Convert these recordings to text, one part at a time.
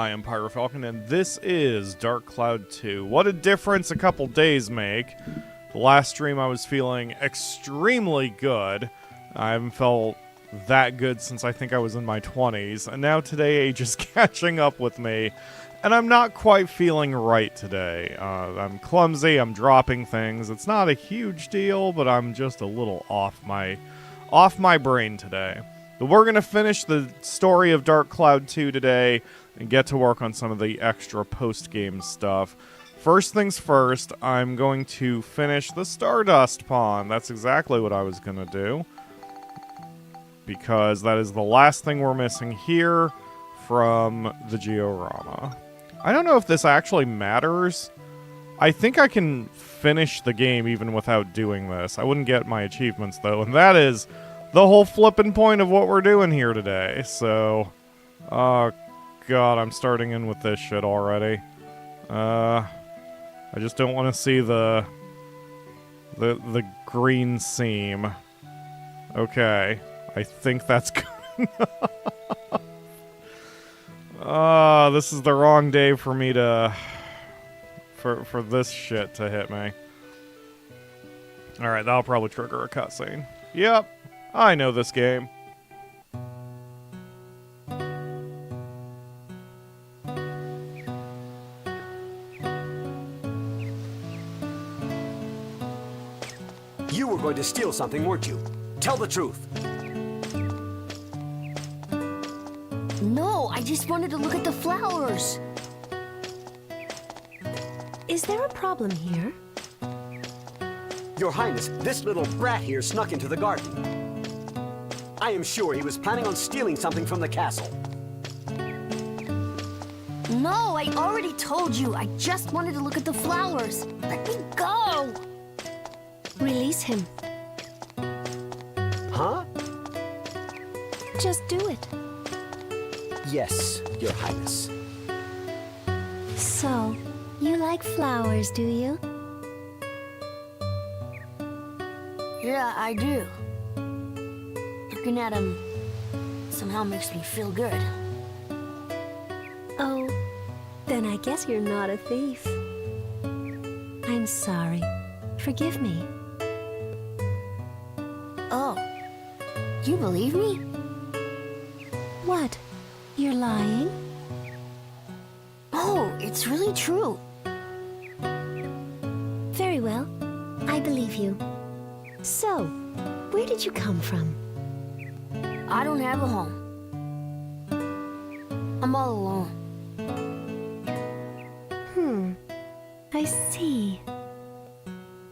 I am PyroFalkon, and this is Dark Cloud 2. What a difference a couple days make. The last stream I was feeling extremely good. I haven't felt that good since I think I was in my 20s, and now today age is catching up with me, and I'm not quite feeling right today. I'm clumsy, I'm dropping things. It's not a huge deal, but I'm just a little off my brain today. But we're going to finish the story of Dark Cloud 2 today and get to work on some of the extra post-game stuff. First things first, I'm going to finish the Stardust Pond. That's exactly what I was going to do, because that is the last thing we're missing here from the Georama. I don't know if this actually matters. I think I can finish the game even without doing this. I wouldn't get my achievements, though, and that is the whole flippin' point of what we're doing here today. So, oh god, I'm starting in with this shit already. I just don't want to see the green seam. Okay, I think that's good enough. This is the wrong day for me to for this shit to hit me. Alright, that'll probably trigger a cutscene. Yep, I know this game. You were going to steal something, weren't you? Tell the truth. No, I just wanted to look at the flowers. Is there a problem here? Your Highness, this little brat here snuck into the garden. I am sure he was planning on stealing something from the castle. No, I already told you. I just wanted to look at the flowers. Let me go. Release him. Huh? Just do it. Yes, Your Highness. So, you like flowers, do you? Yeah, I do. Looking at them somehow makes me feel good. Oh, then I guess you're not a thief. I'm sorry. Forgive me. Oh, you believe me? What? You're lying? Oh, it's really true. Very well. I believe you. So, where did you come from? I don't have a home. I'm all alone. I see.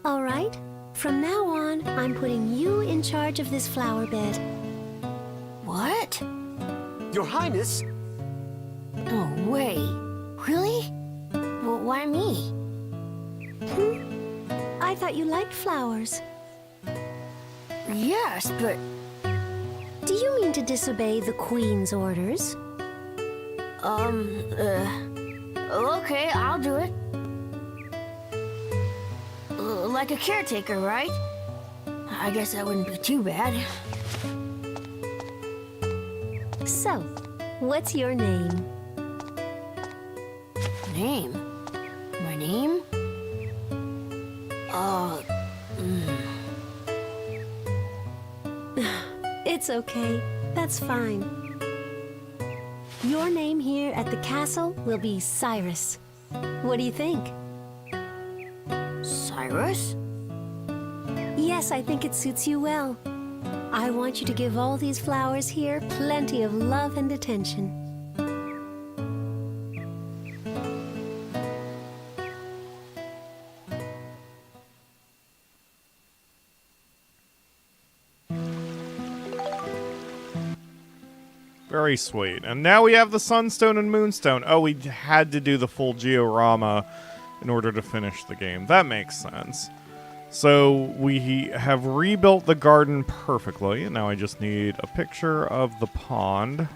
All right. From now on, I'm putting you in charge of this flower bed. What? Your Highness? No way. Really? Well, why me? I thought you liked flowers. Yes, but... Do you mean to disobey the Queen's orders? Okay, I'll do it. Like a caretaker, right? I guess that wouldn't be too bad. So, what's your name? Name? My name? It's okay. That's fine. Your name here at the castle will be Sirus. What do you think? Sirus? Yes, I think it suits you well. I want you to give all these flowers here plenty of love and attention. Very sweet. And now we have the Sunstone and Moonstone. Oh, we had to do the full Georama in order to finish the game. That makes sense. So we have rebuilt the garden perfectly, and now I just need a picture of the pond.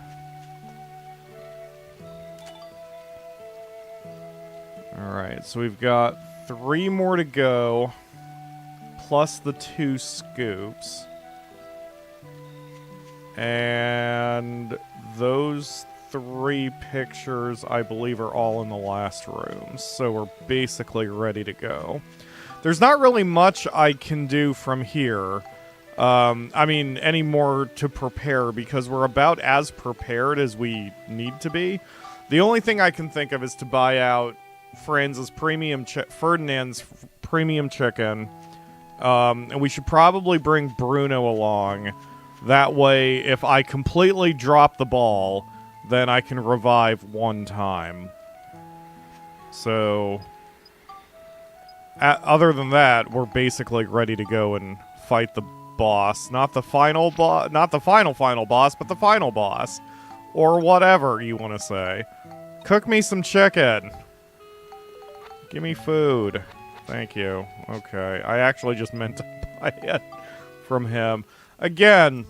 Alright, so we've got 3 more to go, plus the 2 scoops. And those 3 pictures, I believe, are all in the last rooms. So we're basically ready to go. There's not really much I can do from here. I mean, any more to prepare, because we're about as prepared as we need to be. The only thing I can think of is to buy out Ferdinand's premium chicken. And we should probably bring Bruno along. That way, if I completely drop the ball, then I can revive 1 time. So, other than that, we're basically ready to go and fight the boss. Not the final boss, not the final boss, but the final boss. Or whatever you want to say. Cook me some chicken. Give me food. Thank you. Okay. I actually just meant to buy it from him. Again,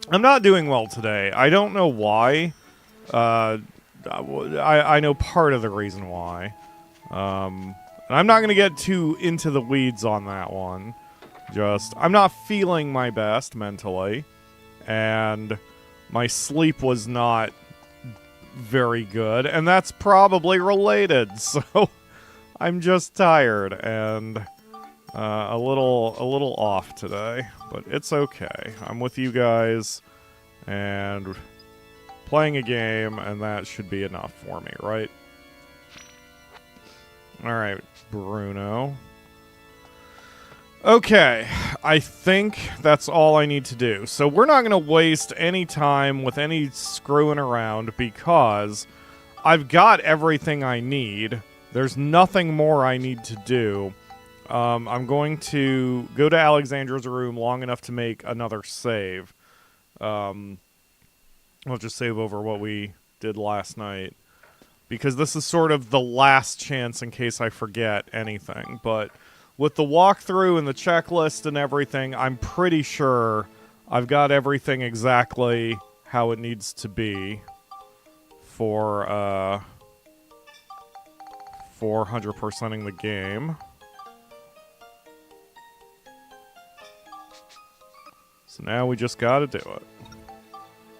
I'm not doing well today. I don't know why. I know part of the reason why. And I'm not going to get too into the weeds on that one. Just, I'm not feeling my best mentally. And my sleep was not very good. And that's probably related. So, I'm just tired and a little off today. But it's okay. I'm with you guys and playing a game, and that should be enough for me, right? Alright, Bruno. Okay, I think that's all I need to do. So we're not going to waste any time with any screwing around, because I've got everything I need. There's nothing more I need to do. I'm going to go to Alexandra's room long enough to make another save. I'll just save over what we did last night, because this is sort of the last chance in case I forget anything. But with the walkthrough and the checklist and everything, I'm pretty sure I've got everything exactly how it needs to be for 100%ing the game. So now we just gotta do it.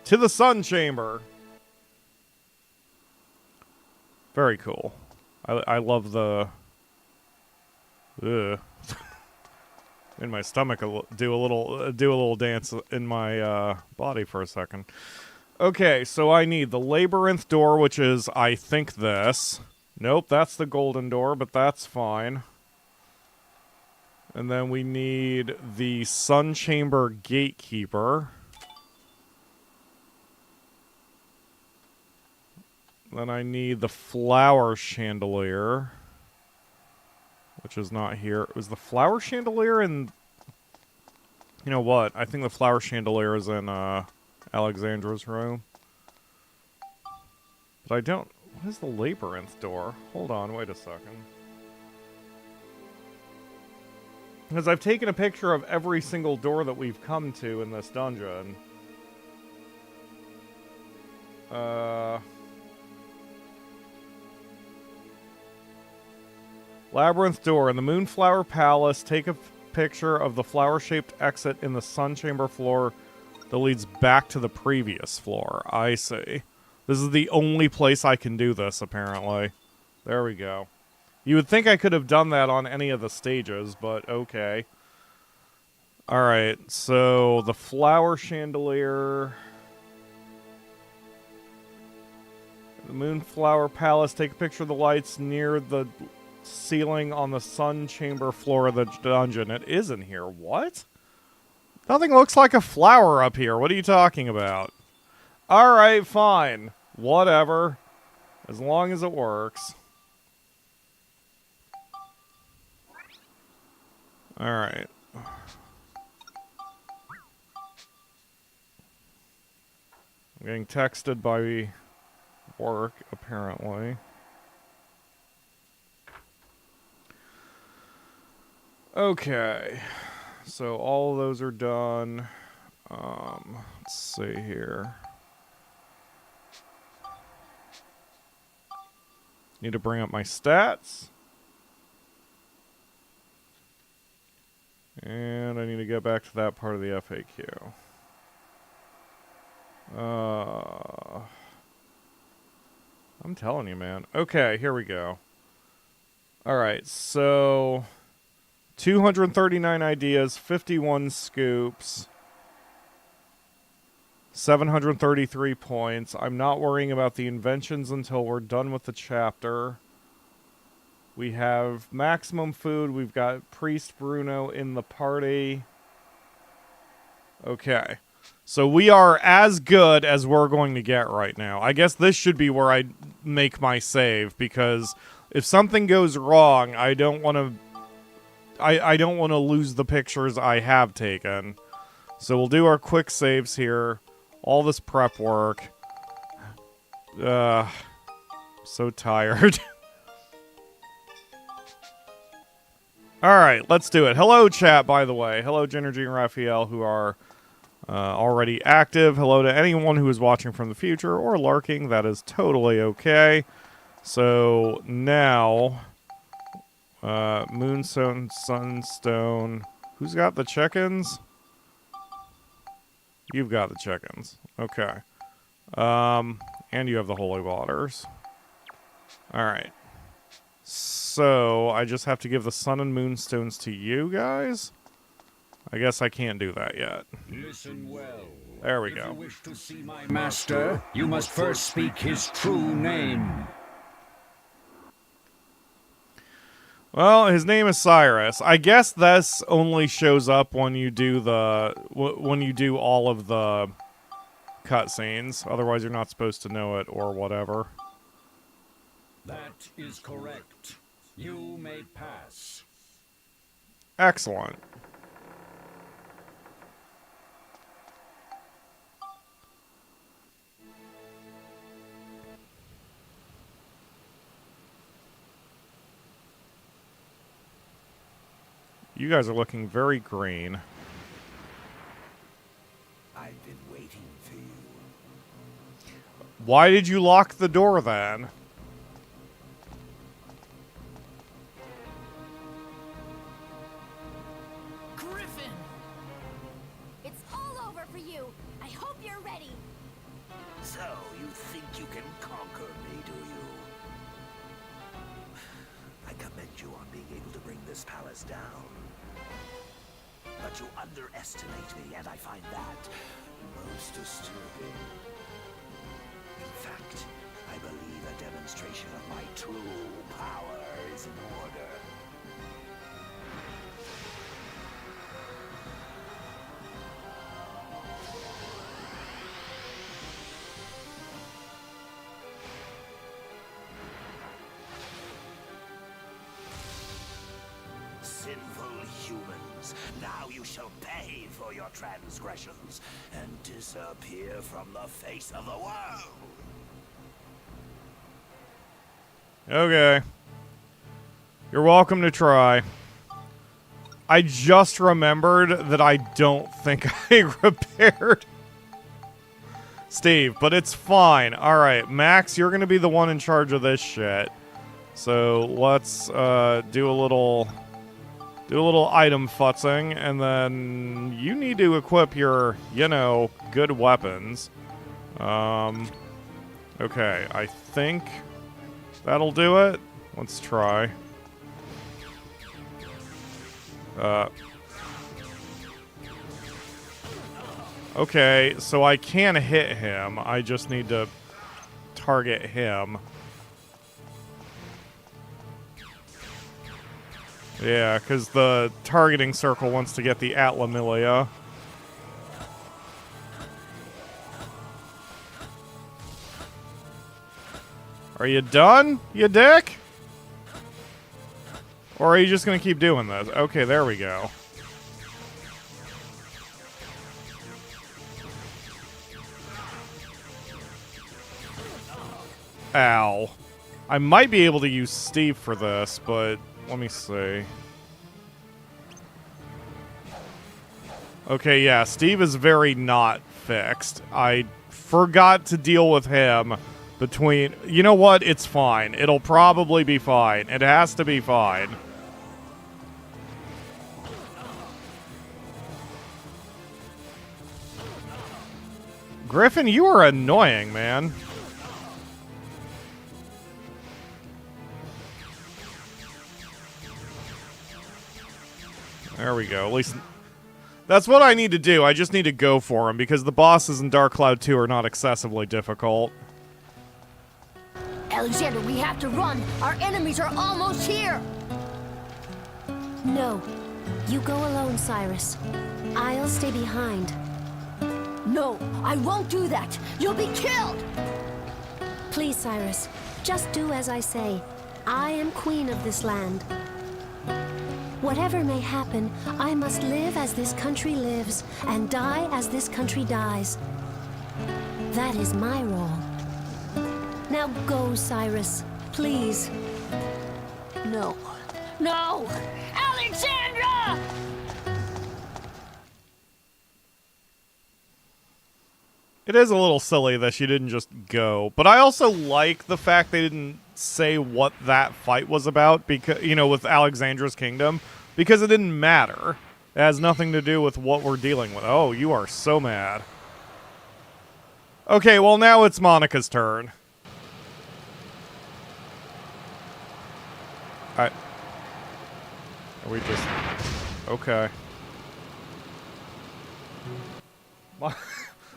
To the Sun Chamber! Very cool. I love the... Ugh. Made my stomach do a little dance in my body for a second. Okay, so I need the Labyrinth door, which is, I think, this. Nope, that's the golden door, but that's fine. And then we need the Sun Chamber Gatekeeper. Then I need the Flower Chandelier, which is not here. Was the Flower Chandelier in... You know what? I think the Flower Chandelier is in Alexandra's room. But I don't... What is the Labyrinth door? Hold on, wait a second. Because I've taken a picture of every single door that we've come to in this dungeon. Labyrinth door. In the Moonflower Palace, take a picture of the flower-shaped exit in the Sun Chamber floor that leads back to the previous floor. I see. This is the only place I can do this, apparently. There we go. You would think I could have done that on any of the stages, but okay. Alright, so the Flower Chandelier... The Moonflower Palace, take a picture of the lights near the ceiling on the Sun Chamber floor of the dungeon. It is in here. What? Nothing looks like a flower up here. What are you talking about? Alright, fine. Whatever. As long as it works. Alright. I'm getting texted by work, apparently. Okay. So all of those are done. Let's see here. Need to bring up my stats. And I need to get back to that part of the FAQ. I'm telling you, man. Okay, here we go. Alright, so 239 ideas, 51 scoops, 733 points. I'm not worrying about the inventions until we're done with the chapter. We have maximum food. We've got Priest Bruno in the party. Okay. So we are as good as we're going to get right now. I guess this should be where I make my save, because if something goes wrong, I don't want to... I don't want to lose the pictures I have taken. So we'll do our quick saves here. All this prep work. So tired. Alright, let's do it. Hello, chat, by the way. Hello, Genergy and Raphael, who are already active. Hello to anyone who is watching from the future or lurking. That is totally okay. So, now... Moonstone, Sunstone... Who's got the chickens? You've got the chickens. Okay. And you have the holy waters. Alright. So, I just have to give the sun and moonstones to you guys? I guess I can't do that yet. Listen well. There we If go. you wish to see my master, you must first speak his true name. Well, his name is Sirus. I guess this only shows up when you do the when you do all of the cutscenes. Otherwise, you're not supposed to know it or whatever. That is correct. You may pass. Excellent. You guys are looking very green. I've been waiting for you. Why did you lock the door then? Griffon! It's all over for you. I hope you're ready. So, you think you can conquer me, do you? I commend you on being able to bring this palace down. But you underestimate me, and I find that most disturbing. In fact, I believe a demonstration of my true power is in order. Sinful humans, now you shall pay for your transgressions and disappear from the face of the world. Okay. You're welcome to try. I just remembered that I don't think I repaired Steve, but it's fine. Alright, Max, you're gonna be the one in charge of this shit. So let's do a little item futzing, and then you need to equip your, you know, good weapons. Okay, I think that'll do it. Let's try. Okay, so I can hit him. I just need to target him. Yeah, because the targeting circle wants to get the Atlamilia. Are you done, you dick? Or are you just going to keep doing this? Okay, there we go. Ow. I might be able to use Steve for this, but let me see. Okay, yeah, Steve is very not fixed. I forgot to deal with him between... You know what? It's fine. It'll probably be fine. It has to be fine. Griffon, you are annoying, man. There we go. At least that's what I need to do. I just need to go for him because the bosses in Dark Cloud 2 are not excessively difficult. Alexander, we have to run. Our enemies are almost here. No. You go alone, Sirus. I'll stay behind. No, I won't do that. You'll be killed. Please, Sirus. Just do as I say. I am queen of this land. Whatever may happen, I must live as this country lives, and die as this country dies. That is my role. Now go, Sirus. Please. No. No! Alexandra! It is a little silly that she didn't just go, but I also like the fact they didn't say what that fight was about, because, you know, with Alexandra's kingdom, because it didn't matter. It has nothing to do with what we're dealing with. Oh, you are so mad. Okay, well now it's Monica's turn. Are we just... Okay.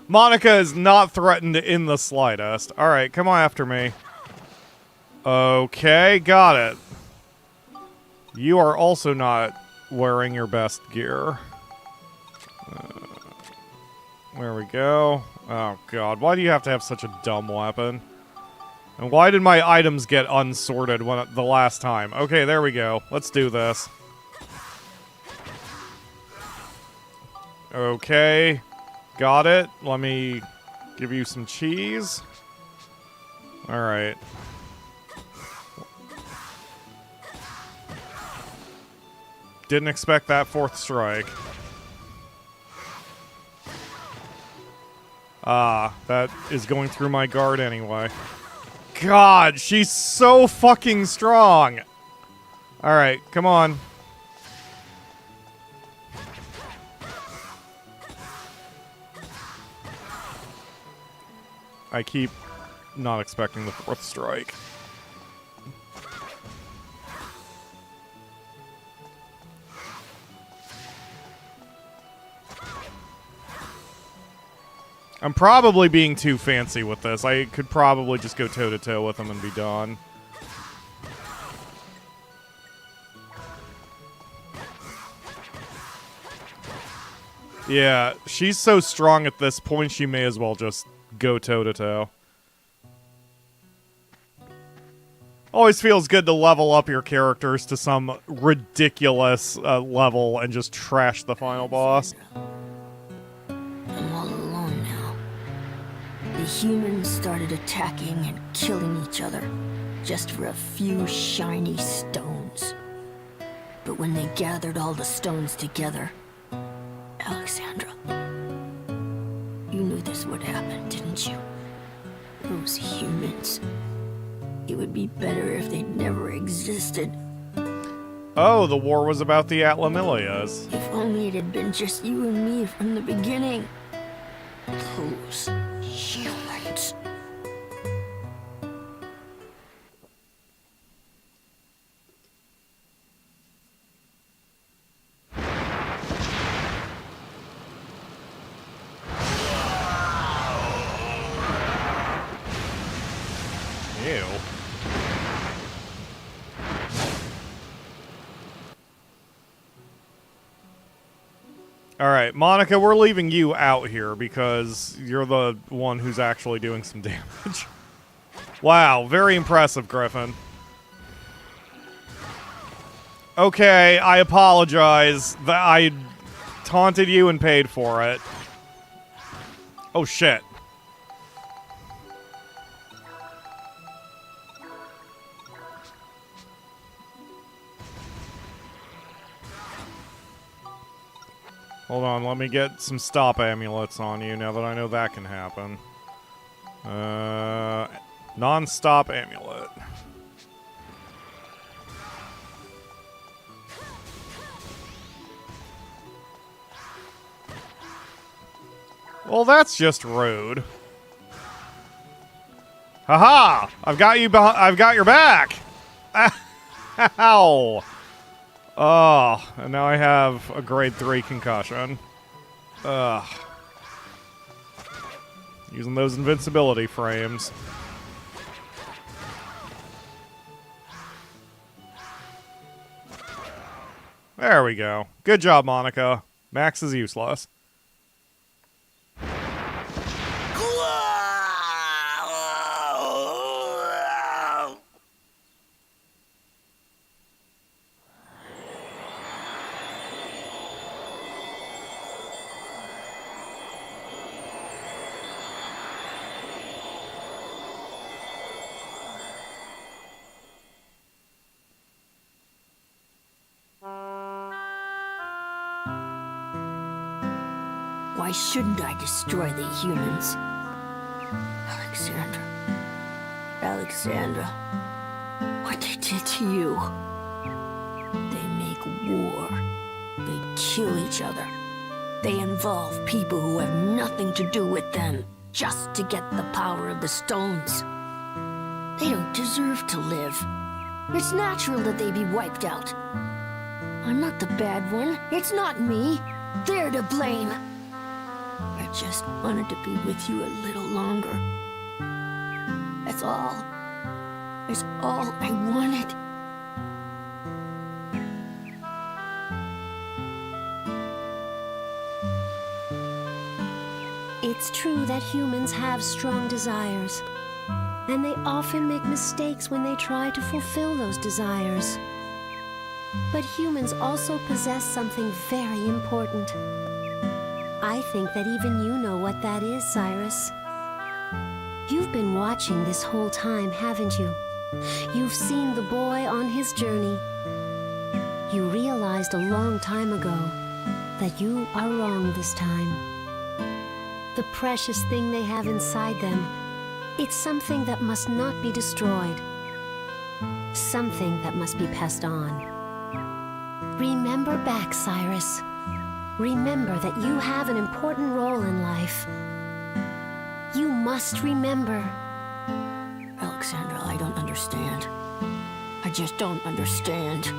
Monica is not threatened in the slightest. Alright, come on after me. Okay, got it. You are also not wearing your best gear. There we go. Oh god, why do you have to have such a dumb weapon? And why did my items get unsorted the last time? Okay, there we go. Let's do this. Okay. Got it. Let me give you some cheese. Alright. Didn't expect that fourth strike. Ah, that is going through my guard anyway. God, she's so fucking strong. Alright, come on. I keep not expecting the fourth strike. I'm probably being too fancy with this. I could probably just go toe-to-toe with him and be done. Yeah, she's so strong at this point, she may as well just go toe-to-toe. Always feels good to level up your characters to some ridiculous level and just trash the final boss. I'm all alone now. The humans started attacking and killing each other just for a few shiny stones. But when they gathered all the stones together, Alexandra, you knew this would happen, didn't you? Those humans. It would be better if they'd never existed. Oh, the war was about the Atlamilias. If only it had been just you and me from the beginning. Those humans. Ew. Alright, Monica, we're leaving you out here because you're the one who's actually doing some damage. Wow, very impressive, Griffon. Okay, I apologize. I taunted you and paid for it. Oh, shit. Hold on, let me get some stop amulets on you now that I know that can happen. Non-stop amulet. Well, that's just rude. Haha! I've got you. I've got your back. Ow! Oh, and now I have a grade 3 concussion. Ugh. Using those invincibility frames. There we go. Good job, Monica. Max is useless. Why shouldn't I destroy the humans? Alexandra, what they did to you. They make war. They kill each other. They involve people who have nothing to do with them, just to get the power of the stones. They don't deserve to live. It's natural that they be wiped out. I'm not the bad one. It's not me. They're to blame. I just wanted to be with you a little longer. That's all. That's all I wanted. It's true that humans have strong desires, and they often make mistakes when they try to fulfill those desires. But humans also possess something very important. I think that even you know what that is, Sirus. You've been watching this whole time, haven't you? You've seen the boy on his journey. You realized a long time ago that you are wrong this time. The precious thing they have inside them, it's something that must not be destroyed. Something that must be passed on. Remember back, Sirus. Remember that you have an important role in life. You must remember. Alexandra, I don't understand. I just don't understand.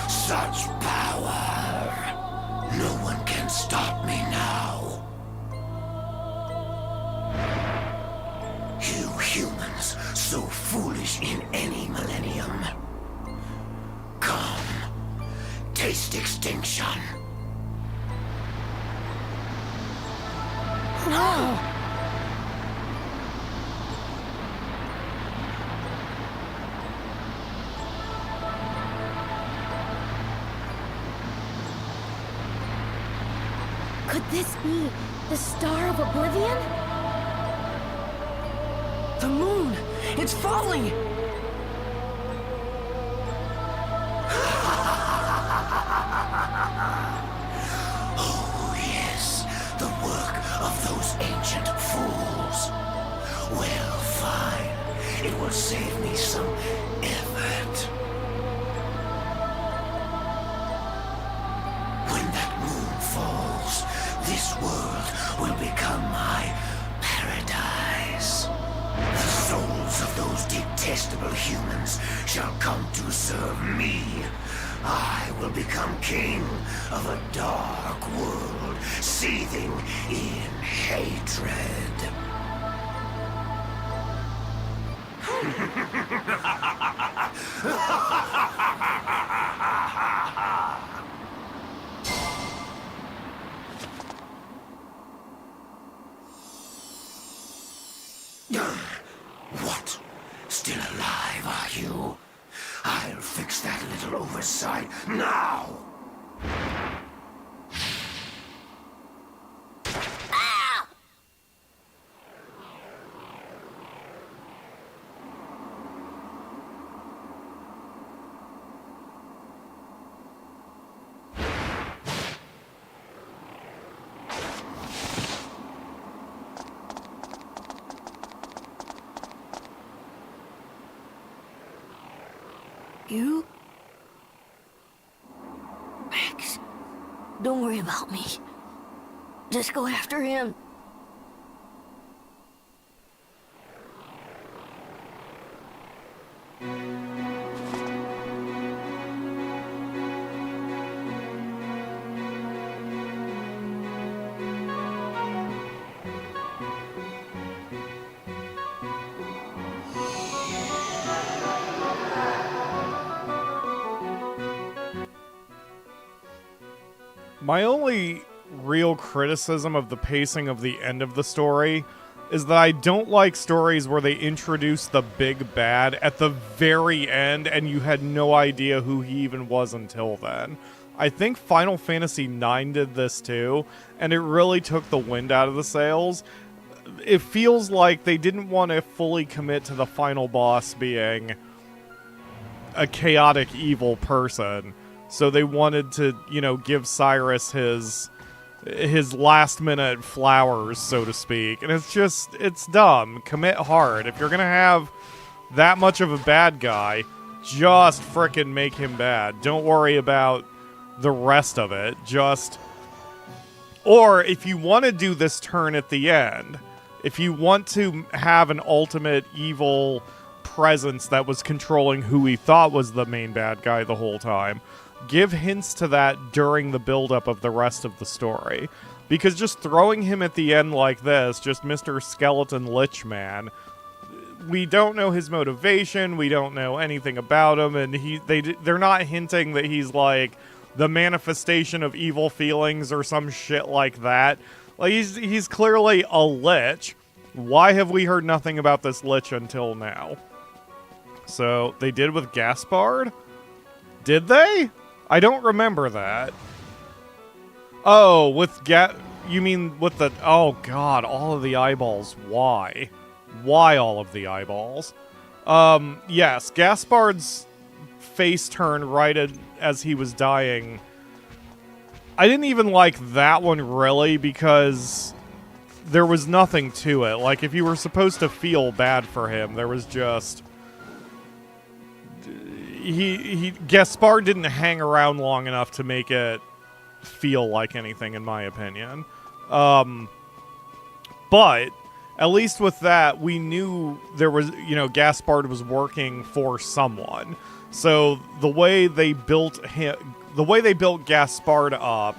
Such power! No one can stop me now. You humans, so foolish in any millennium. Come, taste extinction. No! Could this be the Star of Oblivion? The moon! It's falling! detestable humans shall come to serve me. I will become king of a dark world, seething in hatred. What? Still alive, are you? I'll fix that little oversight now! You? Max, don't worry about me. Just go after him. My only real criticism of the pacing of the end of the story is that I don't like stories where they introduce the big bad at the very end and you had no idea who he even was until then. I think Final Fantasy IX did this too, and it really took the wind out of the sails. It feels like they didn't want to fully commit to the final boss being a chaotic evil person. So they wanted to, you know, give Sirus his last minute flowers, so to speak. And it's dumb. Commit hard. If you're gonna have that much of a bad guy, just frickin' make him bad. Don't worry about the rest of it. Or if you want to do this turn at the end, if you want to have an ultimate evil presence that was controlling who he thought was the main bad guy the whole time, give hints to that during the buildup of the rest of the story. Because just throwing him at the end like this, just Mr. Skeleton Lich Man, we don't know his motivation, we don't know anything about him, and they're not hinting that he's like the manifestation of evil feelings or some shit like that. Like, he's clearly a lich. Why have we heard nothing about this lich until now? So, they did with Gaspard? Did they? I don't remember that. Oh, you mean with the... Oh, God, all of the eyeballs. Why? Why all of the eyeballs? Yes, Gaspard's face turn right as he was dying. I didn't even like that one, really, because there was nothing to it. Like, if you were supposed to feel bad for him, there was just... Gaspard didn't hang around long enough to make it feel like anything, in my opinion. But at least with that, we knew there was, you know, Gaspard was working for someone. So the way they built Gaspard up,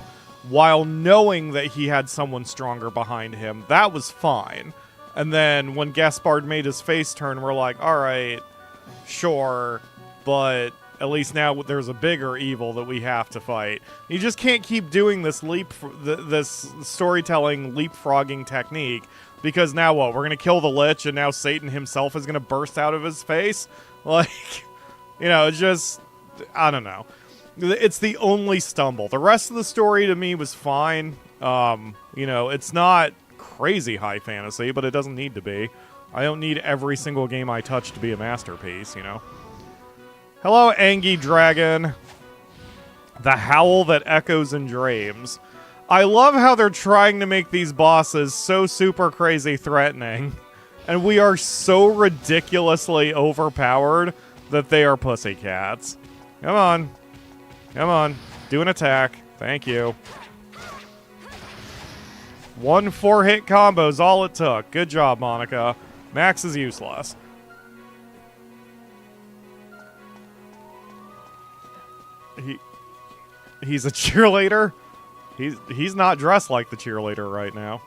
while knowing that he had someone stronger behind him, that was fine. And then when Gaspard made his face turn, we're like, all right, sure. But at least now there's a bigger evil that we have to fight. You just can't keep doing this this storytelling leapfrogging technique, because now what? We're gonna kill the Lich, and now Satan himself is gonna burst out of his face? Like, you know, it's just... I don't know. It's the only stumble. The rest of the story to me was fine. You know, it's not crazy high fantasy, but it doesn't need to be. I don't need every single game I touch to be a masterpiece, you know? Hello, Angie Dragon. The howl that echoes in dreams. I love how they're trying to make these bosses so super crazy threatening, and we are so ridiculously overpowered that they are pussycats. Come on. Come on. Do an attack. Thank you. 1 4-hit combo's all it took. Good job, Monica. Max is useless. He's a cheerleader? He's not dressed like the cheerleader right now.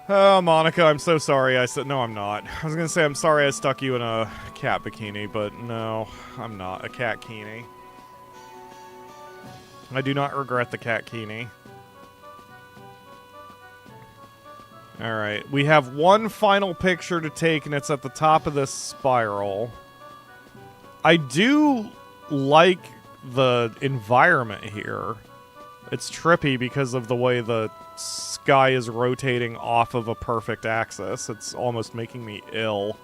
Oh, Monica, I'm so sorry I said... No, I'm not. I was gonna say I'm sorry I stuck you in a cat bikini, but no, I'm not. A cat kini. I do not regret the cat kini. Alright, we have one final picture to take, and it's at the top of this spiral. I do like the environment here. It's trippy because of the way the sky is rotating off of a perfect axis. It's almost making me ill.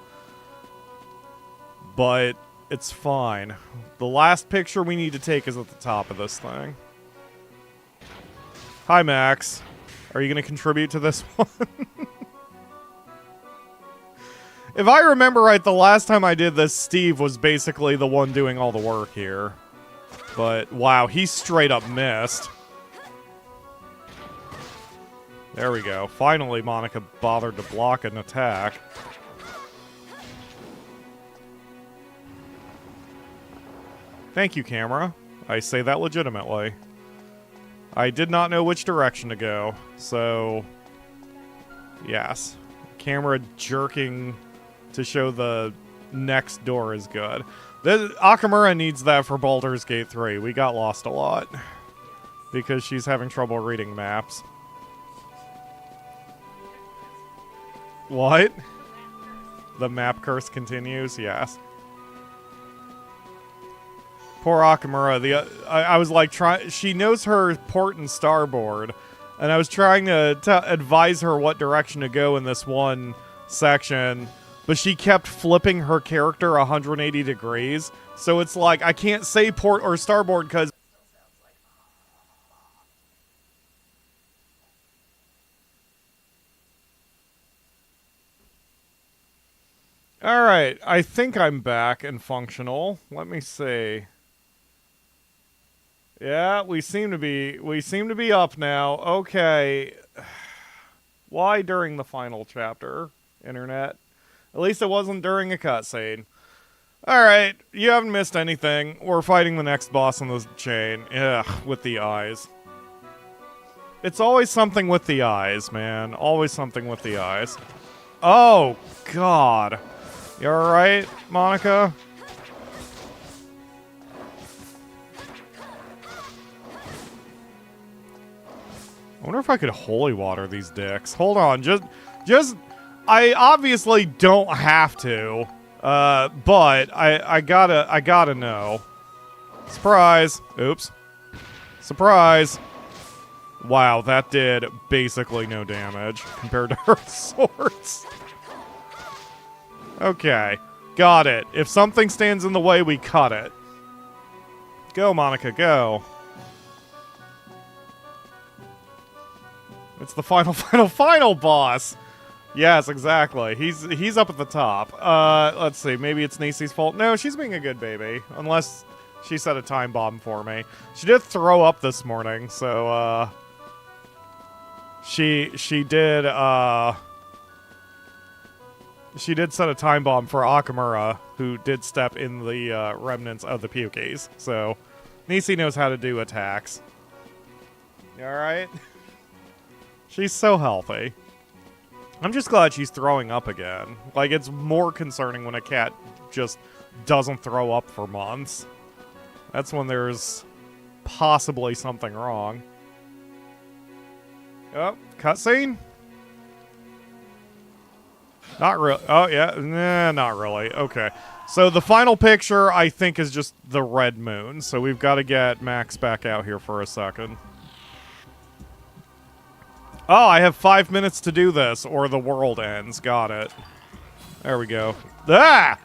But it's fine. The last picture we need to take is at the top of this thing. Hi, Max. Are you going to contribute to this one? If I remember right, the last time I did this, Steve was basically the one doing all the work here. But, wow, he straight up missed. There we go. Finally, Monica bothered to block an attack. Thank you, camera. I say that legitimately. I did not know which direction to go, so... Yes. Camera jerking to show the next door is good. Akamura needs that for Baldur's Gate 3. We got lost a lot. Because she's having trouble reading maps. What? The map curse continues? Yes. Poor Akamura. I was like, she knows her port and starboard, and I was trying to advise her what direction to go in this one section, but she kept flipping her character 180 degrees, so it's like, I can't say port or starboard because... Alright, I think I'm back and functional. Let me see. Yeah, we seem to be up now. Okay. Why during the final chapter, Internet? At least it wasn't during a cutscene. Alright, you haven't missed anything. We're fighting the next boss in the chain. Ugh, with the eyes. It's always something with the eyes, man. Always something with the eyes. Oh, God. You alright, Monica? I wonder if I could holy water these dicks. Hold on, I obviously don't have to, but I gotta know. Surprise! Oops. Surprise! Wow, that did basically no damage compared to her swords. Okay, got it. If something stands in the way, we cut it. Go, Monica, go. It's the final boss. Yes, exactly. He's up at the top. Let's see. Maybe it's Nisi's fault. No, she's being a good baby. Unless she set a time bomb for me. She did throw up this morning, so, She did set a time bomb for Akamura, who did step in the, remnants of the Pukies. So, Nisi knows how to do attacks. You alright? She's so healthy. I'm just glad she's throwing up again. Like, it's more concerning when a cat just doesn't throw up for months. That's when there's possibly something wrong. Oh, cutscene? Not really. Oh, yeah. Nah, not really. Okay. So the final picture, I think, is just the red moon. So we've got to get Max back out here for a second. Oh, I have 5 minutes to do this, or the world ends. Got it. There we go. Ah!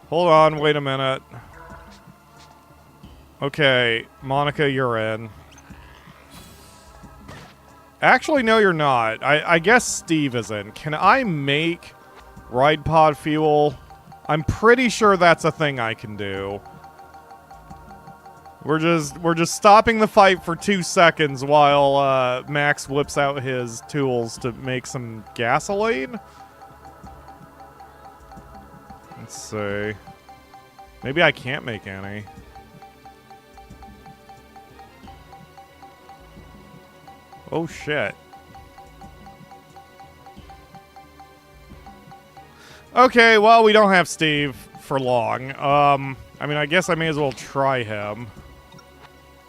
Hold on. Wait a minute. Okay, Monica, you're in. Actually, no, you're not. I guess Steve is in. Can I make ride pod fuel? I'm pretty sure that's a thing I can do. We're just stopping the fight for 2 seconds while Max whips out his tools to make some gasoline. Let's see. Maybe I can't make any. Oh, shit. Okay, well, we don't have Steve for long. I mean, I guess I may as well try him.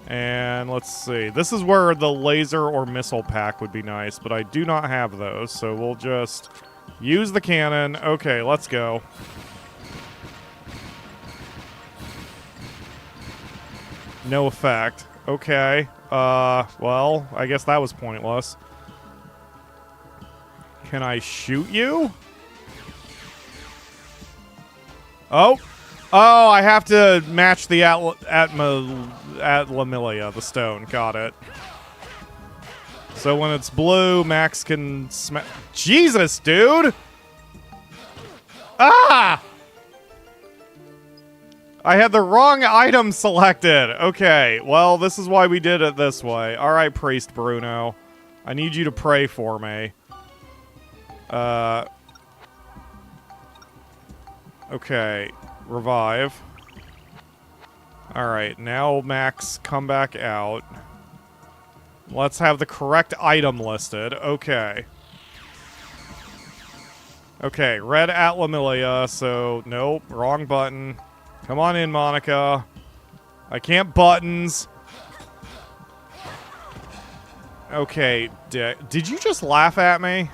And let's see. This is where the laser or missile pack would be nice, but I do not have those, so we'll just use the cannon. Okay, let's go. No effect. Okay. Well, I guess that was pointless. Can I shoot you? Oh. Oh, I have to match the Atlamilia, the stone. Got it. So when it's blue, Max can smack. Jesus, dude! Ah! I had the wrong item selected. Okay, well, this is why we did it this way. Alright, Priest Bruno. I need you to pray for me. Okay. Revive. Alright, now Max, come back out. Let's have the correct item listed. Okay. Okay, red Atlamilia, so nope, wrong button. Come on in, Monica. I can't buttons. Okay, did you just laugh at me?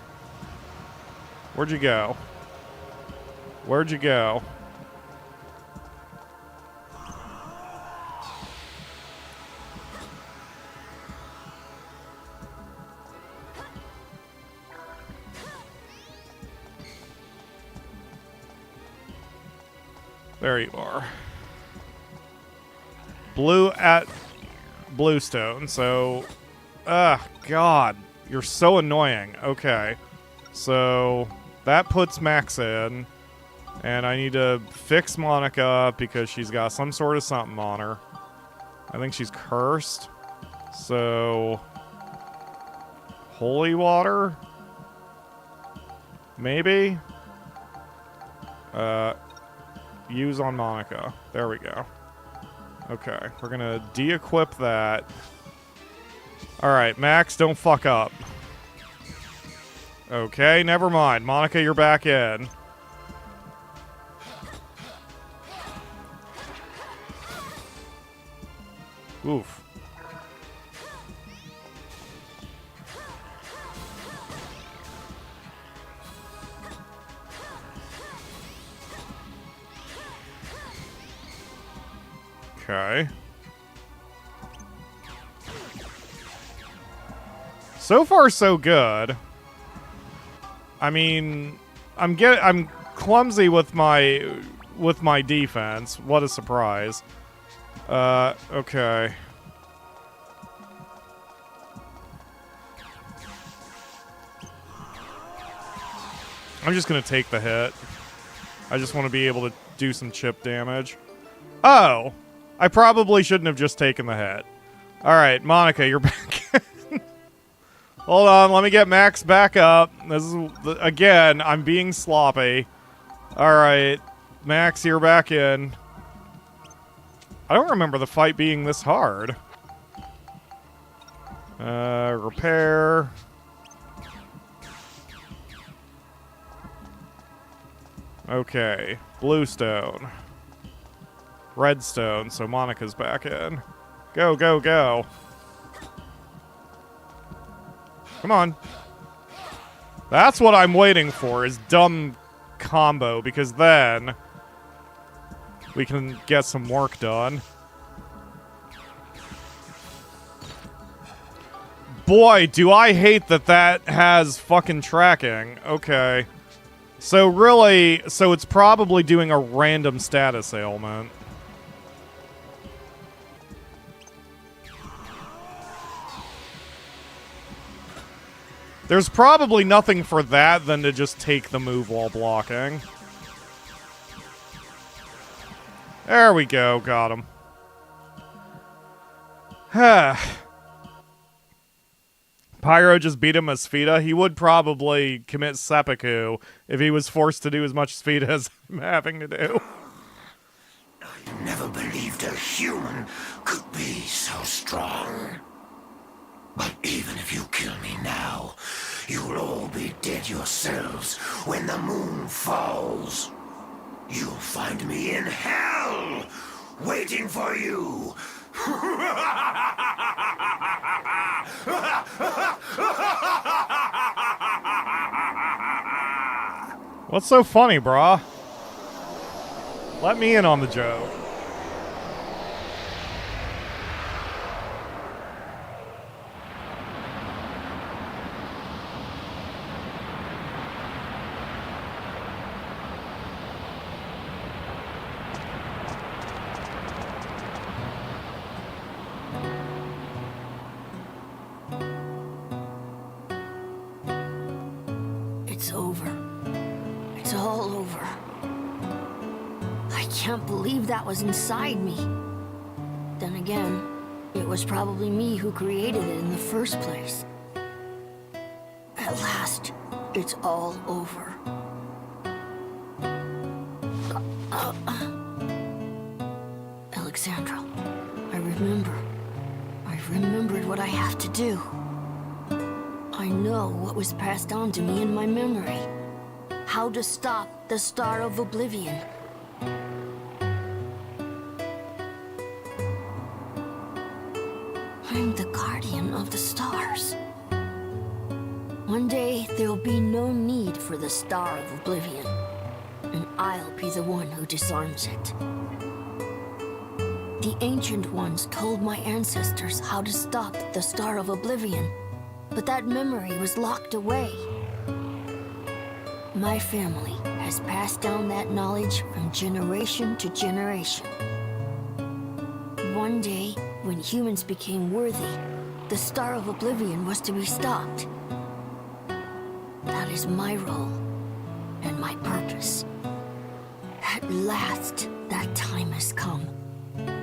Where'd you go? Where'd you go? There you are. Blue at Bluestone, so... God. You're so annoying. Okay. So, that puts Max in. And I need to fix Monica because she's got some sort of something on her. I think she's cursed. So... Holy water? Maybe? Use on Monica. There we go. Okay, we're gonna de-equip that. Alright, Max, don't fuck up. Okay, never mind. Monica, you're back in. Oof. Okay. So far, so good. I mean, I'm clumsy with my defense. What a surprise. Okay. I'm just gonna take the hit. I just want to be able to do some chip damage. Oh! I probably shouldn't have just taken the hit. Alright, Monica, you're back. Hold on, let me get Max back up. This is, again, I'm being sloppy. Alright, Max, you're back in. I don't remember the fight being this hard. Repair. Okay, Bluestone. Redstone, so Monica's back in. Go, go, go. Come on. That's what I'm waiting for, is dumb combo, because then we can get some work done. Boy, do I hate that that has fucking tracking. Okay. So really, so it's probably doing a random status ailment. There's probably nothing for that than to just take the move while blocking. There we go, got him. Pyro just beat him as Spheda. He would probably commit seppuku if he was forced to do as much Spheda as I'm having to do. believed a human could be so strong. But even if you kill me now, you'll all be dead yourselves when the moon falls. You'll find me in hell, waiting for you. What's so funny, brah? Let me in on the joke. It's over. It's all over. I can't believe that was inside me. Then again, it was probably me who created it in the first place. At last, it's all over. Alexandra, I remember. I remembered what I have to do. I know what was passed on to me in my memory. How to stop the Star of Oblivion. I'm the guardian of the stars. One day, there'll be no need for the Star of Oblivion, and I'll be the one who disarms it. The Ancient Ones told my ancestors how to stop the Star of Oblivion, but that memory was locked away. My family has passed down that knowledge from generation to generation. One day, when humans became worthy, the Star of Oblivion was to be stopped. That is my role and my purpose. At last, that time has come.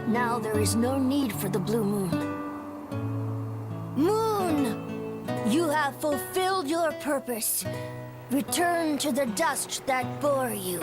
Now there is no need for the blue moon. Moon! You have fulfilled your purpose. Return to the dust that bore you.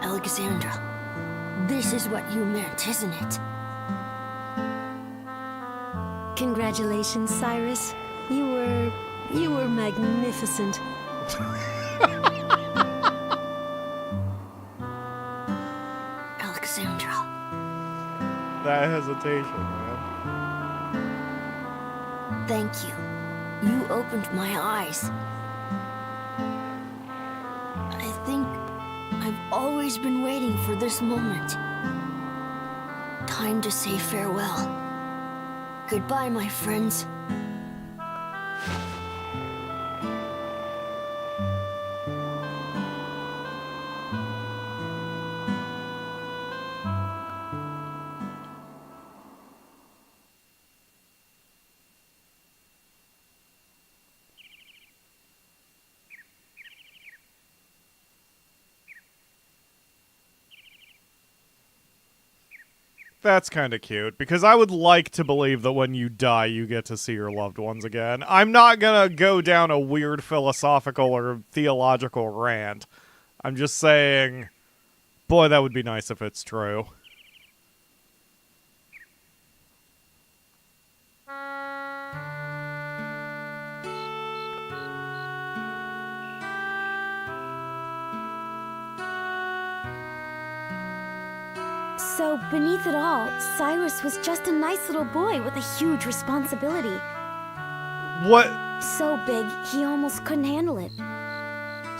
Alexandra, this is what you meant, isn't it? Congratulations, Sirus. You were magnificent. Alexandra. That hesitation, man. Thank you. You opened my eyes. I think I've always been waiting for this moment. Time to say farewell. Goodbye, my friends. That's kind of cute, because I would like to believe that when you die, you get to see your loved ones again. I'm not gonna go down a weird philosophical or theological rant. I'm just saying, boy, that would be nice if it's true. So, beneath it all, Sirus was just a nice little boy with a huge responsibility. What? So big, he almost couldn't handle it.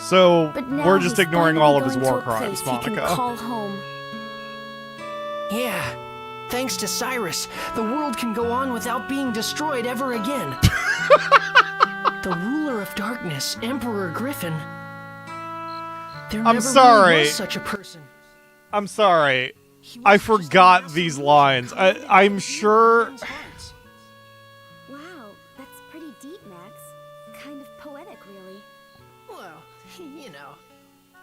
So, But now we're just he's ignoring finally all of his going to war a crimes, place he can Monica. call home. Yeah. Thanks to Sirus, the world can go on without being destroyed ever again. The ruler of darkness, Emperor Griffon. There I'm never sorry. really was such a person. I'm sorry. He was I just a forgot massive these illusion lines. created I'm in sure... humans' hearts.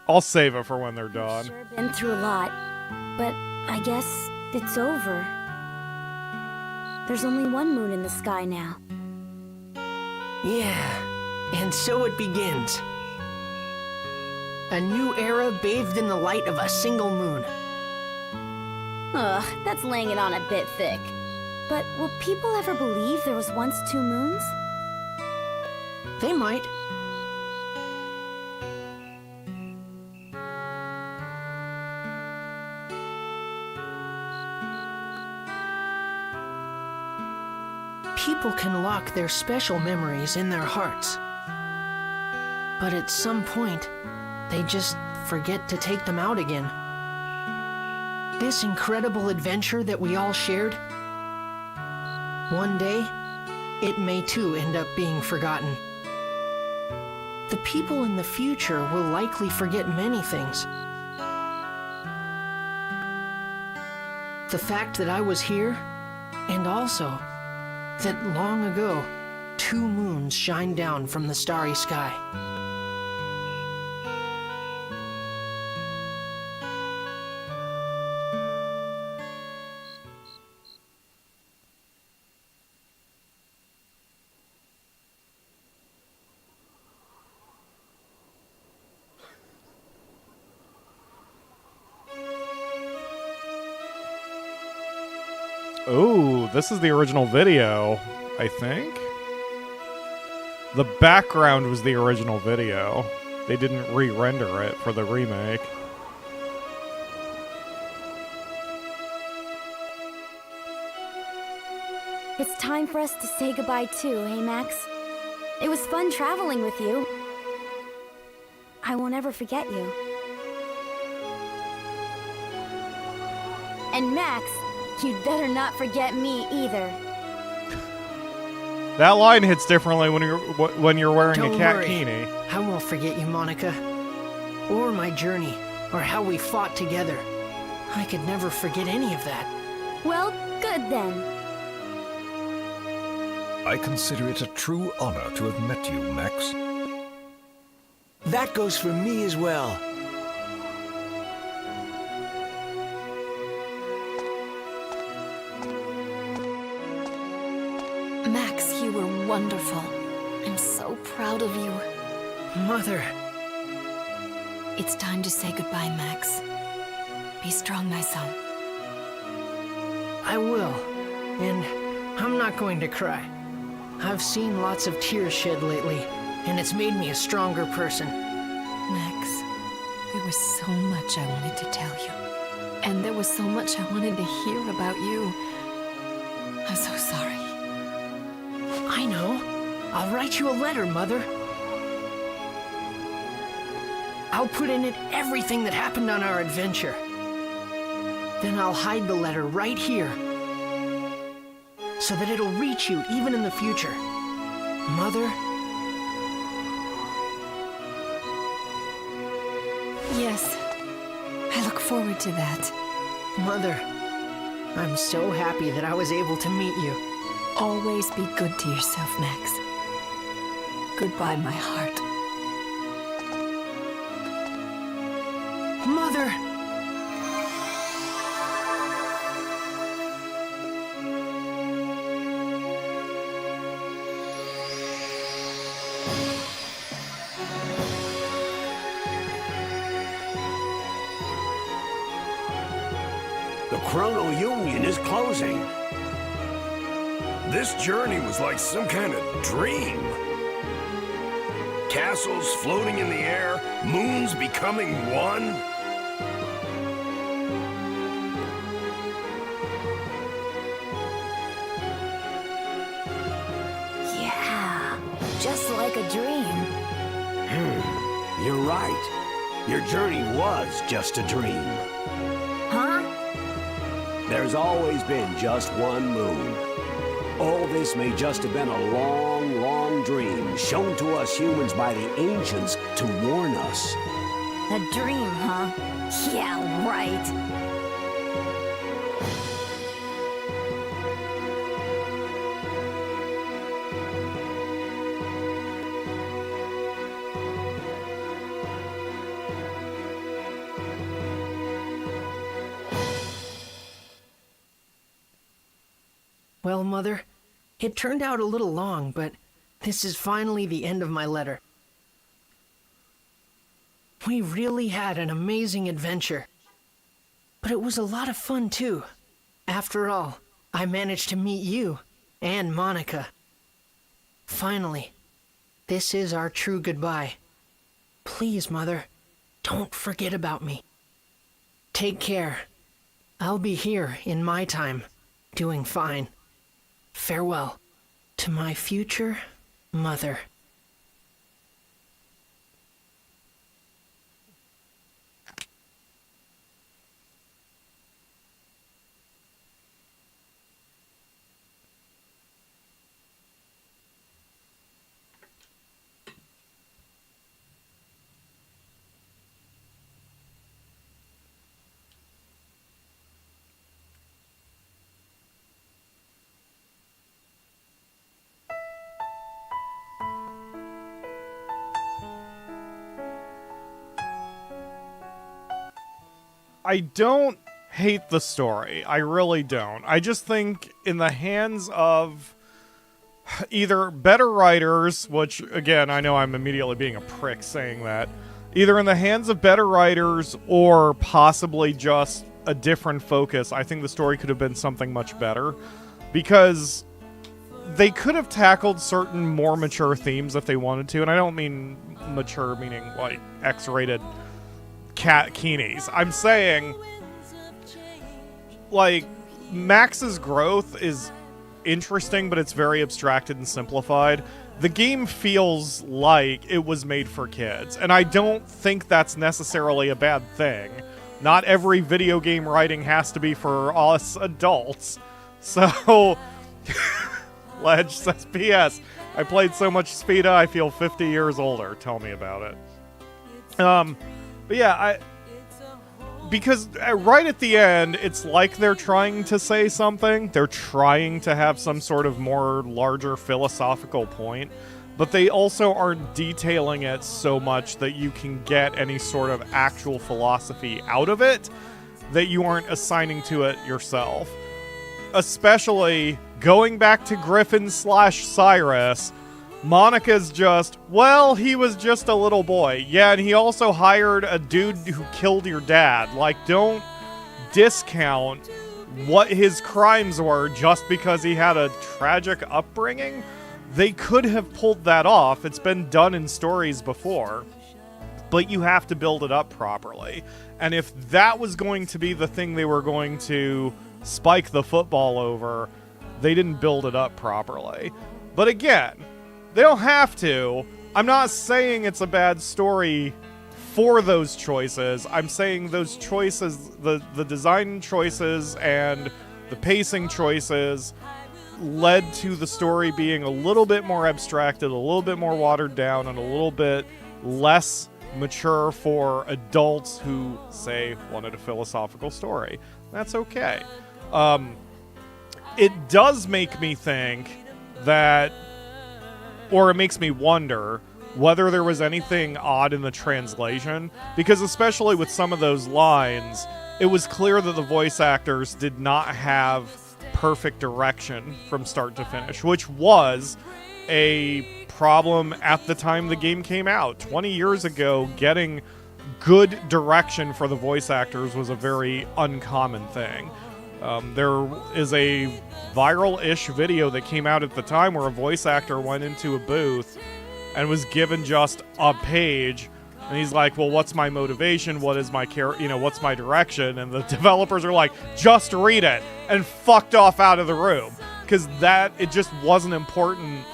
I'll save it for when they're done. Sure been through a lot, but I guess it's over. There's only one moon in the sky now. Yeah, and so it begins. A new era bathed in the light of a single moon. Ugh, that's laying it on a bit thick. But will people ever believe there was once two moons? They might. People can lock their special memories in their hearts. But at some point, they just forget to take them out again. This incredible adventure that we all shared, one day, it may too end up being forgotten. The people in the future will likely forget many things. The fact that I was here, and also that long ago, 2 moons shined down from the starry sky. Ooh, this is the original video, I think. The background was the original video. They didn't re-render it for the remake. It's time for us to say goodbye too, hey Max? It was fun traveling with you. I won't ever forget you. And Max, you'd better not forget me either. That line hits differently when you're wearing Don't a cat worry. kini. I won't forget you, Monica. Or my journey, or how we fought together. I could never forget any of that. Well, good then. I consider it a true honor to have met you, Max. That goes for me as well. Max, you were wonderful. I'm so proud of you. Mother, It's time to say goodbye, Max. Be strong, my son. I will. And I'm not going to cry. I've seen lots of tears shed lately, and it's made me a stronger person. Max, there was so much I wanted to tell you. And there was so much I wanted to hear about you. I'm so sorry. I know. I'll write you a letter, Mother. I'll put in it everything that happened on our adventure. Then I'll hide the letter right here, so that it'll reach you even in the future. Mother? Yes, I look forward to that. Mother, I'm so happy that I was able to meet you. Always be good to yourself, Max. Goodbye, my heart. Mother! The Chrono Union is closing. This journey was like some kind of dream. Castles floating in the air, moons becoming one. Yeah, just like a dream. You're right. Your journey was just a dream. Huh? There's always been just one moon. All this may just have been a long, long dream shown to us humans by the ancients to warn us. A dream, huh? Yeah, right. Well, Mother, it turned out a little long, but this is finally the end of my letter. We really had an amazing adventure. But it was a lot of fun, too. After all, I managed to meet you and Monica. Finally, this is our true goodbye. Please, Mother, don't forget about me. Take care. I'll be here in my time, doing fine. Farewell to my future mother. I don't hate the story. I really don't. I just think in the hands of either better writers, which, again, I know I'm immediately being a prick saying that, either in the hands of better writers or possibly just a different focus, I think the story could have been something much better. Because they could have tackled certain more mature themes if they wanted to, and I don't mean mature meaning, like, X-rated cat keenies. I'm saying, like, Max's growth is interesting, but it's very abstracted and simplified. The game feels like it was made for kids, and I don't think that's necessarily a bad thing. Not every video game writing has to be for us adults. So, Ledge says, P.S. I played so much Spheda, I feel 50 years older. Tell me about it. But yeah, because right at the end, it's like they're trying to say something. They're trying to have some sort of more larger philosophical point, but they also aren't detailing it so much that you can get any sort of actual philosophy out of it that you aren't assigning to it yourself. Especially going back to Griffon / Sirus, Monica's just, well, he was just a little boy. Yeah, and he also hired a dude who killed your dad. Like, don't discount what his crimes were just because he had a tragic upbringing. They could have pulled that off. It's been done in stories before. But you have to build it up properly. And if that was going to be the thing they were going to spike the football over, they didn't build it up properly. But again, they don't have to. I'm not saying it's a bad story for those choices. I'm saying those choices, the design choices and the pacing choices led to the story being a little bit more abstracted, a little bit more watered down, and a little bit less mature for adults who, say, wanted a philosophical story. That's okay. It does make me think that, or it makes me wonder whether there was anything odd in the translation, because especially with some of those lines, it was clear that the voice actors did not have perfect direction from start to finish, which was a problem at the time the game came out. 20 years ago, getting good direction for the voice actors was a very uncommon thing. There is a viral-ish video that came out at the time where a voice actor went into a booth and was given just a page, and he's like, well, what's my motivation? What is my what's my direction? And the developers are like, just read it, and fucked off out of the room. Because it just wasn't important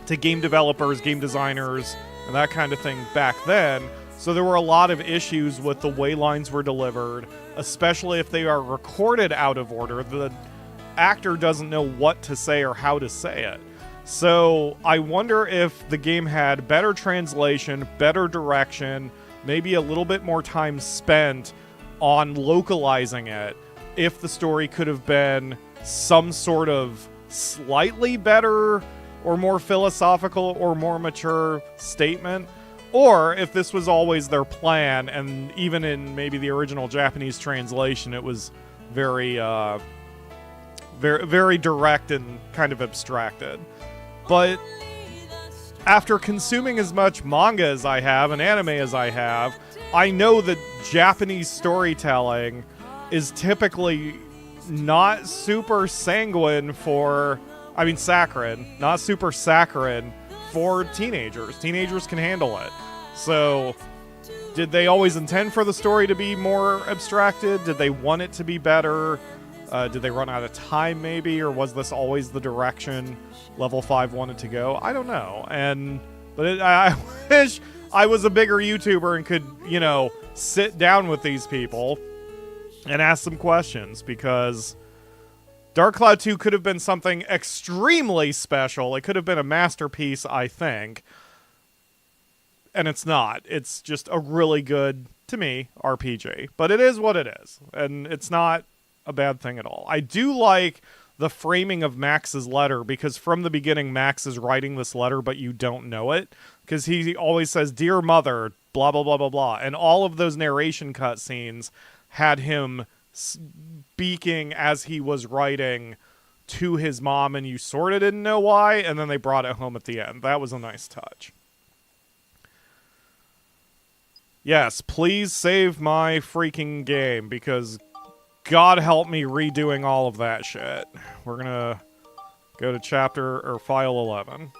to game developers, game designers, and that kind of thing back then. So there were a lot of issues with the way lines were delivered, especially if they are recorded out of order. The actor doesn't know what to say or how to say it. So I wonder if the game had better translation, better direction, maybe a little bit more time spent on localizing it, if the story could have been some sort of slightly better or more philosophical or more mature statement. Or if this was always their plan, and even in maybe the original Japanese translation, it was very, very, very direct and kind of abstracted. But after consuming as much manga as I have and anime as I have, I know that Japanese storytelling is typically not super sanguine for, I mean saccharine, not super saccharine for teenagers. Teenagers can handle it. So, did they always intend for the story to be more abstracted? Did they want it to be better? Did they run out of time maybe? Or was this always the direction Level 5 wanted to go? I don't know. But I wish I was a bigger YouTuber and could, you know, sit down with these people and ask some questions, because Dark Cloud 2 could have been something extremely special. It could have been a masterpiece, I think. And it's not. It's just a really good, to me, RPG. But it is what it is. And it's not a bad thing at all. I do like the framing of Max's letter, because from the beginning, Max is writing this letter, but you don't know it. Because he always says, "Dear Mother," blah, blah, blah, blah, blah. And all of those narration cutscenes had him speaking as he was writing to his mom, and you sort of didn't know why, and then they brought it home at the end. That was a nice touch. Yes, please save my freaking game, because God help me redoing all of that shit. We're gonna go to chapter, or file 11.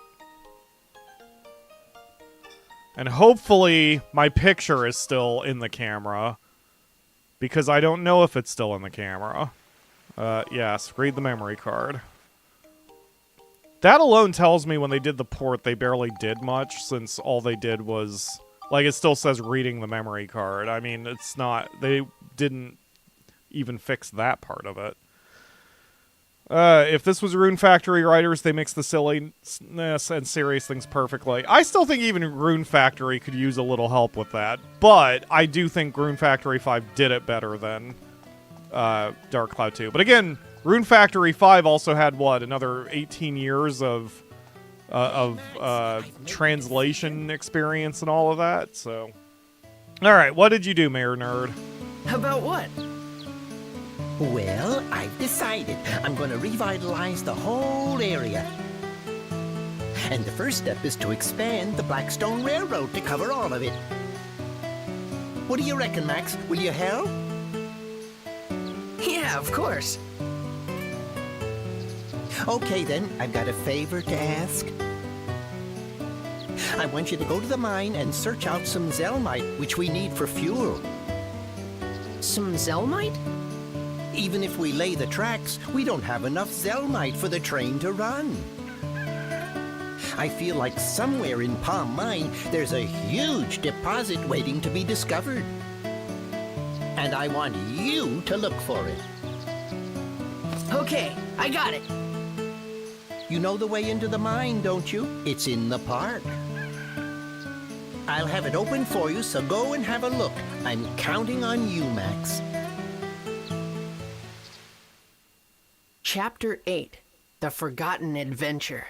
And hopefully my picture is still in the camera, because I don't know if it's still in the camera. Yes, read the memory card. That alone tells me when they did the port, they barely did much, since all they did was, like, it still says reading the memory card. I mean, it's not, they didn't even fix that part of it. If this was Rune Factory writers, they mix the silliness and serious things perfectly. I still think even Rune Factory could use a little help with that, but I do think Rune Factory 5 did it better than Dark Cloud 2. But again, Rune Factory 5 also had, what, another 18 years of translation experience and all of that, so... Alright, what did you do, Mayor Nerd? About what? Well, I've decided I'm going to revitalize the whole area. And the first step is to expand the Blackstone Railroad to cover all of it. What do you reckon, Max? Will you help? Yeah, of course. Okay then, I've got a favor to ask. I want you to go to the mine and search out some Zelmite, which we need for fuel. Some Zelmite? Even if we lay the tracks, we don't have enough Zelmite for the train to run. I feel like somewhere in Palm Mine, there's a huge deposit waiting to be discovered. And I want you to look for it. Okay, I got it. You know the way into the mine, don't you? It's in the park. I'll have it open for you, so go and have a look. I'm counting on you, Max. Chapter 8, The Forgotten Adventure.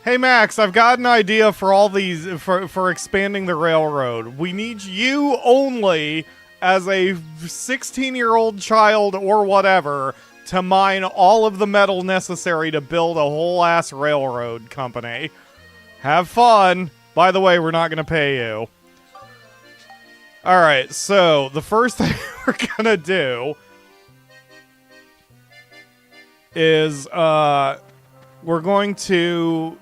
Hey Max, I've got an idea for all these, for expanding the railroad. We need you only, as a 16-year-old child or whatever, to mine all of the metal necessary to build a whole-ass railroad company. Have fun. By the way, we're not going to pay you. Alright, so the first thing we're going to do is, we're going to...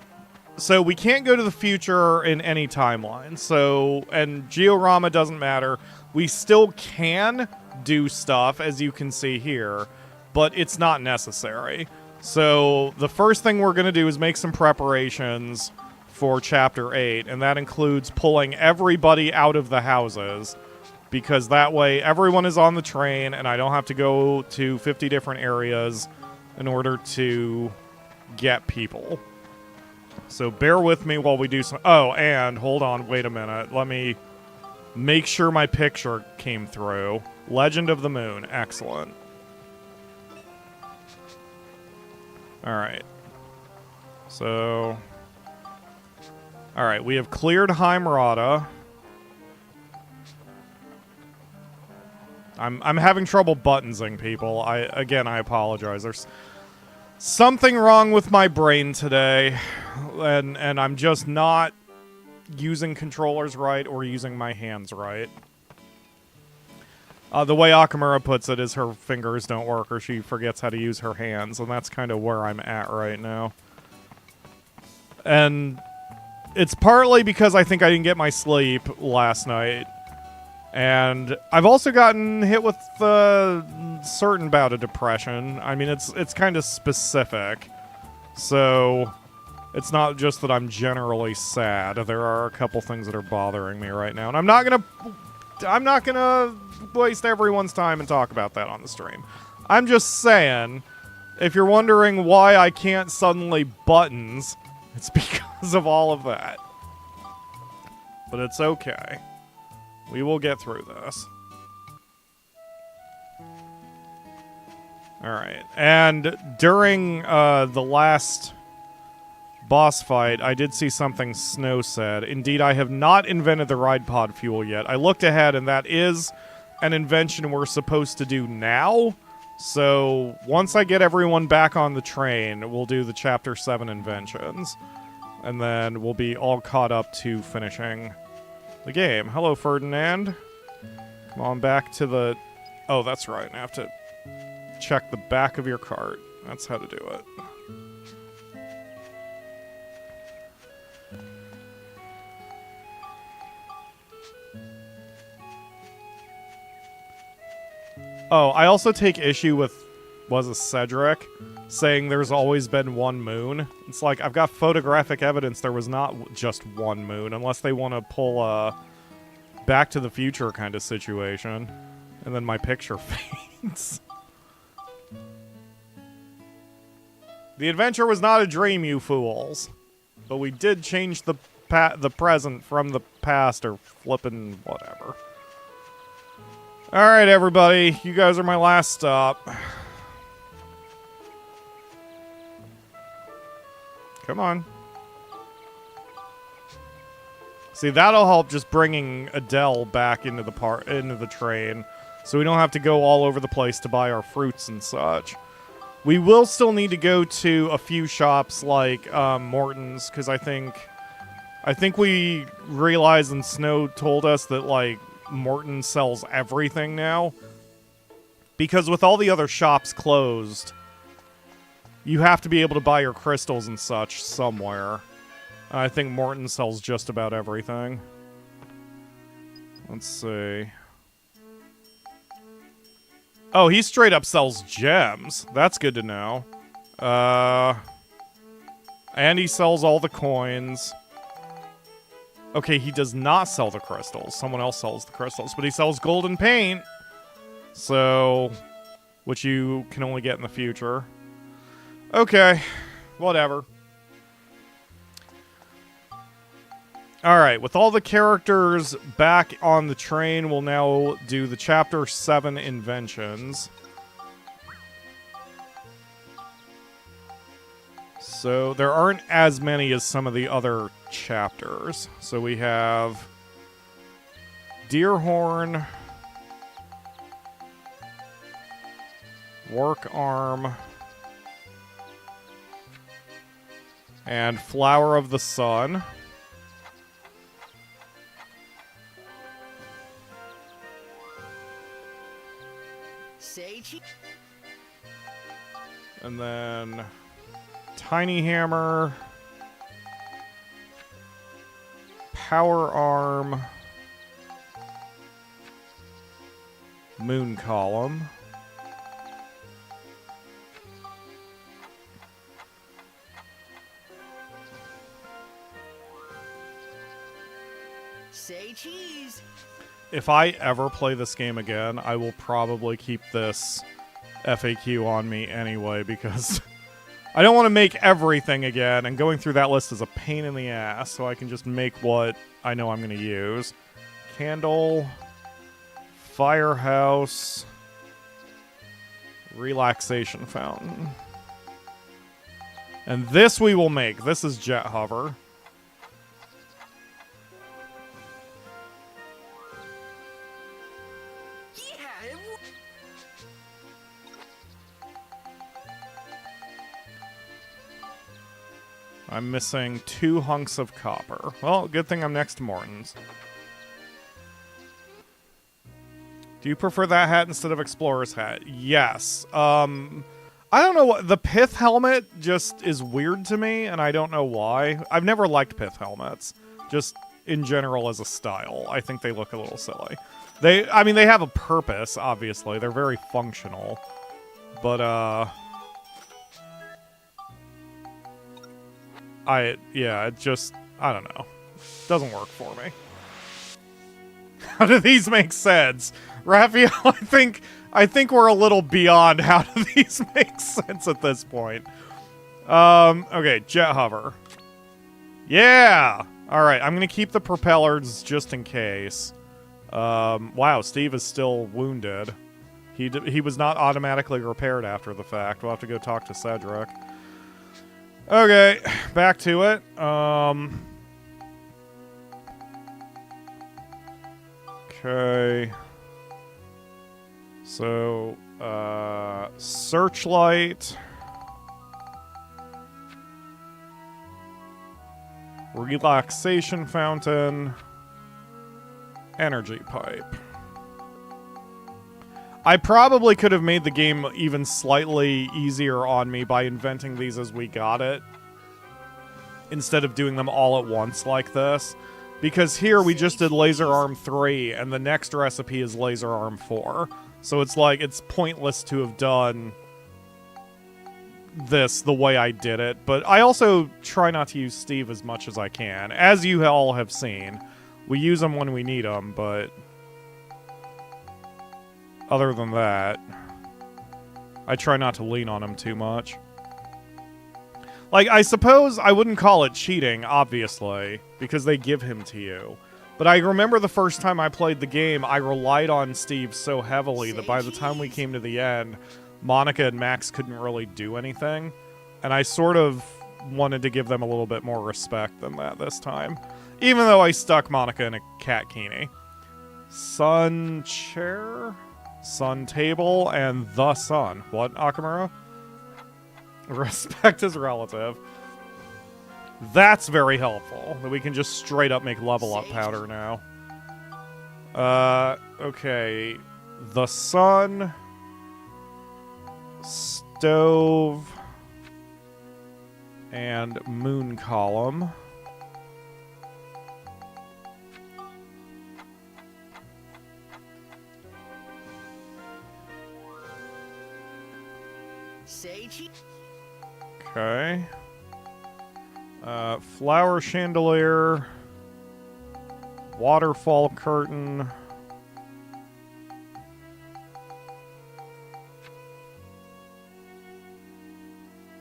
So we can't go to the future in any timeline. So, and Georama doesn't matter. We still can do stuff, as you can see here, but it's not necessary. So the first thing we're going to do is make some preparations for Chapter 8, and that includes pulling everybody out of the houses, because that way everyone is on the train, and I don't have to go to 50 different areas in order to get people. So bear with me while we do some... Oh, and hold on, wait a minute. Let me make sure my picture came through. Legend of the Moon. Excellent. Alright. So... Alright, we have cleared Heimerata. I'm having trouble buttonsing people. Again, I apologize. There's something wrong with my brain today, and I'm just not using controllers right or using my hands right. The way Akamura puts it is her fingers don't work or she forgets how to use her hands, and that's kind of where I'm at right now. And it's partly because I think I didn't get my sleep last night. And I've also gotten hit with a certain bout of depression. I mean, it's kind of specific. So, it's not just that I'm generally sad. There are a couple things that are bothering me right now. And I'm not gonna waste everyone's time and talk about that on the stream. I'm just saying, if you're wondering why I can't suddenly buttons, it's because of all of that. But it's okay. We will get through this. Alright, and during the last boss fight, I did see something Snow said. Indeed, I have not invented the ride pod fuel yet. I looked ahead, and that is an invention we're supposed to do now. So, once I get everyone back on the train, we'll do the Chapter 7 inventions. And then we'll be all caught up to finishing the game. Hello, Ferdinand. Come on back to the... Oh, that's right. I have to check the back of your cart. That's how to do it. Oh, I also take issue with, was it Cedric, saying there's always been one moon. It's like, I've got photographic evidence there was not just one moon, unless they want to pull a Back to the Future kind of situation. And then my picture fades. The adventure was not a dream, you fools. But we did change the present from the past, or flippin' whatever. Alright, everybody. You guys are my last stop. Come on. See, that'll help just bringing Adele back into the train, so we don't have to go all over the place to buy our fruits and such. We will still need to go to a few shops like Morton's, because I think we realized, and Snow told us, that like Morton sells everything now. Because with all the other shops closed, you have to be able to buy your crystals and such somewhere. I think Morton sells just about everything. Let's see. Oh, he straight up sells gems. That's good to know. And he sells all the coins. Okay, he does not sell the crystals. Someone else sells the crystals, but he sells golden paint. So, which you can only get in the future. Okay, whatever. Alright, with all the characters back on the train, we'll now do the Chapter 7 inventions. So, there aren't as many as some of the other chapters. So we have Deerhorn, Work Arm, and Flower of the Sun. And then Tiny Hammer, Power Arm, Moon Column, Say cheese. If I ever play this game again, I will probably keep this FAQ on me anyway, because I don't want to make everything again, and going through that list is a pain in the ass, so I can just make what I know I'm going to use. Candle, Firehouse, Relaxation Fountain. And this we will make. This is jet hover. I'm missing 2 hunks of copper. Well, good thing I'm next to Morton's. Do you prefer that hat instead of Explorer's hat? Yes. I don't know what... The pith helmet just is weird to me, and I don't know why. I've never liked pith helmets. Just in general as a style. I think they look a little silly. I mean, they have a purpose, obviously. They're very functional. But, yeah, it just, I don't know. Doesn't work for me. How do these make sense? Raphael, I think we're a little beyond how do these make sense at this point. Okay, jet hover. Yeah! Alright, I'm gonna keep the propellers just in case. Wow, Steve is still wounded. He was not automatically repaired after the fact. We'll have to go talk to Cedric. Okay, back to it. Okay. So, searchlight. Relaxation fountain. Energy pipe. I probably could have made the game even slightly easier on me by inventing these as we got it, instead of doing them all at once like this. Because here we just did Laser Arm 3, and the next recipe is Laser Arm 4. So it's like, it's pointless to have done this the way I did it. But I also try not to use Steve as much as I can. As you all have seen, we use him when we need him, but... other than that, I try not to lean on him too much. Like, I suppose I wouldn't call it cheating, obviously, because they give him to you. But I remember the first time I played the game, I relied on Steve so heavily that by the time we came to the end, Monica and Max couldn't really do anything. And I sort of wanted to give them a little bit more respect than that this time. Even though I stuck Monica in a cat kini. Sun chair? Sun table and the sun. What, Akamura? Respect is relative. That's very helpful. That we can just straight up make level up powder now. Okay. The sun. Stove. And moon column. Okay. Flower chandelier. Waterfall curtain.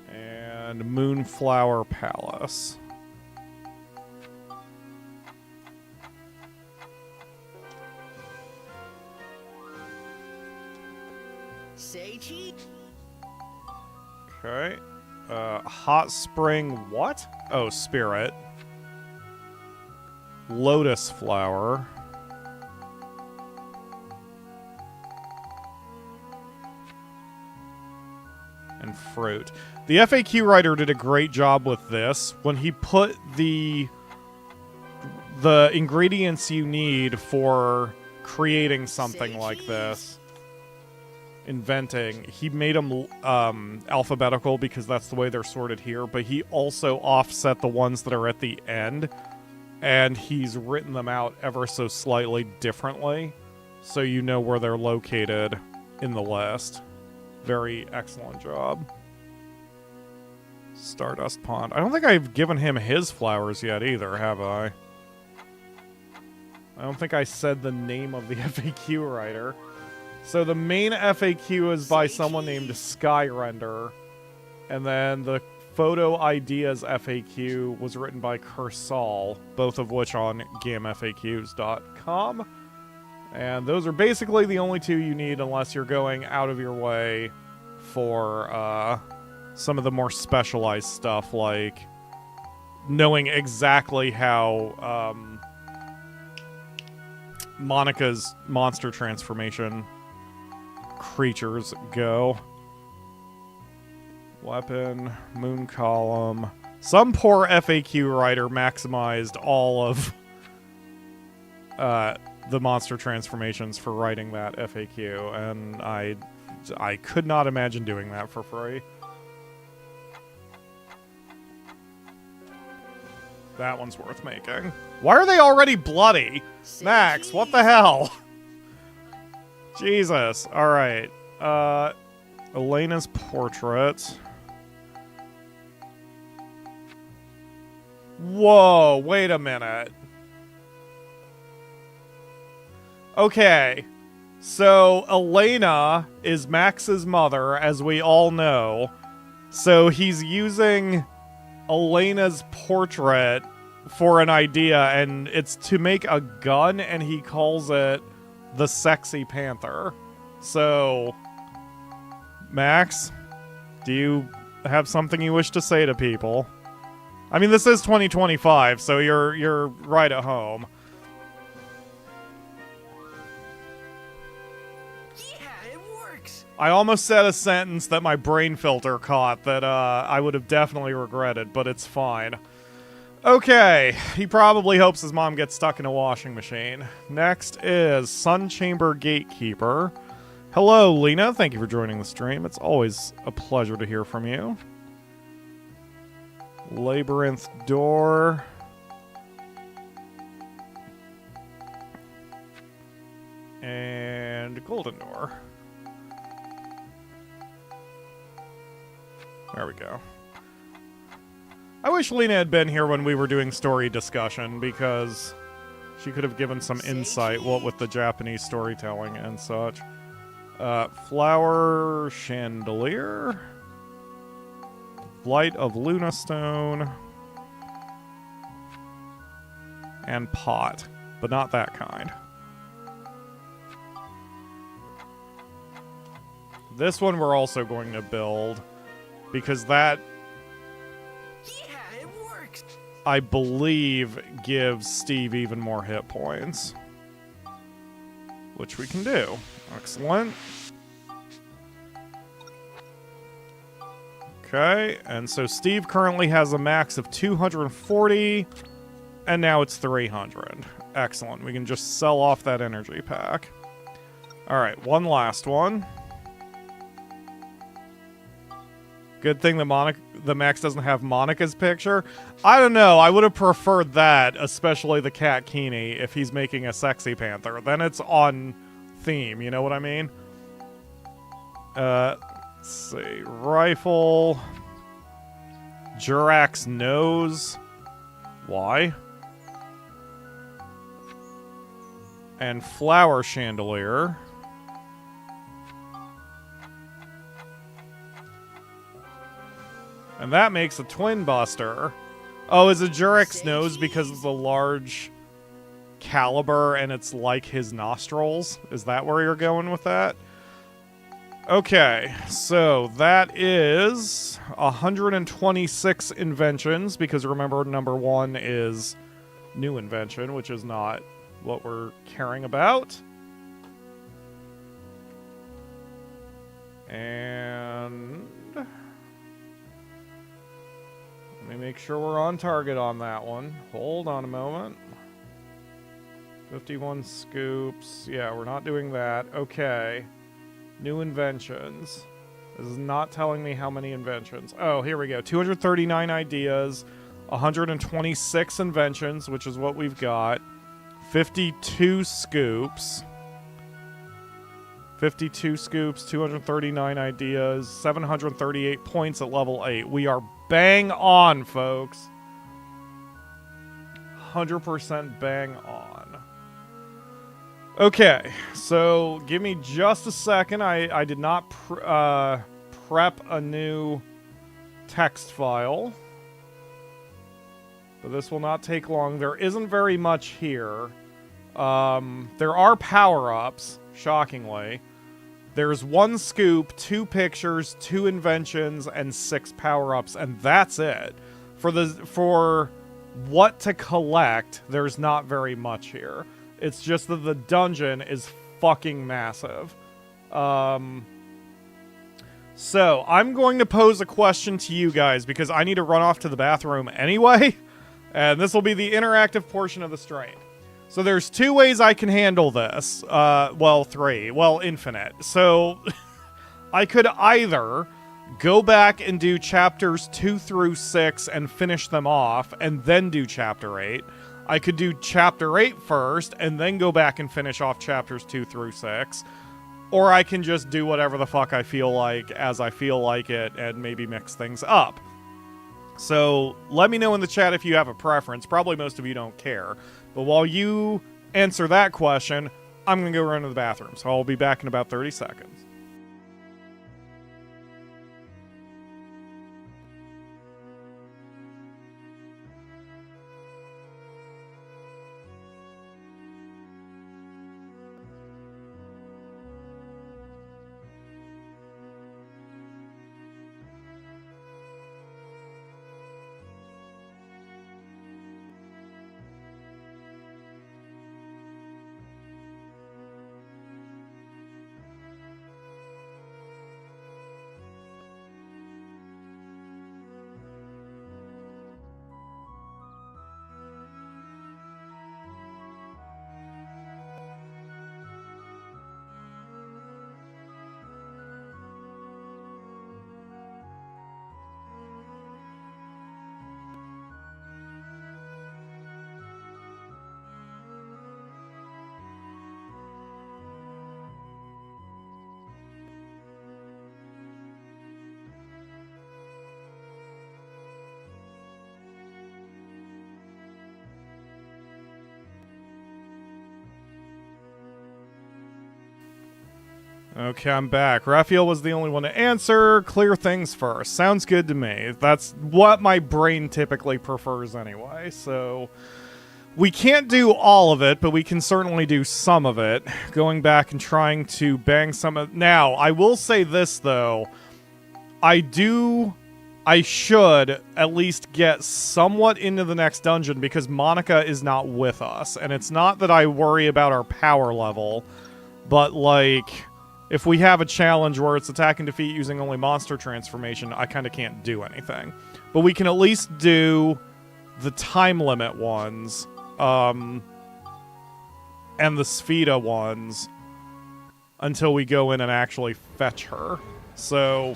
And Moonflower Palace. Okay. Hot spring what? Oh, spirit. Lotus flower. And fruit. The FAQ writer did a great job with this when he put the ingredients you need for creating something like this. Inventing. He made them alphabetical because that's the way they're sorted here, but he also offset the ones that are at the end, and he's written them out ever so slightly differently, so you know where they're located in the list. Very excellent job. Stardust Pond. I don't think I've given him his flowers yet either, have I? I don't think I said the name of the FAQ writer. So the main FAQ is by someone named Skyrender, and then the Photo Ideas FAQ was written by Kersal, both of which on gamefaqs.com. And those are basically the only two you need unless you're going out of your way for some of the more specialized stuff, like knowing exactly how Monica's monster transformation creatures go. Weapon, moon column. Some poor FAQ writer maximized all of the monster transformations for writing that FAQ, and I could not imagine doing that for free. That one's worth making. Why are they already bloody? Max, what the hell? Jesus. Alright. Elena's portrait. Whoa, wait a minute. Okay. So, Elena is Max's mother, as we all know. So, he's using Elena's portrait for an idea, and it's to make a gun, and he calls it the Sexy Panther. So, Max, do you have something you wish to say to people? I mean, this is 2025, so you're right at home. Yeah, it works. I almost said a sentence that my brain filter caught that I would have definitely regretted, but it's fine. Okay, he probably hopes his mom gets stuck in a washing machine. Next is Sun Chamber Gatekeeper. Hello, Lena. Thank you for joining the stream. It's always a pleasure to hear from you. Labyrinth Door. And Golden Door. There we go. I wish Lena had been here when we were doing story discussion, because she could have given some insight, what with the Japanese storytelling and such. Flower Chandelier. Light of Lunastone. And Pot. But not that kind. This one we're also going to build, because that, Yeah, it works. I believe, gives Steve even more hit points. Which we can do. Excellent. Okay, and so Steve currently has a max of 240, and now it's 300. Excellent. We can just sell off that energy pack. Alright, one last one. Good thing that the Max doesn't have Monica's picture. I don't know. I would have preferred that, especially the Cat Keeney, if he's making a Sexy Panther. Then it's on theme, you know what I mean? Let's see. Rifle. Jurax Nose. Why? And Flower Chandelier. And that makes a Twin Buster. Oh, is it Jurax Nose because of the large caliber and it's like his nostrils? Is that where you're going with that? Okay, so that is 126 inventions, because remember, number 1 is new invention, which is not what we're caring about. And let me make sure we're on target on that one. Hold on a moment. 51 scoops. Yeah, we're not doing that. Okay. New inventions. This is not telling me how many inventions. Oh, here we go. 239 ideas. 126 inventions, which is what we've got. 52 scoops. 52 scoops, 239 ideas, 738 points at level 8. We are bang on, folks. 100% bang on. Okay, so give me just a second. I did not prep a new text file. But this will not take long. There isn't very much here. There are power-ups, shockingly. There's 1 scoop, 2 pictures, 2 inventions, and 6 power-ups, and that's it. For what to collect, there's not very much here. It's just that the dungeon is fucking massive. So, I'm going to pose a question to you guys, because I need to run off to the bathroom anyway, and this will be the interactive portion of the stream. So there's 2 ways I can handle this. Well, 3. Well, infinite. So, I could either go back and do chapters 2 through 6 and finish them off, and then do chapter 8. I could do chapter 8 first, and then go back and finish off chapters 2 through 6. Or I can just do whatever the fuck I feel like, as I feel like it, and maybe mix things up. So, let me know in the chat if you have a preference. Probably most of you don't care. But while you answer that question, I'm going to go run to the bathroom. So I'll be back in about 30 seconds. Okay, I'm back. Raphael was the only one to answer. Clear things first. Sounds good to me. That's what my brain typically prefers anyway, so... We can't do all of it, but we can certainly do some of it. Going back and trying to bang some of... Now, I will say this, though. I should at least get somewhat into the next dungeon, because Monica is not with us. And it's not that I worry about our power level, but, like... If we have a challenge where it's attack and defeat using only monster transformation, I kind of can't do anything. But we can at least do the time limit ones, and the Spheda ones, until we go in and actually fetch her. So,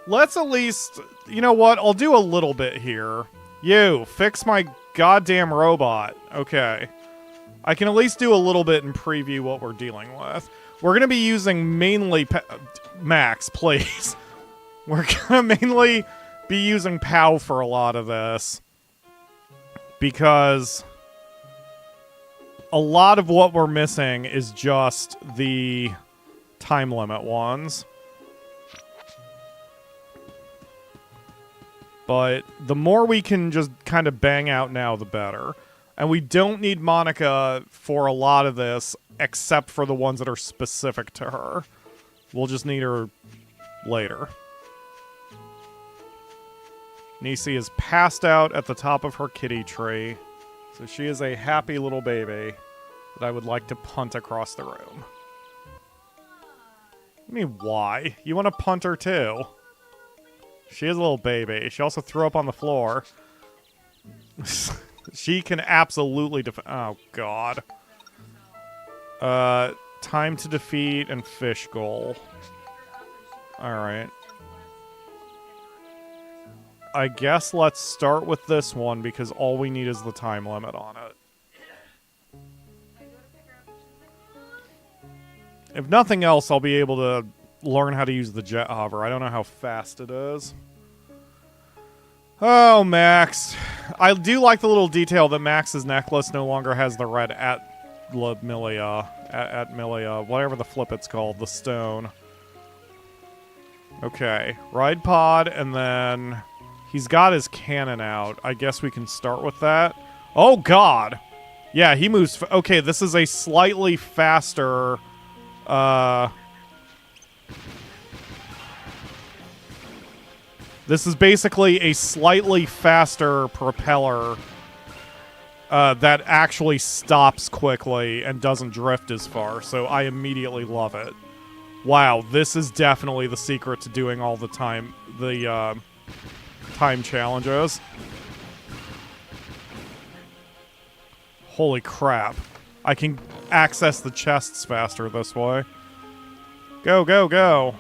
let's at least... You know what? I'll do a little bit here. You, fix my goddamn robot. Okay. I can at least do a little bit and preview what we're dealing with. We're going to be using mainly... Max, please. We're going to mainly be using POW for a lot of this. Because a lot of what we're missing is just the time limit ones. But the more we can just kind of bang out now, the better. And we don't need Monica for a lot of this, except for the ones that are specific to her. We'll just need her later. Nisi is passed out at the top of her kitty tree. So she is a happy little baby that I would like to punt across the room. I mean, why? You want to punt her too? She is a little baby. She also threw up on the floor. She can absolutely oh, God. Time to defeat and fish goal. Alright. I guess let's start with this one, because all we need is the time limit on it. If nothing else, I'll be able to learn how to use the jet hover. I don't know how fast it is. Oh, Max. I do like the little detail that Max's necklace no longer has the red Atmilia, whatever the flip it's called, the stone. Okay, ride pod, and then he's got his cannon out. I guess we can start with that. Oh, God! Yeah, he moves... Okay, this is a slightly faster This is basically a slightly faster propeller that actually stops quickly and doesn't drift as far, so I immediately love it. Wow, this is definitely the secret to doing all the time challenges. Holy crap. I can access the chests faster this way. Go, go, go.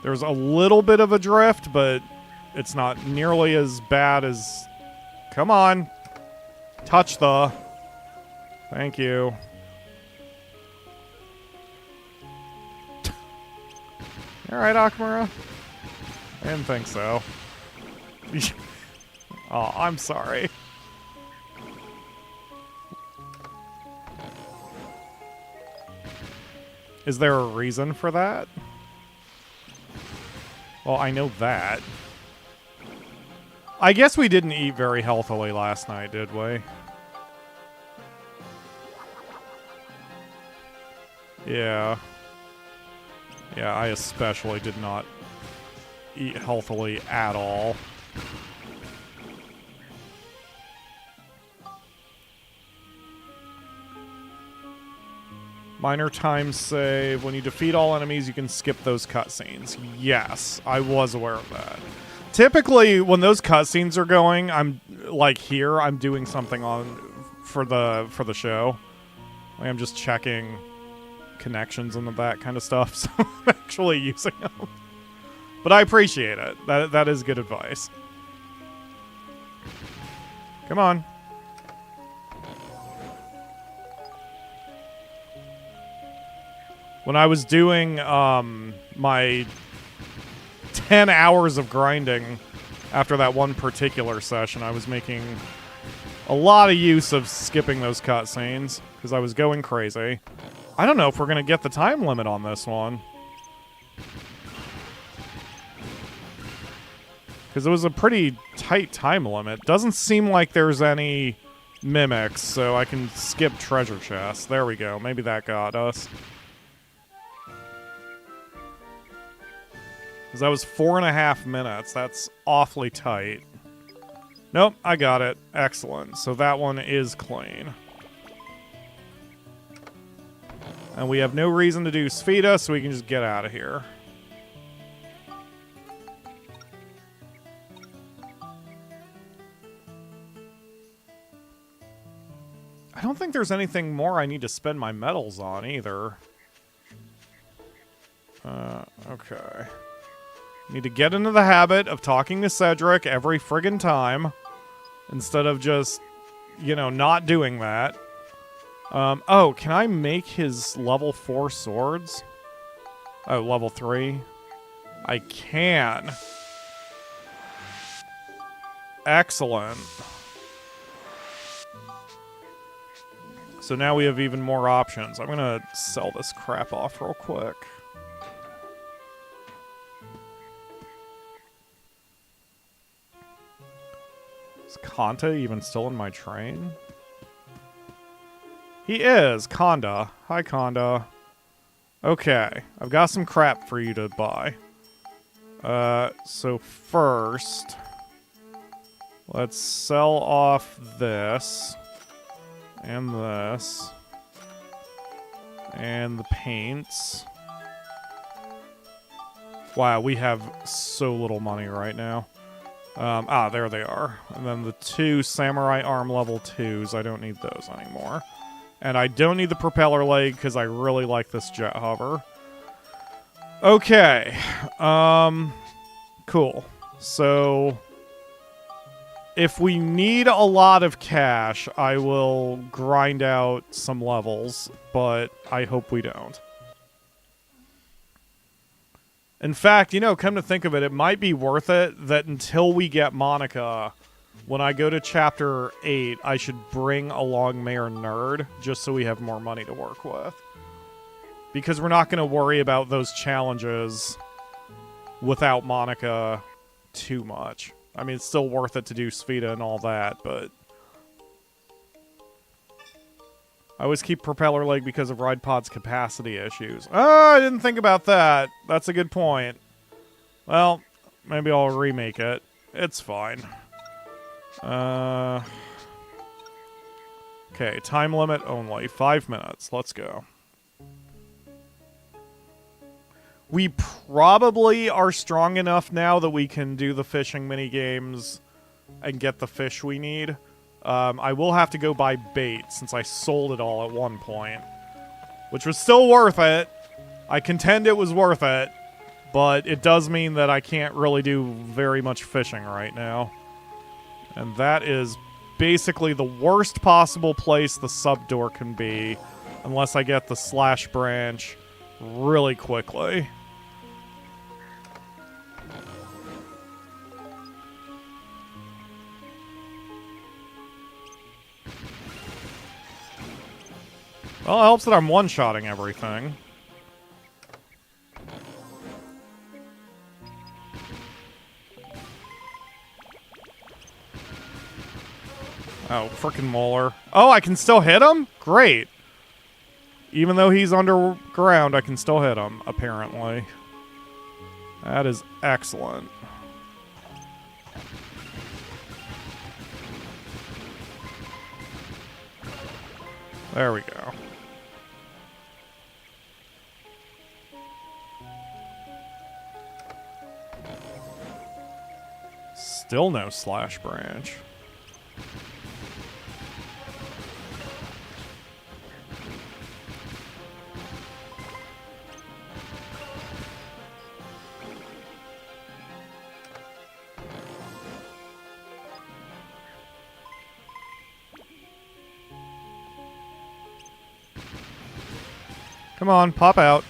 There's a little bit of a drift, but it's not nearly as bad as... Come on. Touch the... Thank you. Alright, Akamura. I didn't think so. Oh, I'm sorry. Is there a reason for that? Well, I know that. I guess we didn't eat very healthily last night, did we? Yeah. Yeah, I especially did not eat healthily at all. Minor time save. When you defeat all enemies, you can skip those cutscenes. Yes, I was aware of that. Typically, when those cutscenes are going, I'm like here. I'm doing something on for the show. Like, I'm just checking connections and that kind of stuff. So I'm actually using them. But I appreciate it. That is good advice. Come on. When I was doing my 10 hours of grinding after that one particular session, I was making a lot of use of skipping those cutscenes because I was going crazy. I don't know if we're going to get the time limit on this one. Because it was a pretty tight time limit. Doesn't seem like there's any mimics, so I can skip treasure chests. There we go. Maybe that got us. Because that was 4.5 minutes. That's awfully tight. Nope, I got it. Excellent. So that one is clean. And we have no reason to do Spheda, so we can just get out of here. I don't think there's anything more I need to spend my medals on, either. Okay. Need to get into the habit of talking to Cedric every friggin' time. Instead of just, you know, not doing that. Oh, can I make his level 4 swords? Oh, level 3? I can. Excellent. So now we have even more options. I'm gonna sell this crap off real quick. Is Kanta even still in my train? He is! Konda. Hi, Konda. Okay. I've got some crap for you to buy. So first... let's sell off this. And this. And the paints. Wow, we have so little money right now. There they are. And then the 2 samurai arm level 2s. I don't need those anymore. And I don't need the propeller leg because I really like this jet hover. Okay. Cool. So... if we need a lot of cash, I will grind out some levels, but I hope we don't. In fact, you know, come to think of it, it might be worth it that until we get Monica, when I go to Chapter 8, I should bring along Mayor Nerd, just so we have more money to work with. Because we're not going to worry about those challenges without Monica too much. I mean, it's still worth it to do Spheda and all that, but... I always keep propeller leg because of ride pod's capacity issues. Oh, I didn't think about that. That's a good point. Well, maybe I'll remake it. It's fine. Okay, time limit only. 5 minutes. Let's go. We probably are strong enough now that we can do the fishing mini games and get the fish we need. I will have to go buy bait since I sold it all at one point, which was still worth it. I contend it was worth it, but it does mean that I can't really do very much fishing right now. And that is basically the worst possible place the sub door can be, unless I get the slash branch really quickly. Well, it helps that I'm one-shotting everything. Oh, frickin' Molar. Oh, I can still hit him? Great. Even though he's underground, I can still hit him, apparently. That is excellent. There we go. Still no slash branch. Come on, pop out.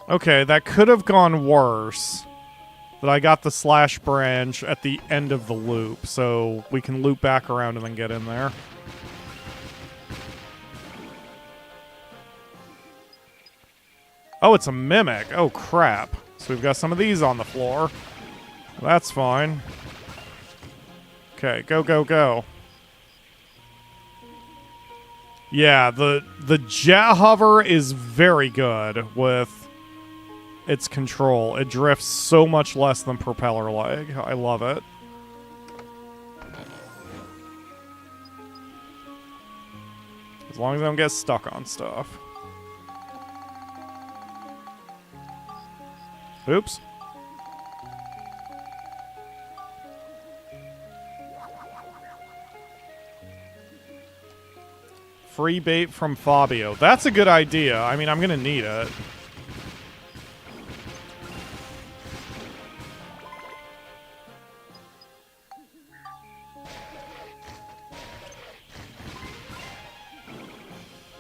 Okay, that could have gone worse. But I got the slash branch at the end of the loop, so we can loop back around and then get in there. Oh, it's a mimic. Oh, crap. So we've got some of these on the floor. That's fine. Okay, go, go, go. Yeah, the jet hover is very good with its control. It drifts so much less than propeller leg. I love it. As long as I don't get stuck on stuff. Oops. Free bait from Fabio. That's a good idea. I mean, I'm gonna need it.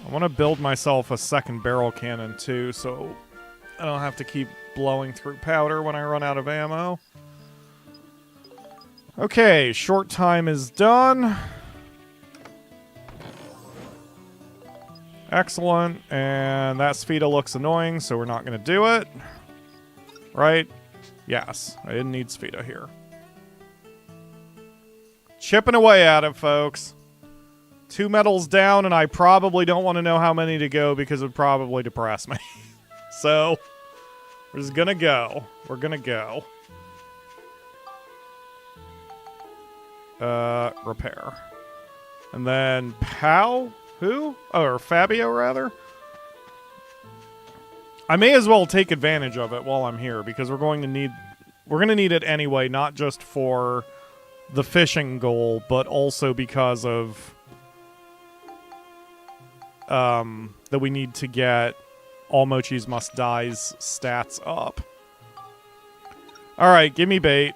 I want to build myself a second barrel cannon too, so I don't have to keep blowing through powder when I run out of ammo. Okay, short time is done. Excellent, and that Spheda looks annoying, so we're not going to do it. Right? Yes, I didn't need Spheda here. Chipping away at it, folks. 2 medals down, and I probably don't want to know how many to go because it would probably depress me. So, we're just going to go. We're going to go. Repair. And then Pow? Who? Oh, or Fabio, rather? I may as well take advantage of it while I'm here, because we're going to need it anyway, not just for the fishing goal, but also because of that we need to get All Mochis Must Die's stats up. Alright, give me bait.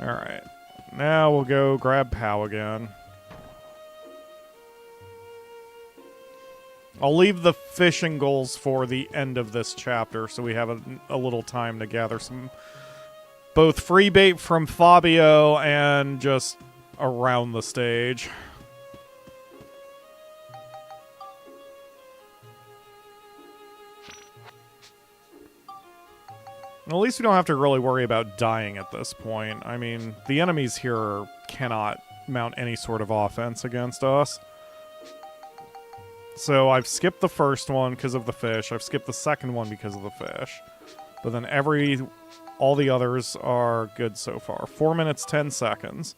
Alright. Now we'll go grab Pow again. I'll leave the fishing goals for the end of this chapter, so we have a little time to gather some both free bait from Fabio and just around the stage. At least we don't have to really worry about dying at this point. I mean, the enemies here cannot mount any sort of offense against us. So I've skipped the first one because of the fish. I've skipped the second one because of the fish. But then all the others are good so far. 4 minutes, 10 seconds.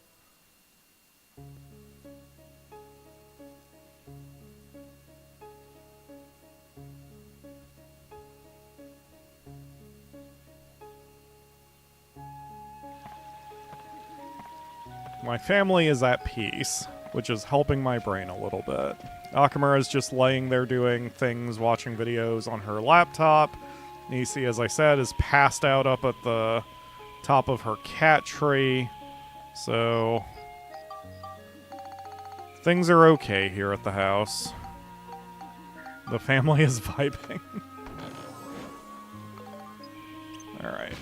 My family is at peace, which is helping my brain a little bit. Akamura's just laying there doing things, watching videos on her laptop. Nisi, as I said, is passed out up at the top of her cat tree. So things are okay here at the house. The family is vibing. Alright.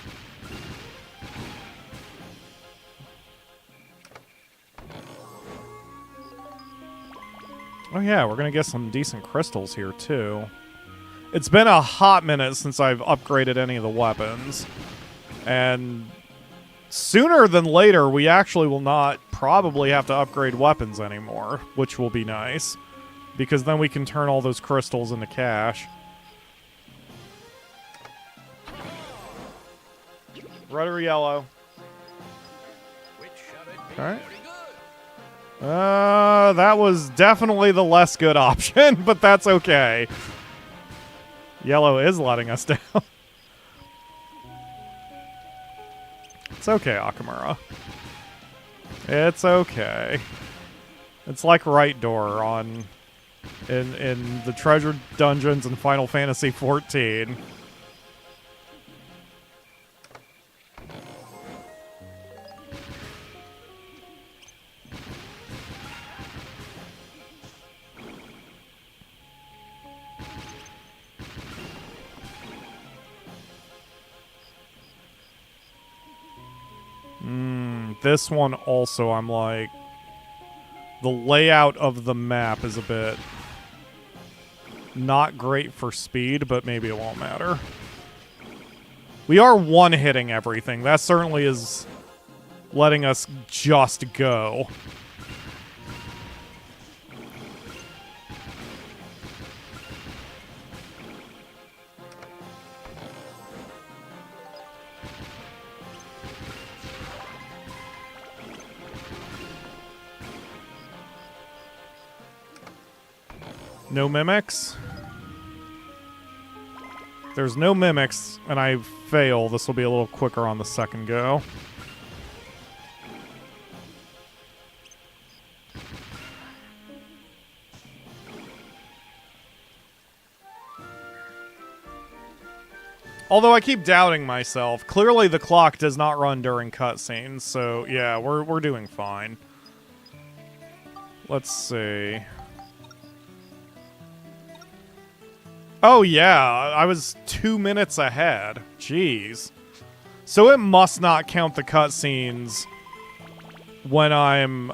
Oh yeah, we're gonna get some decent crystals here too. It's been a hot minute since I've upgraded any of the weapons. And sooner than later, we actually will not probably have to upgrade weapons anymore, which will be nice. Because then we can turn all those crystals into cash. Red or yellow? Alright. That was definitely the less good option, but that's okay. Yellow is letting us down. It's okay, Akamura. It's okay. It's like Right Door in the Treasure Dungeons in Final Fantasy XIV. This one also, I'm like, the layout of the map is a bit not great for speed, but maybe it won't matter. We are one-hitting everything. That certainly is letting us just go. No mimics? If there's no mimics and I fail, this will be a little quicker on the second go. Although I keep doubting myself. Clearly the clock does not run during cutscenes, so yeah, we're doing fine. Let's see. Oh yeah, I was 2 minutes ahead. Jeez. So it must not count the cutscenes when I'm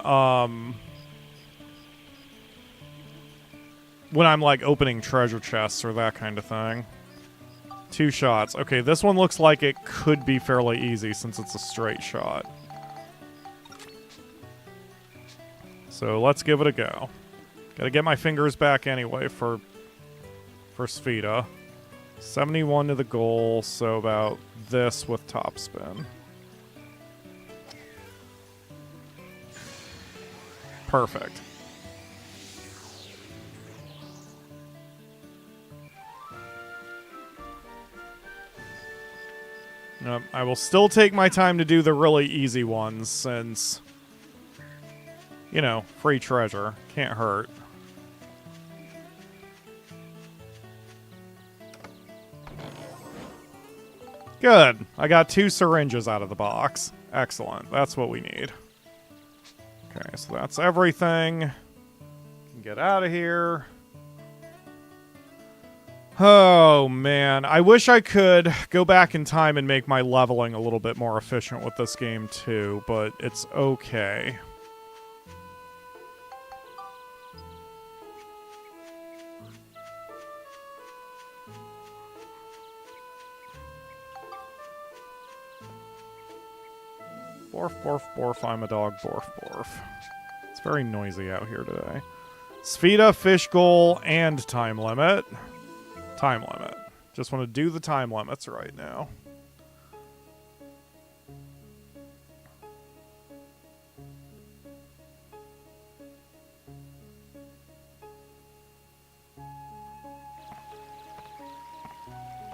like opening treasure chests or that kind of thing. 2 shots. Okay, this one looks like it could be fairly easy since it's a straight shot. So let's give it a go. Gotta get my fingers back anyway for Spheda. 71 to the goal, so about this with topspin. Perfect. I will still take my time to do the really easy ones since, you know, free treasure. Can't hurt. Good. I got 2 syringes out of the box. Excellent. That's what we need. Okay, so that's everything. Get out of here. Oh, man. I wish I could go back in time and make my leveling a little bit more efficient with this game, too, but it's okay. Borf, borf, borf, I'm a dog, borf, borf. It's very noisy out here today. Spheda, fish goal, and time limit. Time limit. Just want to do the time limits right now.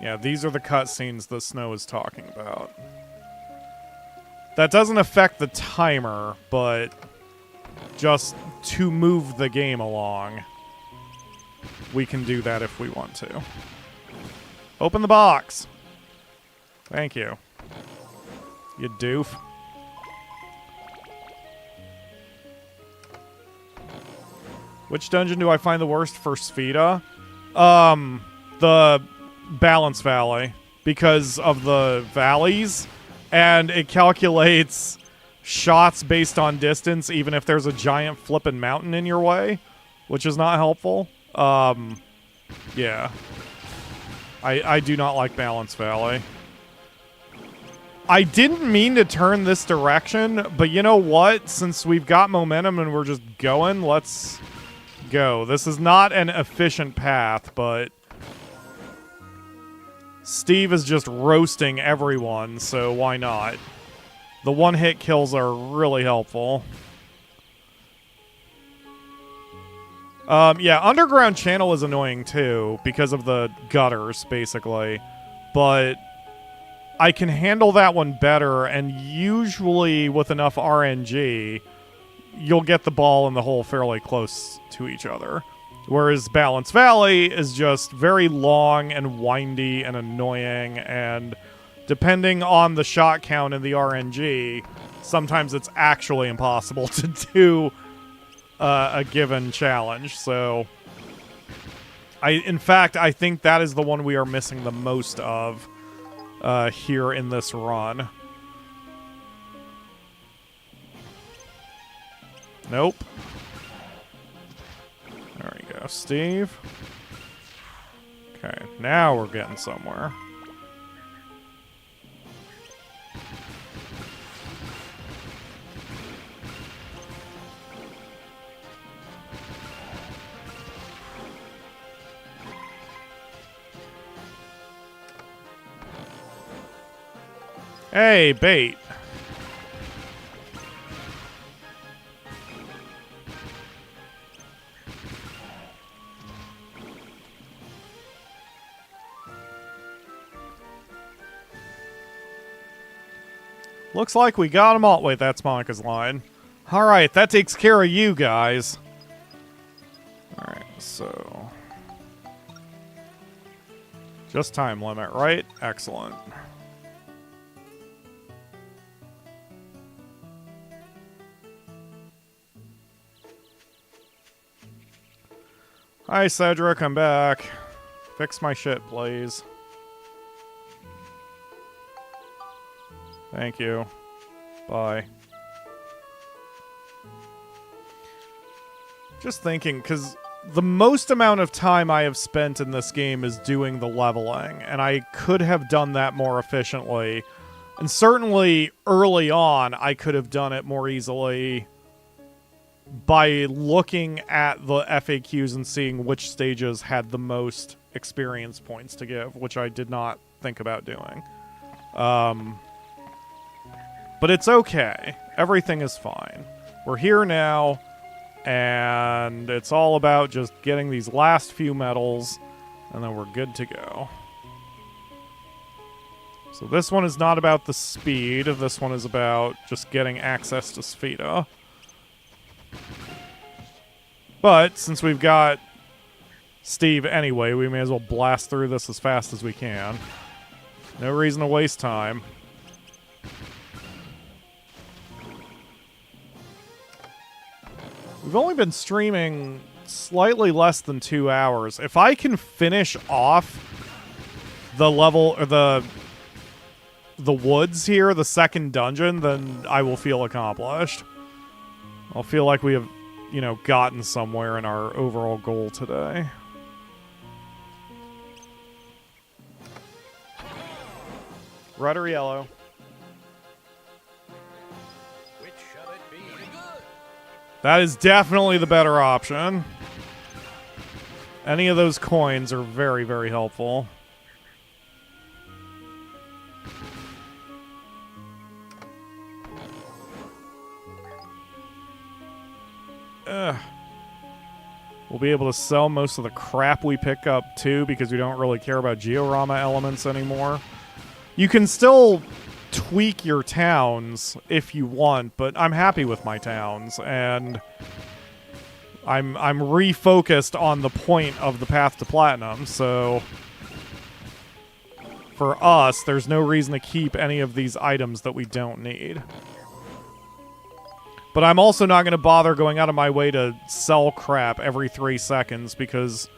Yeah, these are the cutscenes the Snow is talking about. That doesn't affect the timer, but just to move the game along, we can do that if we want to. Open the box. Thank you. You doof. Which dungeon do I find the worst for Spheda? The Balance Valley, because of the valleys, and it calculates shots based on distance, even if there's a giant flippin' mountain in your way, which is not helpful. Yeah. I do not like Balance Valley. I didn't mean to turn this direction, but you know what? Since we've got momentum and we're just going, let's go. This is not an efficient path, but Steve is just roasting everyone, so why not? The one-hit kills are really helpful. Yeah, Underground Channel is annoying too, because of the gutters, basically. But I can handle that one better, and usually with enough RNG, you'll get the ball and the hole fairly close to each other. Whereas Balance Valley is just very long and windy and annoying, and depending on the shot count and the RNG, sometimes it's actually impossible to do a given challenge. So, in fact, I think that is the one we are missing the most of here in this run. Nope. There we go, Steve. Okay, now we're getting somewhere. Hey, bait. Looks like we got them all. Wait, that's Monica's line. Alright, that takes care of you guys. Alright, so... just time limit, right? Excellent. Hi, Cedric, I'm back. Fix my shit, please. Thank you. Bye. Just thinking, because the most amount of time I have spent in this game is doing the leveling, and I could have done that more efficiently. And certainly, early on, I could have done it more easily by looking at the FAQs and seeing which stages had the most experience points to give, which I did not think about doing. But it's okay. Everything is fine. We're here now, and it's all about just getting these last few medals, and then we're good to go. So this one is not about the speed. This one is about just getting access to Spheda. But since we've got Steve anyway, we may as well blast through this as fast as we can. No reason to waste time. We've only been streaming slightly less than 2 hours. If I can finish off the level, or the woods here, the second dungeon, then I will feel accomplished. I'll feel like we have, you know, gotten somewhere in our overall goal today. Red or yellow? That is definitely the better option. Any of those coins are very, very helpful. We'll be able to sell most of the crap we pick up, too, because we don't really care about Georama elements anymore. You can still tweak your towns if you want, but I'm happy with my towns, and I'm refocused on the point of the path to platinum, so for us, there's no reason to keep any of these items that we don't need. But I'm also not going to bother going out of my way to sell crap every 3 seconds, because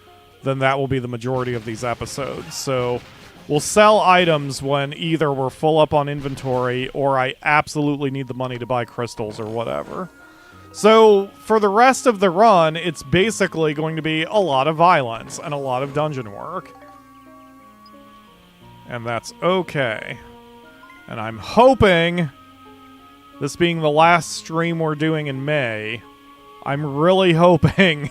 then that will be the majority of these episodes. So we'll sell items when either we're full up on inventory or I absolutely need the money to buy crystals or whatever. So for the rest of the run, it's basically going to be a lot of violence and a lot of dungeon work. And that's okay. And I'm hoping, this being the last stream we're doing in May, I'm really hoping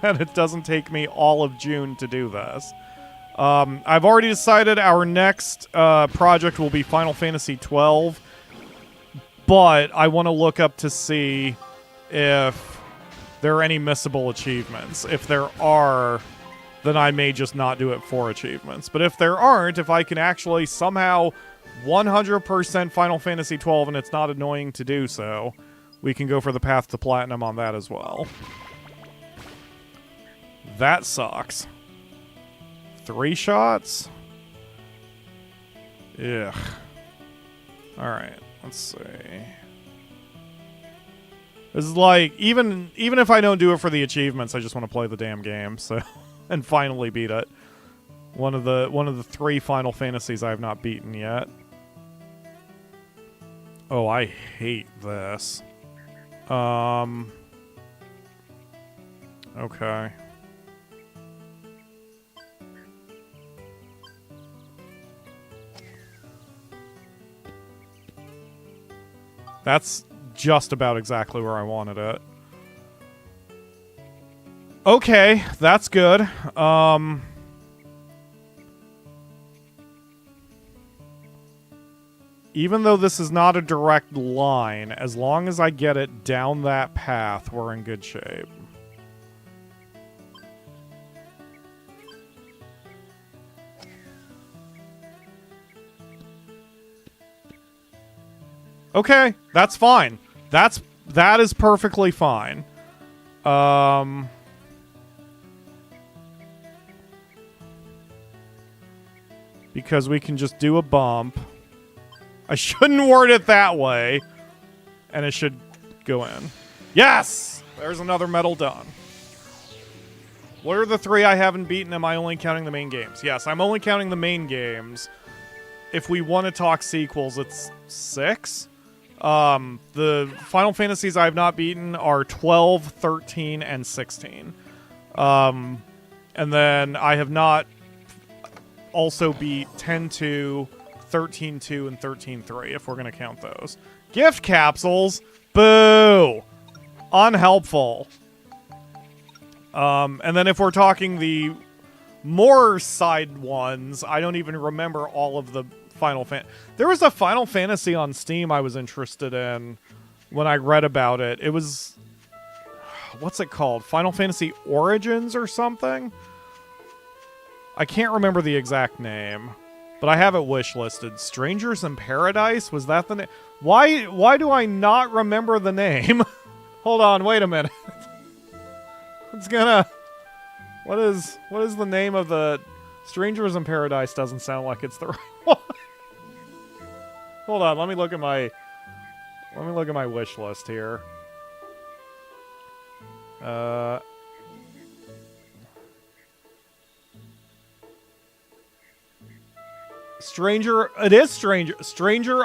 that it doesn't take me all of June to do this. I've already decided our next project will be Final Fantasy XII, but I want to look up to see if there are any missable achievements. If there are, then I may just not do it for achievements. But if there aren't, if I can actually somehow 100% Final Fantasy XII and it's not annoying to do so, we can go for the path to platinum on that as well. That sucks. 3 shots? Ugh. Alright, let's see. This is like, even if I don't do it for the achievements, I just want to play the damn game, so and finally beat it. One of the 3 Final Fantasies I have not beaten yet. Oh, I hate this. Okay. That's just about exactly where I wanted it. Okay, that's good. Even though this is not a direct line, as long as I get it down that path, we're in good shape. Okay, that's fine. That is perfectly fine. Because we can just do a bump. I shouldn't word it that way. And it should go in. Yes! There's another medal done. What are the 3 I haven't beaten? Am I only counting the main games? Yes, I'm only counting the main games. If we want to talk sequels, it's 6. The Final Fantasies I have not beaten are 12, 13, and 16. And then I have not also beat 10-2, 13-2, and 13-3, if we're going to count those. Gift capsules? Boo! Unhelpful. And then if we're talking the more side ones, I don't even remember all of the Final Fantasy. There was a Final Fantasy on Steam I was interested in when I read about it. It was... what's it called? Final Fantasy Origins or something? I can't remember the exact name, but I have it wishlisted. Strangers in Paradise? Was that the name? Why do I not remember the name? Hold on, wait a minute. It's gonna... What is the name of the... Strangers in Paradise doesn't sound like it's the right one. Hold on, let me look at my wish list here. Stranger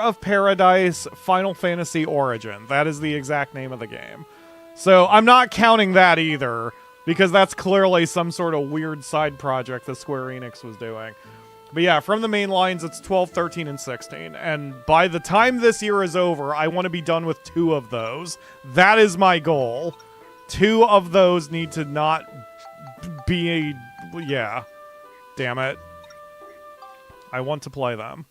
of Paradise Final Fantasy Origin. That is the exact name of the game. So I'm not counting that either, because that's clearly some sort of weird side project that Square Enix was doing. But yeah, from the main lines, it's 12, 13, and 16. And by the time this year is over, I want to be done with 2 of those. That is my goal. 2 of those need to not be a... Yeah. Damn it. I want to play them.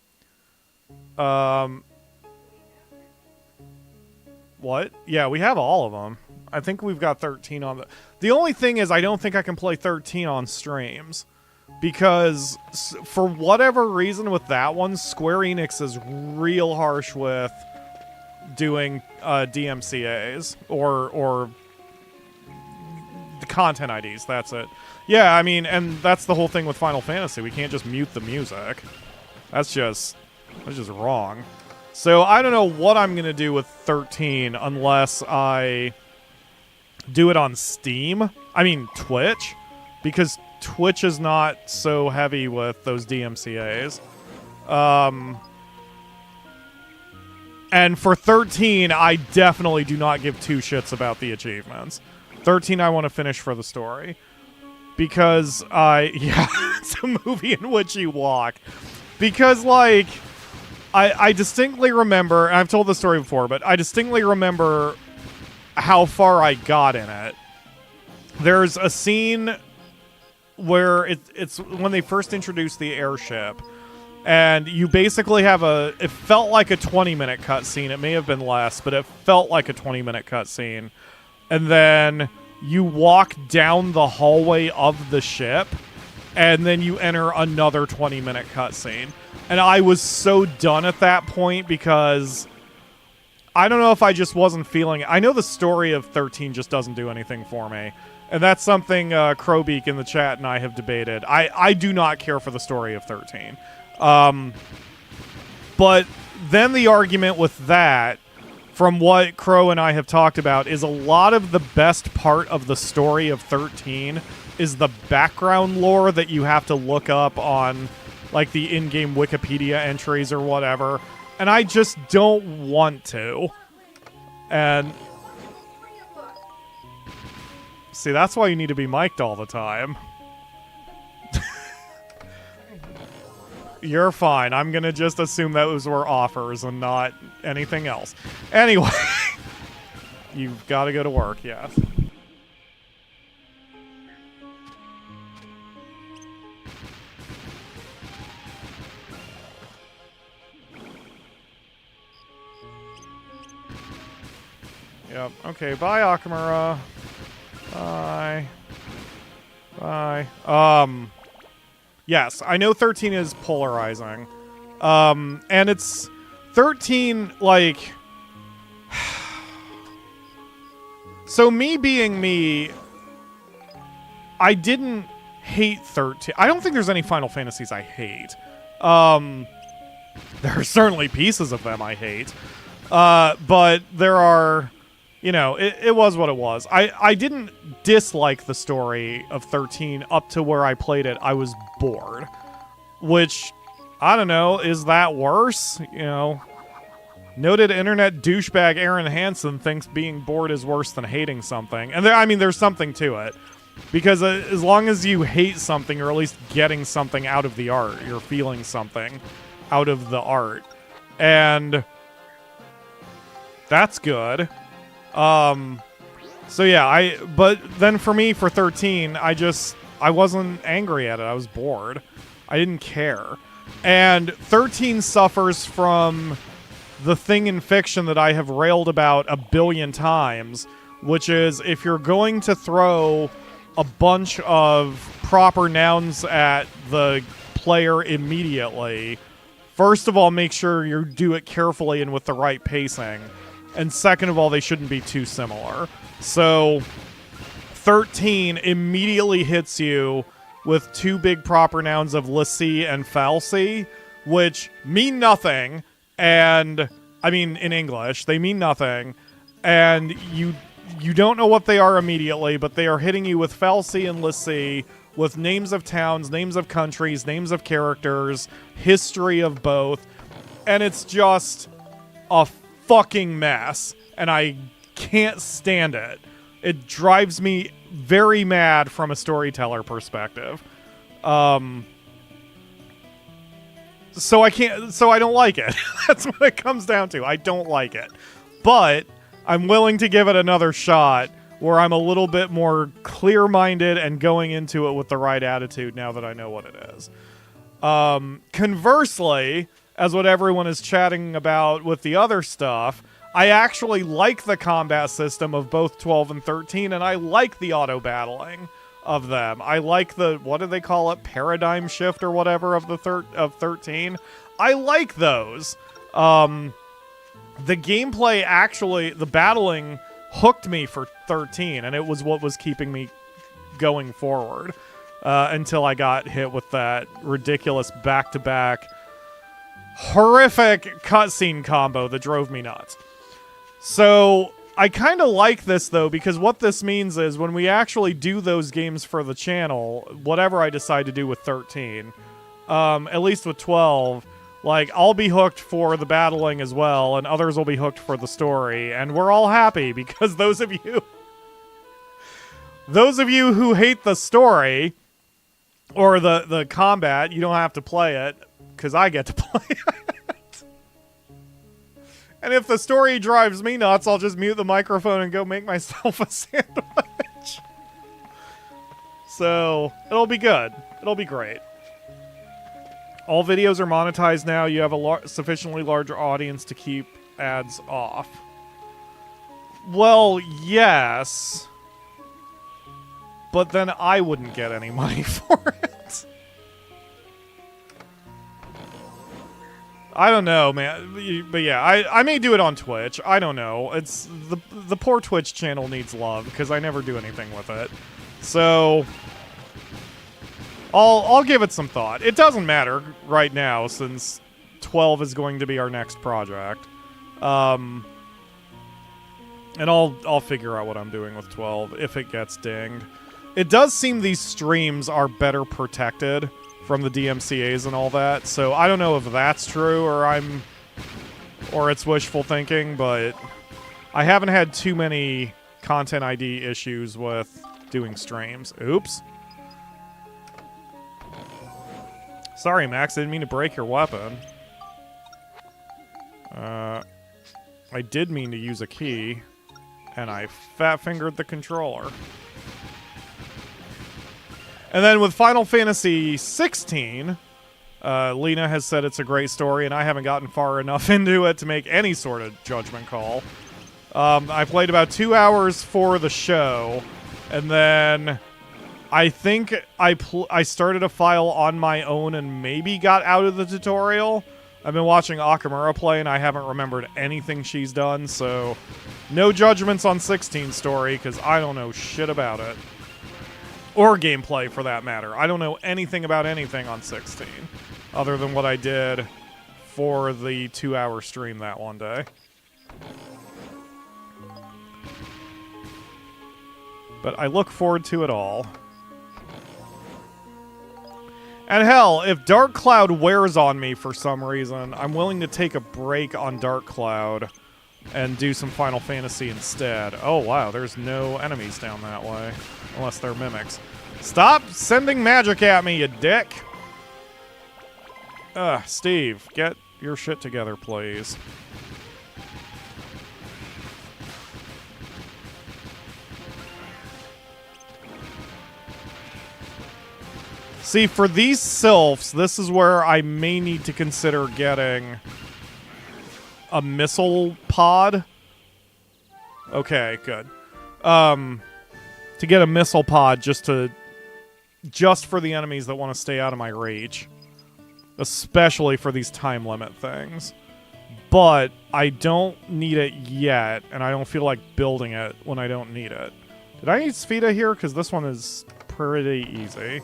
What? Yeah, we have all of them. I think we've got 13 on the... The only thing is I don't think I can play 13 on streams. Because for whatever reason with that one, Square Enix is real harsh with doing DMCAs or the content IDs. That's it. Yeah, I mean, and that's the whole thing with Final Fantasy. We can't just mute the music. That's just wrong. So I don't know what I'm gonna do with 13 unless I do it on Steam. I mean Twitch, because Twitch is not so heavy with those DMCAs. And for 13, I definitely do not give 2 shits about the achievements. 13, I want to finish for the story. Because yeah, it's a movie in which you walk. Because, like, I distinctly remember, and I've told this story before, but I distinctly remember how far I got in it. There's a scene where it's when they first introduced the airship, and you basically have it felt like a 20-minute cutscene. It may have been less, but it felt like a 20-minute cutscene. And then you walk down the hallway of the ship, and then you enter another 20-minute cutscene. And I was so done at that point because I don't know if I just wasn't feeling it. I know the story of 13 just doesn't do anything for me. And that's something Crowbeak in the chat and I have debated. I do not care for the story of 13. But then the argument with that, from what Crow and I have talked about, is a lot of the best part of the story of 13 is the background lore that you have to look up on, like, the in-game Wikipedia entries or whatever. And I just don't want to. And... See, that's why you need to be mic'd all the time. You're fine. I'm gonna just assume that those were offers and not anything else. Anyway, you've got to go to work, yes. Yep. Okay, bye, Akamura. Bye. Bye. Yes, I know 13 is polarizing. And it's 13, like... So me being me, I didn't hate 13. I don't think there's any Final Fantasies I hate. There are certainly pieces of them I hate. But there are... You know, it was what it was. I didn't dislike the story of 13 up to where I played it. I was bored. Which, I don't know, is that worse? You know, noted internet douchebag Aaron Hansen thinks being bored is worse than hating something. And I mean, there's something to it. Because as long as you hate something, you're at least getting something out of the art. You're feeling something out of the art. And that's good. So yeah, but then for me, for 13, I wasn't angry at it. I was bored. I didn't care. And 13 suffers from the thing in fiction that I have railed about a billion times, which is if you're going to throw a bunch of proper nouns at the player immediately, first of all, make sure you do it carefully and with the right pacing. And second of all, they shouldn't be too similar. So 13 immediately hits you with 2 big proper nouns of Lassie and Falsy, which mean nothing. And, I mean, in English, they mean nothing. And you don't know what they are immediately, but they are hitting you with Falsy and Lassie, with names of towns, names of countries, names of characters, history of both. And it's just a fucking mess, and I can't stand it. It drives me very mad from a storyteller perspective. So I can't. So I don't like it. That's what it comes down to. I don't like it, but I'm willing to give it another shot, where I'm a little bit more clear-minded and going into it with the right attitude now that I know what it is. Conversely, as what everyone is chatting about with the other stuff, I actually like the combat system of both 12 and 13, and I like the auto-battling of them. I like the, what do they call it, paradigm shift or whatever of the 13. I like those. The gameplay actually, the battling hooked me for 13, and it was what was keeping me going forward until I got hit with that ridiculous back-to-back horrific cutscene combo that drove me nuts. So I kind of like this, though, because what this means is when we actually do those games for the channel, whatever I decide to do with 13, at least with 12, like, I'll be hooked for the battling as well, and others will be hooked for the story, and we're all happy, because those of you who hate the story, or the combat, you don't have to play it, because I get to play it. And if the story drives me nuts, I'll just mute the microphone and go make myself a sandwich. So, it'll be good. It'll be great. All videos are monetized now. You have a sufficiently larger audience to keep ads off. Well, yes. But then I wouldn't get any money for it. I don't know, man. But yeah, I may do it on Twitch. I don't know. It's the poor Twitch channel needs love because I never do anything with it. So I'll give it some thought. It doesn't matter right now since 12 is going to be our next project. And I'll figure out what I'm doing with 12 if it gets dinged. It does seem these streams are better protected from the DMCAs and all that, so I don't know if that's true or it's wishful thinking, but I haven't had too many content ID issues with doing streams. Oops. Sorry, Max, I didn't mean to break your weapon. I did mean to use a key, and I fat-fingered the controller. And then with Final Fantasy 16, Lena has said it's a great story, and I haven't gotten far enough into it to make any sort of judgment call. I played about 2 hours for the show, and then I think I started a file on my own and maybe got out of the tutorial. I've been watching Akamura play, and I haven't remembered anything she's done, so no judgments on 16 story, because I don't know shit about it. Or gameplay, for that matter. I don't know anything about anything on 16, other than what I did for the 2-hour stream that one day. But I look forward to it all. And hell, if Dark Cloud wears on me for some reason, I'm willing to take a break on Dark Cloud and do some Final Fantasy instead. Oh, wow, there's no enemies down that way. Unless they're mimics. Stop sending magic at me, you dick! Steve, get your shit together, please. See, for these sylphs, this is where I may need to consider getting a missile pod. Okay, good. To get a missile pod just for the enemies that want to stay out of my reach. Especially for these time limit things. But I don't need it yet, and I don't feel like building it when I don't need it. Did I need Spheda here? Because this one is pretty easy.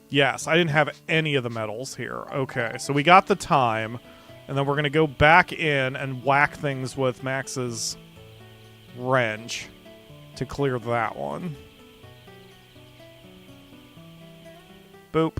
Yes, I didn't have any of the medals here. Okay, so we got the time, and then we're going to go back in and whack things with Max's wrench to clear that one. Boop.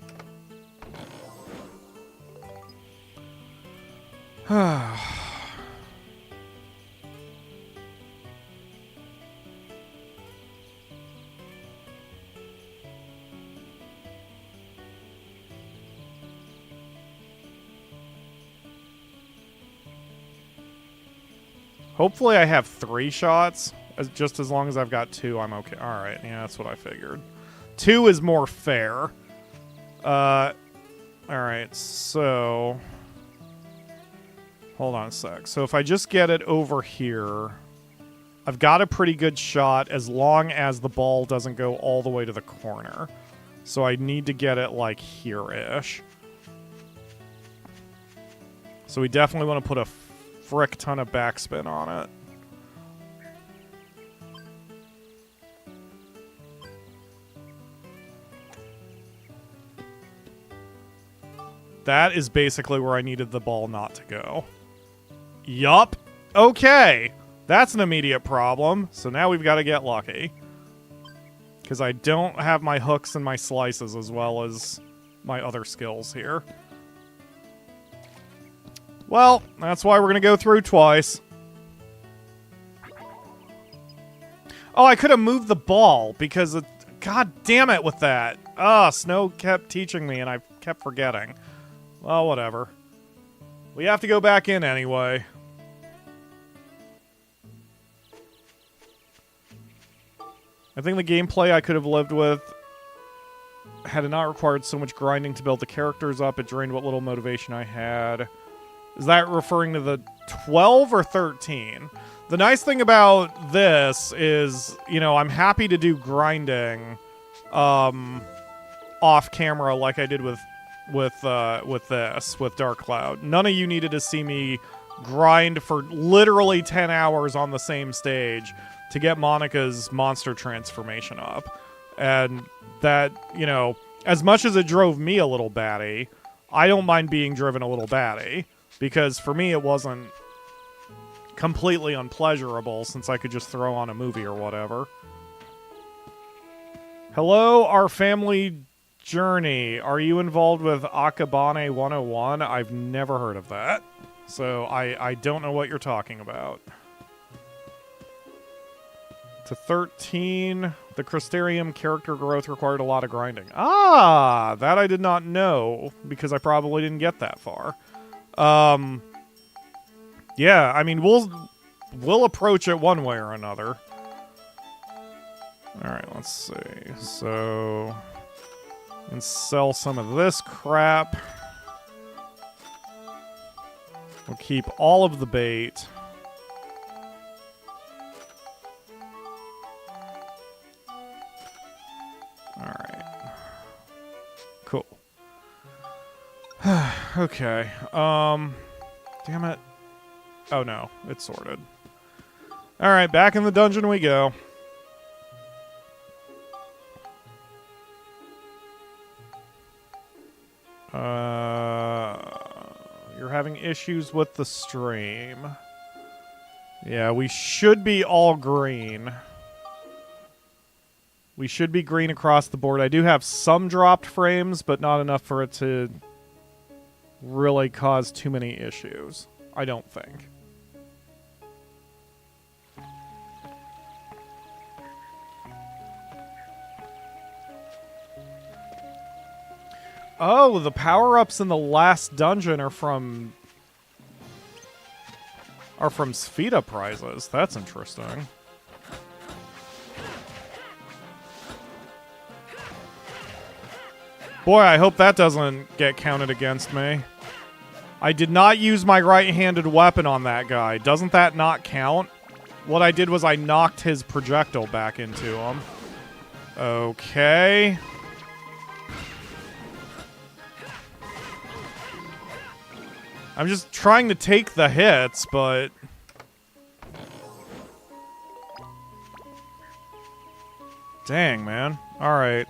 Hopefully I have 3 shots. Just as long as I've got 2, I'm okay. Alright, yeah, that's what I figured. 2 is more fair. Alright, so... Hold on a sec. So if I just get it over here, I've got a pretty good shot as long as the ball doesn't go all the way to the corner. So I need to get it, like, here-ish. So we definitely want to put a frick ton of backspin on it. That is basically where I needed the ball not to go. Yup. Okay. That's an immediate problem. So now we've got to get lucky. Because I don't have my hooks and my slices as well as my other skills here. Well, that's why we're going to go through twice. Oh, I could have moved the ball because... God damn it with that. Snow kept teaching me and I kept forgetting. Well, whatever. We have to go back in anyway. I think the gameplay I could have lived with had it not required so much grinding to build the characters up. It drained what little motivation I had. Is that referring to the 12 or 13? The nice thing about this is, you know, I'm happy to do grinding off camera like I did with Dark Cloud. None of you needed to see me grind for literally 10 hours on the same stage to get Monica's monster transformation up. And that, you know, as much as it drove me a little batty, I don't mind being driven a little batty. Because for me, it wasn't completely unpleasurable since I could just throw on a movie or whatever. Hello, our family journey. Are you involved with Akabane 101? I've never heard of that. So I don't know what you're talking about. To 13, the Crystarium character growth required a lot of grinding. Ah, that I did not know because I probably didn't get that far. Yeah, I mean, we'll approach it one way or another. Alright, let's see. So, and sell some of this crap. We'll keep all of the bait. Alright. Cool. Okay. Damn it. Oh no, it's sorted. Alright, back in the dungeon we go. You're having issues with the stream. Yeah, we should be all green. We should be green across the board. I do have some dropped frames, but not enough for it to really cause too many issues. I don't think. Oh, the power-ups in the last dungeon are from Spheda prizes. That's interesting. Boy, I hope that doesn't get counted against me. I did not use my right-handed weapon on that guy. Doesn't that not count? What I did was I knocked his projectile back into him. Okay. I'm just trying to take the hits, but... Dang, man. Alright.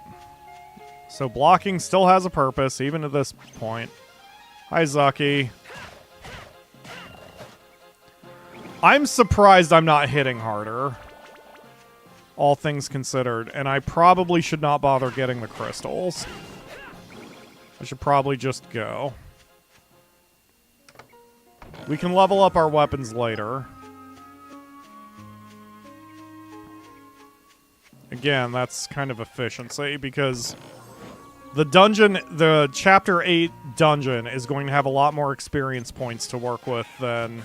So blocking still has a purpose, even at this point. Hi, Zucky. I'm surprised I'm not hitting harder. All things considered. And I probably should not bother getting the crystals. I should probably just go. We can level up our weapons later. Again, that's kind of efficiency, because the Chapter 8 dungeon is going to have a lot more experience points to work with than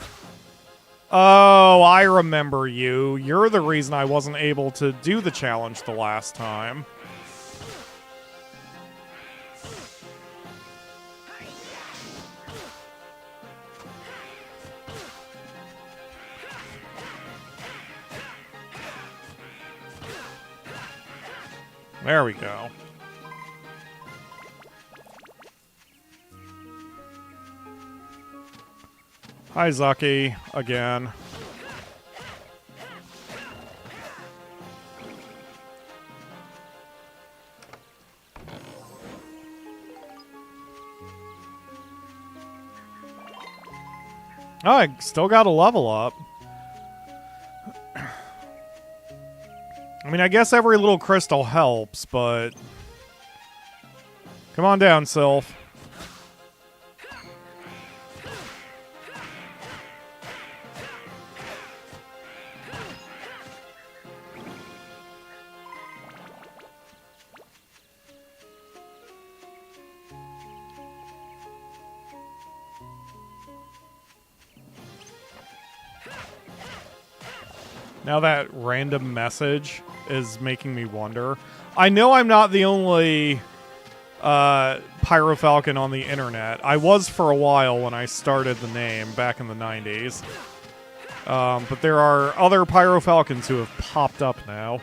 Oh, I remember you. You're the reason I wasn't able to do the challenge the last time. There we go. Hi, Zucky, again. Oh, I still got a level up. I mean, I guess every little crystal helps, but... Come on down, Sylph. Now that random message is making me wonder. I know I'm not the only PyroFalkon on the internet. I was for a while when I started the name back in the 90s. But there are other PyroFalkons who have popped up now.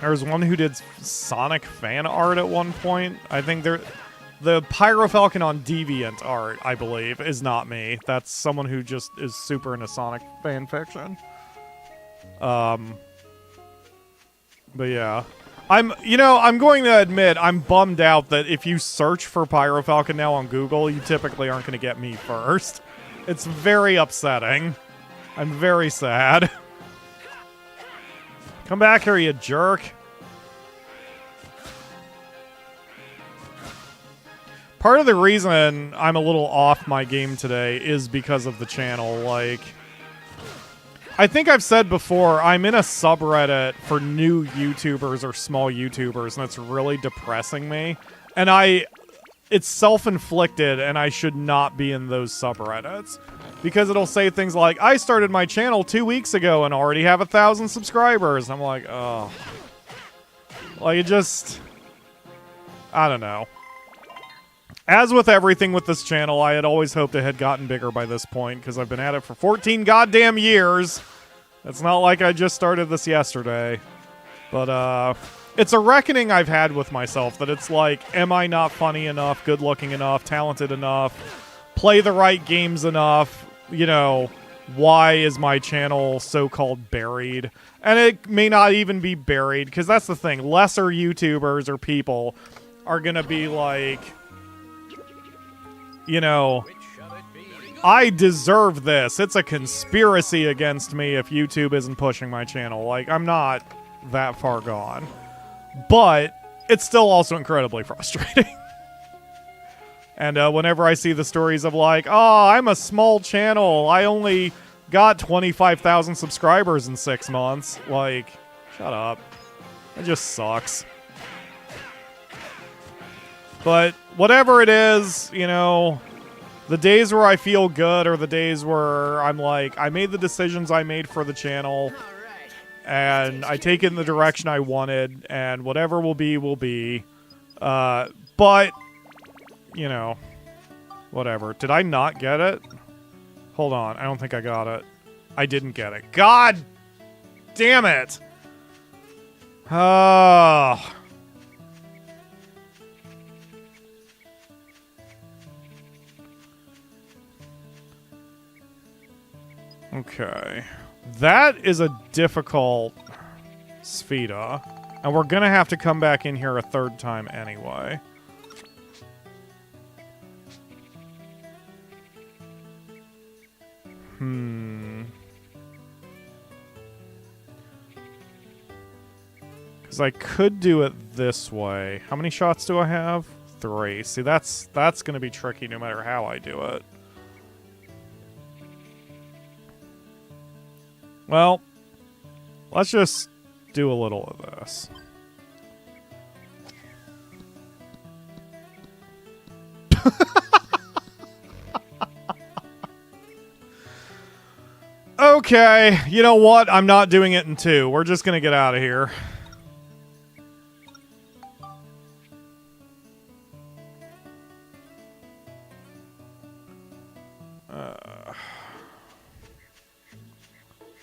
There's one who did Sonic fan art at one point. I think the PyroFalkon on Deviant art, I believe, is not me. That's someone who just is super into Sonic fan fiction. But yeah. I'm going to admit, I'm bummed out that if you search for PyroFalkon now on Google, you typically aren't going to get me first. It's very upsetting. I'm very sad. Come back here, you jerk. Part of the reason I'm a little off my game today is because of the channel. Like, I think I've said before, I'm in a subreddit for new YouTubers or small YouTubers, and it's really depressing me. And it's self-inflicted, and I should not be in those subreddits. Because it'll say things like, I started my channel 2 weeks ago and already have 1,000 subscribers. I'm like, oh. Like, it just... I don't know. As with everything with this channel, I had always hoped it had gotten bigger by this point, because I've been at it for 14 goddamn years. It's not like I just started this yesterday. But, it's a reckoning I've had with myself, that it's like, am I not funny enough, good-looking enough, talented enough, play the right games enough? You know, why is my channel so-called buried? And it may not even be buried, because that's the thing. Lesser YouTubers or people are gonna be like... You know, I deserve this. It's a conspiracy against me if YouTube isn't pushing my channel. Like, I'm not that far gone. But it's still also incredibly frustrating. And whenever I see the stories of like, oh, I'm a small channel. I only got 25,000 subscribers in 6 months. Like, shut up. It just sucks. But whatever it is, you know, the days where I feel good are the days where I'm like, I made the decisions I made for the channel, and I take it in the direction I wanted, and whatever will be, will be. But, you know, whatever. Did I not get it? Hold on, I don't think I got it. I didn't get it. God damn it! Oh... Okay. That is a difficult Spheda. And we're gonna have to come back in here a third time anyway. Because I could do it this way. How many shots do I have? 3. See, that's gonna be tricky no matter how I do it. Well, let's just do a little of this. Okay, you know what? I'm not doing it in 2. We're just gonna get out of here.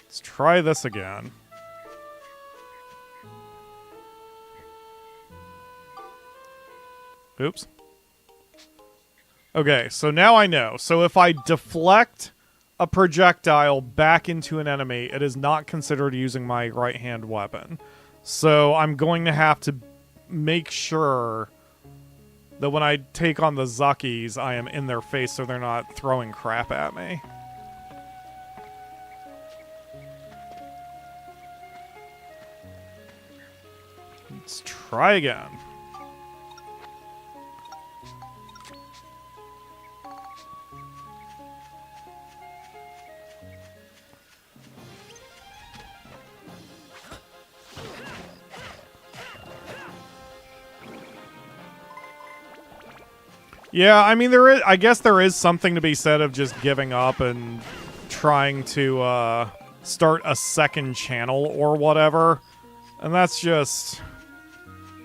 Let's try this again. Oops. Okay, so now I know. So if I deflect a projectile back into an enemy, it is not considered using my right-hand weapon. So I'm going to have to make sure that when I take on the Zuckies, I am in their face so they're not throwing crap at me. Let's try again. Yeah, I mean, I guess there is something to be said of just giving up and trying to start a second channel or whatever. And that's just...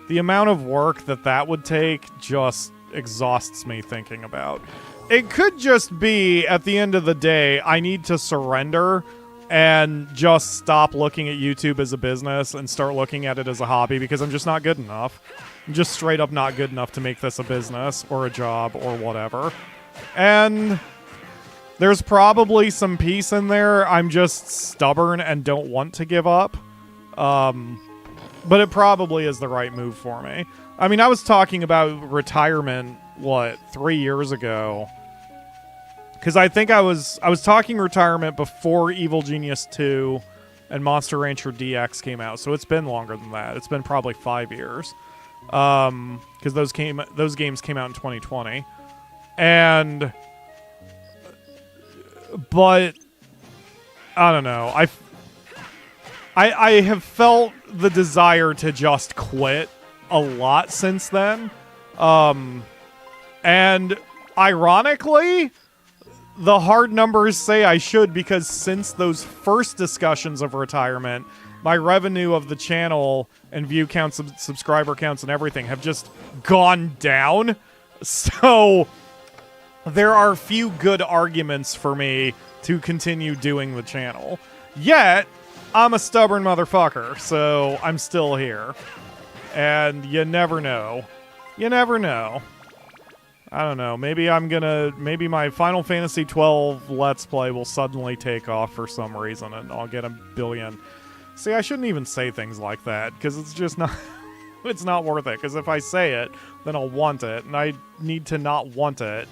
the amount of work that would take just exhausts me thinking about. It could just be, at the end of the day, I need to surrender and just stop looking at YouTube as a business and start looking at it as a hobby because I'm just not good enough. I'm just straight up not good enough to make this a business or a job or whatever. And there's probably some peace in there. I'm just stubborn and don't want to give up. But it probably is the right move for me. I mean, I was talking about retirement, 3 years ago? Because I think I was talking retirement before Evil Genius 2 and Monster Rancher DX came out. So it's been longer than that. It's been probably 5 years. Because those games came out in 2020. But I don't know. I have felt the desire to just quit a lot since then. And ironically, the hard numbers say I should, because since those first discussions of retirement, my revenue of the channel and view counts, subscriber counts, and everything have just gone down. So there are few good arguments for me to continue doing the channel. Yet, I'm a stubborn motherfucker, so I'm still here. And you never know. You never know. I don't know. Maybe maybe my Final Fantasy XII Let's Play will suddenly take off for some reason, and I'll get 1 billion. See, I shouldn't even say things like that, because it's just not... it's not worth it, because if I say it, then I'll want it, and I need to not want it.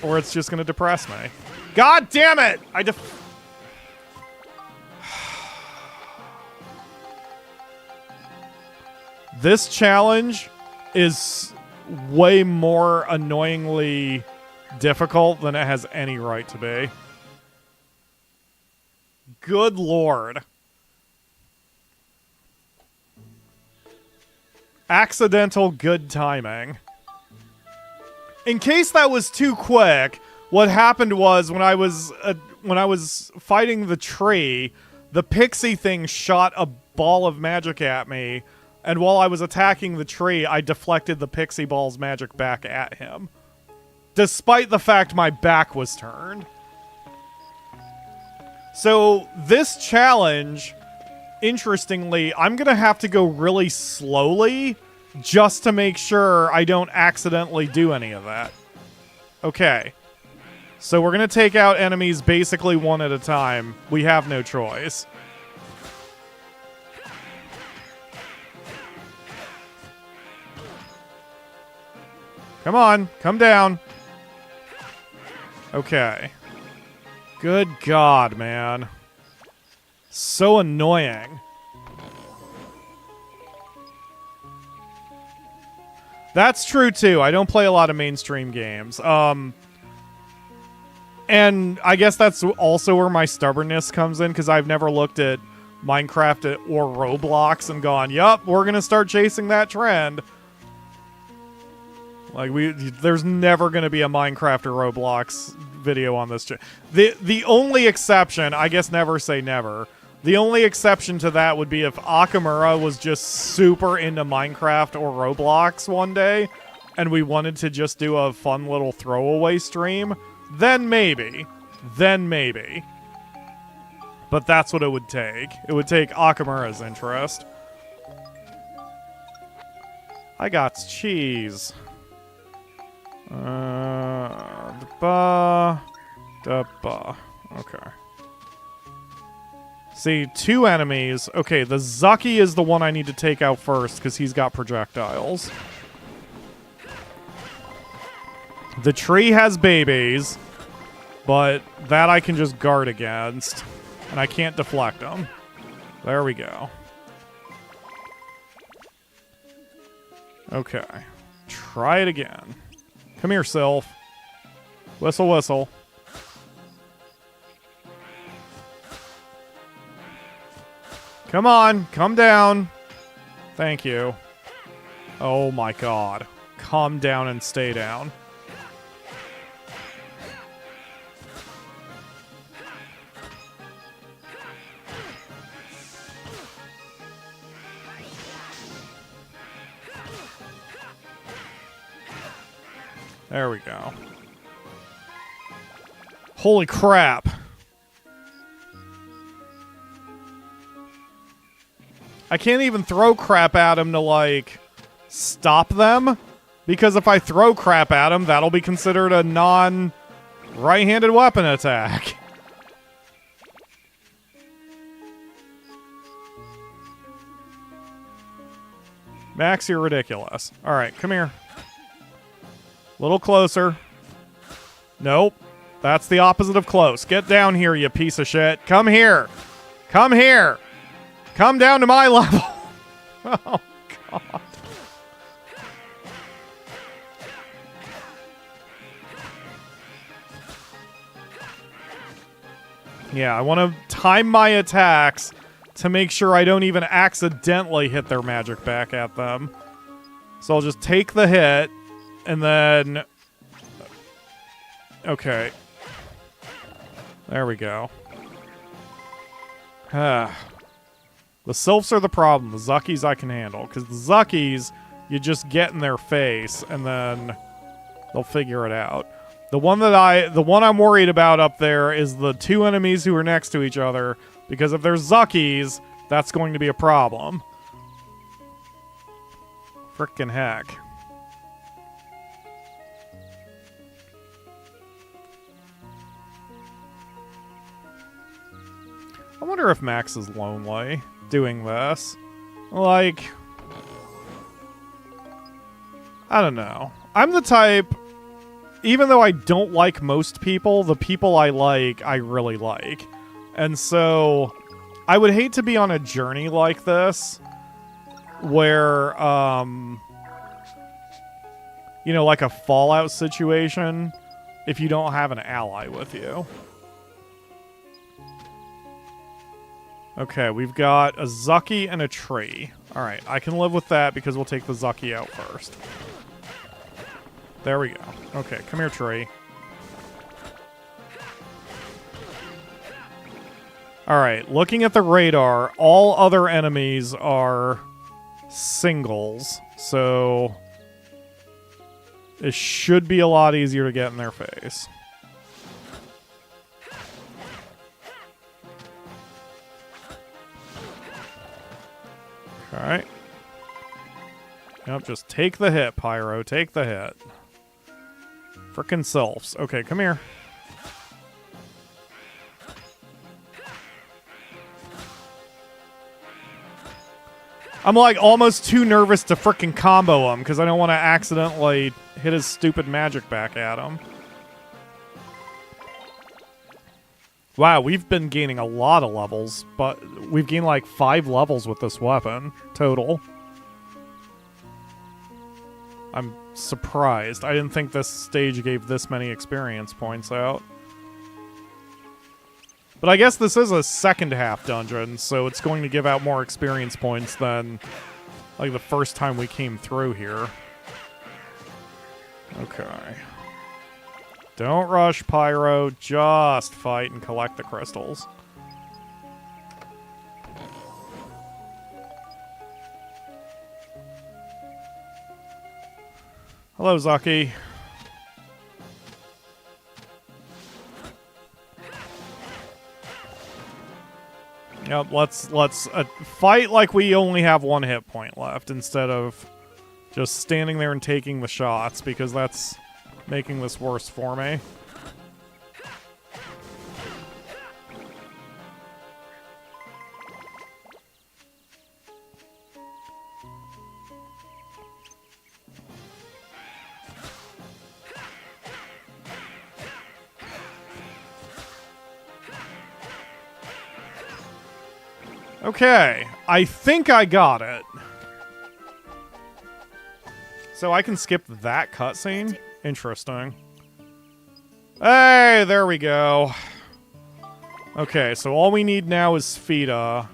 Or it's just going to depress me. God damn it! This challenge is way more annoyingly difficult than it has any right to be. Good lord. Accidental good timing. In case that was too quick, what happened was when I was fighting the tree, the Pixie thing shot a ball of magic at me, and while I was attacking the tree, I deflected the Pixie ball's magic back at him, despite the fact my back was turned. So this challenge, interestingly, I'm gonna have to go really slowly just to make sure I don't accidentally do any of that. Okay. So we're gonna take out enemies basically one at a time. We have no choice. Come on, come down. Okay. Good God, man. So annoying. That's true, too. I don't play a lot of mainstream games. And I guess that's also where my stubbornness comes in, because I've never looked at Minecraft or Roblox and gone, yup, we're going to start chasing that trend. Like, there's never going to be a Minecraft or Roblox video on this. The only exception, I guess never say never, the only exception to that would be if Akamura was just super into Minecraft or Roblox one day, and we wanted to just do a fun little throwaway stream, then maybe. Then maybe. But that's what it would take. It would take Akamura's interest. I got cheese. Okay. See, 2 enemies. Okay, the Zucky is the one I need to take out first because he's got projectiles. The tree has babies, but that I can just guard against, and I can't deflect them. There we go. Okay. Try it again. Come here, Sylph. Whistle, whistle. Come on, come down. Thank you. Oh my god. Calm down and stay down. There we go. Holy crap. I can't even throw crap at him to, like, stop them. Because if I throw crap at him, that'll be considered a non-right-handed weapon attack. Max, you're ridiculous. Alright, come here. A little closer. Nope. That's the opposite of close. Get down here, you piece of shit. Come here. Come here. Come down to my level. Oh, God. Yeah, I want to time my attacks to make sure I don't even accidentally hit their magic back at them. So I'll just take the hit, and then... Okay. There we go. The Sylphs are the problem. The Zuckies I can handle. Because the Zuckies, you just get in their face, and then they'll figure it out. The one I'm worried about up there is the 2 enemies who are next to each other. Because if there's Zuckies, that's going to be a problem. Frickin' heck. I wonder if Max is lonely doing this. Like, I don't know. I'm the type, even though I don't like most people, the people I like, I really like. And so, I would hate to be on a journey like this, where, you know, like a Fallout situation, if you don't have an ally with you. Okay, we've got a Zucky and a tree. Alright, I can live with that because we'll take the Zucky out first. There we go. Okay, come here, tree. Alright, looking at the radar, all other enemies are singles, so it should be a lot easier to get in their face. Alright. Yep, just take the hit, Pyro. Take the hit. Frickin' Sylphs. Okay, come here. I'm like almost too nervous to frickin' combo him because I don't want to accidentally hit his stupid magic back at him. Wow, we've been gaining a lot of levels, but we've gained like 5 levels with this weapon total. I'm surprised. I didn't think this stage gave this many experience points out. But I guess this is a second half dungeon, so it's going to give out more experience points than like the first time we came through here. Okay. Don't rush, Pyro. Just fight and collect the crystals. Hello, Zaki. Yep, let's fight like we only have 1 hit point left instead of just standing there and taking the shots, because that's making this worse for me. Okay, I think I got it. So I can skip that cutscene? Interesting. Hey, there we go. Okay, so all we need now is Spheda.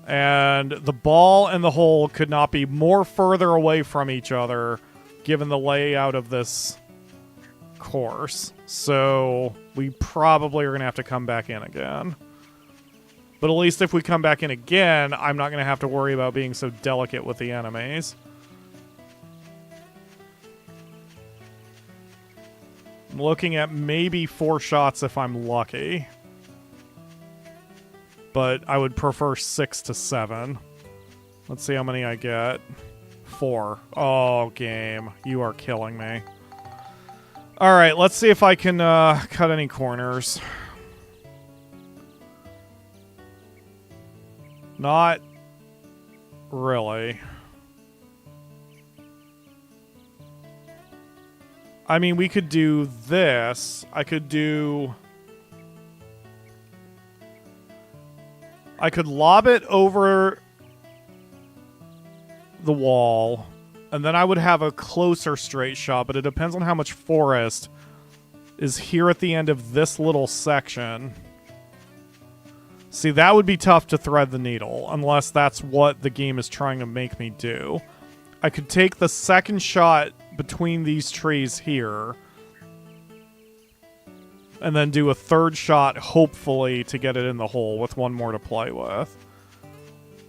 And the ball and the hole could not be more further away from each other, given the layout of this course. So we probably are going to have to come back in again. But at least if we come back in again, I'm not going to have to worry about being so delicate with the enemies. I'm looking at maybe 4 shots if I'm lucky. But I would prefer 6 to 7. Let's see how many I get. 4. Oh, game. You are killing me. Alright, let's see if I can cut any corners. Not really. I mean, we could do this. I could lob it over the wall, and then I would have a closer straight shot, but it depends on how much forest is here at the end of this little section. See, that would be tough to thread the needle, unless that's what the game is trying to make me do. I could take the second shot between these trees here, and then do a third shot, hopefully, to get it in the hole with 1 more to play with.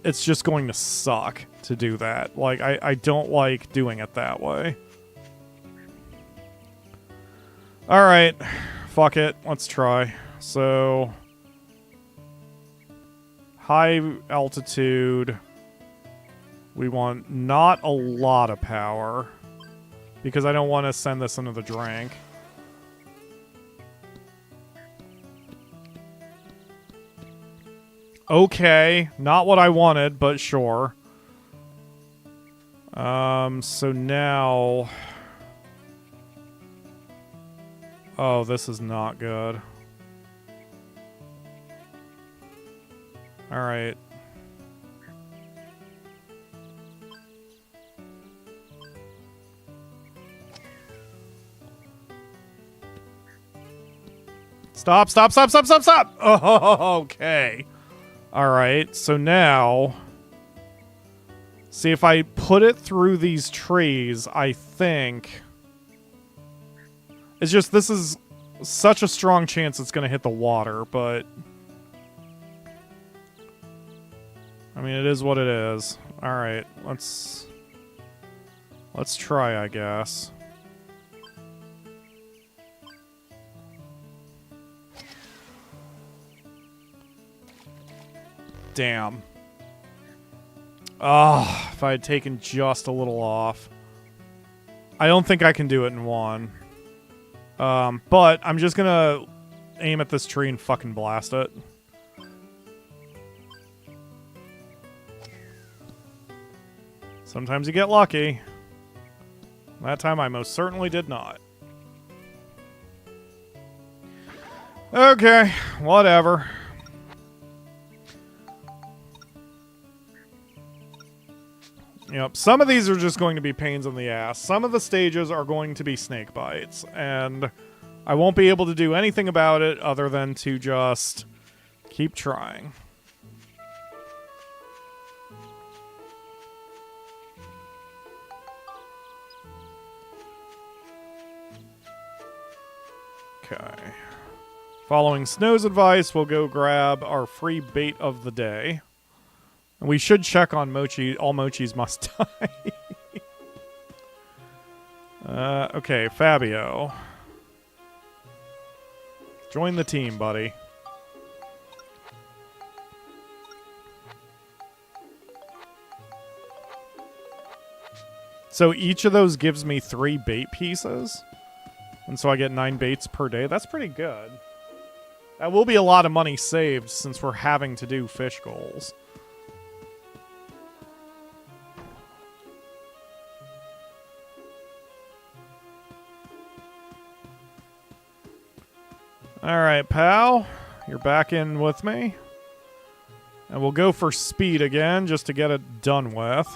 It's just going to suck to do that. Like, I don't like doing it that way. Alright. Fuck it. Let's try. So... high altitude. We want not a lot of power, because I don't want to send this into the drink. Okay, not what I wanted, but sure. So now... oh, this is not good. Alright. Stop, stop, stop, stop, stop, stop! Oh, okay. Alright, so now... see, if I put it through these trees, I think... it's just, this is such a strong chance it's going to hit the water, but... I mean, it is what it is. Alright, let's try, I guess. Damn. Oh, if I had taken just a little off. I don't think I can do it in 1. But I'm just gonna aim at this tree and fucking blast it. Sometimes you get lucky. That time I most certainly did not. Okay, whatever. Yep, some of these are just going to be pains in the ass. Some of the stages are going to be snake bites, and I won't be able to do anything about it other than to just keep trying. Okay. Following Snow's advice, we'll go grab our free bait of the day. And we should check on Mochi. All Mochis must die. Okay, Fabio. Join the team, buddy. So each of those gives me 3 bait pieces. And so I get 9 baits per day. That's pretty good. That will be a lot of money saved since we're having to do fish goals. Alright, pal. You're back in with me. And we'll go for speed again, just to get it done with.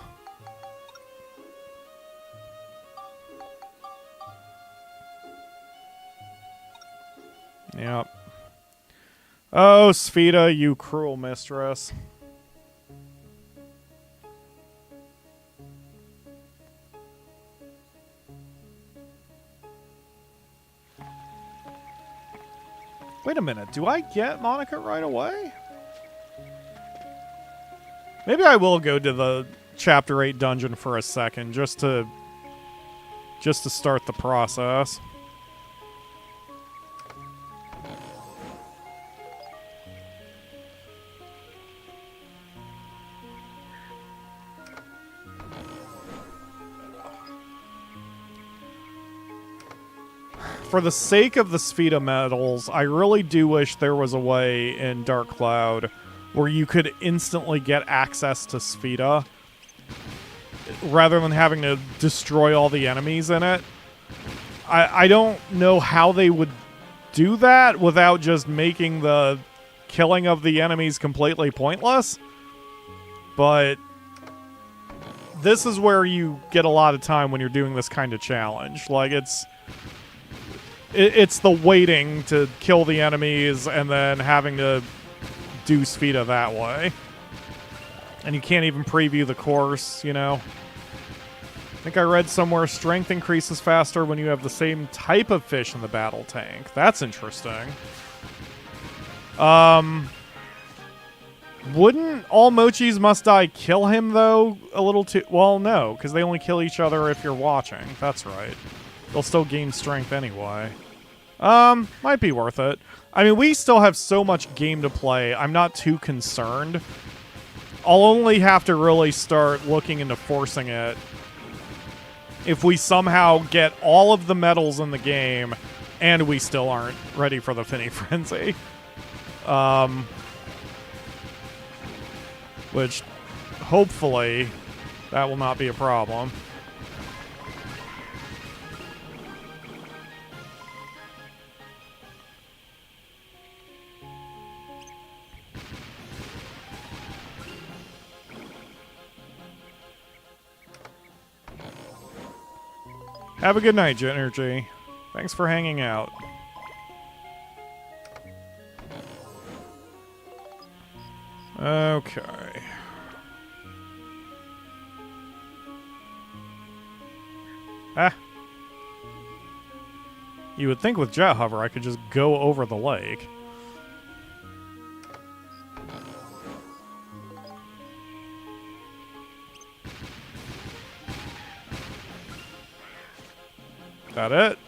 Yep. Oh, Spheda, you cruel mistress. Wait a minute, do I get Monica right away? Maybe I will go to the Chapter 8 dungeon for a second, just to start the process. For the sake of the Spheda medals, I really do wish there was a way in Dark Cloud where you could instantly get access to Spheda rather than having to destroy all the enemies in it. I don't know how they would do that without just making the killing of the enemies completely pointless. But this is where you get a lot of time when you're doing this kind of challenge. Like, it's the waiting to kill the enemies and then having to do Spheda that way. And you can't even preview the course, you know? I think I read somewhere strength increases faster when you have the same type of fish in the battle tank. That's interesting. Wouldn't all Mochis Must Die kill him, though? A little too... Well, no, because they only kill each other if you're watching. That's right. They'll still gain strength anyway. Might be worth it. I mean, we still have so much game to play. I'm not too concerned. I'll only have to really start looking into forcing it if we somehow get all of the medals in the game and we still aren't ready for the Finny Frenzy. Which, hopefully, that will not be a problem. Have a good night, Energy. Thanks for hanging out. Okay. Ah. You would think with Jet Hover I could just go over the lake. That it?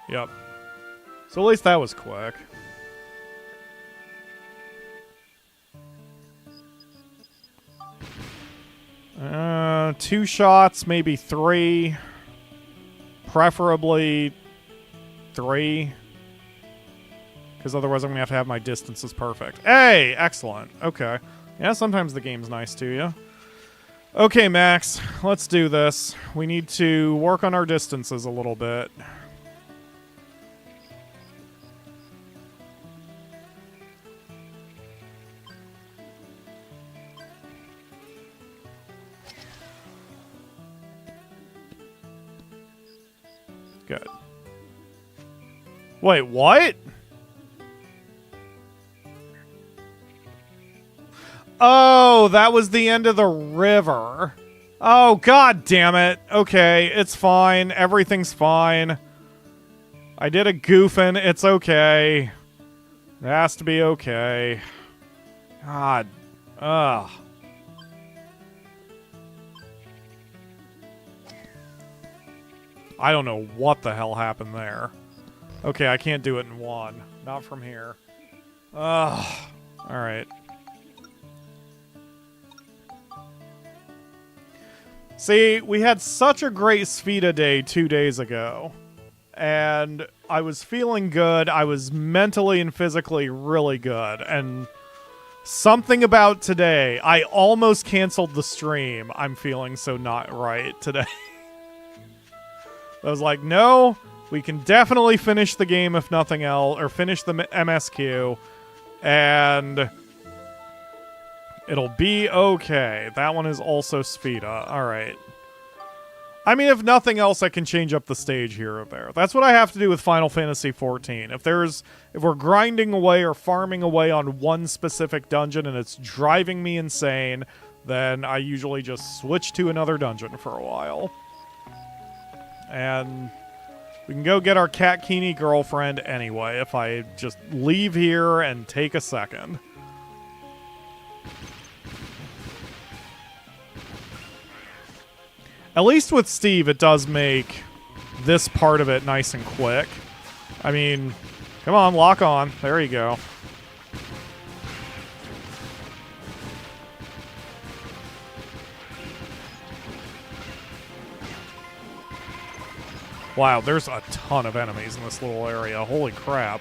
Yep. So at least that was quick. Two shots, maybe 3. Preferably 3. Because otherwise I'm going to have my distances perfect. Hey! Excellent. Okay. Yeah, sometimes the game's nice to you. Okay, Max, let's do this. We need to work on our distances a little bit. Good. Wait, what? Oh, that was the end of the river. Oh, god damn it. Okay, it's fine. Everything's fine. I did a goofing. It's okay. It has to be okay. God. Ugh. I don't know what the hell happened there. Okay, I can't do it in one. Not from here. Ugh. Alright. See, we had such a great Spheda day 2 days ago. And I was feeling good. I was mentally and physically really good. And something about today, I almost canceled the stream. I'm feeling so not right today. I was like, no, we can definitely finish the game if nothing else, or finish the MSQ, and it'll be okay. That one is also Spheda. All right. I mean, if nothing else, I can change up the stage here or there. That's what I have to do with Final Fantasy XIV. If we're grinding away or farming away on one specific dungeon and it's driving me insane, then I usually just switch to another dungeon for a while. And we can go get our Cat Keeney girlfriend anyway if I just leave here and take a second. At least with Steve, it does make this part of it nice and quick. I mean, come on, lock on. There you go. Wow, there's a ton of enemies in this little area. Holy crap.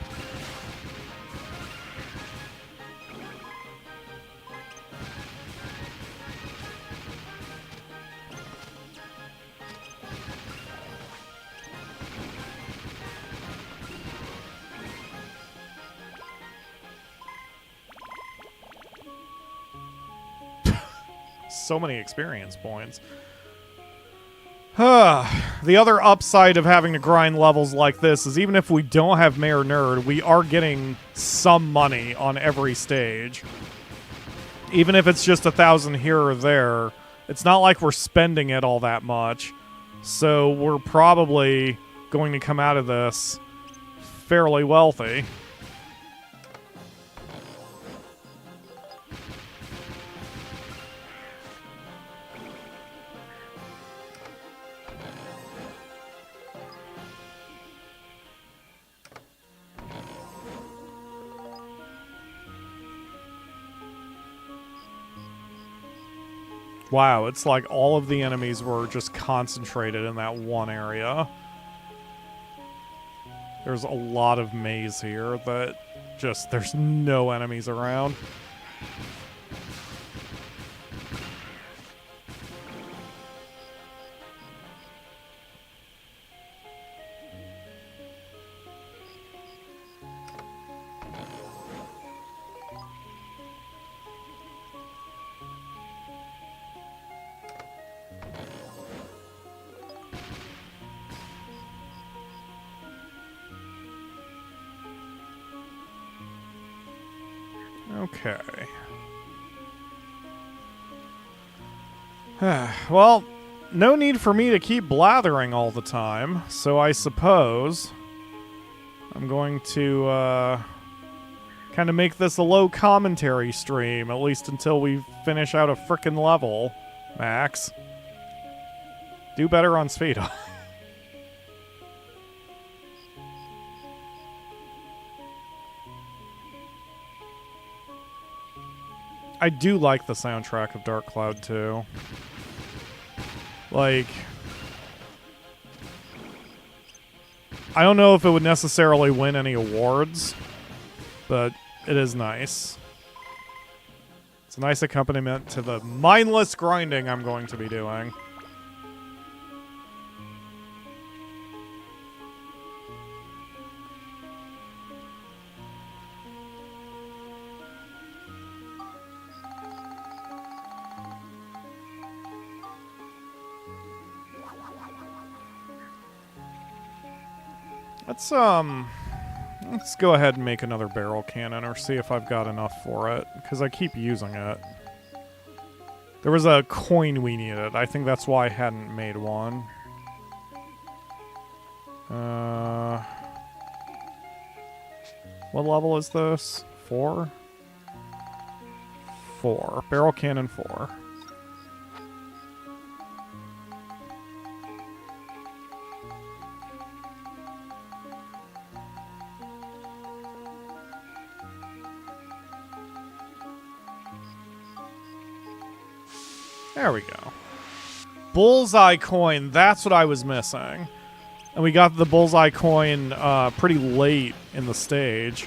So many experience points. The other upside of having to grind levels like this is even if we don't have Mayor Nerd, we are getting some money on every stage. Even if it's just 1,000 here or there, it's not like we're spending it all that much. So we're probably going to come out of this fairly wealthy. Wow, it's like all of the enemies were just concentrated in that one area. There's a lot of maze here that just, there's no enemies around. Okay. Well, no need for me to keep blathering all the time, so I suppose I'm going to kind of make this a low commentary stream, at least until we finish out a frickin' level, Max. Do better on Spheda. I do like the soundtrack of Dark Cloud 2. Like, I don't know if it would necessarily win any awards, but it is nice. It's a nice accompaniment to the mindless grinding I'm going to be doing. Let's go ahead and make another barrel cannon or see if I've got enough for it, because I keep using it. There was a coin we needed. I think that's why I hadn't made one. What level is this? 4? 4. Barrel cannon 4. There we go. Bullseye coin. That's what I was missing. And we got the bullseye coin pretty late in the stage.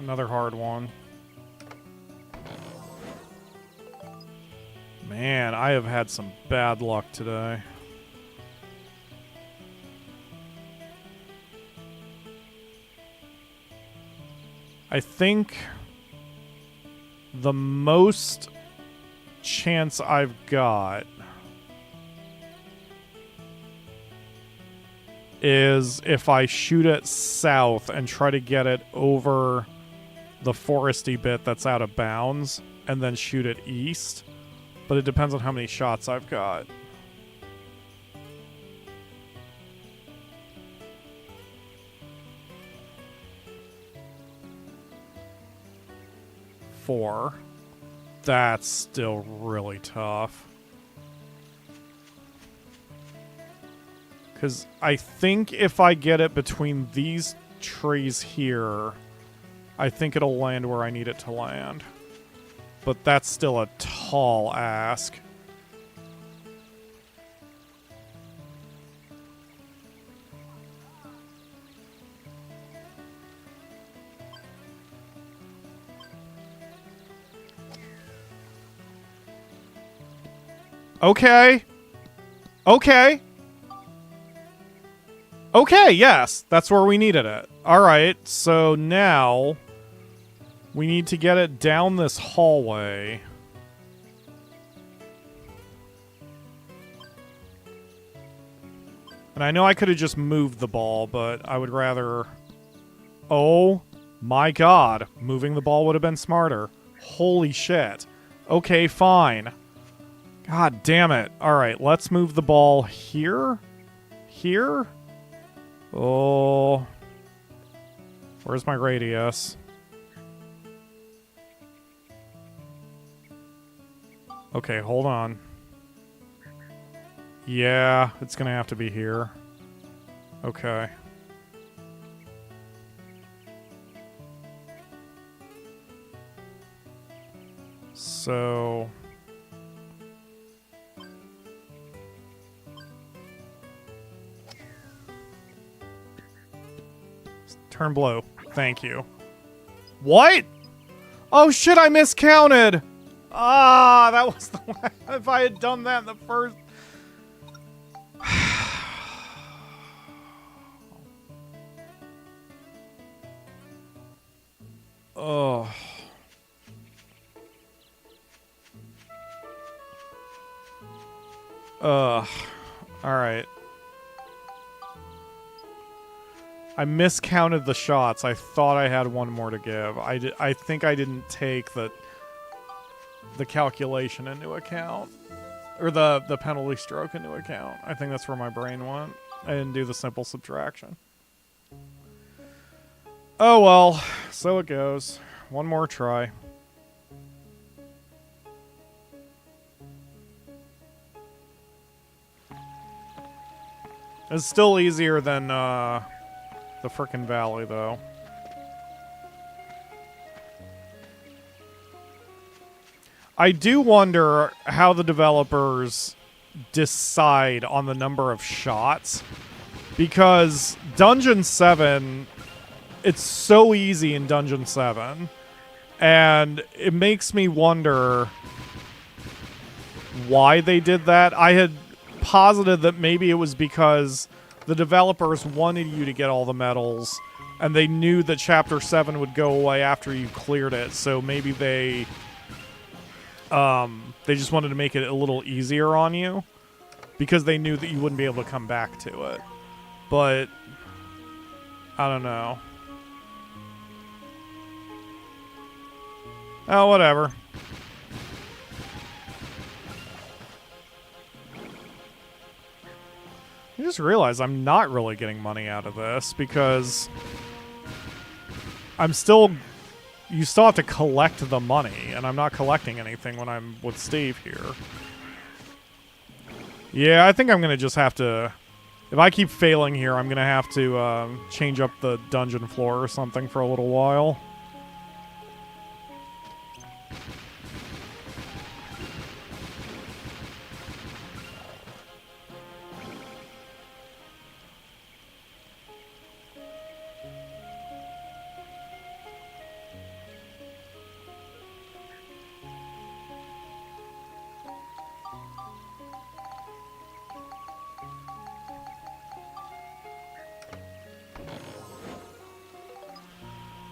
Another hard one. Man, I have had some bad luck today. I think the most chance I've got is if I shoot it south and try to get it over the foresty bit that's out of bounds and then shoot it east. But it depends on how many shots I've got. Four. That's still really tough. Because I think if I get it between these trees here, I think it'll land where I need it to land. But that's still a tall ask. Okay. Okay. Okay, yes. That's where we needed it. Alright, so now we need to get it down this hallway. And I know I could have just moved the ball, but I would rather... Oh my god. Moving the ball would have been smarter. Holy shit. Okay, fine. God damn it. Alright, let's move the ball here. Here? Oh. Where's my radius? Okay, hold on. Yeah, it's gonna have to be here. Okay. So... turn blue. Thank you. What? Oh shit, I miscounted! Ah, that was the last... If I had done that in the first... Oh. Alright. I miscounted the shots. I thought I had one more to give. I think I didn't take the calculation into account. Or the penalty stroke into account. I think that's where my brain went. I didn't do the simple subtraction. Oh well, so it goes. One more try. It's still easier than the frickin' valley, though. I do wonder how the developers decide on the number of shots. Because Dungeon 7, it's so easy in Dungeon 7. And it makes me wonder why they did that. I had posited that maybe it was because the developers wanted you to get all the medals, and they knew that Chapter 7 would go away after you cleared it, so maybe they just wanted to make it a little easier on you, because they knew that you wouldn't be able to come back to it. But I don't know. Oh, whatever. I just realized I'm not really getting money out of this because I'm still... You still have to collect the money, and I'm not collecting anything when I'm with Steve here. Yeah, I think I'm going to just have to... If I keep failing here, I'm going to have to change up the dungeon floor or something for a little while.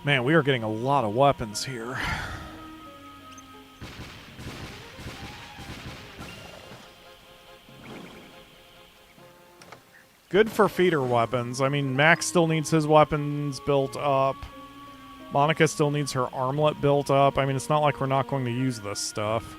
Man, we are getting a lot of weapons here. Good for feeder weapons. I mean, Max still needs his weapons built up. Monica still needs her armlet built up. I mean, it's not like we're not going to use this stuff.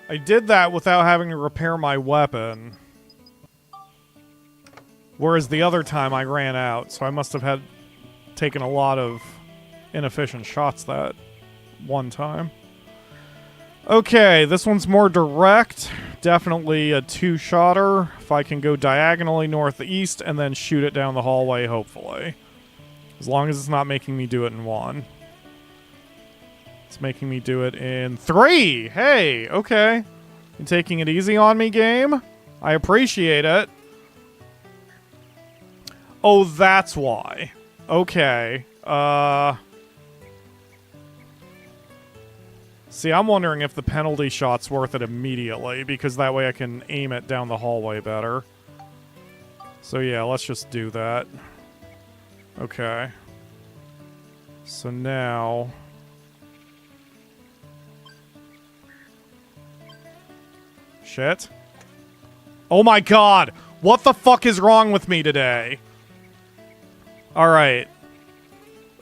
I did that without having to repair my weapon. Whereas the other time I ran out, so I must have had taken a lot of inefficient shots that one time. Okay, this one's more direct. Definitely a two-shotter. If I can go diagonally northeast and then shoot it down the hallway, hopefully. As long as it's not making me do it in one. It's making me do it in 3! Hey, okay. You're taking it easy on me, game? I appreciate it. Oh, that's why. Okay. See, I'm wondering if the penalty shot's worth it immediately, because that way I can aim it down the hallway better. So yeah, let's just do that. Okay. So now... Shit. Oh my god! What the fuck is wrong with me today? Alright.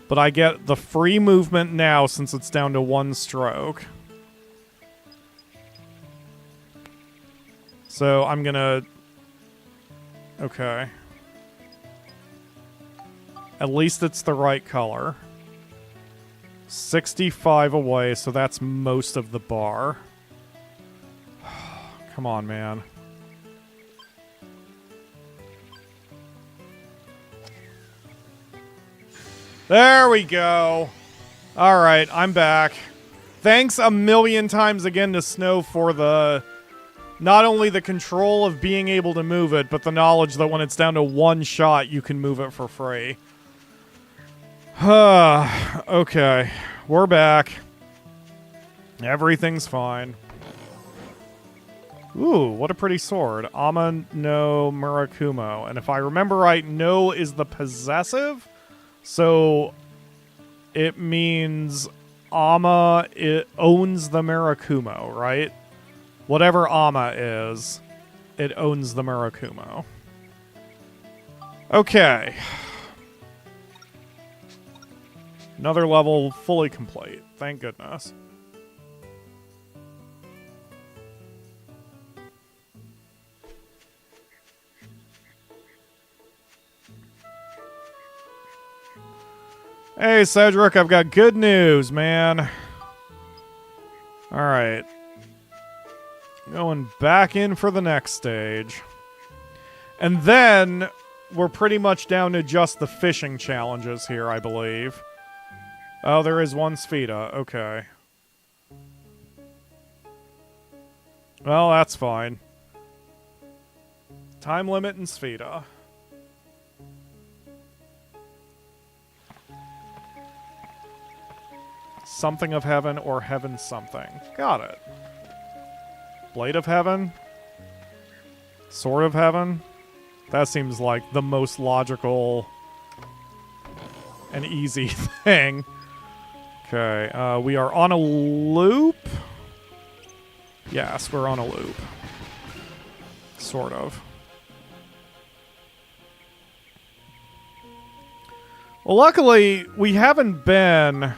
But I get the free movement now since it's down to 1 stroke. So I'm gonna... Okay. At least it's the right color. 65 away, so that's most of the bar. Come on, man. There we go. Alright, I'm back. Thanks a million times again to Snow for the... Not only the control of being able to move it, but the knowledge that when it's down to 1 shot, you can move it for free. Okay, we're back. Everything's fine. Ooh, what a pretty sword. Ama no Murakumo. And if I remember right, no is the possessive. So it means Ama owns the Murakumo, right? Whatever Ama is, it owns the Murakumo. Okay. Another level fully complete. Thank goodness. Hey, Cedric, I've got good news, man. Alright. Going back in for the next stage. And then we're pretty much down to just the fishing challenges here, I believe. Oh, there is one Spheda. Okay. Well, that's fine. Time limit and Spheda. Something of heaven or heaven something. Got it. Blade of heaven? Sword of heaven? That seems like the most logical and easy thing. Okay, we are on a loop? Yes, we're on a loop. Sort of. Well, luckily, we haven't been...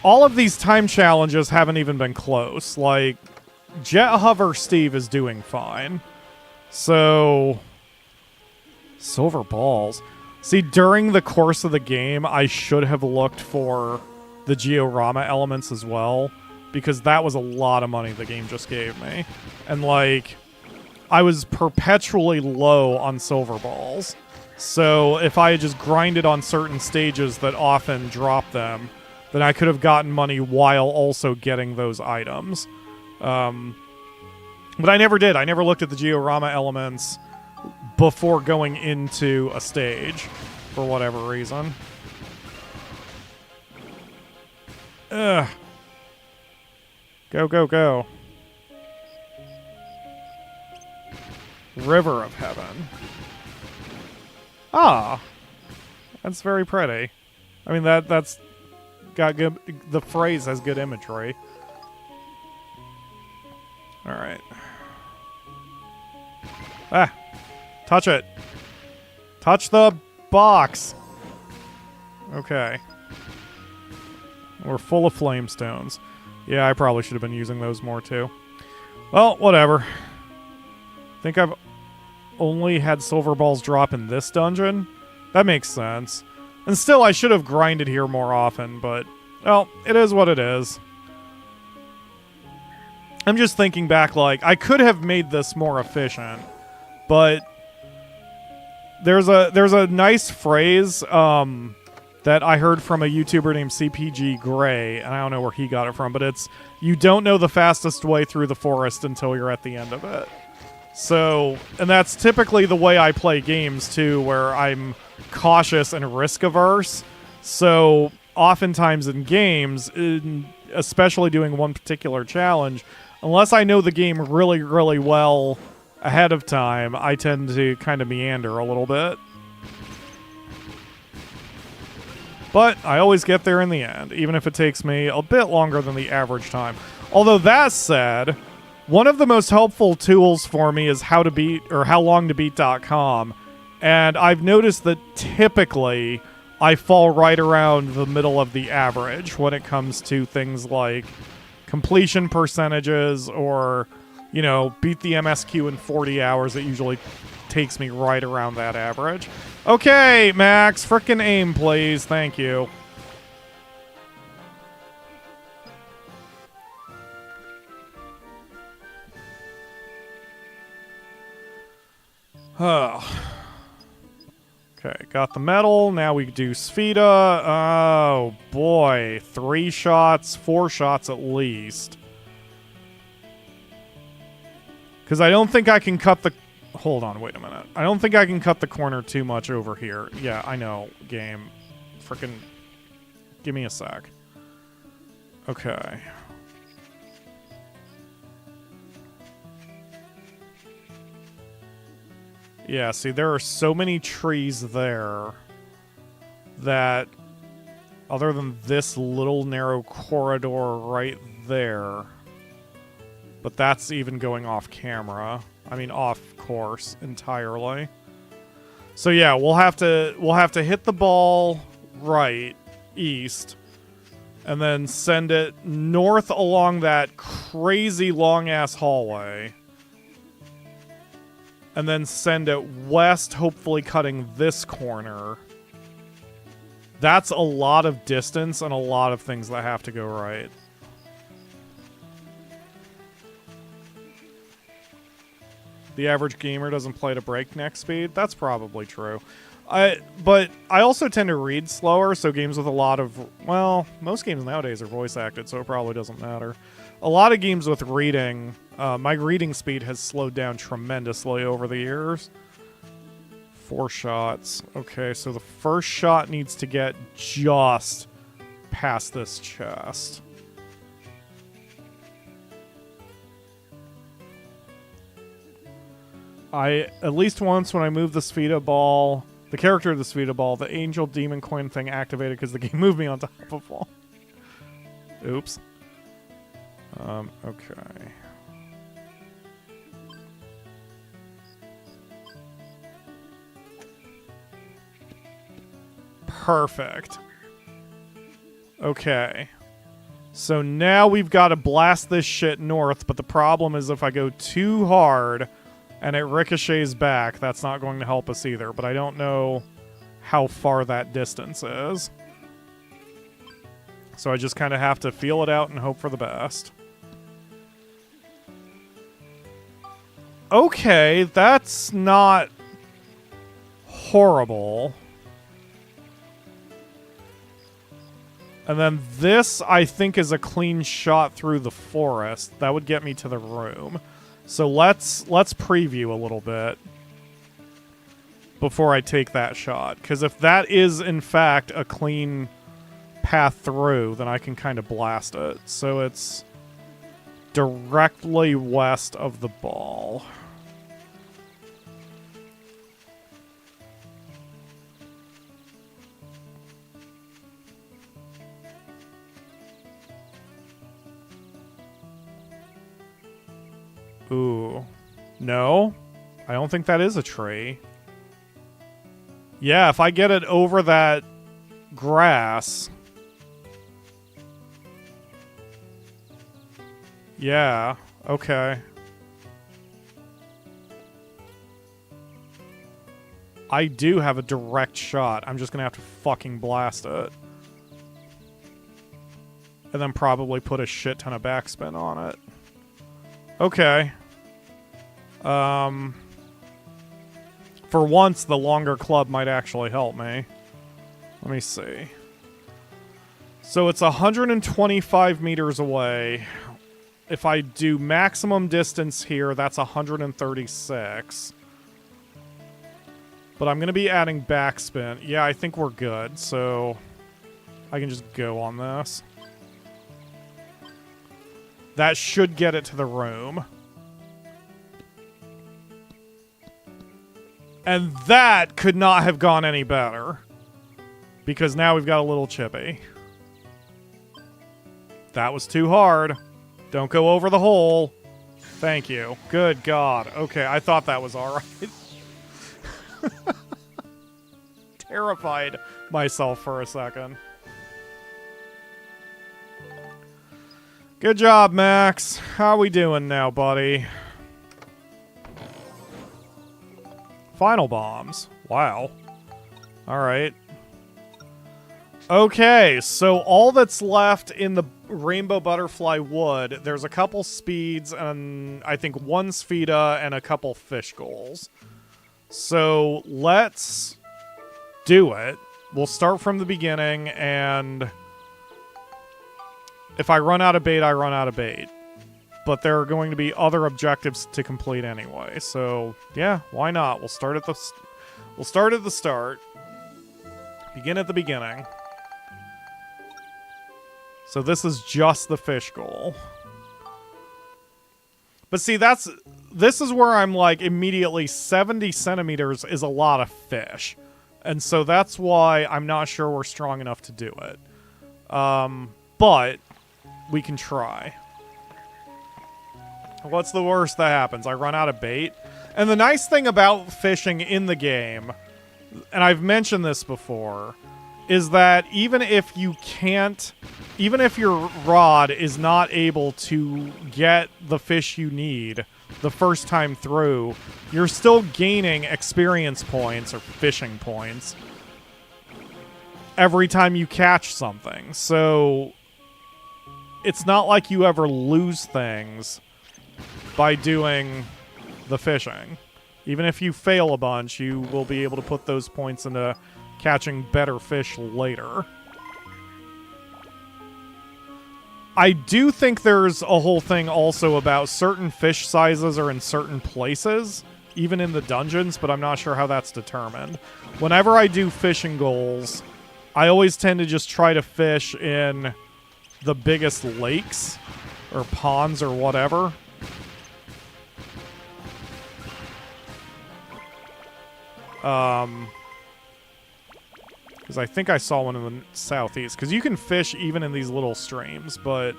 all of these time challenges haven't even been close. Like, Jet Hover Steve is doing fine. So... Silver balls. See, during the course of the game, I should have looked for the Georama elements as well, because that was a lot of money the game just gave me. And, like, I was perpetually low on silver balls. So if I had just grinded on certain stages that often drop them, then I could have gotten money while also getting those items. But I never did. I never looked at the Georama elements before going into a stage, for whatever reason. Ugh. Go, go, go. River of Heaven. Ah. That's very pretty. I mean, that's got good... The phrase has good imagery. Alright. Ah. Touch it. Touch the box. Okay. We're full of flame stones. Yeah, I probably should have been using those more too. Well, whatever. Think I've only had silver balls drop in this dungeon? That makes sense. And still, I should have grinded here more often, but... Well, it is what it is. I'm just thinking back, like, I could have made this more efficient, but... There's a nice phrase that I heard from a YouTuber named CPG Gray, and I don't know where he got it from, but it's, you don't know the fastest way through the forest until you're at the end of it. So, and that's typically the way I play games too, where I'm cautious and risk-averse. So, oftentimes in games, especially doing one particular challenge, unless I know the game really, really well ahead of time, I tend to kind of meander a little bit. But I always get there in the end, even if it takes me a bit longer than the average time. Although that said, one of the most helpful tools for me is how to beat, or howlongtobeat.com, and I've noticed that typically I fall right around the middle of the average when it comes to things like completion percentages or, you know, beat the MSQ in 40 hours. It usually takes me right around that average. Okay, Max, frickin' aim, please. Thank you. Okay, got the medal. Now we do Spheda. Oh, boy. 3 shots, 4 shots at least. Because I don't think I can cut the Hold on, wait a minute. I don't think I can cut the corner too much over here. Yeah, I know, game. Frickin' give me a sec. Okay. Yeah, see, there are so many trees there that, other than this little narrow corridor right there, but that's even going off camera. I mean, off course entirely. So yeah, we'll have to hit the ball right, east, and then send it north along that crazy long-ass hallway. And then send it west, hopefully cutting this corner. That's a lot of distance and a lot of things that have to go right. The average gamer doesn't play at a breakneck speed. That's probably true. But I also tend to read slower, so games with a lot of... Well, most games nowadays are voice acted, so it probably doesn't matter. A lot of games with reading... my reading speed has slowed down tremendously over the years. 4 shots. Okay, so the first shot needs to get just past this chest. At least once when I moved the Spheda ball, the character of the Spheda ball, the angel demon coin thing activated because the game moved me on top of a ball. Oops. Okay. Perfect. Okay. So now we've got to blast this shit north, but the problem is if I go too hard and it ricochets back, that's not going to help us either, but I don't know how far that distance is. So I just kind of have to feel it out and hope for the best. Okay, that's not horrible. And then this, I think, is a clean shot through the forest. That would get me to the room. So let's preview a little bit before I take that shot. Because if that is, in fact, a clean path through, then I can kind of blast it. So it's directly west of the ball. Ooh. No. I don't think that is a tree. Yeah, if I get it over that grass. Yeah. Okay. I do have a direct shot. I'm just gonna have to fucking blast it. And then probably put a shit ton of backspin on it. Okay. For once, the longer club might actually help me. Let me see. So it's 125 meters away. If I do maximum distance here, that's 136. But I'm going to be adding backspin. Yeah, I think we're good, so I can just go on this. That should get it to the room. And that could not have gone any better. Because now we've got a little chippy. That was too hard. Don't go over the hole. Thank you. Good God. Okay, I thought that was alright. Terrified myself for a second. Good job, Max. How we doing now, buddy? Final bombs. Wow. Alright. Okay, so all that's left in the Rainbow Butterfly Wood, there's a couple speeds, and I think 1 Spheda and a couple fish goals. So let's do it. We'll start from the beginning, and if I run out of bait, I run out of bait. but there are going to be other objectives to complete anyway. So yeah, why not? We'll start at the start. Begin at the beginning. So this is just the fish goal. But see, this is where I'm like, immediately 70 centimeters is a lot of fish. And so that's why I'm not sure we're strong enough to do it. But we can try. What's the worst that happens? I run out of bait. And the nice thing about fishing in the game, and I've mentioned this before, is that even if your rod is not able to get the fish you need the first time through, you're still gaining experience points or fishing points every time you catch something. So it's not like you ever lose things by doing the fishing. Even if you fail a bunch, you will be able to put those points into catching better fish later. I do think there's a whole thing also about certain fish sizes are in certain places, even in the dungeons, but I'm not sure how that's determined. Whenever I do fishing goals, I always tend to just try to fish in the biggest lakes or ponds or whatever. Because I think I saw one in the southeast. Because you can fish even in these little streams, but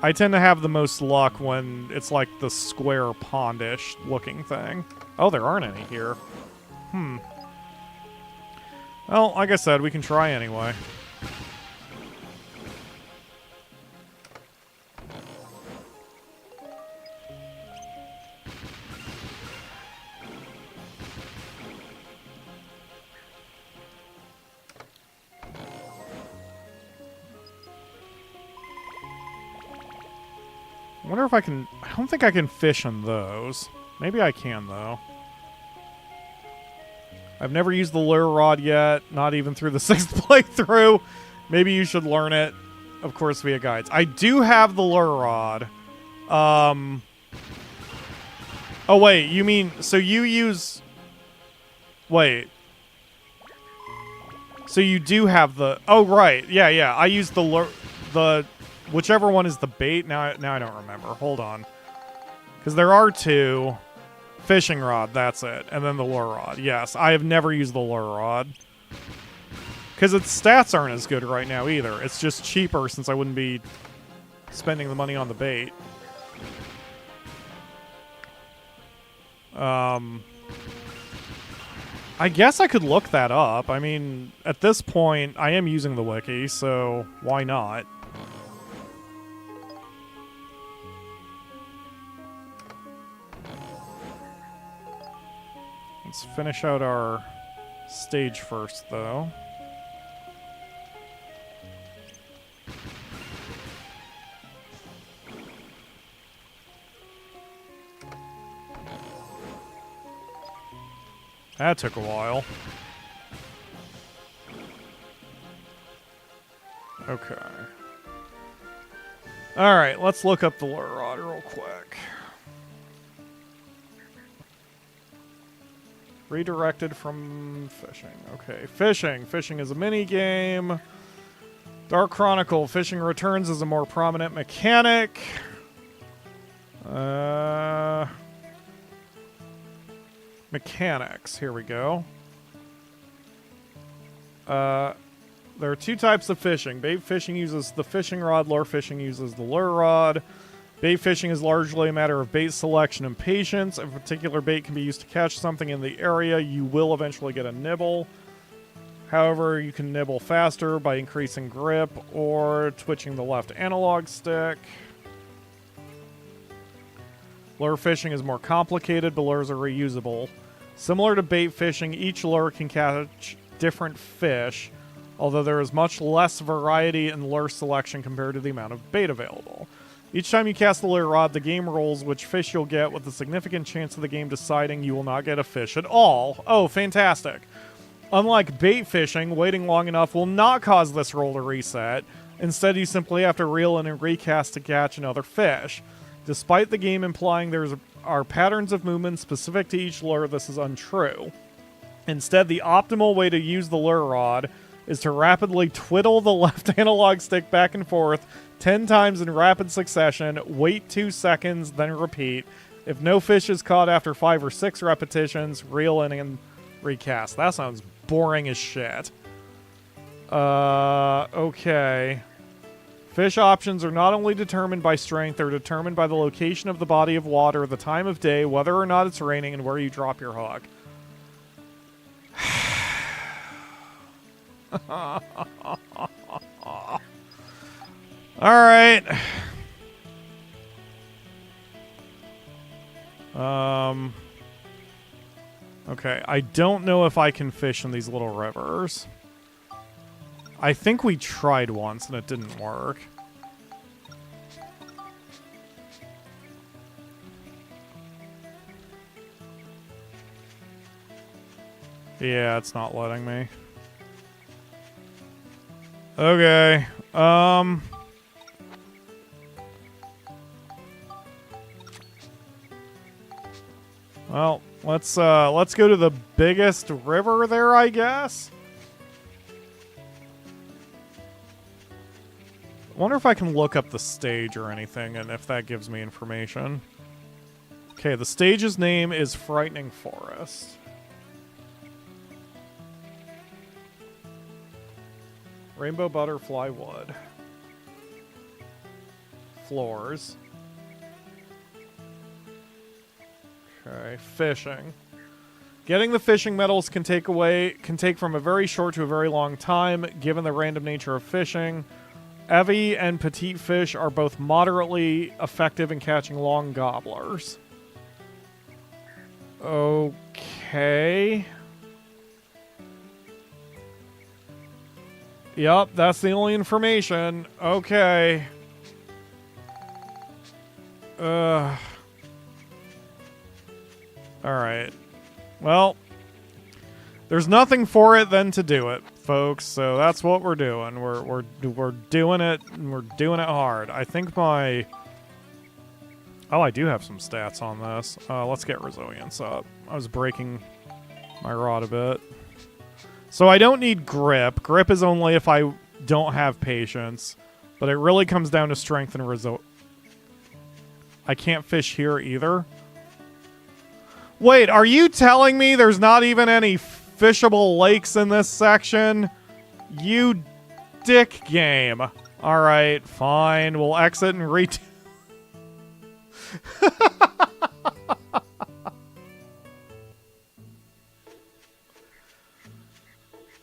I tend to have the most luck when it's like the square pondish looking thing. Oh, there aren't any here. Well, like I said, we can try anyway. I wonder if I can... I don't think I can fish on those. Maybe I can, though. I've never used the lure rod yet, not even through the 6th playthrough. Maybe you should learn it, of course, via guides. I do have the lure rod. Oh, wait, you mean... So you use... Wait. So you do have the... Oh, right. Yeah. I use the lure... Whichever one is the bait. Now I don't remember. Hold on. Because there are two. Fishing rod, that's it. And then the lure rod. Yes, I have never used the lure rod. Because its stats aren't as good right now either. It's just cheaper since I wouldn't be spending the money on the bait. I guess I could look that up. I mean, at this point, I am using the wiki, so why not? Let's finish out our stage first, though. That took a while. Okay. Alright, let's look up the lure rod real quick. Redirected from fishing. Okay, fishing. Fishing is a mini-game. Dark Chronicle. Fishing returns as a more prominent mechanic. Mechanics. Here we go. There are two types of fishing. Bait fishing uses the fishing rod. Lure fishing uses the lure rod. Bait fishing is largely a matter of bait selection and patience. If a particular bait can be used to catch something in the area, you will eventually get a nibble. However, you can nibble faster by increasing grip or twitching the left analog stick. Lure fishing is more complicated, but lures are reusable. Similar to bait fishing, each lure can catch different fish, although there is much less variety in lure selection compared to the amount of bait available. Each time you cast the lure rod, the game rolls which fish you'll get, with a significant chance of the game deciding you will not get a fish at all. Oh, fantastic. Unlike bait fishing, waiting long enough will not cause this roll to reset. Instead, you simply have to reel in and recast to catch another fish. Despite the game implying are patterns of movement specific to each lure, this is untrue. Instead, the optimal way to use the lure rod is to rapidly twiddle the left analog stick back and forth 10 times in rapid succession, wait 2 seconds, then repeat. If no fish is caught after 5 or 6 repetitions, reel in and recast. That sounds boring as shit. Okay. Fish options are not only determined by strength, they're determined by the location of the body of water, the time of day, whether or not it's raining, and where you drop your hook. Alright. Okay, I don't know if I can fish in these little rivers. I think we tried once and it didn't work. Yeah, it's not letting me. Okay. Well, let's go to the biggest river there, I guess. I wonder if I can look up the stage or anything, and if that gives me information. Okay, the stage's name is Frightening Forest. Rainbow Butterfly Wood. Floors. Okay, fishing. Getting the fishing medals can take from a very short to a very long time, given the random nature of fishing. Evie and petite fish are both moderately effective in catching long gobblers. Okay. Yup, that's the only information. Okay. Alright. Well, there's nothing for it than to do it, folks. So that's what we're doing. We're doing it, and we're doing it hard. I think my... Oh, I do have some stats on this. Let's get resilience up. I was breaking my rod a bit. So I don't need grip. Grip is only if I don't have patience. But it really comes down to strength and resilience. I can't fish here either. Wait, are you telling me there's not even any fishable lakes in this section? You dick game. Alright, fine. We'll exit and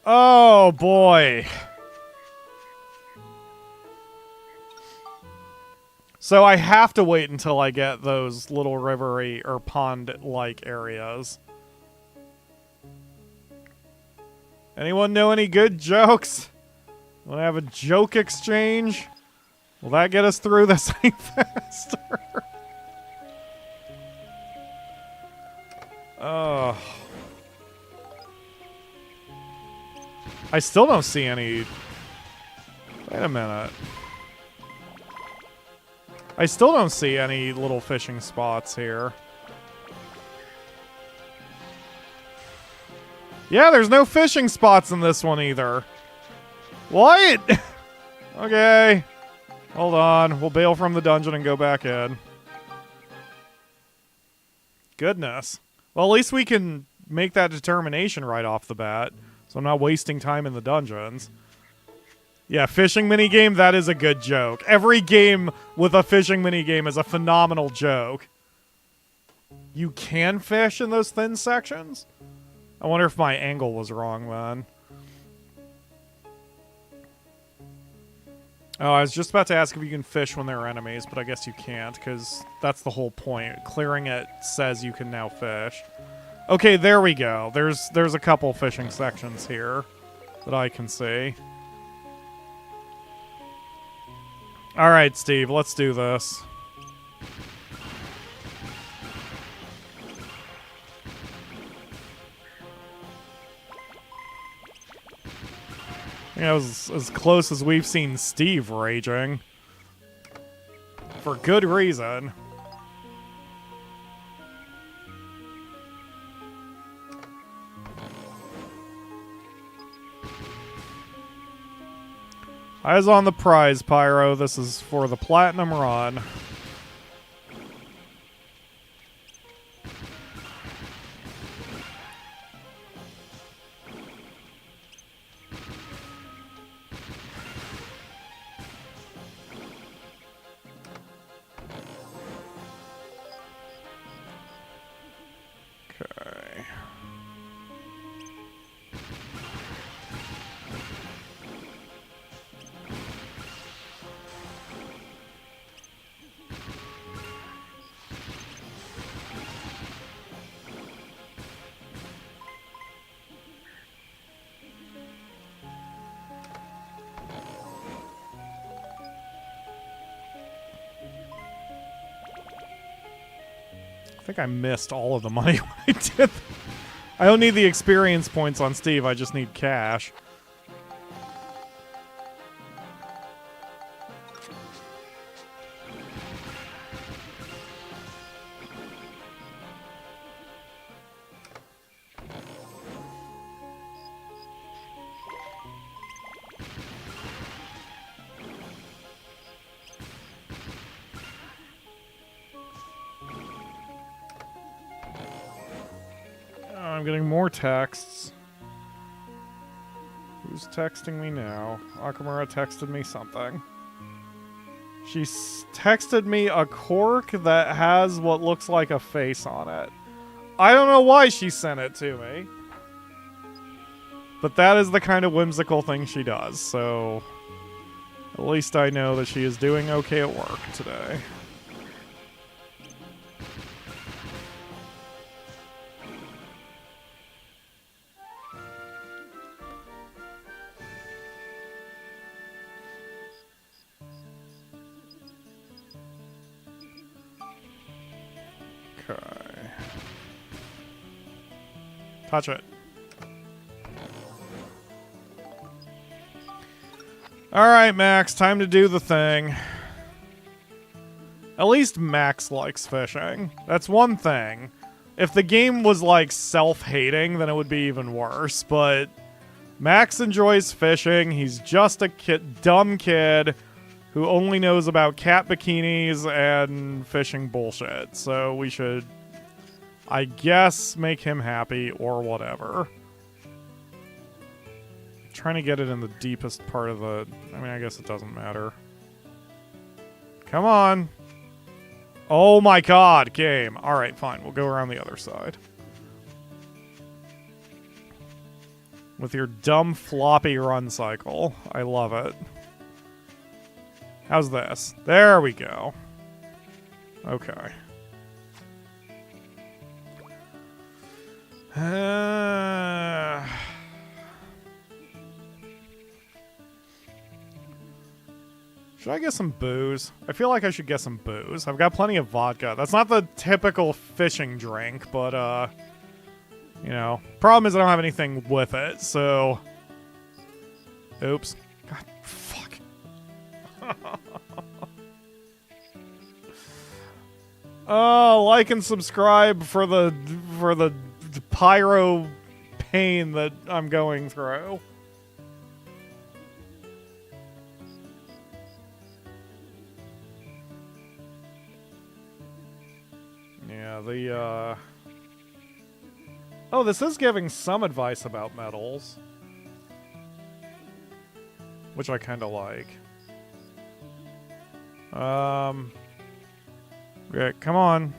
Oh, boy. So I have to wait until I get those little rivery or pond-like areas. Anyone know any good jokes? Want to have a joke exchange? Will that get us through this thing faster? Oh. I still don't see any... Wait a minute. I still don't see any little fishing spots here. Yeah, there's no fishing spots in this one either. What? Okay. Hold on. We'll bail from the dungeon and go back in. Goodness. Well, at least we can make that determination right off the bat. So I'm not wasting time in the dungeons. Yeah, fishing minigame, that is a good joke. Every game with a fishing minigame is a phenomenal joke. You can fish in those thin sections? I wonder if my angle was wrong then. Oh, I was just about to ask if you can fish when there are enemies, but I guess you can't, because that's the whole point. Clearing it says you can now fish. Okay, there we go. There's a couple fishing sections here that I can see. Alright, Steve, let's do this. I think that was as close as we've seen Steve raging. For good reason. Eyes on the prize, Pyro. This is for the platinum run. Okay. I think I missed all of the money when I did. I don't need the experience points on Steve, I just need cash. I'm getting more texts. Who's texting me now? Akamura texted me something. She texted me a cork that has what looks like a face on it. I don't know why she sent it to me. But that is the kind of whimsical thing she does, so at least I know that she is doing okay at work today. Okay. Touch it. Alright, Max, time to do the thing. At least Max likes fishing. That's one thing. If the game was, like, self-hating, then it would be even worse, but Max enjoys fishing. He's just a dumb kid who only knows about cat bikinis and fishing bullshit. So we should, I guess, make him happy or whatever. I'm trying to get it in the deepest part of the... I mean, I guess it doesn't matter. Come on. Oh my god, game. Alright, fine. We'll go around the other side. With your dumb floppy run cycle. I love it. How's this? There we go. Okay. Should I get some booze? I feel like I should get some booze. I've got plenty of vodka. That's not the typical fishing drink, but, you know. Problem is I don't have anything with it, so... Oops. God, fuck. Oh, like and subscribe for the pyro pain that I'm going through. Yeah, oh, this is giving some advice about metals. Which I kind of like. Okay, come on.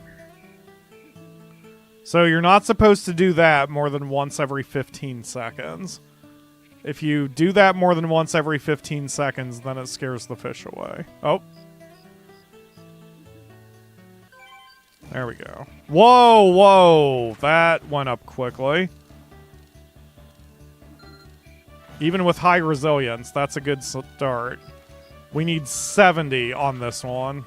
So you're not supposed to do that more than once every 15 seconds. If you do that more than once every 15 seconds, then it scares the fish away. Oh. There we go. Whoa, whoa! That went up quickly. Even with high resilience, that's a good start. We need 70 on this one.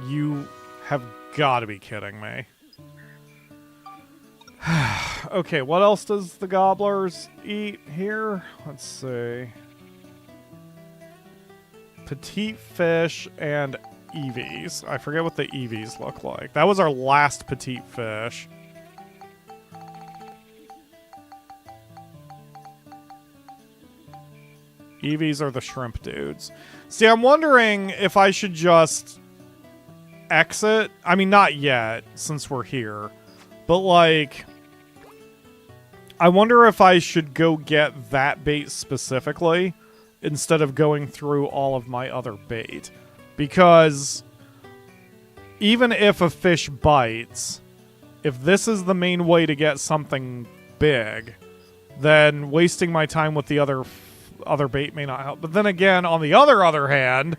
You have got to be kidding me. Okay, what else does the gobblers eat here? Let's see. Petite fish and Eevees. I forget what the Eevees look like. That was our last petite fish. Eevees are the shrimp dudes. See, I'm wondering if I should just exit. I mean, not yet, since we're here. But, like, I wonder if I should go get that bait specifically instead of going through all of my other bait. Because even if a fish bites, if this is the main way to get something big, then wasting my time with the other bait may not help. But then again, on the other hand,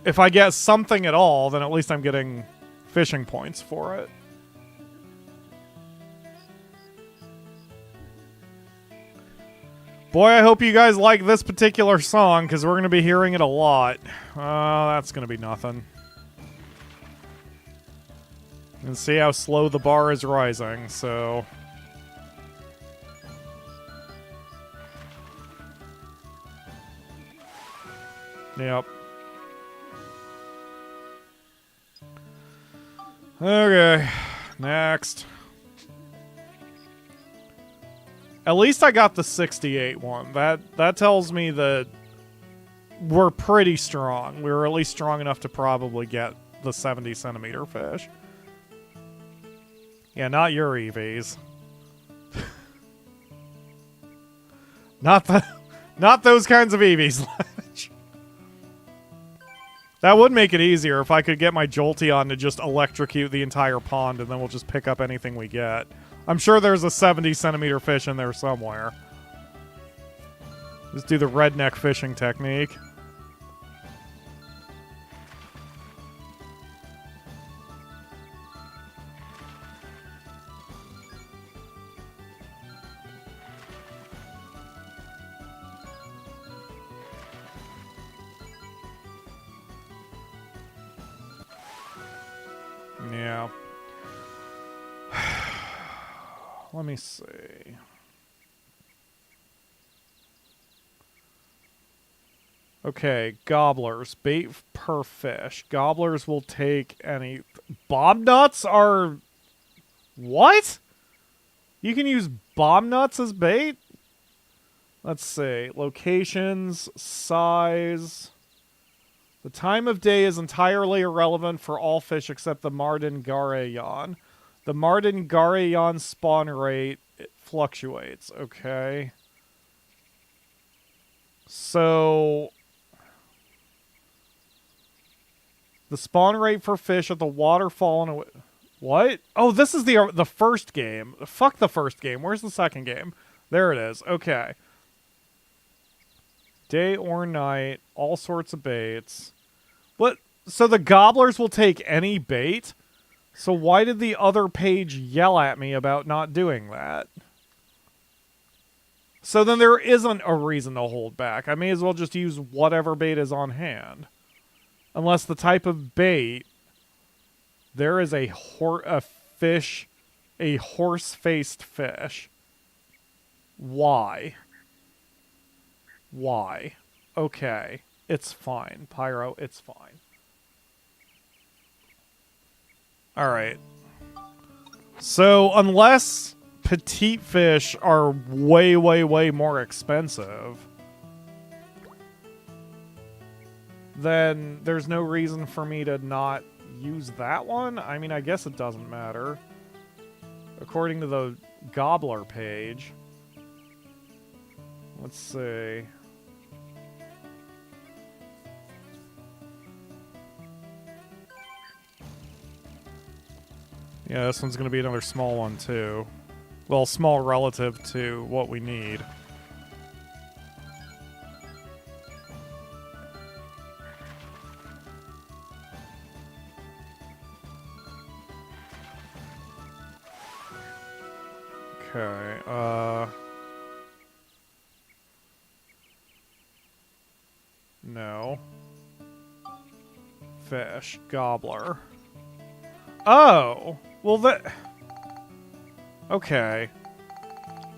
if I get something at all, then at least I'm getting fishing points for it. Boy, I hope you guys like this particular song, because we're going to be hearing it a lot. That's going to be nothing. And see how slow the bar is rising, so... Yep. Okay. Next. At least I got the 68 one. That tells me that we're pretty strong. We were at least strong enough to probably get the 70 centimeter fish. Yeah, not your Eevees. Not those kinds of Eevees. That would make it easier if I could get my Jolteon to just electrocute the entire pond, and then we'll just pick up anything we get. I'm sure there's a 70 centimeter fish in there somewhere. Just do the redneck fishing technique. Yeah. Let me see. Okay, gobblers. Bait per fish. Gobblers will take any... Bomb nuts are... What? You can use bomb nuts as bait? Let's see. Locations, size... The time of day is entirely irrelevant for all fish except the Marden-Garayon. The Marden-Garayon spawn rate fluctuates. Okay. So... The spawn rate for fish at the waterfall and... What? Oh, this is the first game. Fuck the first game. Where's the second game? There it is. Okay. Day or night. All sorts of baits. What? So the gobblers will take any bait? So why did the other page yell at me about not doing that? So then there isn't a reason to hold back. I may as well just use whatever bait is on hand. Unless the type of bait... There is a fish... A horse-faced fish. Why? Why? Okay. It's fine. Pyro, it's fine. Alright. So, unless petite fish are way, way, way more expensive, then there's no reason for me to not use that one? I mean, I guess it doesn't matter. According to the Gobbler page. Let's see. Yeah, this one's going to be another small one, too. Well, small relative to what we need. Okay, no. fish. Gobbler. Oh! Well, that... Okay.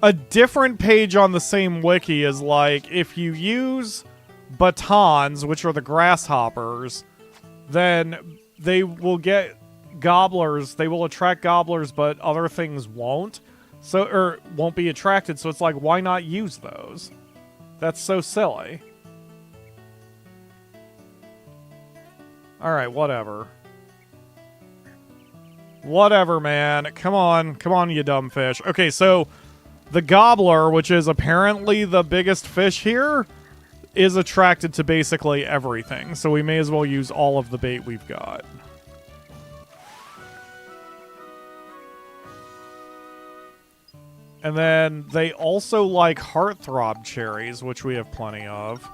A different page on the same wiki is like, if you use batons, which are the grasshoppers, then they will get gobblers. They will attract gobblers, but other things won't. So, or won't be attracted. So it's like, why not use those? That's so silly. Alright, whatever. Whatever, man. Come on. Come on, you dumb fish. Okay, so the gobbler, which is apparently the biggest fish here, is attracted to basically everything. So we may as well use all of the bait we've got. And then they also like heartthrob cherries, which we have plenty of.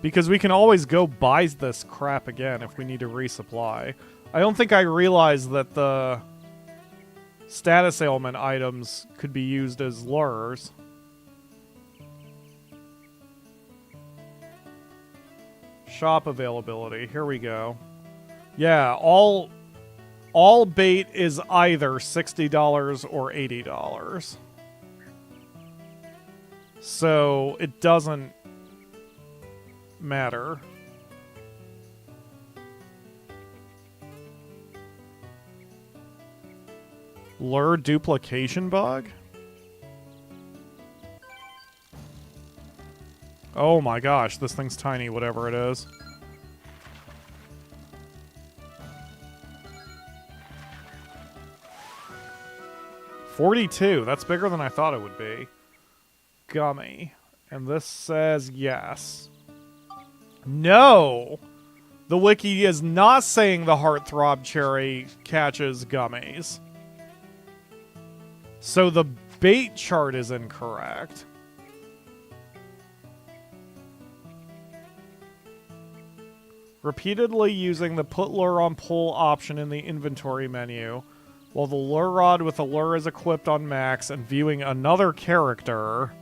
Because we can always go buy this crap again if we need to resupply. I don't think I realized that the status ailment items could be used as lures. Shop availability. Here we go. Yeah, all bait is either $60 or $80. So it doesn't matter. Lure duplication bug? Oh my gosh, this thing's tiny, whatever it is. $42. That's bigger than I thought it would be. Gummy. And this says yes. No! The wiki is not saying the heartthrob cherry catches gummies. So the bait chart is incorrect. Repeatedly using the put lure on pull option in the inventory menu, while the lure rod with the lure is equipped on max and viewing another character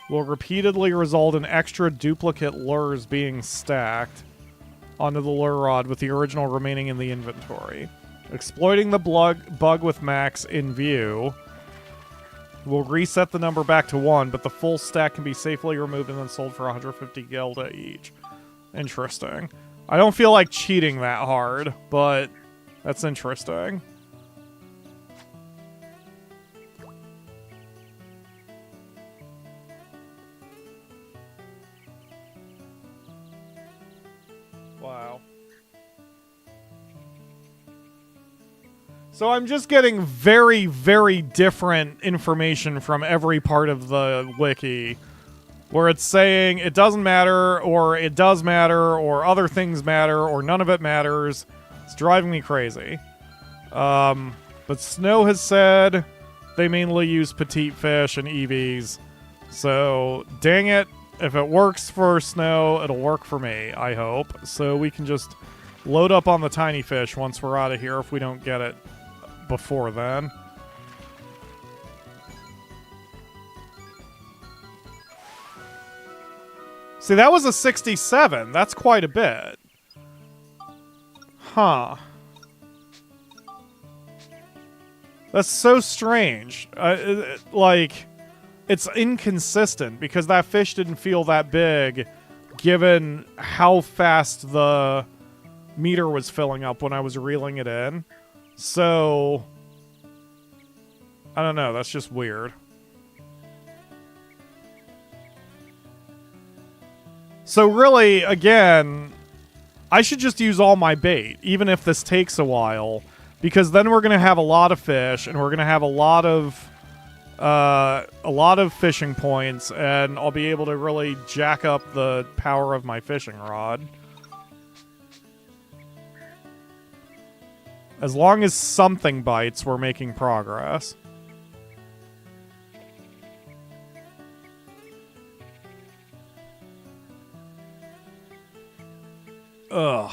will repeatedly result in extra duplicate lures being stacked onto the lure rod with the original remaining in the inventory. Exploiting the bug with max in view will reset the number back to 1, but the full stack can be safely removed and then sold for 150 gilda each. Interesting. I don't feel like cheating that hard, but that's interesting. Wow. So I'm just getting very, very different information from every part of the wiki, where it's saying it doesn't matter, or it does matter, or other things matter, or none of it matters. It's driving me crazy. But Snow has said they mainly use petite fish and EVs. So, dang it. If it works for Snow, it'll work for me, I hope. So we can just load up on the tiny fish once we're out of here if we don't get it before then. See, that was a 67. That's quite a bit. Huh. That's so strange. Like, it's inconsistent because that fish didn't feel that big given how fast the meter was filling up when I was reeling it in. So, I don't know. That's just weird. So really, again, I should just use all my bait, even if this takes a while, because then we're going to have a lot of fish, and we're going to have a lot of fishing points, and I'll be able to really jack up the power of my fishing rod. As long as something bites, we're making progress. Ugh.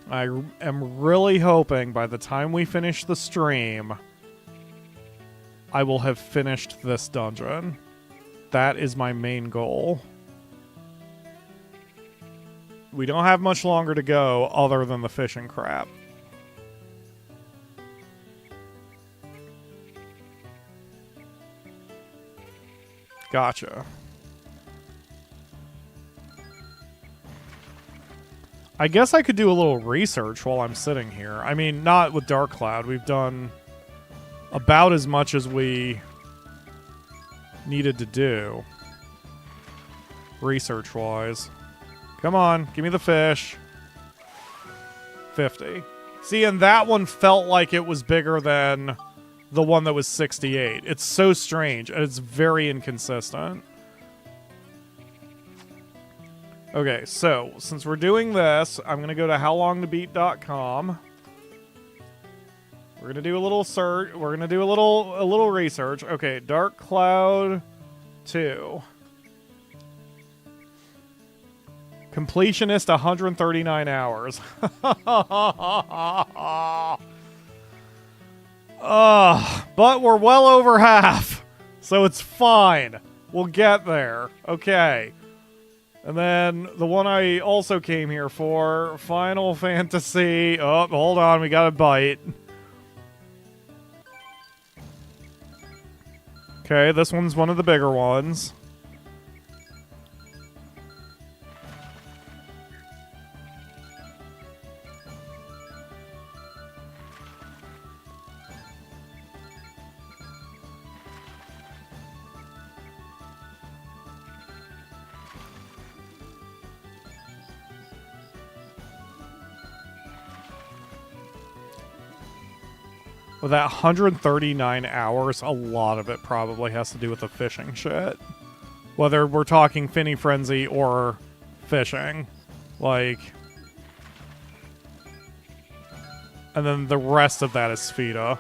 I am really hoping by the time we finish the stream, I will have finished this dungeon. That is my main goal. We don't have much longer to go other than the fishing crap. Gotcha. I guess I could do a little research while I'm sitting here. I mean, not with Dark Cloud. We've done about as much as we needed to do. Research-wise. Come on, give me the fish. 50. See, and that one felt like it was bigger than the one that was 68. It's so strange, and it's very inconsistent. Okay, so, since we're doing this, I'm going to go to howlongtobeat.com. We're going to do a little search. We're going to do a little research. Okay, Dark Cloud 2. Completionist 139 hours. But we're well over half, so it's fine. We'll get there. Okay. And then the one I also came here for, Final Fantasy. Oh, hold on, we got a bite. Okay, this one's one of the bigger ones. With that 139 hours, a lot of it probably has to do with the fishing shit. Whether we're talking Finny Frenzy or fishing. Like... And then the rest of that is Spheda.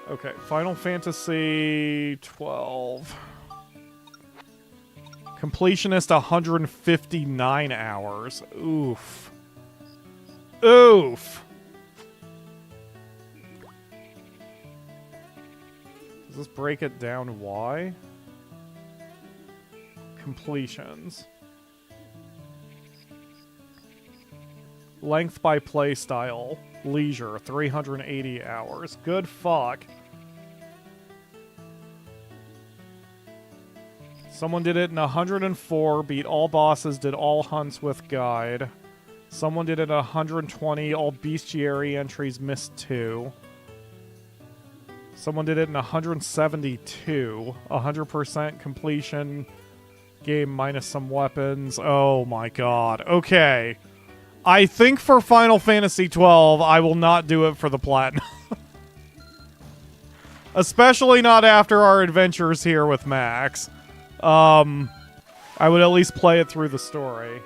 Okay, Final Fantasy 12. Completionist 159 hours. Oof. Oof. Does this break it down? Why? Completions. Length by play style. Leisure, 380 hours. Good fuck. Someone did it in 104, beat all bosses, did all hunts with guide. Someone did it at 120, all bestiary entries, missed 2. Someone did it in 172. 100% completion. Game minus some weapons. Oh my god. Okay. I think for Final Fantasy 12, I will not do it for the platinum. Especially not after our adventures here with Max. I would at least play it through the story.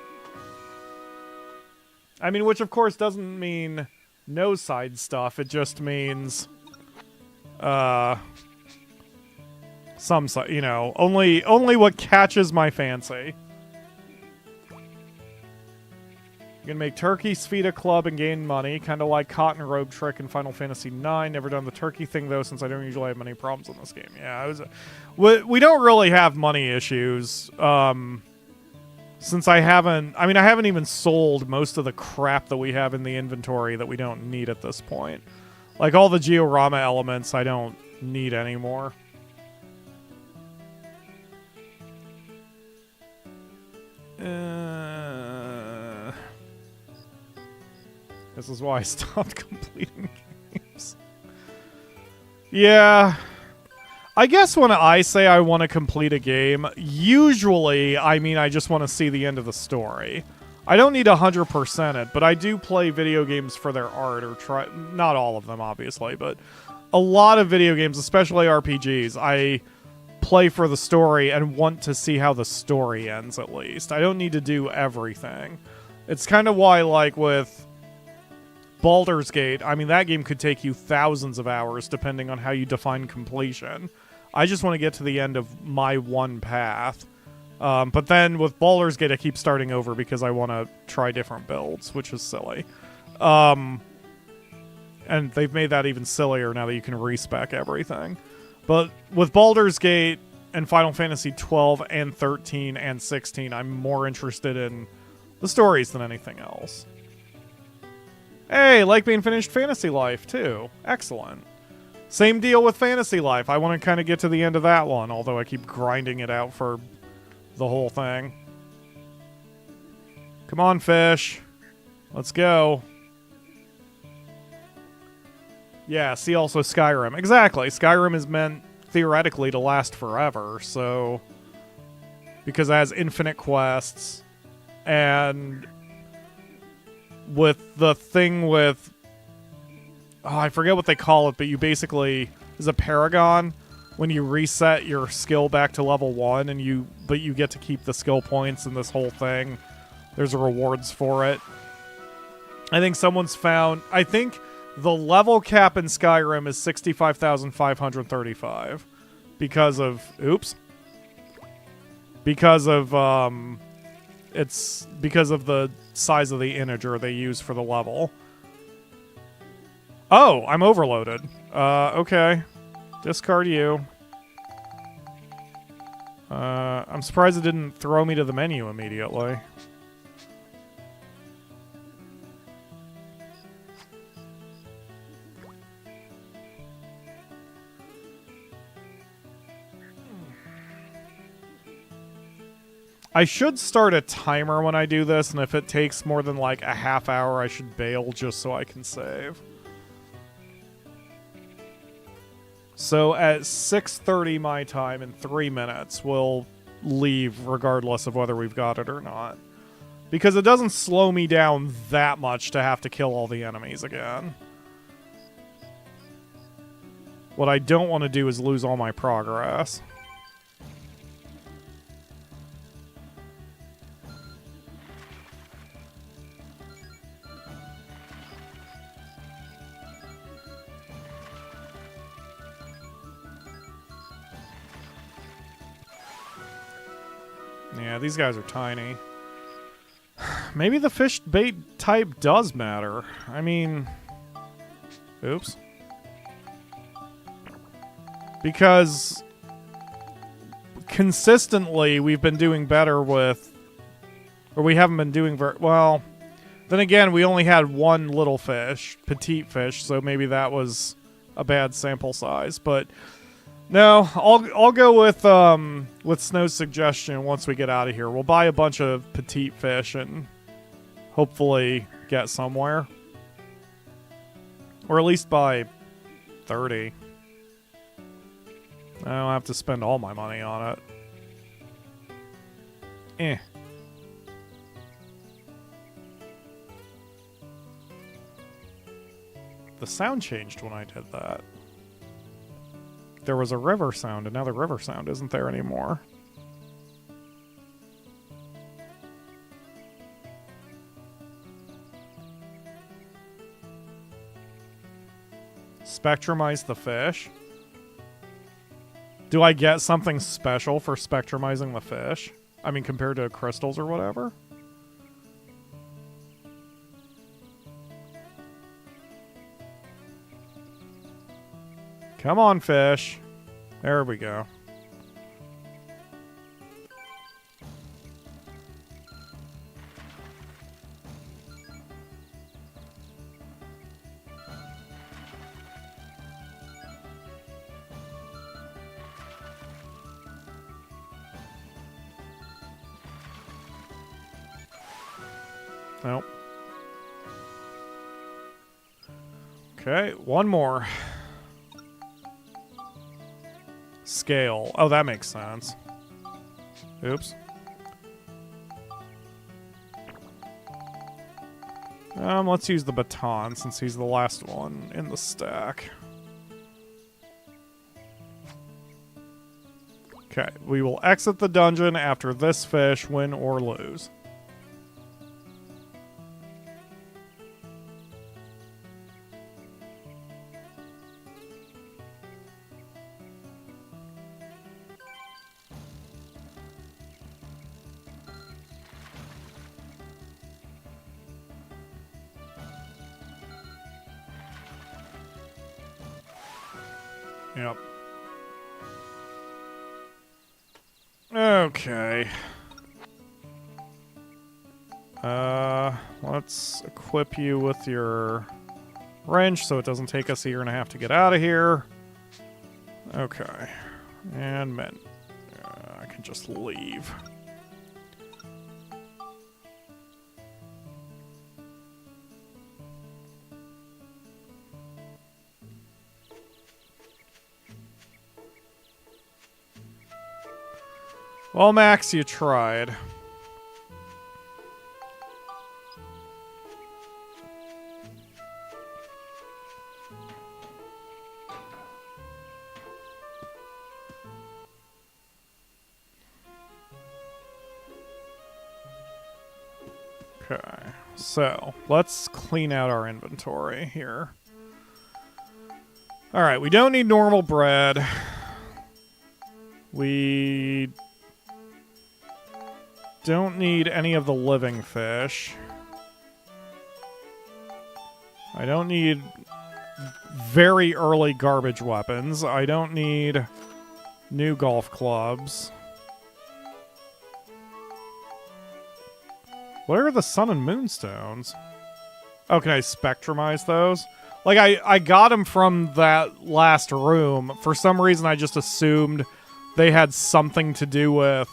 I mean, which of course doesn't mean no side stuff. It just means... some, you know, only what catches my fancy. You can make Turkey, Spheda Club, and gain money, kind of like Cotton Robe Trick in Final Fantasy IX. Never done the Turkey thing, though, since I don't usually have many problems in this game. Yeah, we don't really have money issues, since I haven't even sold most of the crap that we have in the inventory that we don't need at this point. Like, all the Georama elements I don't need anymore. This is why I stopped completing games. Yeah. I guess when I say I want to complete a game, usually I mean I just want to see the end of the story. I don't need 100% it, but I do play video games for their art, or try... Not all of them, obviously, but a lot of video games, especially RPGs, I play for the story and want to see how the story ends, at least. I don't need to do everything. It's kind of why, like, with Baldur's Gate, I mean, that game could take you thousands of hours, depending on how you define completion. I just want to get to the end of my one path. But then with Baldur's Gate, I keep starting over because I want to try different builds, which is silly. And they've made that even sillier now that you can respec everything. But with Baldur's Gate and Final Fantasy 12 and 13 and 16, I'm more interested in the stories than anything else. Hey, like being finished Fantasy Life, too. Excellent. Same deal with Fantasy Life. I want to kind of get to the end of that one, although I keep grinding it out for the whole thing. Come on, fish. Let's go. Yeah, see also Skyrim. Exactly. Skyrim is meant, theoretically, to last forever, so... Because it has infinite quests, and... with the thing with... Oh, I forget what they call it, but you basically... Is a Paragon, when you reset your skill back to level 1, and but you get to keep the skill points and this whole thing. There's rewards for it. I think someone's found... I think the level cap in Skyrim is 65,535. Because of... Oops. Because of, it's because of the size of the integer they use for the level. Oh, I'm overloaded. Okay. Discard you. I'm surprised it didn't throw me to the menu immediately. I should start a timer when I do this, and if it takes more than like a half hour, I should bail just so I can save. So at 6:30 my time in 3 minutes, we'll leave regardless of whether we've got it or not. Because it doesn't slow me down that much to have to kill all the enemies again. What I don't want to do is lose all my progress. Yeah, these guys are tiny. Maybe the fish bait type does matter. I mean... Oops. Because... consistently, we've been doing better with... Or we haven't been doing very... Well... Then again, we only had one little fish. Petite fish, so maybe that was a bad sample size, but... No, I'll go with Snow's suggestion once we get out of here. We'll buy a bunch of petite fish and hopefully get somewhere. Or at least buy 30. I don't have to spend all my money on it. The sound changed when I did that. There was a river sound, and now the river sound isn't there anymore. Spectrumize the fish. Do I get something special for spectrumizing the fish? I mean, compared to crystals or whatever? Come on, fish. There we go. Nope. Okay, one more. Scale. Oh, that makes sense. Oops. Let's use the baton since he's the last one in the stack. Okay, we will exit the dungeon after this fish, win or lose. Yep. Okay. Let's equip you with your wrench so it doesn't take us a year and a half to get out of here. Okay. And men. I can just leave. Well, Max, you tried. Okay, so let's clean out our inventory here. Alright, we don't need normal bread. We don't need any of the living fish. I don't need very early garbage weapons. I don't need new golf clubs. Where are the sun and moonstones? Oh, can I spectrumize those? Like, I got them from that last room. For some reason, I just assumed they had something to do with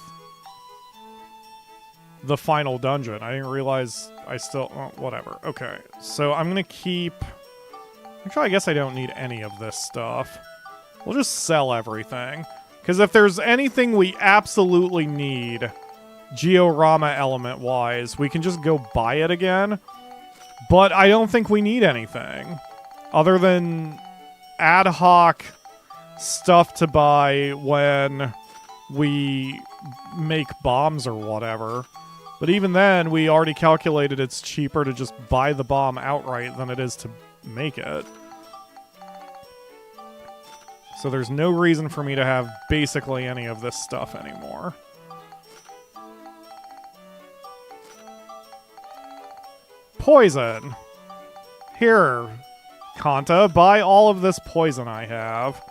the final dungeon. I didn't realize I still... Oh, whatever. Okay, so I'm going to keep... Actually, I guess I don't need any of this stuff. We'll just sell everything. Because if there's anything we absolutely need, Georama element-wise, we can just go buy it again. But I don't think we need anything. Other than ad hoc stuff to buy when we make bombs or whatever. But even then, we already calculated it's cheaper to just buy the bomb outright than it is to make it. So there's no reason for me to have basically any of this stuff anymore. Poison! Here, Kanta, buy all of this poison I have.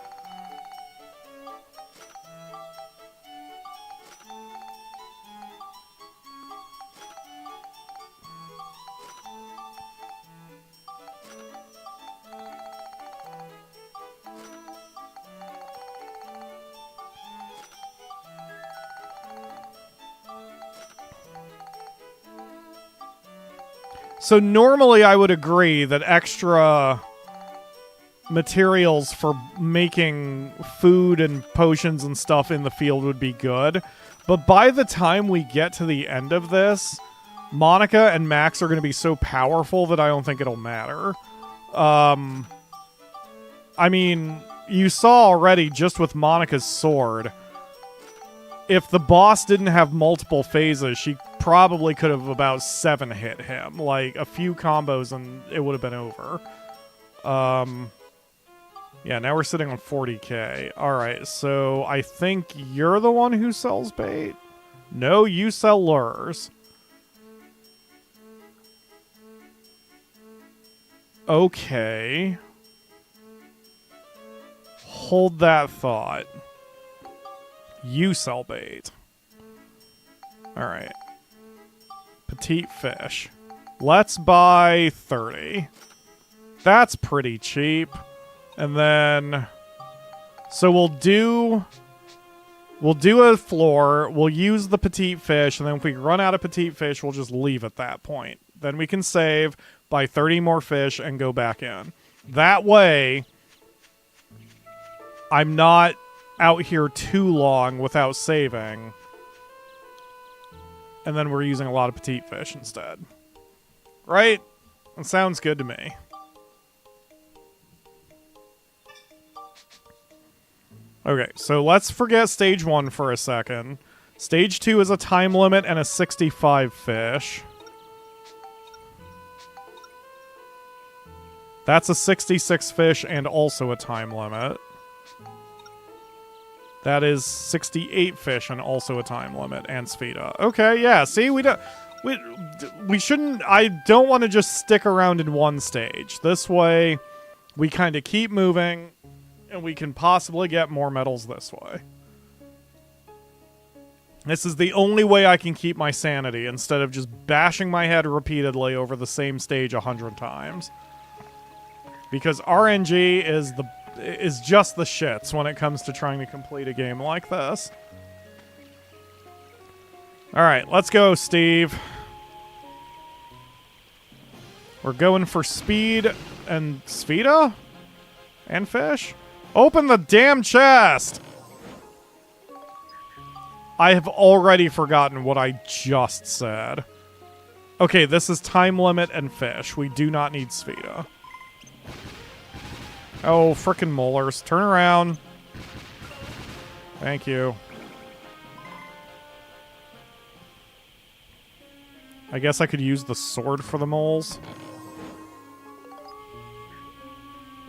So normally I would agree that extra materials for making food and potions and stuff in the field would be good. But by the time we get to the end of this, Monica and Max are going to be so powerful that I don't think it'll matter. I mean, you saw already just with Monica's sword, if the boss didn't have multiple phases, she probably could have about 7 hit him. Like, a few combos and it would have been over. Yeah, now we're sitting on 40k. Alright, so I think you're the one who sells bait? No, you sell lures. Okay. Hold that thought. You sell bait. Alright. Petite fish. Let's buy 30. That's pretty cheap. And then... So we'll do a floor, we'll use the petite fish, and then if we run out of petite fish, we'll just leave at that point. Then we can save, buy 30 more fish, and go back in. That way, I'm not out here too long without saving. And then we're using a lot of petite fish instead. Right? That sounds good to me. Okay, so let's forget stage 1 for a second. Stage 2 is a time limit and a 65 fish. That's a 66 fish and also a time limit. That is 68 fish and also a time limit, and Spheda. Okay, yeah, see, we shouldn't, I don't want to just stick around in one stage. This way, we kind of keep moving, and we can possibly get more medals this way. This is the only way I can keep my sanity instead of just bashing my head repeatedly over the same stage 100 times. Because RNG is just the shits when it comes to trying to complete a game like this. Alright, let's go, Steve. We're going for speed and Spheda? And fish? Open the damn chest! I have already forgotten what I just said. Okay, this is time limit and fish. We do not need Spheda. Oh, frickin' molars. Turn around. Thank you. I guess I could use the sword for the moles.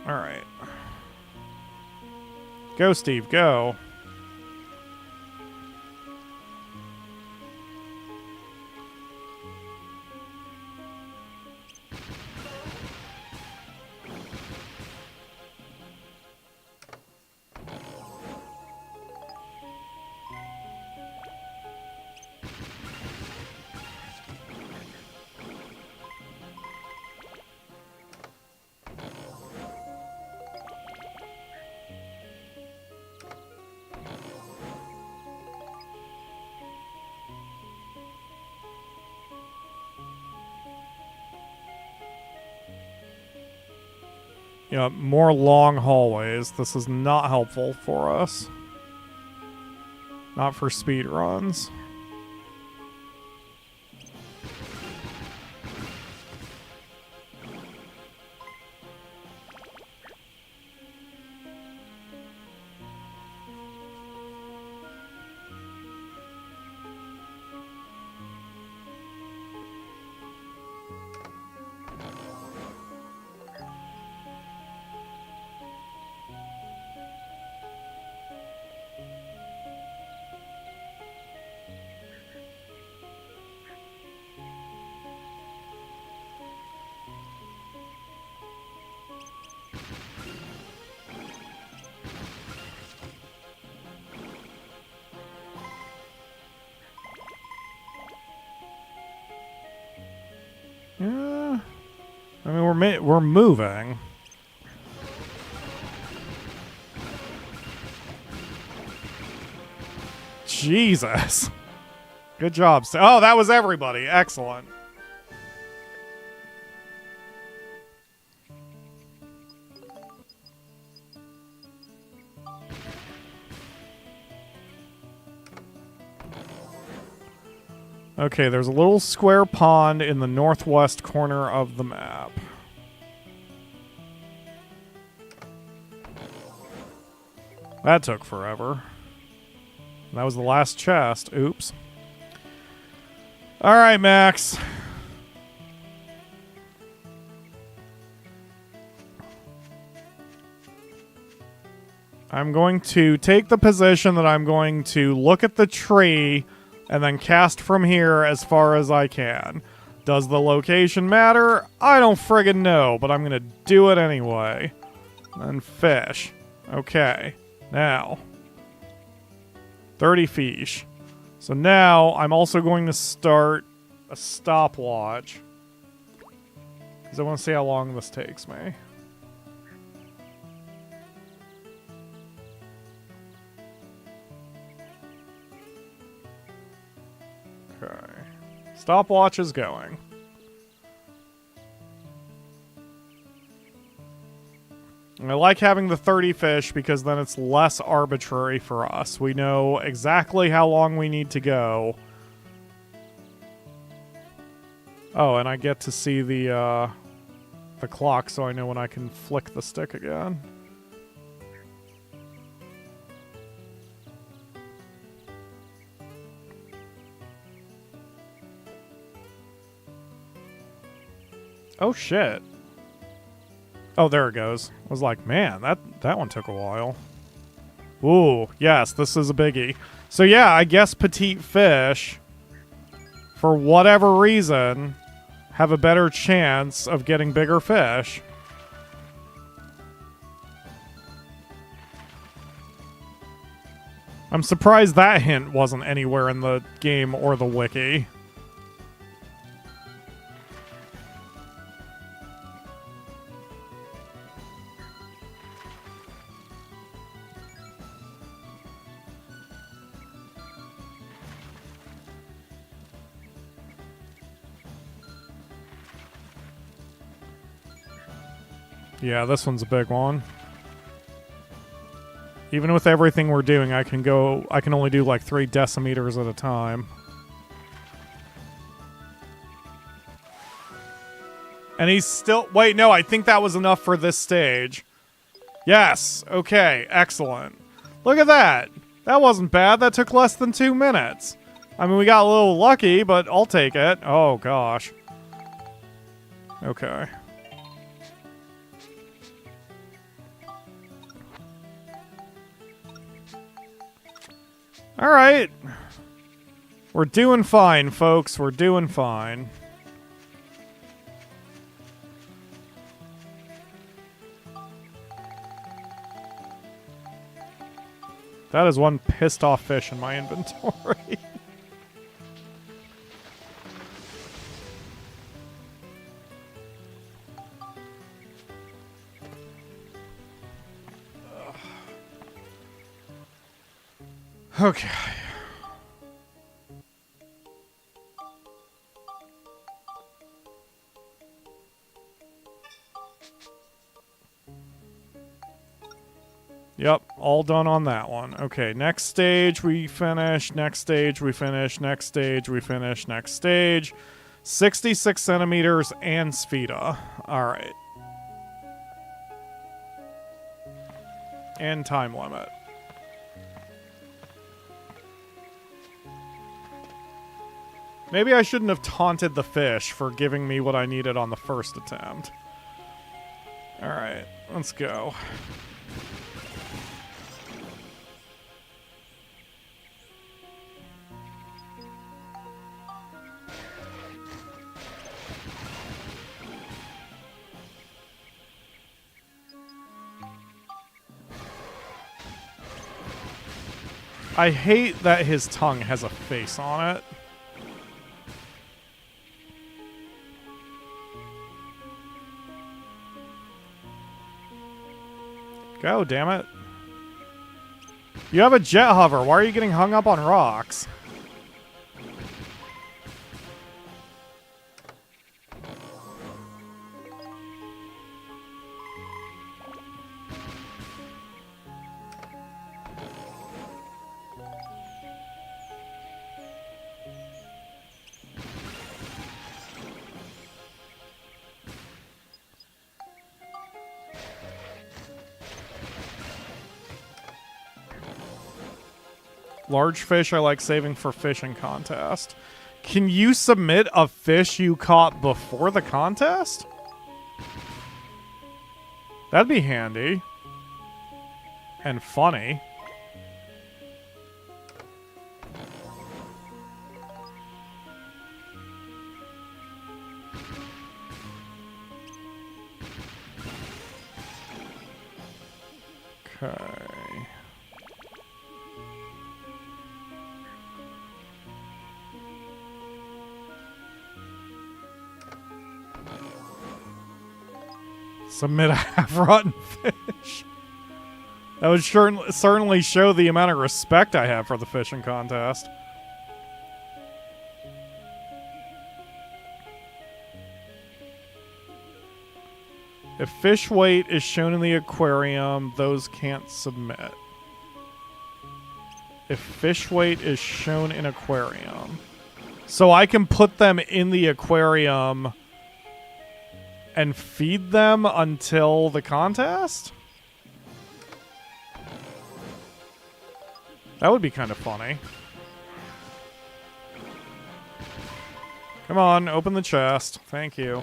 Alright. Go, Steve, go. Yeah, more long hallways. This is not helpful for us. Not for speed runs. Yeah, I mean we're moving. Jesus. Good job. Oh, that was everybody. Excellent. Okay, there's a little square pond in the northwest corner of the map. That took forever. That was the last chest. Oops. Alright, Max. I'm going to take the position that I'm going to look at the tree and then cast from here as far as I can. Does the location matter? I don't friggin' know, but I'm gonna do it anyway. And fish. Okay. Now. 30 fish. So now I'm also going to start a stopwatch. Because I want to see how long this takes me. Okay. Stopwatch is going. And I like having the 30 fish because then it's less arbitrary for us. We know exactly how long we need to go. Oh, and I get to see the clock so I know when I can flick the stick again. Oh, shit. Oh, there it goes. I was like, man, that one took a while. Ooh, yes, this is a biggie. So yeah, I guess petite fish, for whatever reason, have a better chance of getting bigger fish. I'm surprised that hint wasn't anywhere in the game or the wiki. Yeah, this one's a big one. Even with everything we're doing, I can only do like 3 decimeters at a time. And he's still, wait, no, I think that was enough for this stage. Yes, okay, excellent. Look at that. That wasn't bad. That took less than 2 minutes. I mean, we got a little lucky, but I'll take it. Oh, gosh. Okay. All right. We're doing fine, folks. We're doing fine. That is one pissed off fish in my inventory. Okay. Yep, all done on that one. Okay, next stage we finish, next stage we finish, next stage we finish, next stage. 66 centimeters and Spheda. Alright. And time limit. Maybe I shouldn't have taunted the fish for giving me what I needed on the first attempt. Alright, let's go. I hate that his tongue has a face on it. Go, damn it. You have a jet hover. Why are you getting hung up on rocks? Large fish I like saving for fishing contest. Can you submit a fish you caught before the contest? That'd be handy. And funny. Okay. Submit a half-rotten fish. That would certainly show the amount of respect I have for the fishing contest. If fish weight is shown in the aquarium, those can't submit. If fish weight is shown in aquarium. So I can put them in the aquarium and feed them until the contest? That would be kind of funny. Come on, open the chest. Thank you.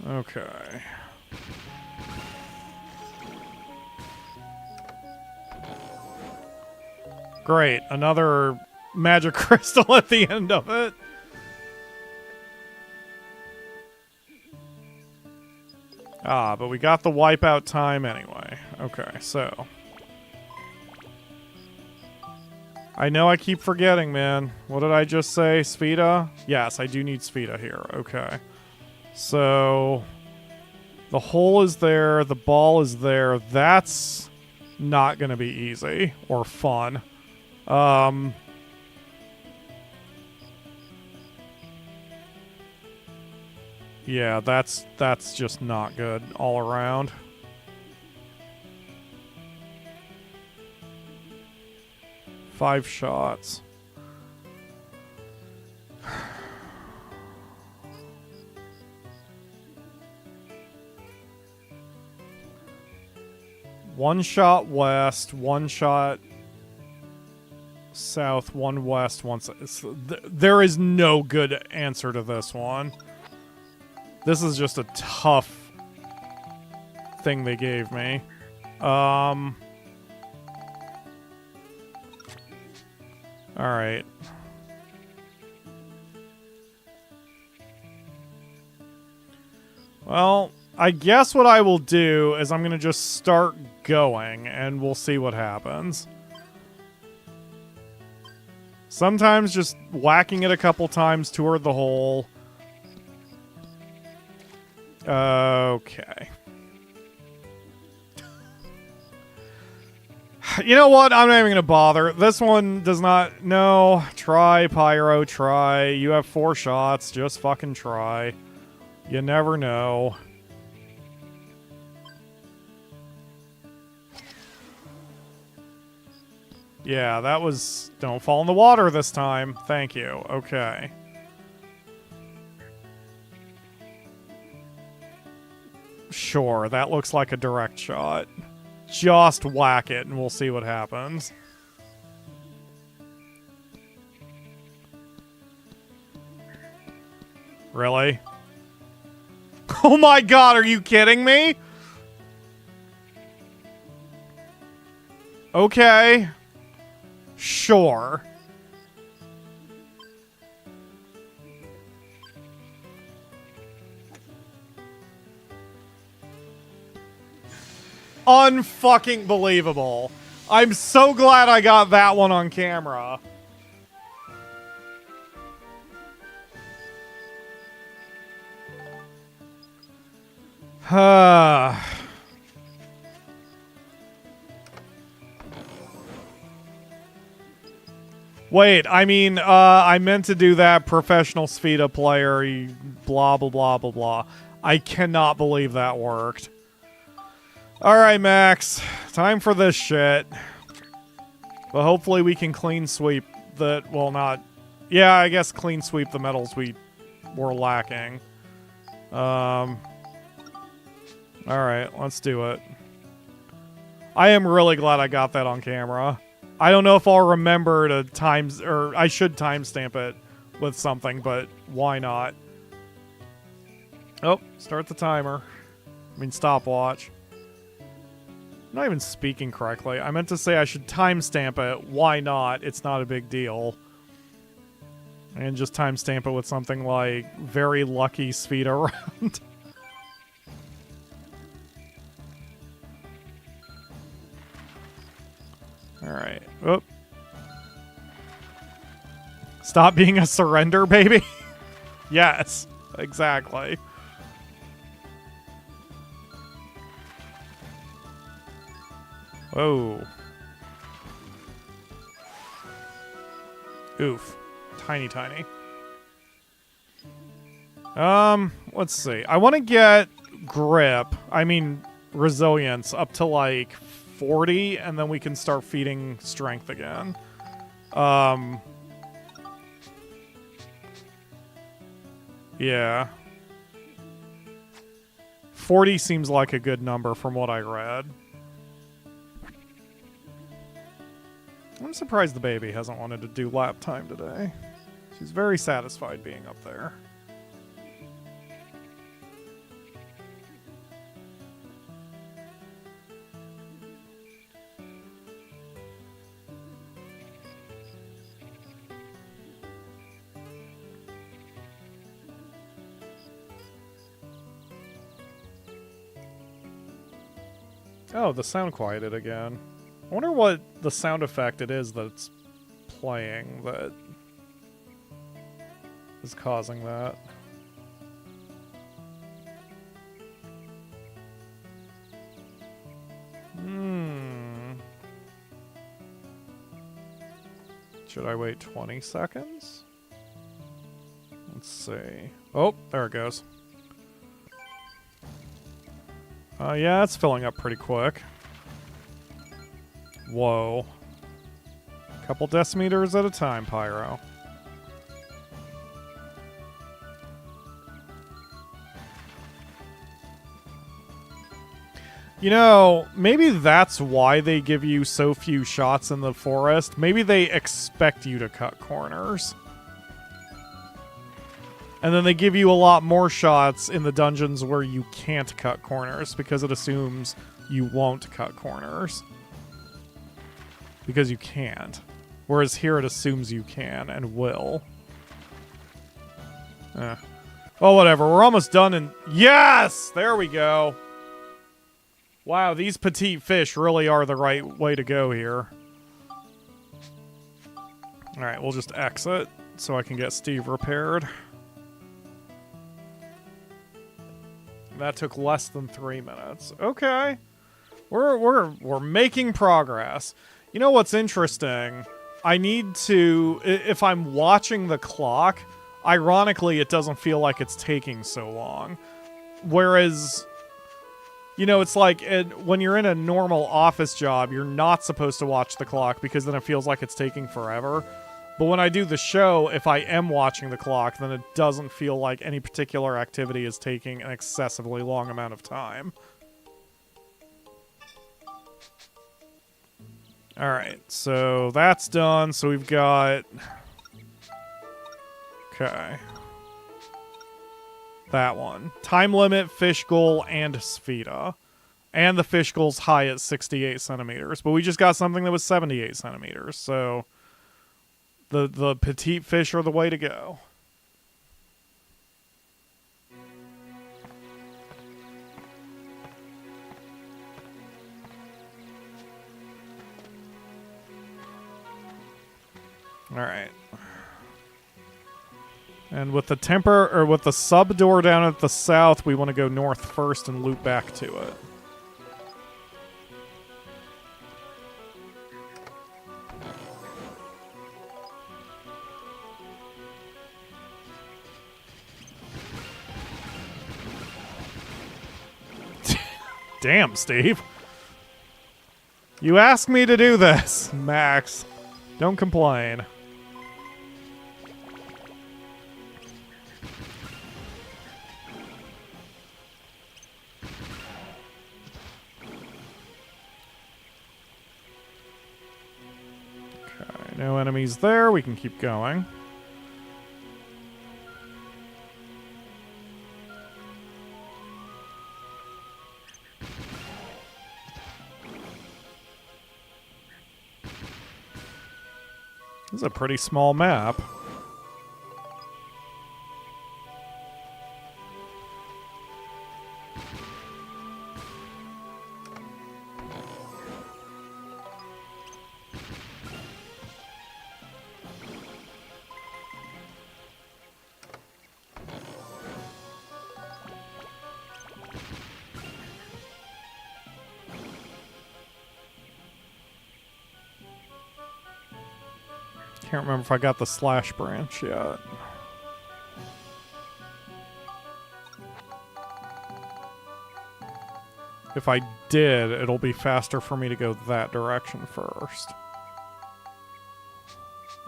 Okay. Great, another magic crystal at the end of it. Ah, but we got the wipeout time anyway. Okay, so. I know I keep forgetting, man. What did I just say? Spheda? Yes, I do need Spheda here. Okay. So, the hole is there. The ball is there. That's not going to be easy or fun. Yeah, that's just not good all around. Five shots. One shot west, one shot south, one west, one south. There is no good answer to this one. This is just a tough thing they gave me. Alright. Well, I guess what I will do is I'm going to just start going, and we'll see what happens. Sometimes just whacking it a couple times toward the hole. Okay. You know what? I'm not even going to bother. This one does not... No. Try, Pyro, try. You have 4 shots. Just fucking try. You never know. Yeah, that was... Don't fall in the water this time. Thank you. Okay. Sure, that looks like a direct shot. Just whack it and we'll see what happens. Really? Oh my god, are you kidding me? Okay. Sure. Unfucking believable. I'm so glad I got that one on camera. Wait, I mean, I meant to do that professional Spheda player, blah, blah, blah, blah, blah. I cannot believe that worked. Alright, Max. Time for this shit. But hopefully we can clean sweep the... Well, not... Yeah, I guess clean sweep the medals we were lacking. Alright, let's do it. I am really glad I got that on camera. I don't know if I'll remember to or I should timestamp it with something, but why not? Oh, start the timer. I mean, stopwatch. I'm not even speaking correctly. I meant to say I should timestamp it. Why not? It's not a big deal. And just timestamp it with something like very lucky Spheda round. Alright. Oop. Stop being a surrender, baby. Yes, exactly. Whoa. Oof. Tiny, tiny. Let's see. I want to get resilience up to like 40, and then we can start feeding strength again. Yeah. 40 seems like a good number from what I read. I'm surprised the baby hasn't wanted to do lap time today. She's very satisfied being up there. Oh, the sound quieted again. I wonder what the sound effect it is that's playing that is causing that. Should I wait 20 seconds? Let's see. Oh, there it goes. Yeah, it's filling up pretty quick. Whoa. Couple decimeters at a time, Pyro. You know, maybe that's why they give you so few shots in the forest. Maybe they expect you to cut corners. And then they give you a lot more shots in the dungeons where you can't cut corners because it assumes you won't cut corners. Because you can't. Whereas here it assumes you can and will. Oh, whatever. We're almost done and... Yes! There we go. Wow, these petite fish really are the right way to go here. Alright, we'll just exit so I can get Steve repaired. That took less than 3 minutes. Okay. We're making progress. You know what's interesting? I need to... If I'm watching the clock, ironically, it doesn't feel like it's taking so long. Whereas... You know, it's like when you're in a normal office job, you're not supposed to watch the clock because then it feels like it's taking forever. But when I do the show, if I am watching the clock, then it doesn't feel like any particular activity is taking an excessively long amount of time. Alright, so that's done. So we've got... Okay. That one. Time limit, fish goal, and Spheda. And the fish goal's high at 68 centimeters. But we just got something that was 78 centimeters. So the petite fish are the way to go. Alright. And with the sub door down at the south, we want to go north first and loop back to it. Damn, Steve. You asked me to do this, Max. Don't complain. No enemies there. We can keep going. This is a pretty small map. Can't remember if I got the slash branch yet. If I did, it'll be faster for me to go that direction first.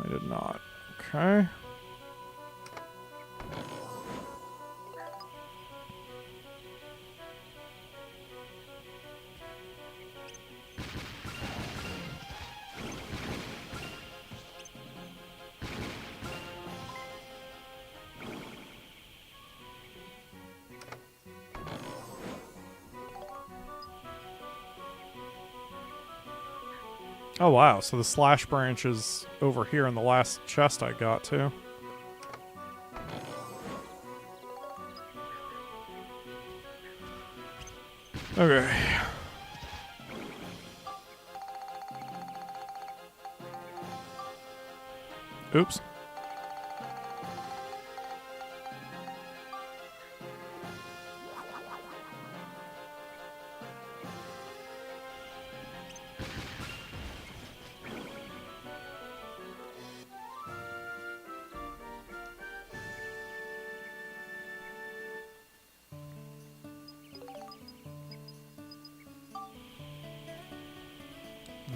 I did not. Okay. Oh wow, so the slash branch is over here in the last chest I got to. Okay. Oops.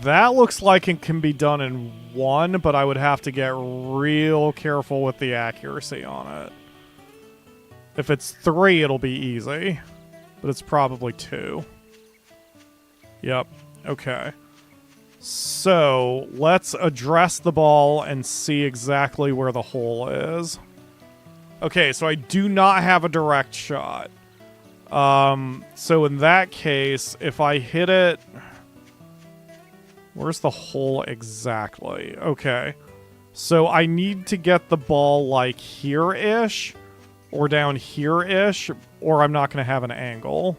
That looks like it can be done in one, but I would have to get real careful with the accuracy on it. If it's 3, it'll be easy, but it's probably 2. Yep, okay. So, let's address the ball and see exactly where the hole is. Okay, so I do not have a direct shot. So in that case, if I hit it... Where's the hole exactly? Okay. So I need to get the ball like here-ish or down here-ish, or I'm not going to have an angle.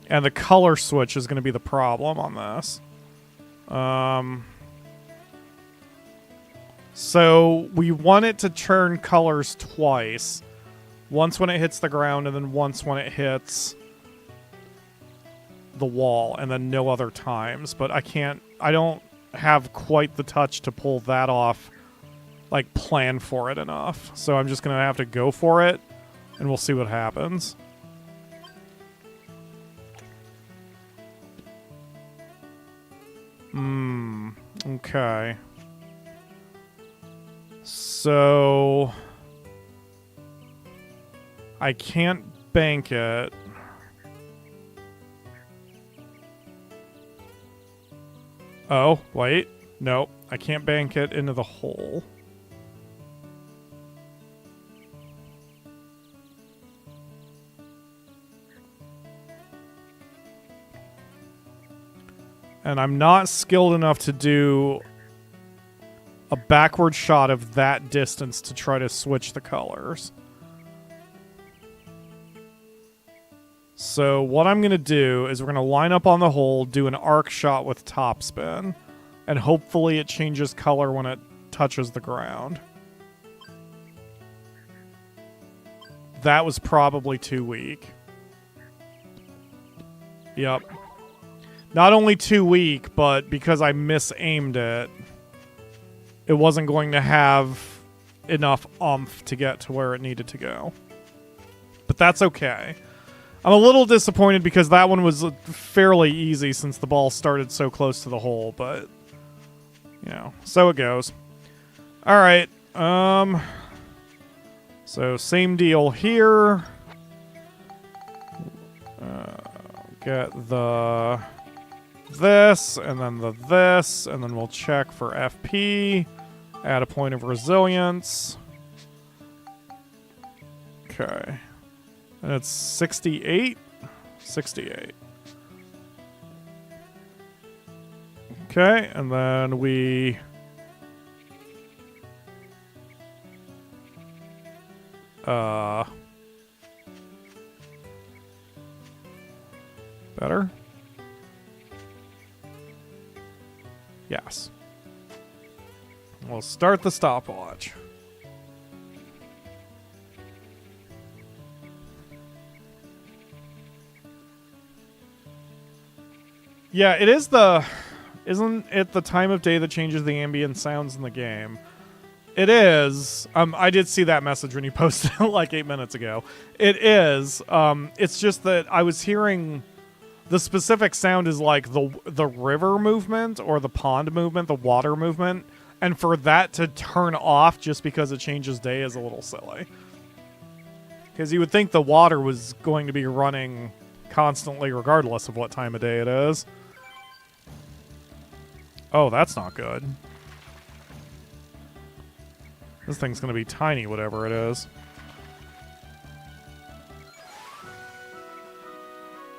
And the color switch is going to be the problem on this. So we want it to turn colors twice. Once when it hits the ground, and then once when it hits the wall, and then no other times. But I don't have quite the touch to pull that off, like, plan for it enough. So I'm just going to have to go for it, and we'll see what happens. Okay. So... I can't bank it. Oh, wait. No, I can't bank it into the hole. And I'm not skilled enough to do a backward shot of that distance to try to switch the colors. So what I'm going to do is we're going to line up on the hole, do an arc shot with topspin, and hopefully it changes color when it touches the ground. That was probably too weak. Yep. Not only too weak, but because I misaimed it, it wasn't going to have enough oomph to get to where it needed to go. But that's okay. I'm a little disappointed because that one was fairly easy since the ball started so close to the hole, but, you know, so it goes. All right, so same deal here. Get the this, and then the this, and then we'll check for FP. Add a point of resilience. Okay. And it's 68? 68. Okay, and then we... Better? Yes. We'll start the stopwatch. Yeah, it is the... Isn't it the time of day that changes the ambient sounds in the game? It is. I did see that message when you posted it like 8 minutes ago. It is. It's just that I was hearing... The specific sound is like the river movement or the pond movement, the water movement. And for that to turn off just because it changes day is a little silly. Because you would think the water was going to be running constantly regardless of what time of day it is. Oh, that's not good. This thing's going to be tiny, whatever it is.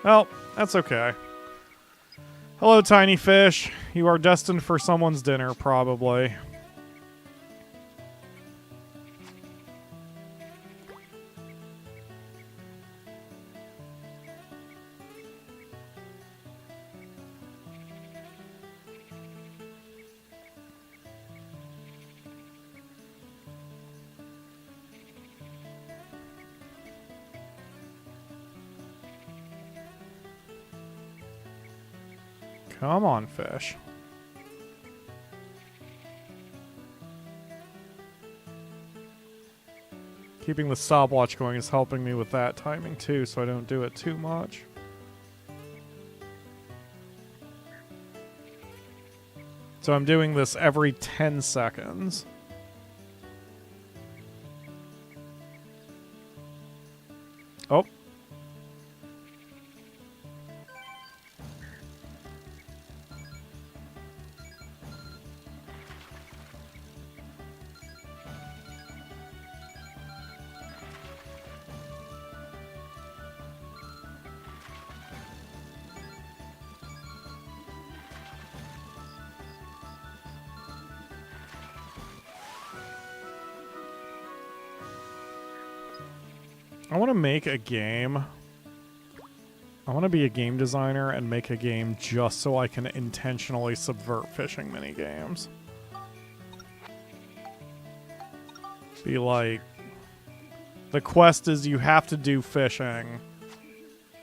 Well, that's okay. Hello, tiny fish. You are destined for someone's dinner, probably. Come on, fish. Keeping the stopwatch going is helping me with that timing too, so I don't do it too much. So I'm doing this every 10 seconds. Oh. I want to make a game. I want to be a game designer and make a game just so I can intentionally subvert fishing minigames. Be like, the quest is you have to do fishing,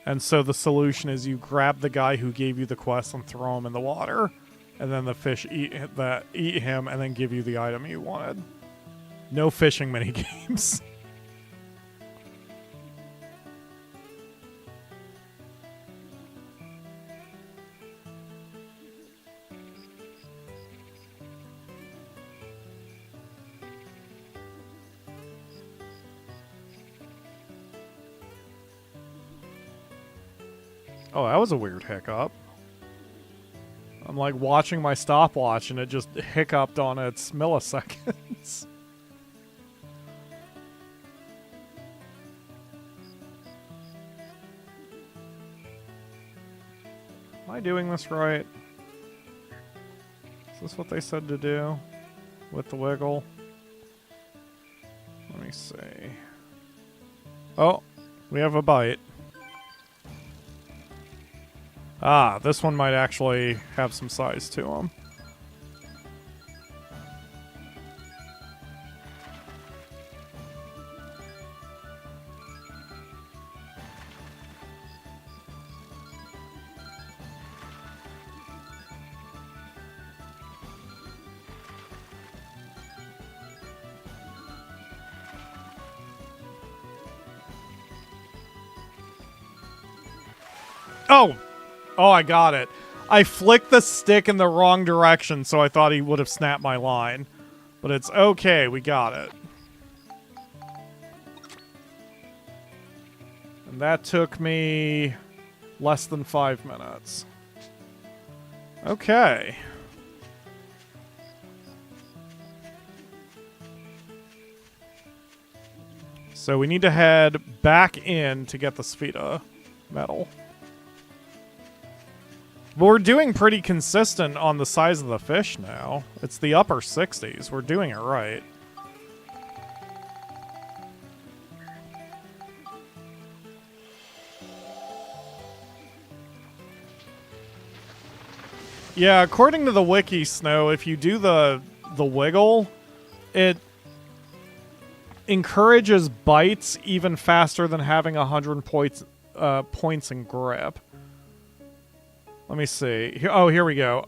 and so the solution is you grab the guy who gave you the quest and throw him in the water, and then the fish eat him and then give you the item you wanted. No fishing minigames. Oh, that was a weird hiccup. I'm like watching my stopwatch and it just hiccuped on its milliseconds. Am I doing this right? Is this what they said to do with the wiggle? Let me see. Oh, we have a bite. Ah, this one might actually have some size to him. Oh! Oh, I got it. I flicked the stick in the wrong direction, so I thought he would have snapped my line. But it's okay, we got it. And that took me less than 5 minutes. Okay. So we need to head back in to get the Spheda medal. But we're doing pretty consistent on the size of the fish now. It's the upper 60s. We're doing it right. Yeah, according to the wiki, Snow, if you do the wiggle, it encourages bites even faster than having 100 points in grip. Let me see. Oh, here we go.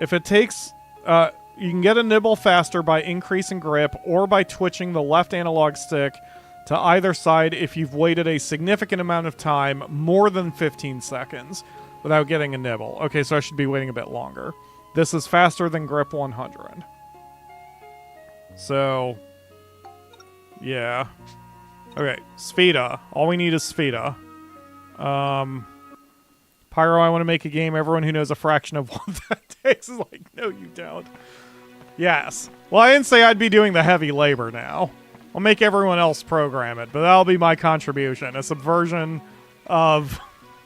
If it takes... you can get a nibble faster by increasing grip or by twitching the left analog stick to either side if you've waited a significant amount of time, more than 15 seconds, without getting a nibble. Okay, so I should be waiting a bit longer. This is faster than grip 100. So... yeah. Okay, Spheda. All we need is Spheda. Pyro, I want to make a game. Everyone who knows a fraction of what that takes is like, no, you don't. Yes. Well, I didn't say I'd be doing the heavy labor now. I'll make everyone else program it, but that'll be my contribution. A subversion of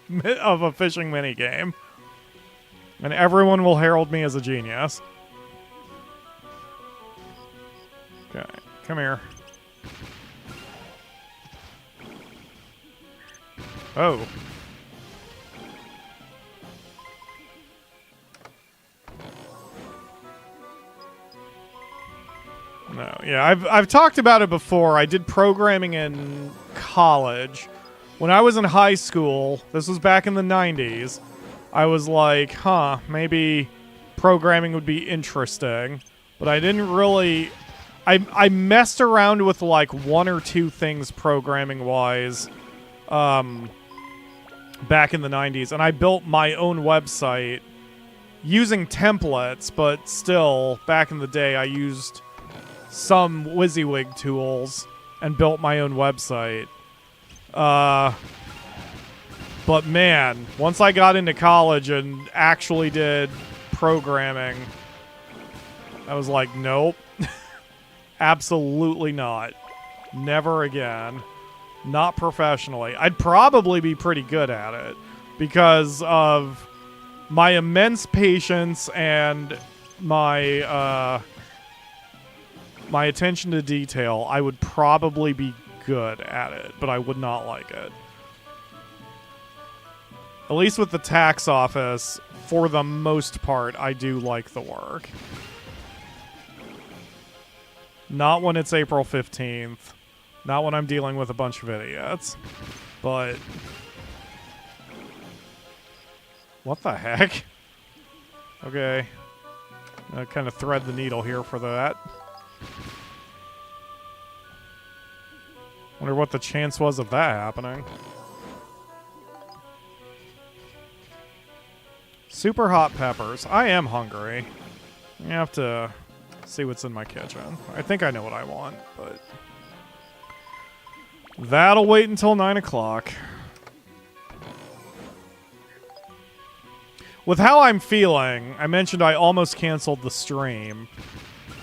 a fishing minigame. And everyone will herald me as a genius. Okay, come here. Oh. No, yeah, I've talked about it before. I did programming in college, When I was in high school, this was back in the 90s, I was like, huh, maybe programming would be interesting. But I didn't really... I messed around with like one or two things programming-wise back in the 90s. And I built my own website using templates, but still, back in the day, I used some WYSIWYG tools and built my own website. But man, once I got into college and actually did programming, I was like, nope. Absolutely not. Never again. Not professionally. I'd probably be pretty good at it because of my immense patience and my my attention to detail. I would probably be good at it, but I would not like it. At least with the tax office, for the most part, I do like the work. Not when it's April 15th. Not when I'm dealing with a bunch of idiots. But... what the heck? Okay. I kind of thread the needle here for that. Wonder what the chance was of that happening. Super hot peppers. I am hungry. I have to see what's in my kitchen. I think I know what I want, but... that'll wait until 9 o'clock. With how I'm feeling, I mentioned I almost canceled the stream.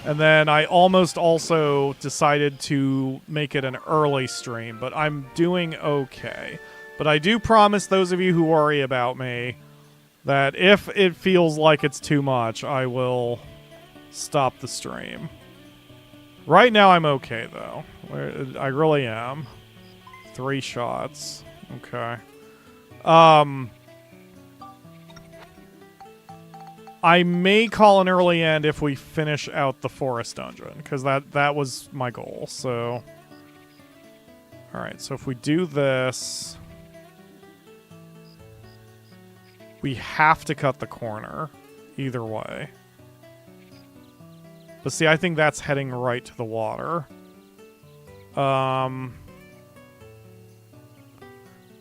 And then I almost also decided to make it an early stream, but I'm doing okay. But I do promise those of you who worry about me that if it feels like it's too much, I will stop the stream. Right now I'm okay, though. I really am. 3 shots. Okay. I may call an early end if we finish out the forest dungeon, because that was my goal, so... Alright, so if we do this... we have to cut the corner, either way. But see, I think that's heading right to the water.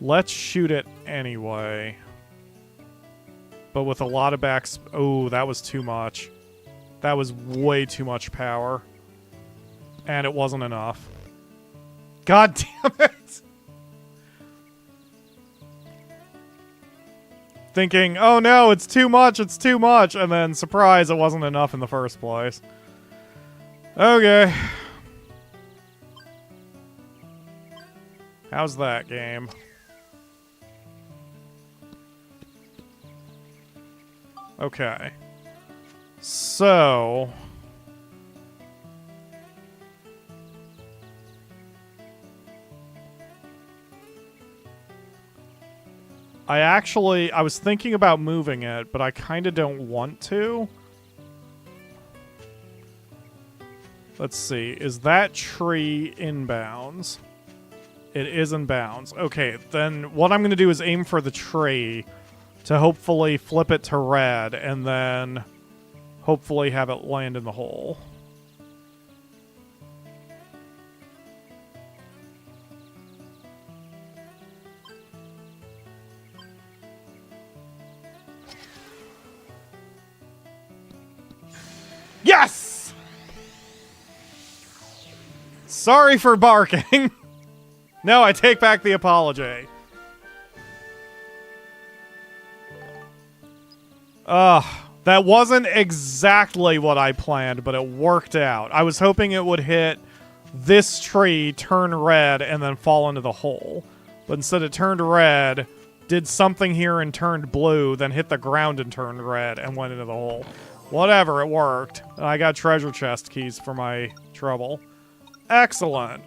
Let's shoot it anyway. But with a lot of backs... oh, that was too much. That was way too much power. And it wasn't enough. God damn it! Thinking, oh no, it's too much, and then, surprise, it wasn't enough in the first place. Okay. How's that game? Okay. So... I was thinking about moving it, but I kind of don't want to. Let's see. Is that tree in bounds? It is in bounds. Okay, then what I'm going to do is aim for the tree to hopefully flip it to red and then hopefully have it land in the hole. Yes! Sorry for barking. No, I take back the apology. That wasn't exactly what I planned, but it worked out. I was hoping it would hit this tree, turn red, and then fall into the hole. But instead it turned red, did something here and turned blue, then hit the ground and turned red and went into the hole. Whatever, it worked. I got treasure chest keys for my trouble. Excellent.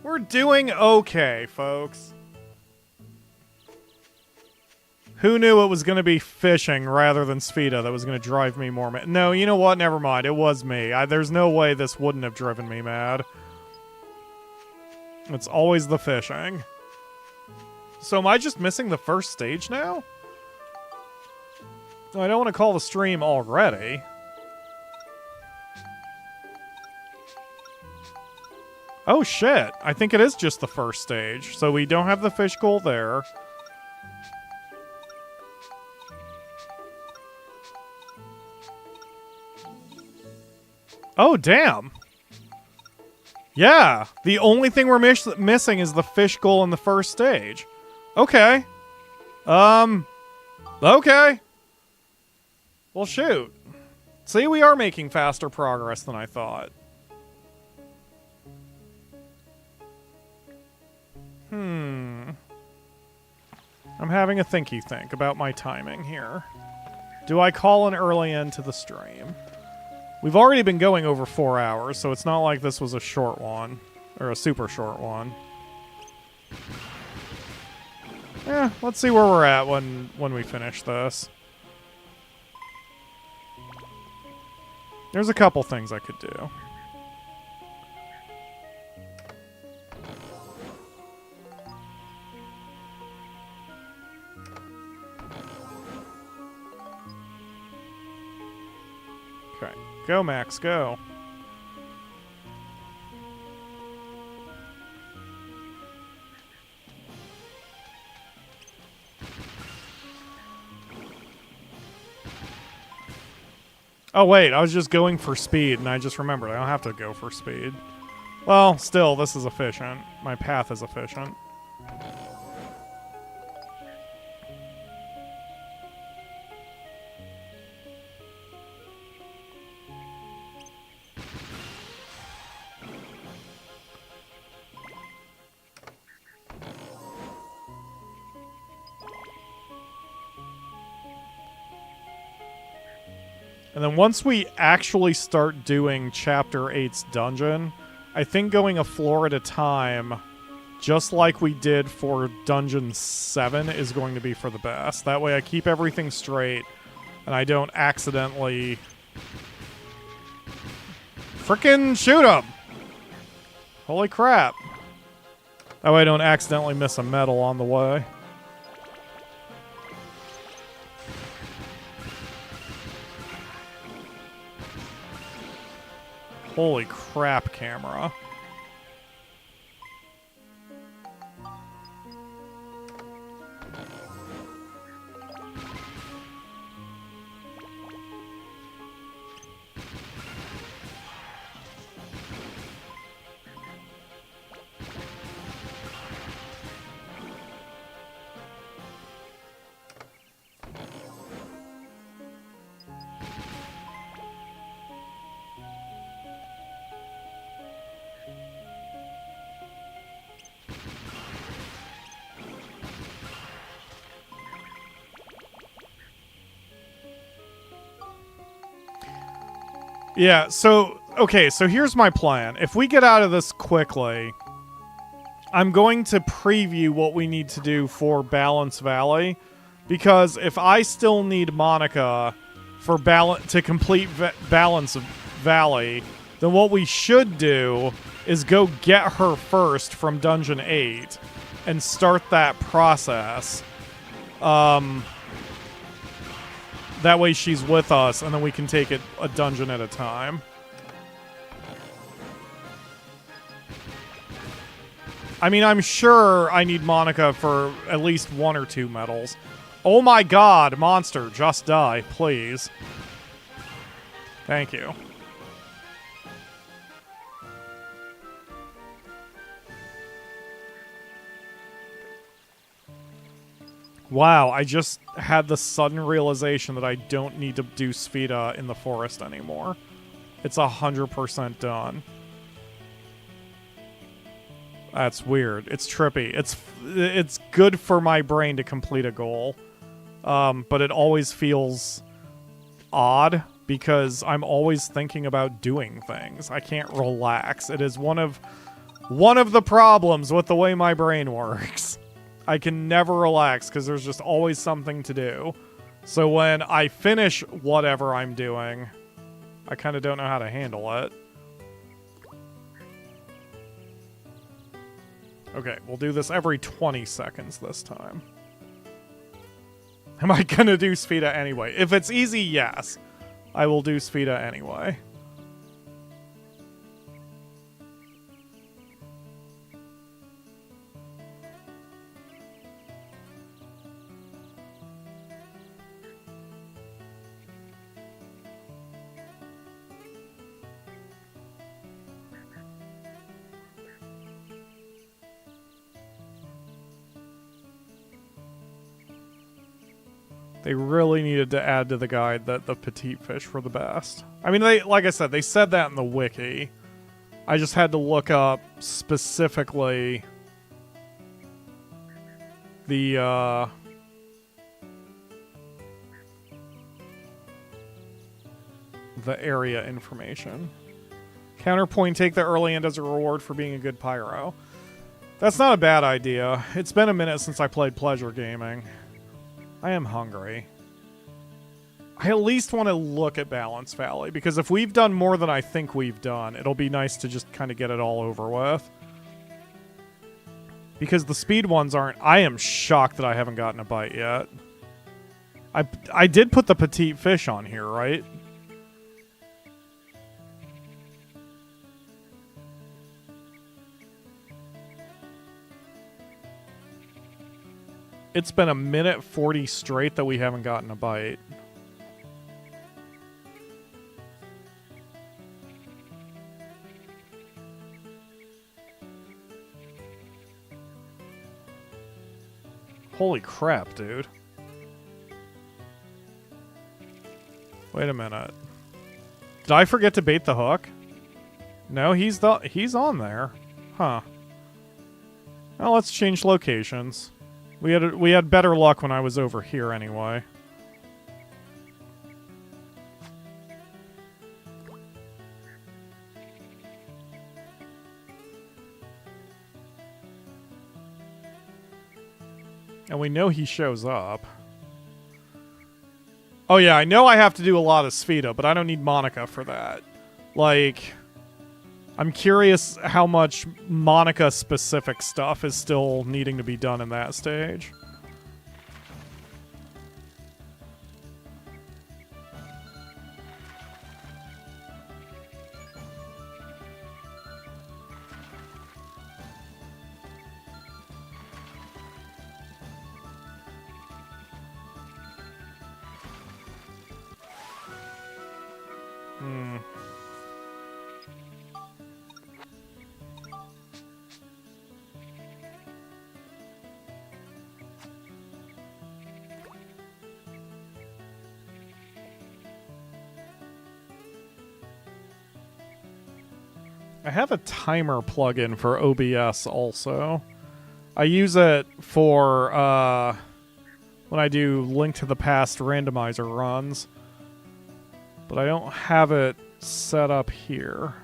We're doing okay, folks. Who knew it was going to be fishing rather than Spheda that was going to drive me more mad? No, you know what? Never mind. It was me. There's no way this wouldn't have driven me mad. It's always the fishing. So am I just missing the first stage now? I don't want to call the stream already. Oh shit, I think it is just the first stage. So we don't have the fish goal there. Oh, damn. Yeah, the only thing we're missing is the fish goal in the first stage. Okay. Okay. Well, shoot. See, we are making faster progress than I thought. I'm having a think about my timing here. Do I call an early end to the stream? We've already been going over 4 hours, so it's not like this was a short one. Or a super short one. Yeah, let's see where we're at when we finish this. There's a couple things I could do. Okay. Go, Max, go. Oh, wait, I was just going for speed, and I just remembered I don't have to go for speed. Well, still, this is efficient. My path is efficient. And then once we actually start doing Chapter 8's dungeon, I think going a floor at a time, just like we did for Dungeon 7, is going to be for the best. That way I keep everything straight, and I don't accidentally... Frickin' shoot him! Holy crap. That way I don't accidentally miss a medal on the way. Holy crap, camera. Yeah, so, okay, so here's my plan. If we get out of this quickly, I'm going to preview what we need to do for Balance Valley, because if I still need Monica for to complete Balance Valley, then what we should do is go get her first from Dungeon 8 and start that process. That way she's with us, and then we can take it a dungeon at a time. I mean, I'm sure I need Monica for at least 1 or 2 medals. Oh my god, monster, just die, please. Thank you. Wow, I just had the sudden realization that I don't need to do Spheda in the forest anymore. It's 100% done. That's weird. It's trippy. It's good for my brain to complete a goal. But it always feels odd because I'm always thinking about doing things. I can't relax. It is one of the problems with the way my brain works. I can never relax because there's just always something to do. So when I finish whatever I'm doing, I kind of don't know how to handle it. Okay, we'll do this every 20 seconds this time. Am I gonna do Spheda anyway? If it's easy, yes. I will do Spheda anyway. They really needed to add to the guide that the petite fish were the best. I mean, like I said, they said that in the wiki. I just had to look up specifically the area information. Counterpoint, take the early end as a reward for being a good pyro. That's not a bad idea. It's been a minute since I played pleasure gaming. I am hungry. I at least want to look at Balance Valley, because if we've done more than I think we've done, it'll be nice to just kind of get it all over with. Because the speed ones aren't... I am shocked that I haven't gotten a bite yet. I did put the petite fish on here, right? It's been a minute 40 straight that we haven't gotten a bite. Holy crap, dude. Wait a minute. Did I forget to bait the hook? No, he's on there. Huh. Well, let's change locations. We had better luck when I was over here anyway. And we know he shows up. Oh yeah, I know I have to do a lot of Spheda, but I don't need Monica for that. Like, I'm curious how much Monica-specific stuff is still needing to be done in that stage. I have a timer plugin for OBS also. I use it for when I do Link to the Past randomizer runs, but I don't have it set up here.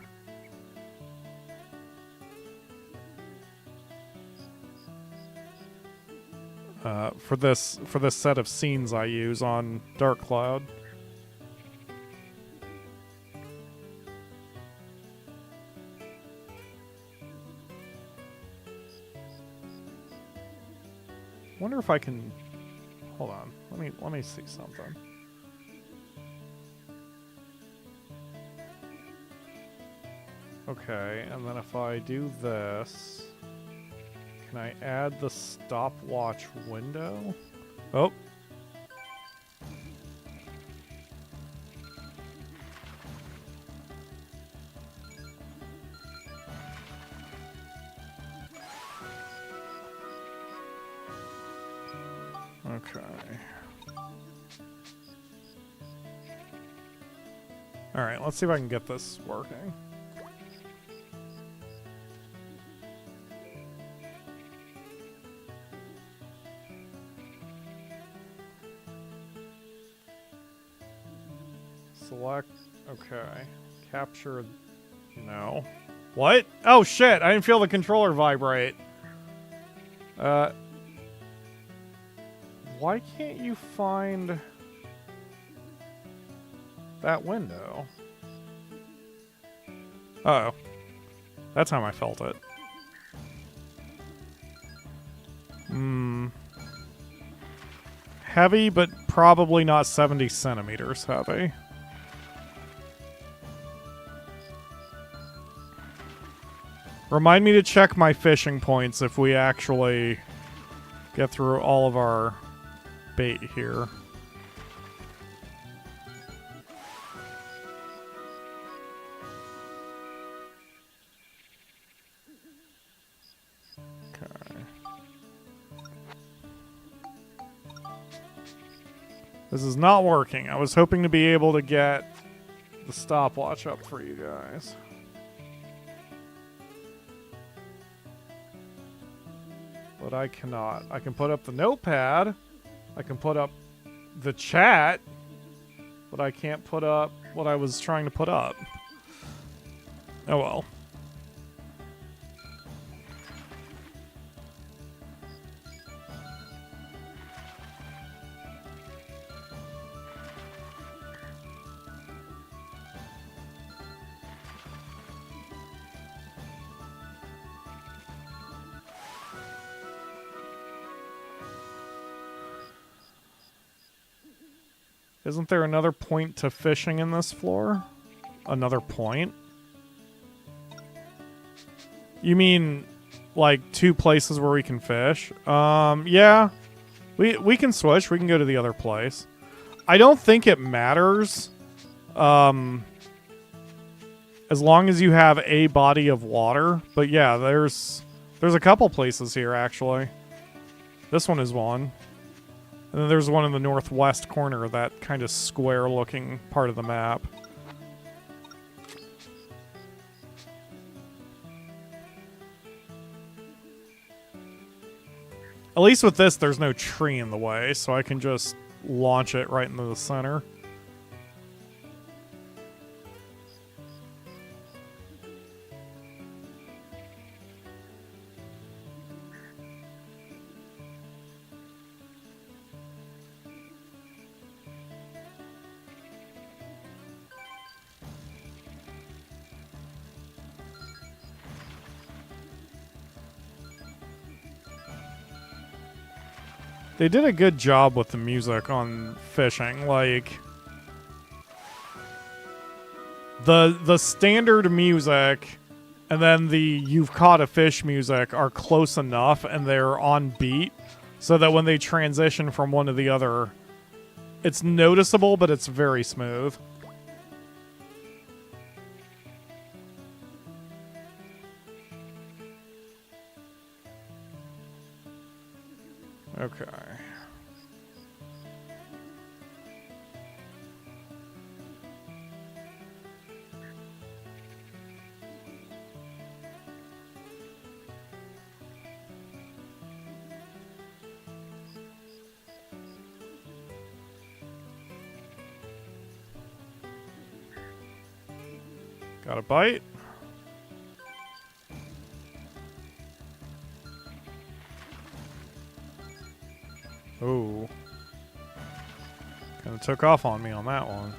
For this set of scenes I use on Dark Cloud. Wonder if I can... Hold on. Let me see something. Okay, and then if I do this... Can I add the stopwatch window? Oh. Okay. Alright, let's see if I can get this working. Select. Okay. Capture. No. What? Oh shit! I didn't feel the controller vibrate. Why can't you find that window? Uh-oh. That time I felt it. Heavy, but probably not 70 centimeters heavy. Remind me to check my fishing points if we actually get through all of our bait here. Okay. This is not working. I was hoping to be able to get the stopwatch up for you guys. But I cannot. I can put up the notepad. I can put up the chat. But I can't put up what I was trying to put up. Oh well. Isn't there another point to fishing in this floor? Another point? You mean like 2 places where we can fish? Yeah. We can switch. We can go to the other place. I don't think it matters. As long as you have a body of water. But yeah, there's a couple places here actually. This one is one. And then there's one in the northwest corner of that kind of square-looking part of the map. At least with this, there's no tree in the way, so I can just launch it right into the center. They did a good job with the music on fishing. Like, the standard music and then the you've caught a fish music are close enough and they're on beat so that when they transition from one to the other, it's noticeable, but it's very smooth. Okay. Got a bite. Oh. Kind of took off on me on that one.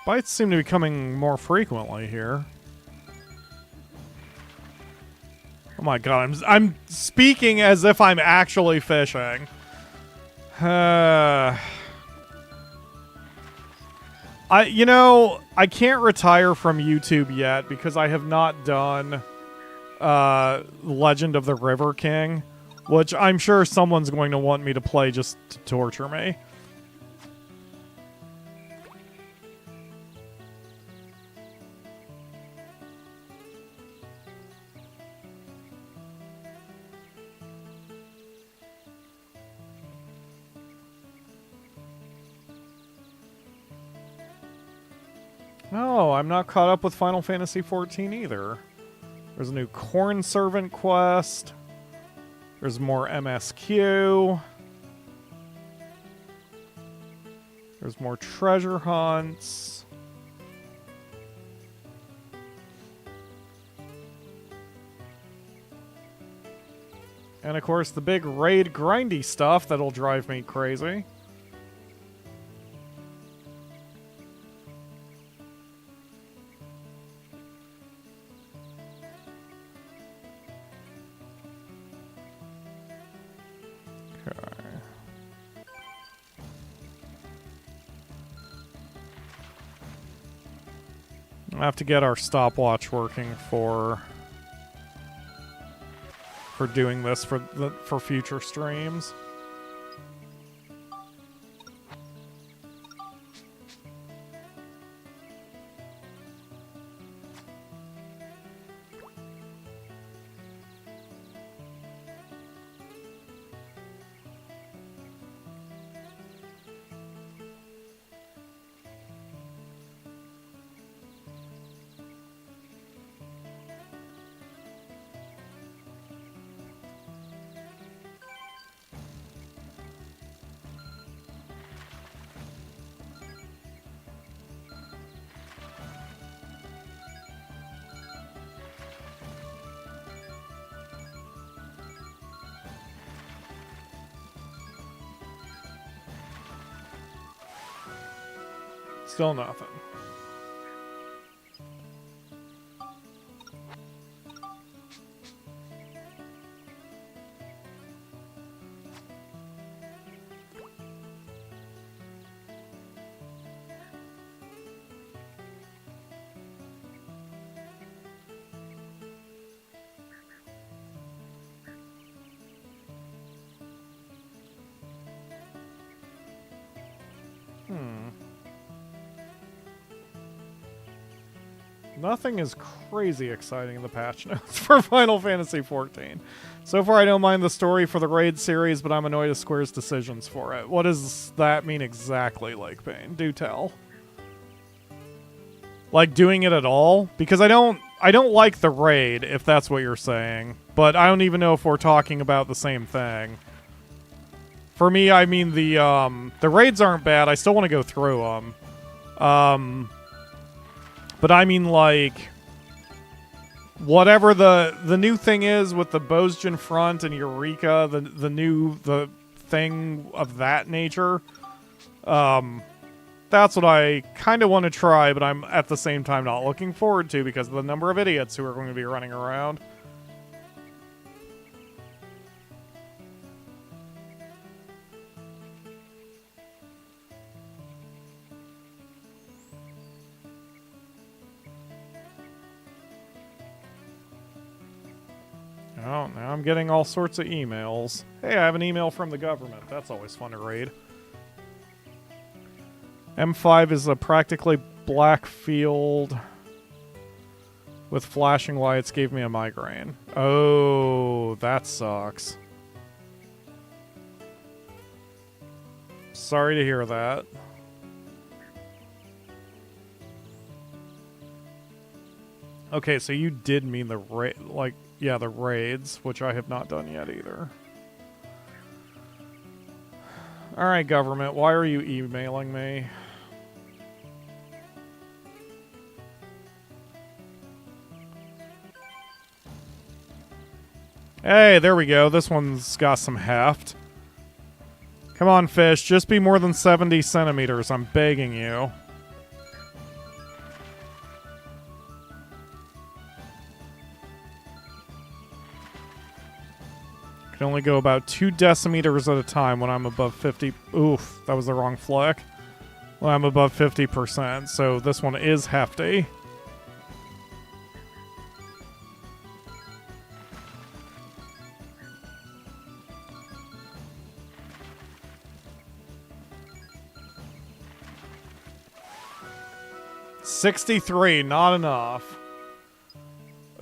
Bites seem to be coming more frequently here. Oh my god, I'm speaking as if I'm actually fishing. I can't retire from YouTube yet because I have not done Legend of the River King, which I'm sure someone's going to want me to play just to torture me. No, I'm not caught up with Final Fantasy XIV either. There's a new Corn Servant quest. There's more MSQ. There's more treasure hunts. And of course, the big raid grindy stuff that'll drive me crazy. I have to get our stopwatch working for doing this for future streams. Still nothing. Nothing is crazy exciting in the patch notes for Final Fantasy XIV. So far, I don't mind the story for the raid series, but I'm annoyed at Square's decisions for it. What does that mean exactly, Lake Bane? Do tell. Like doing it at all? Because I don't like the raid, if that's what you're saying. But I don't even know if we're talking about the same thing. For me, I mean the raids aren't bad. I still want to go through them. But I mean, like, whatever the new thing is with the Bosgen front and Eureka, the thing of that nature, that's what I kind of want to try, but I'm at the same time not looking forward to because of the number of idiots who are going to be running around. Oh, now I'm getting all sorts of emails. Hey, I have an email from the government. That's always fun to read. M5 is a practically black field with flashing lights. Gave me a migraine. Oh, that sucks. Sorry to hear that. Okay, so you did mean the yeah, the raids, which I have not done yet either. Alright, government, why are you emailing me? Hey, there we go. This one's got some heft. Come on, fish. Just be more than 70 centimeters. I'm begging you. Can only go about 2 decimeters at a time when I'm above 50. Oof, that was the wrong flick. When I'm above 50%, so this one is hefty. $63, not enough.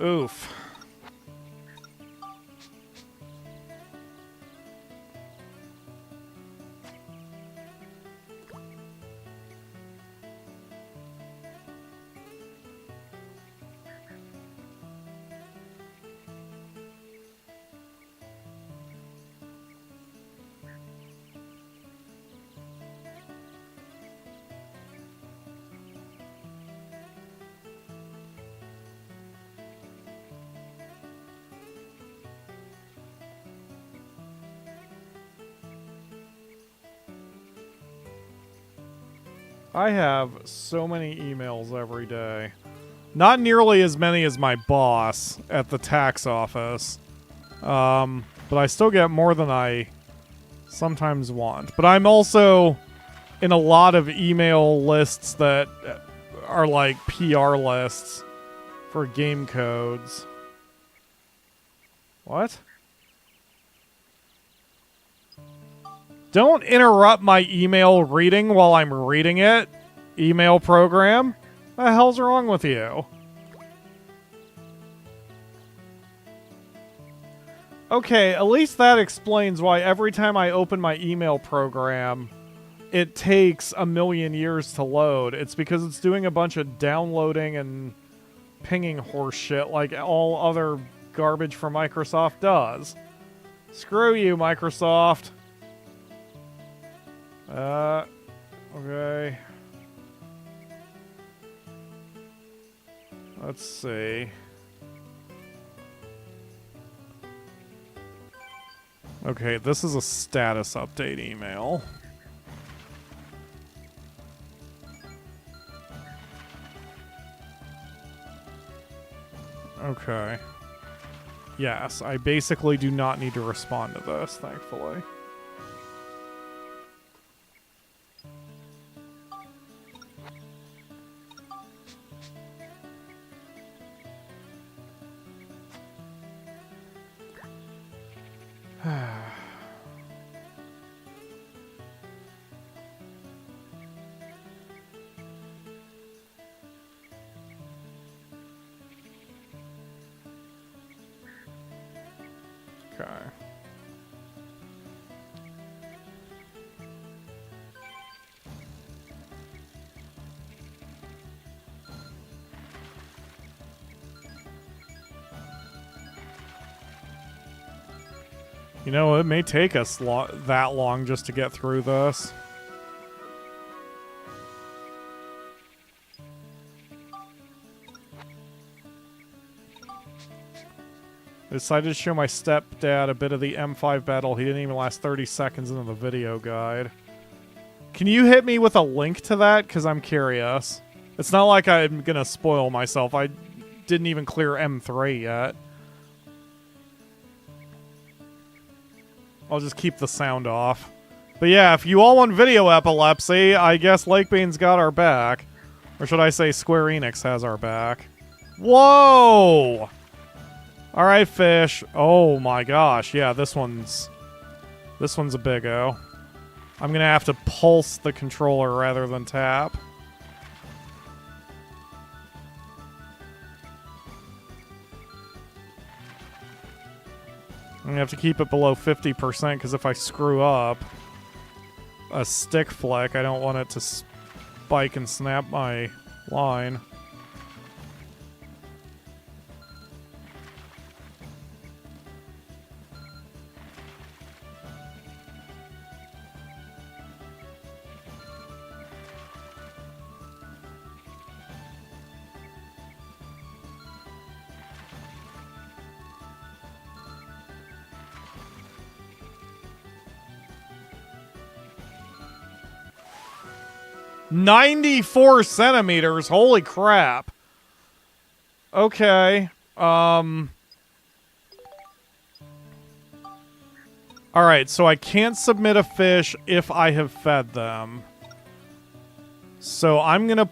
Oof. I have so many emails every day. Not nearly as many as my boss at the tax office. But I still get more than I sometimes want. But I'm also in a lot of email lists that are like PR lists for game codes. What? Don't interrupt my email reading while I'm reading it. Email program? What the hell's wrong with you? Okay, at least that explains why every time I open my email program, it takes a million years to load. It's because it's doing a bunch of downloading and pinging horse shit like all other garbage from Microsoft does. Screw you, Microsoft. Okay. Let's see. Okay, this is a status update email. Okay. Yes, I basically do not need to respond to this, thankfully. Okay. You know, it may take us that long just to get through this. I decided to show my stepdad a bit of the M5 battle. He didn't even last 30 seconds into the video guide. Can you hit me with a link to that? Because I'm curious. It's not like I'm going to spoil myself. I didn't even clear M3 yet. I'll just keep the sound off. But yeah, if you all want video epilepsy, I guess Lakebane's got our back. Or should I say Square Enix has our back. Whoa! Alright, fish. Oh my gosh. Yeah, this one's a big O. I'm gonna have to pulse the controller rather than tap. I'm gonna have to keep it below 50% because if I screw up a stick flick, I don't want it to spike and snap my line. "94 centimeters, holy crap. Okay. Alright, so I can't submit a fish if I have fed them. So I'm gonna...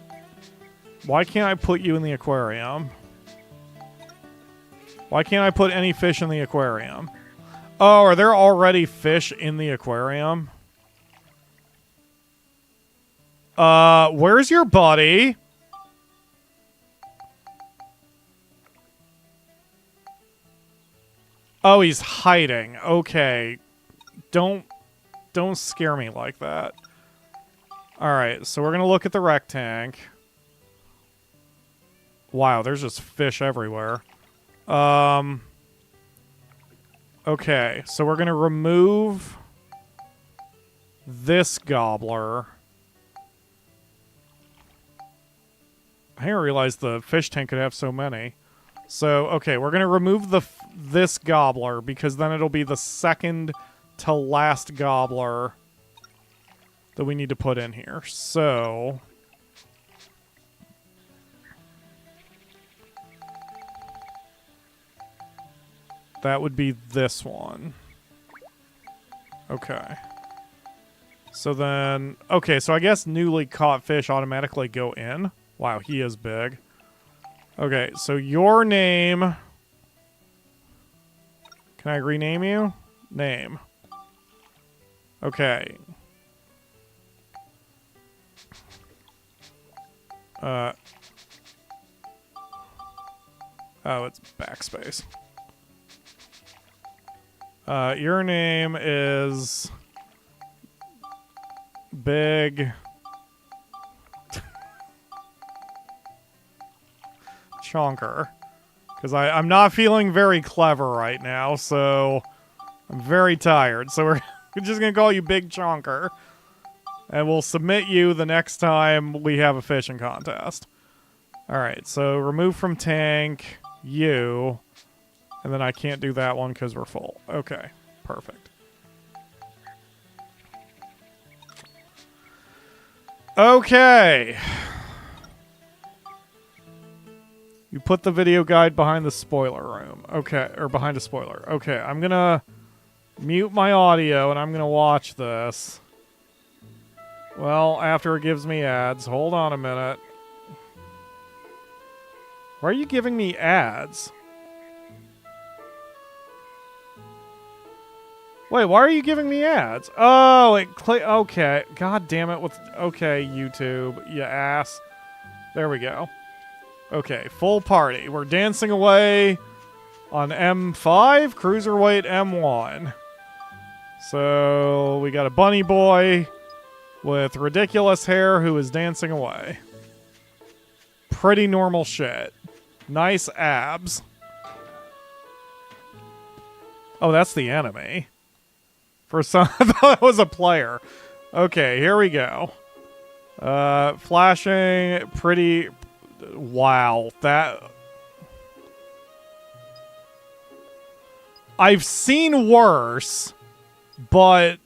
Why can't I put you in the aquarium? Why can't I put any fish in the aquarium? Oh, are there already fish in the aquarium? Where's your buddy? Oh, he's hiding. Okay. Don't scare me like that. Alright, so we're gonna look at the wreck tank. Wow, there's just fish everywhere. Okay, so we're gonna remove this gobbler. I didn't realize the fish tank could have so many. So, okay, we're going to remove this gobbler because then it'll be the second to last gobbler that we need to put in here. So, That would be this one. Okay. So then... Okay, so I guess newly caught fish automatically go in. Wow, he is big. Okay, so your name... Can I rename you? Name. Okay. Oh, it's backspace. Your name is... Big... Chonker. Because I'm not feeling very clever right now, so... I'm very tired, so we're just gonna call you Big Chonker. And we'll submit you the next time we have a fishing contest. Alright, so remove from tank, you... And then I can't do that one because we're full. Okay, perfect. Okay. You put the video guide behind the spoiler room. Okay, or behind a spoiler. Okay, I'm gonna mute my audio and I'm gonna watch this. Well, after it gives me ads. Hold on a minute. Why are you giving me ads? Wait, why are you giving me ads? Oh, okay. God damn it. Okay, YouTube, you ass. There we go. Okay, full party. We're dancing away on M5, Cruiserweight M1. So, we got a bunny boy with ridiculous hair who is dancing away. Pretty normal shit. Nice abs. Oh, that's the enemy. For some, I thought it was a player. Okay, here we go. Flashing, pretty... Wow, that... I've seen worse, but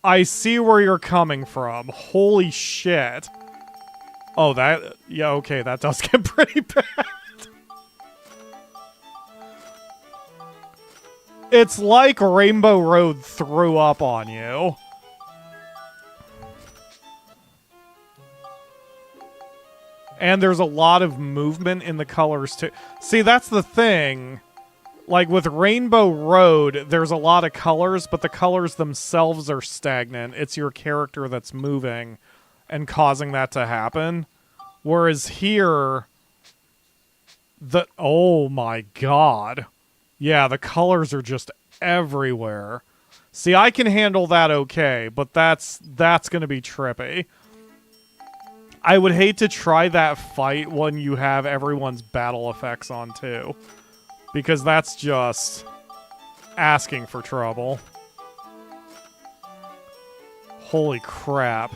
I see where you're coming from. Holy shit. Oh, that... Yeah, okay, that does get pretty bad. It's like Rainbow Road threw up on you. And there's a lot of movement in the colors, too. See, that's the thing. Like, with Rainbow Road, there's a lot of colors, but the colors themselves are stagnant. It's your character that's moving and causing that to happen. Whereas here... Oh my god. Yeah, the colors are just everywhere. See, I can handle that okay, but that's going to be trippy. I would hate to try that fight when you have everyone's battle effects on too. Because that's just asking for trouble. Holy crap.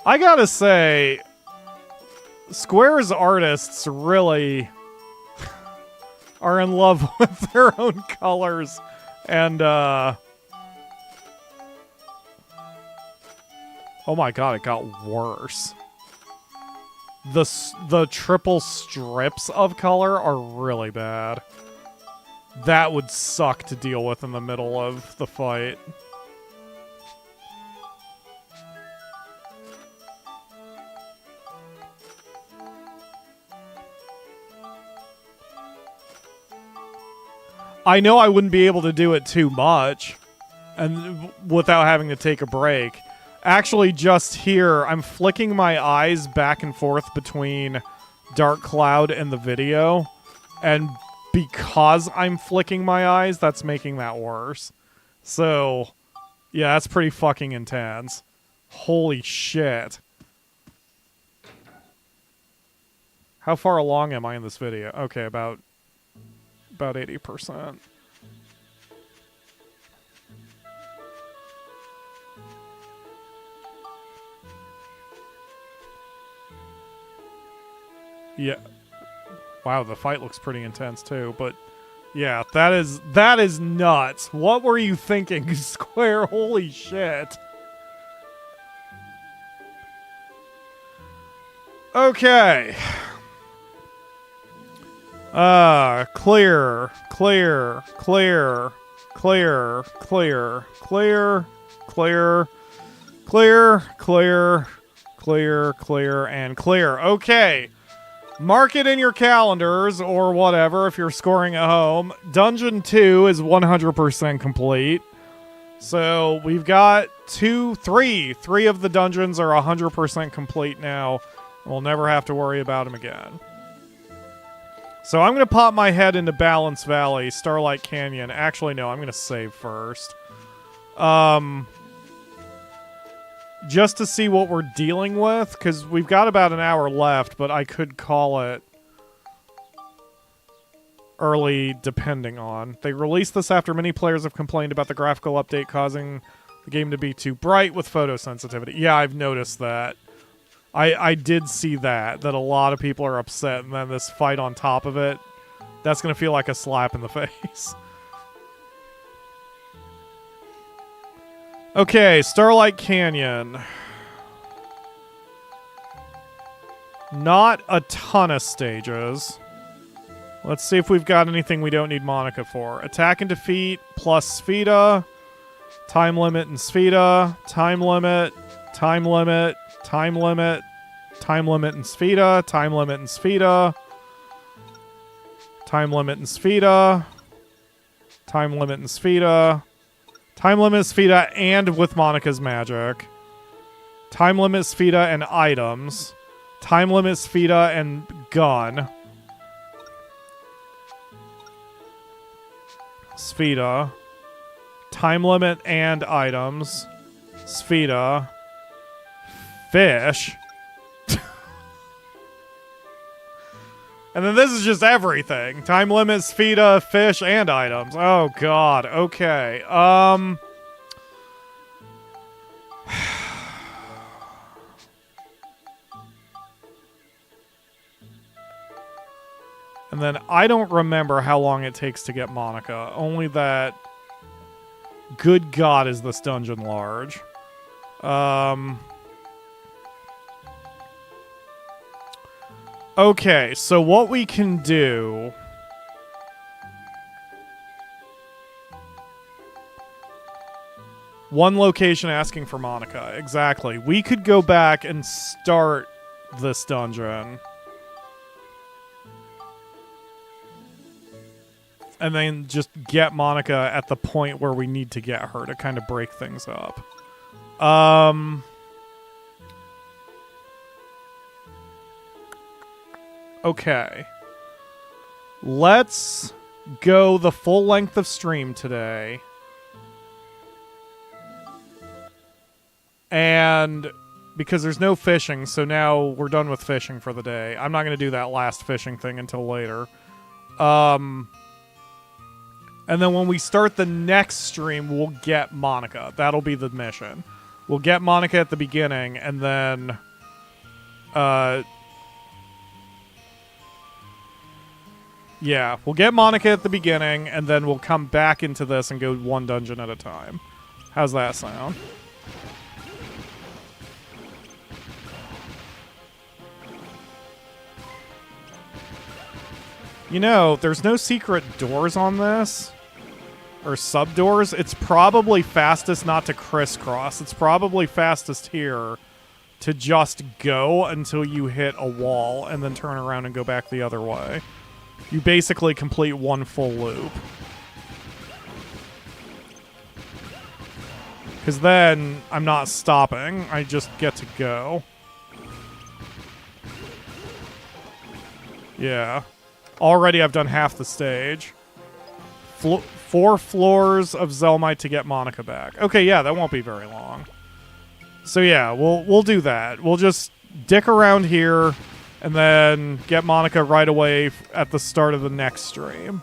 I gotta say, Square's artists really are in love with their own colors. And, oh my god, it got worse. The triple strips of color are really bad. That would suck to deal with in the middle of the fight. I know I wouldn't be able to do it too much and without having to take a break. Actually, just here, I'm flicking my eyes back and forth between Dark Cloud and the video. And because I'm flicking my eyes, that's making that worse. So, yeah, that's pretty fucking intense. Holy shit. How far along am I in this video? Okay, about 80%. Yeah. Wow, the fight looks pretty intense too, but yeah, that is nuts. What were you thinking, Square? Holy shit. Okay. Clear, clear, clear, clear, clear, clear, clear, clear, clear, clear, clear, and clear. Okay. Mark it in your calendars or whatever if you're scoring at home. Dungeon 2 is 100% complete. So we've got three of the dungeons are 100% complete now. We'll never have to worry about them again. So I'm going to pop my head into Balance Valley, Starlight Canyon. Actually, no, I'm going to save first. Just to see what we're dealing with, because we've got about an hour left, but I could call it early depending on. They released this after many players have complained about the graphical update causing the game to be too bright with photosensitivity. Yeah, I've noticed that. I did see that a lot of people are upset, and then this fight on top of it, that's going to feel like a slap in the face. Okay, Starlight Canyon. Not a ton of stages. Let's see if we've got anything we don't need Monica for. Attack and defeat plus Spheda. Time limit and Spheda. Time limit. Time limit. Time limit. Time limit and Spheda. Time limit and Spheda. Time limit and Spheda. Time limit and Spheda. Time limit Spheda and with Monica's magic. Time limit Spheda and items. Time limit Spheda and gun. Spheda. Time limit and items. Spheda. Fish. And then this is just everything. Time limit, Spheda, fish, and items. Oh, God. Okay. And then I don't remember how long it takes to get Monica. Only that... Good God, is this dungeon large. Okay, so what we can do... One location asking for Monica. Exactly. We could go back and start this dungeon. And then just get Monica at the point where we need to get her to kind of break things up. Okay. Let's go the full length of stream today. And because there's no fishing, so now we're done with fishing for the day. I'm not going to do that last fishing thing until later. And then when we start the next stream, we'll get Monica. That'll be the mission. We'll get Monica at the beginning, and then... yeah, we'll get Monica at the beginning, and then we'll come back into this and go one dungeon at a time. How's that sound? You know, there's no secret doors on this. Or sub-doors. It's probably fastest not to crisscross. It's probably fastest here to just go until you hit a wall and then turn around and go back the other way. You basically complete one full loop. Because then I'm not stopping. I just get to go. Yeah. Already I've done half the stage. 4 floors of Zelmite to get Monica back. Okay, yeah, that won't be very long. So yeah, we'll do that. We'll just dick around here and then get Monica right away at the start of the next stream.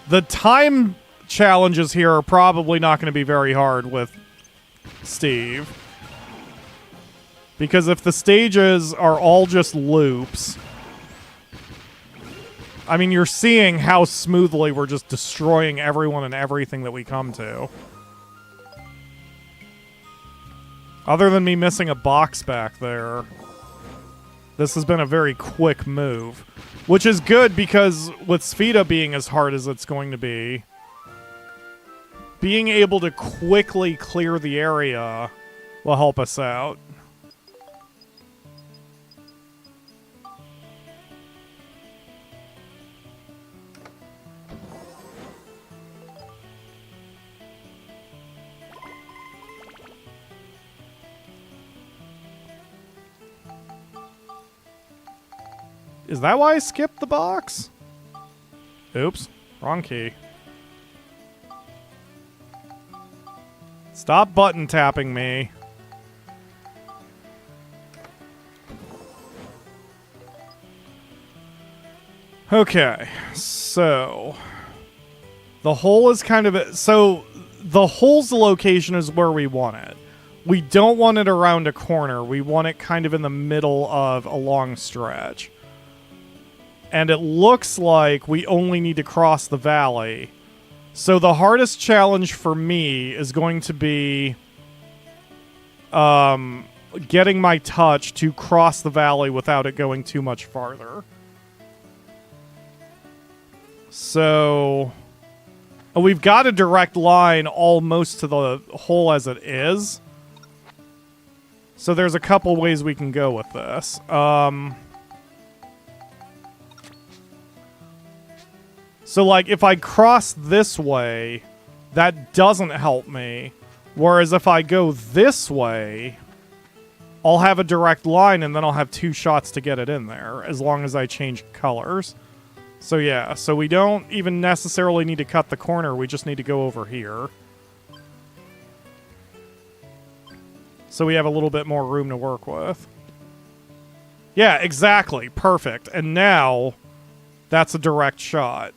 The time challenges here are probably not going to be very hard with Steve. Because if the stages are all just loops... I mean, you're seeing how smoothly we're just destroying everyone and everything that we come to. Other than me missing a box back there, this has been a very quick move. Which is good because with Spheda being as hard as it's going to be, being able to quickly clear the area will help us out. Is that why I skipped the box? Oops, wrong key. Stop button tapping me. Okay, so the hole is kind of so the hole's location is where we want it. We don't want it around a corner. We want it kind of in the middle of a long stretch. And it looks like we only need to cross the valley. So the hardest challenge for me is going to be getting my touch to cross the valley without it going too much farther. So we've got a direct line almost to the hole as it is. So there's a couple ways we can go with this. So, like, if I cross this way, that doesn't help me. Whereas if I go this way, I'll have a direct line and then I'll have 2 shots to get it in there, as long as I change colors. So, yeah. So we don't even necessarily need to cut the corner. We just need to go over here. So we have a little bit more room to work with. Yeah, exactly. Perfect. And now, that's a direct shot.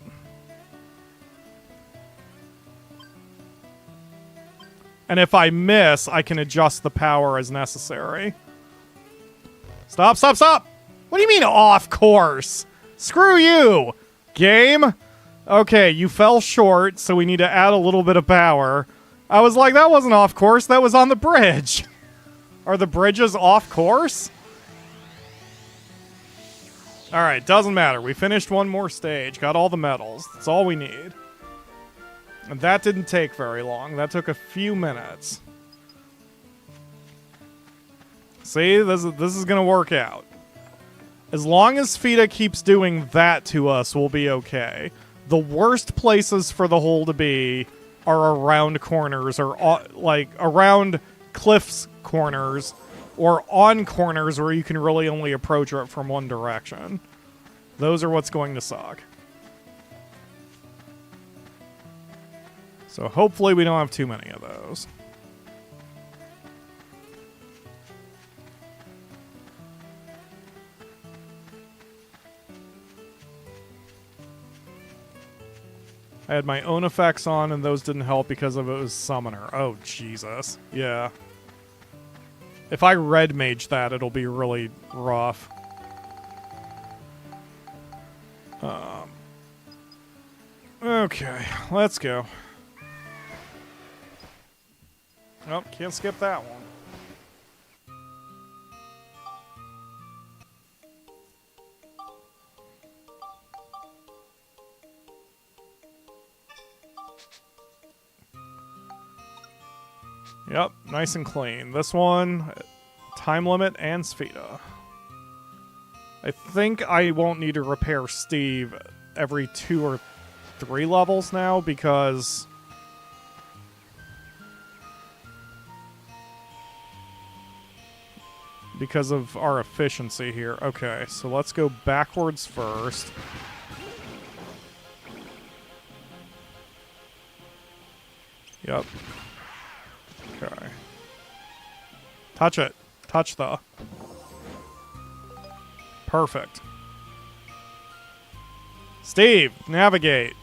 And if I miss, I can adjust the power as necessary. Stop, stop, stop! What do you mean off course? Screw you, game! Okay, you fell short, so we need to add a little bit of power. I was like, that wasn't off course, that was on the bridge. Are the bridges off course? Alright, doesn't matter. We finished one more stage, got all the medals. That's all we need. And that didn't take very long. That took a few minutes. See, this is gonna work out. As long as Spheda keeps doing that to us, we'll be okay. The worst places for the hole to be are around corners, or like around cliffs corners, or on corners where you can really only approach it from one direction. Those are what's going to suck. So hopefully we don't have too many of those. I had my own effects on and those didn't help because of it was summoner. Oh, Jesus. Yeah. If I red mage that, it'll be really rough. Okay, let's go. Nope, can't skip that one. Yep, nice and clean. This one, time limit and Spheda. I think I won't need to repair Steve every 2 or 3 levels now because of our efficiency here. Okay, so let's go backwards first. Yep. Okay. Touch it. Touch the... Perfect. Steve, navigate.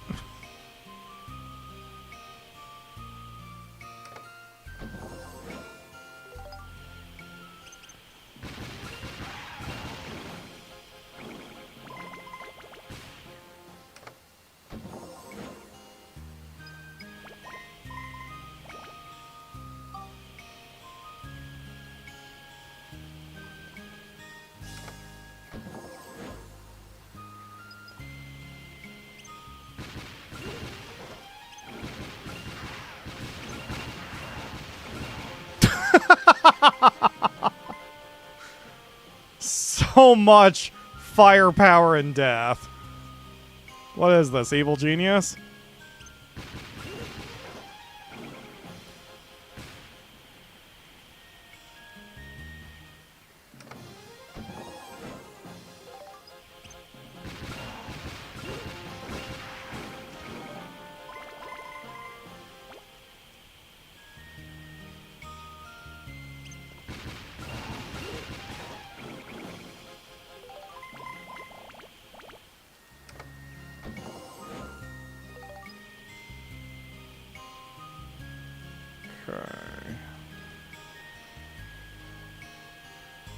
So much firepower and death. What is this, evil genius?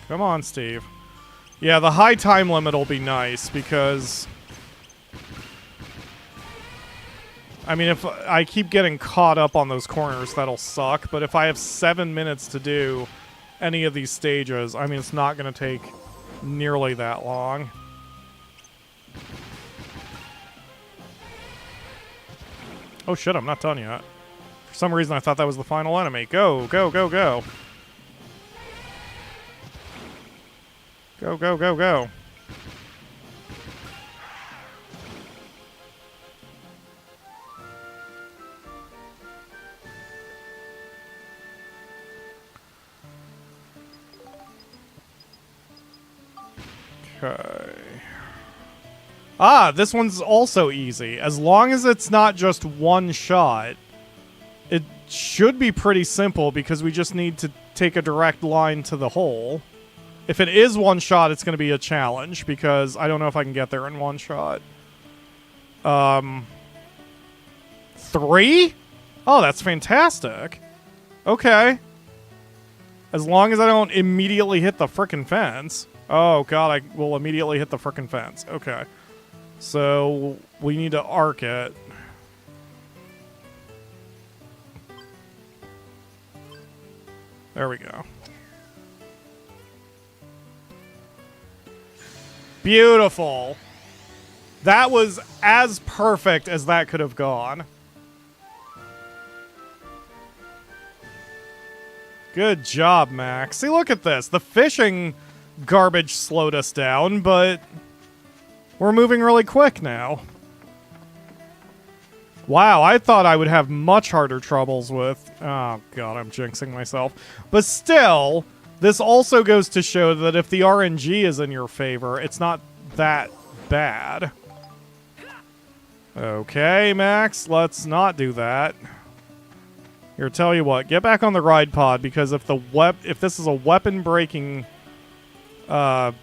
Come on, Steve. Yeah, the high time limit will be nice because... I mean, if I keep getting caught up on those corners, that'll suck. But if I have 7 minutes to do any of these stages, I mean, it's not going to take nearly that long. Oh shit, I'm not done yet. For some reason, I thought that was the final enemy. Go, go, go, go. Go, go, go, go. Okay. Ah, this one's also easy. As long as it's not just one shot, it should be pretty simple because we just need to take a direct line to the hole. If it is one shot, it's going to be a challenge because I don't know if I can get there in one shot. 3? Oh, that's fantastic. Okay. As long as I don't immediately hit the frickin' fence. Oh, God, I will immediately hit the frickin' fence. Okay. So, we need to arc it. There we go. Beautiful. That was as perfect as that could have gone. Good job, Max. See, look at this. The fishing garbage slowed us down, but we're moving really quick now. Wow, I thought I would have much harder troubles with... Oh, God, I'm jinxing myself. But still... This also goes to show that if the RNG is in your favor, it's not that bad. Okay, Max, let's not do that. Here, tell you what, get back on the ride pod because if this is a weapon-breaking trapped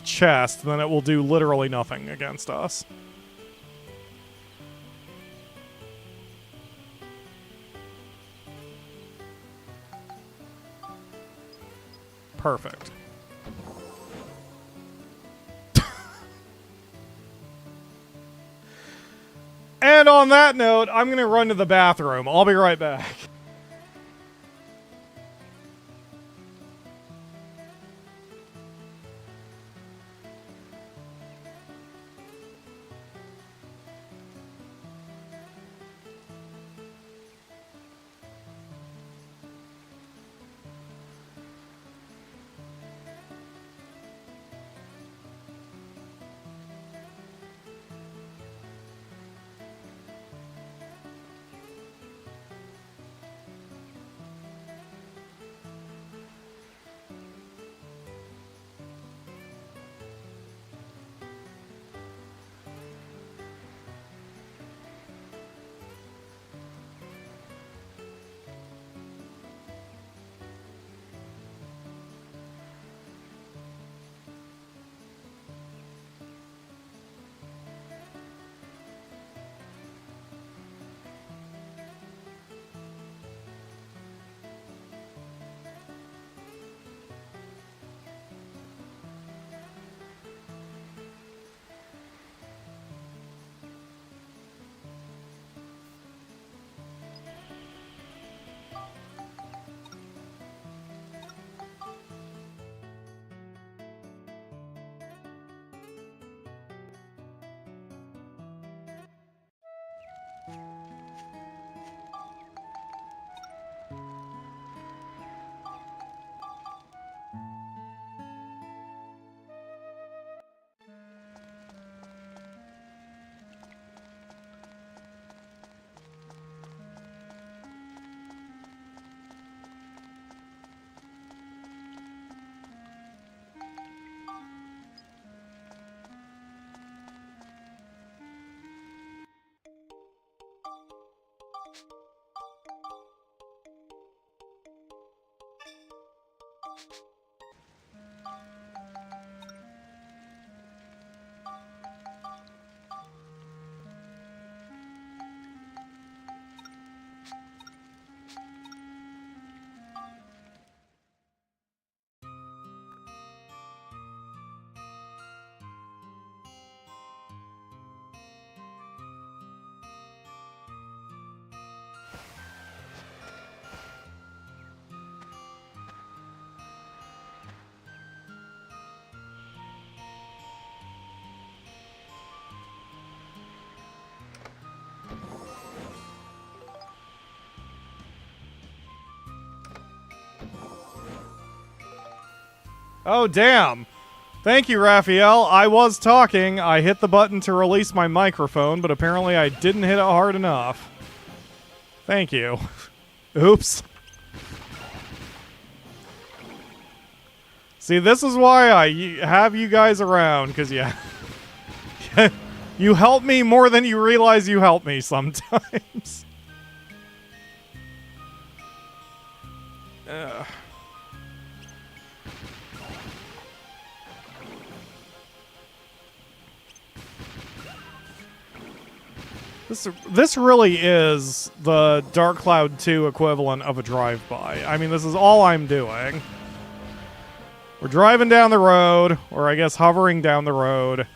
chest, then it will do literally nothing against us. Perfect. And on that note, I'm going to run to the bathroom. I'll be right back. Oh, damn. Thank you, Raphael. I was talking. I hit the button to release my microphone, but apparently I didn't hit it hard enough. Thank you. Oops. See, this is why I have you guys around, because yeah. You help me more than you realize you help me sometimes. This really is the Dark Cloud 2 equivalent of a drive-by. I mean, this is all I'm doing. We're driving down the road, or I guess hovering down the road,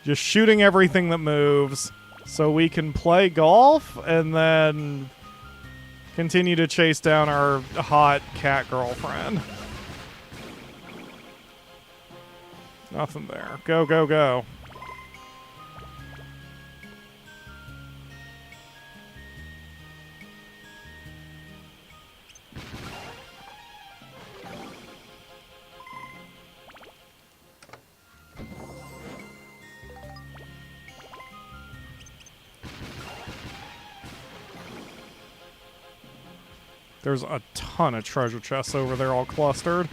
just shooting everything that moves, so we can play golf and then continue to chase down our hot cat girlfriend. Nothing there. Go, go, go. There's a ton of treasure chests over there all clustered.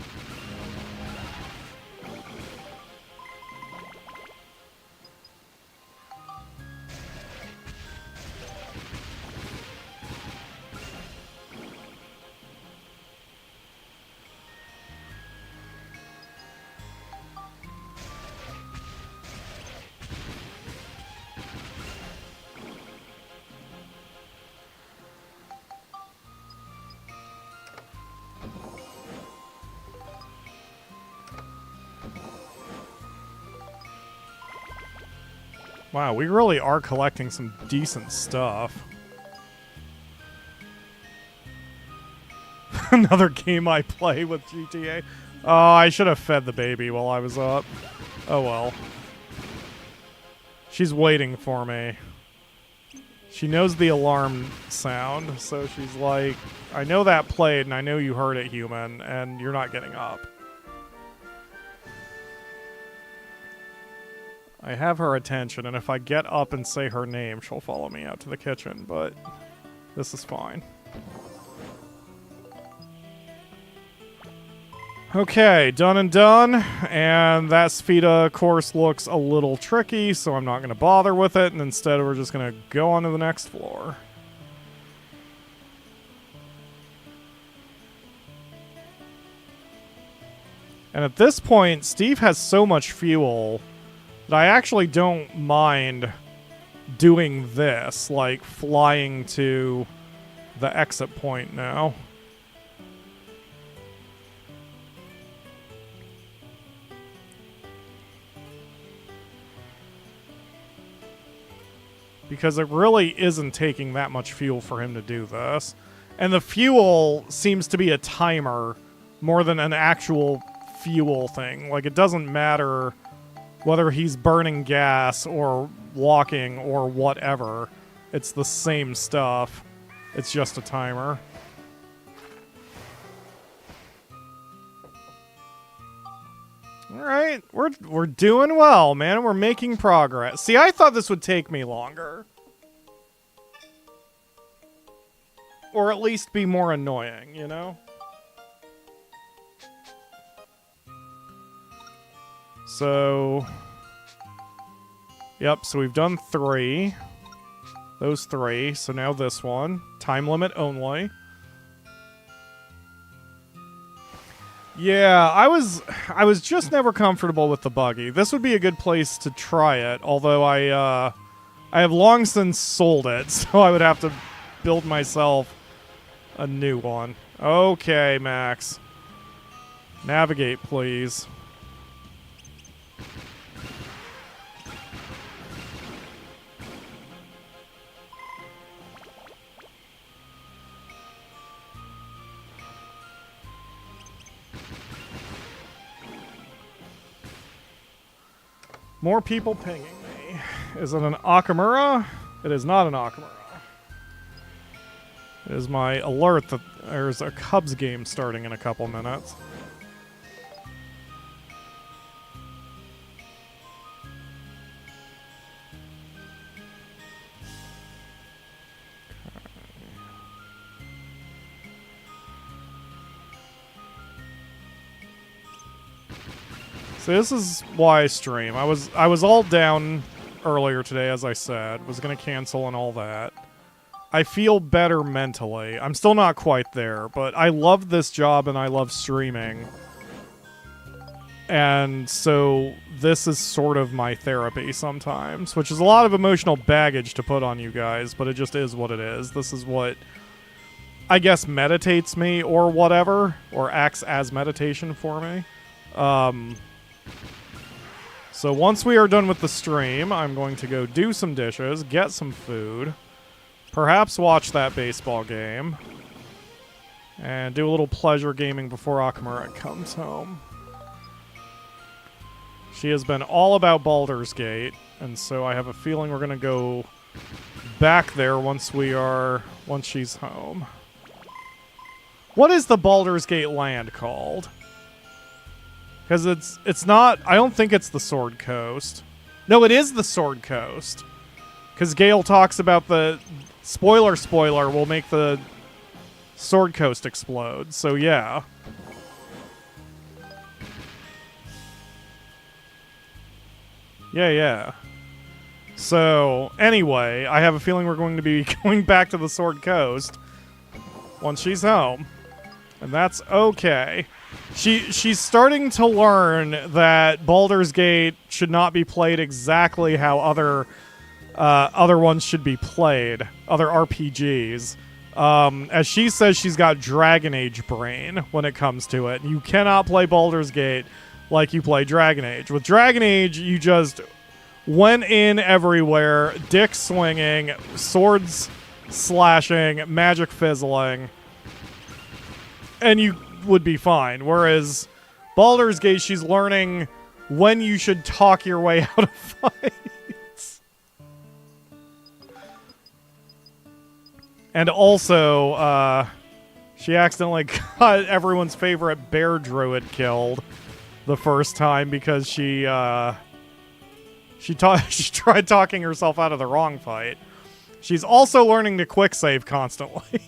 Wow, we really are collecting some decent stuff. Another game I play with GTA. Oh, I should have fed the baby while I was up. Oh well. She's waiting for me. She knows the alarm sound, so she's like, I know that played and I know you heard it, human, and you're not getting up. I have her attention, and if I get up and say her name, she'll follow me out to the kitchen, but this is fine. Okay, done and done, and that Spheda course looks a little tricky, so I'm not going to bother with it, and instead we're just going to go on to the next floor. And at this point, Steve has so much fuel that I actually don't mind doing this, like flying to the exit point now. Because it really isn't taking that much fuel for him to do this. And the fuel seems to be a timer more than an actual fuel thing. Like, it doesn't matter whether he's burning gas or walking or whatever. It's the same stuff. It's just a timer. Alright, we're doing well, man. We're making progress. See, I thought this would take me longer. Or at least be more annoying, you know? So, yep, so we've done 3. Those 3, so now this one. Time limit only. Yeah, I was just never comfortable with the buggy. This would be a good place to try it, although I have long since sold it, so I would have to build myself a new one. Okay, Max. Navigate, please. More people pinging me. Is it an Akamura? It is not an Akamura. It is my alert that there's a Cubs game starting in a couple minutes. So this is why I stream. I was all down earlier today, as I said. Was gonna cancel and all that. I feel better mentally. I'm still not quite there, but I love this job and I love streaming. And so this is sort of my therapy sometimes, which is a lot of emotional baggage to put on you guys, but it just is what it is. This is what, I guess, meditates me or whatever, or acts as meditation for me. So once we are done with the stream, I'm going to go do some dishes, get some food, perhaps watch that baseball game, and do a little pleasure gaming before Akamura comes home. She has been all about Baldur's Gate, and so I have a feeling we're going to go back there once she's home. What is the Baldur's Gate land called? Because it's not... I don't think it's the Sword Coast. No, it is the Sword Coast. Because Gale talks about the... Spoiler, will make the Sword Coast explode. So, yeah. Yeah. So, anyway, I have a feeling we're going to be going back to the Sword Coast once she's home. And that's okay. She's starting to learn that Baldur's Gate should not be played exactly how other ones should be played, other RPGs. As she says, she's got Dragon Age brain when it comes to it. You cannot play Baldur's Gate like you play Dragon Age. With Dragon Age, you just went in everywhere, dick swinging, swords slashing, magic fizzling, and you would be fine. Whereas Baldur's Gate, she's learning when you should talk your way out of fights. And also, she accidentally got everyone's favorite bear druid killed the first time because she tried talking herself out of the wrong fight. She's also learning to quick save constantly.